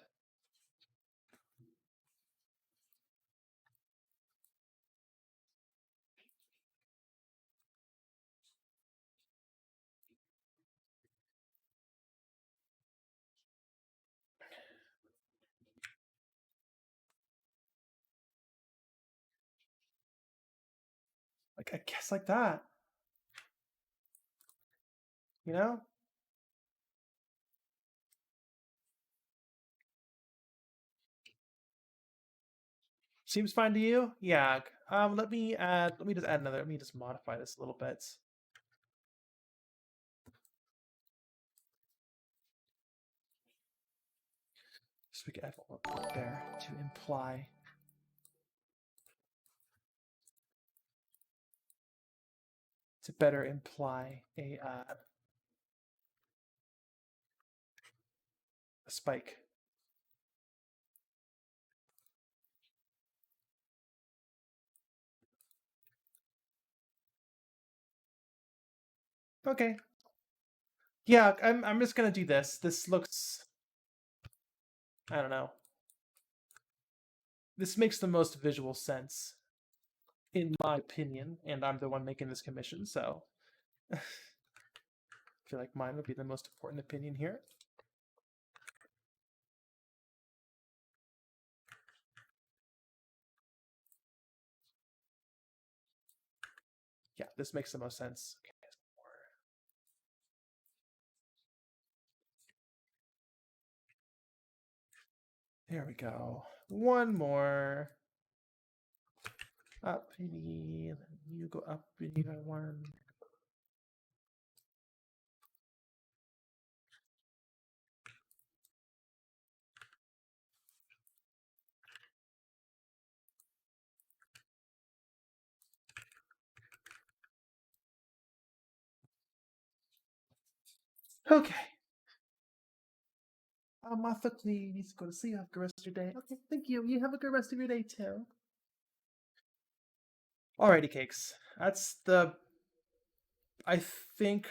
Like I guess like that. You know? Seems fine to you? Yeah. Let me just add another. Let me just modify this a little bit. So we can add one more point there to imply. To better imply a spike. Okay. Yeah, I'm just gonna do this. This looks, I don't know. This makes the most visual sense, in my opinion, and I'm the one making this commission, so I feel like mine would be the most important opinion here. Yeah, this makes the most sense. Okay. There we go. One more. Up, penny. You go up, penny by one. Okay. Martha, please needs to go to sleep. Have a good rest of your day. Okay, thank you. You have a good rest of your day too. Alrighty, cakes. I think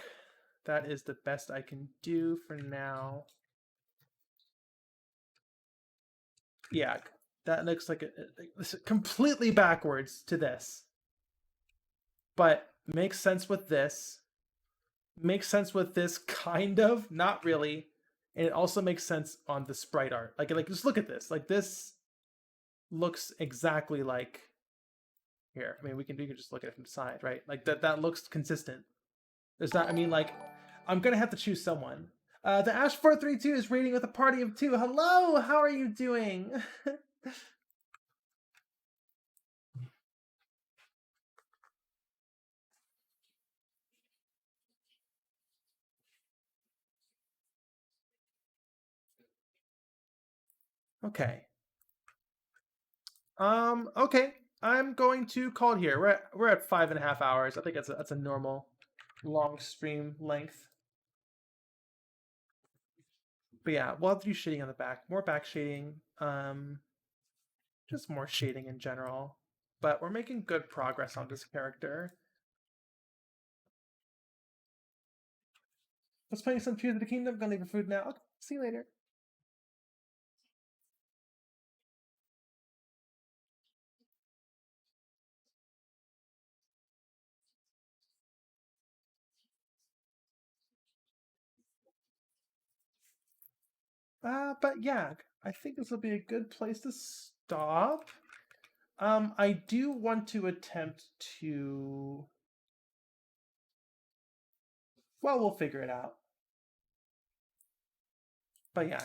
that is the best I can do for now. Yeah, that looks like it's completely backwards to this. But makes sense with this. Makes sense with this, kind of. Not really. And it also makes sense on the sprite art. Like just look at this. Like this looks exactly like here. I mean, we can just look at it from the side, right? Like that looks consistent. There's not. I mean, like, I'm gonna have to choose someone. The Ash432 is raiding with a party of two. Hello, how are you doing? Okay. Okay. I'm going to call it here. We're at 5.5 hours. I think that's a normal long stream length. But yeah, we'll have to do shading on the back. More back shading. Just more shading in general. But we're making good progress on this character. Was playing some Tears of the Kingdom. Gonna leave your food now. Okay, see you later. But yeah, I think this will be a good place to stop. I do want to attempt to. Well, we'll figure it out. But yeah.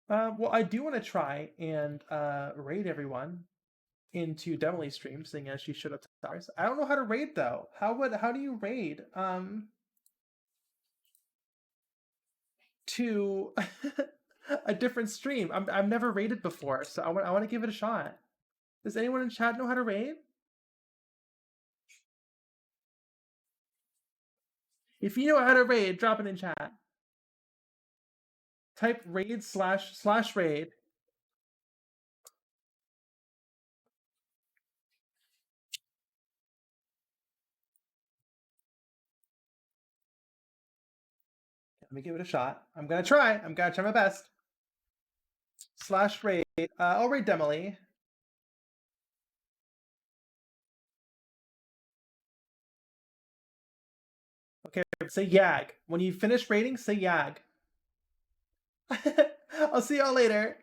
Well, I do want to try and raid everyone into Demily's stream, seeing as she showed up to ours. I don't know how to raid though. How do you raid? To a different stream. I've never raided before, so I want to give it a shot. Does anyone in chat know how to raid? If you know how to raid, drop it in chat. Type raid / raid. Let me give it a shot. I'm gonna try my best. / raid. I'll raid Demily. Okay, say Yag. When you finish raiding, say Yag. I'll see y'all later.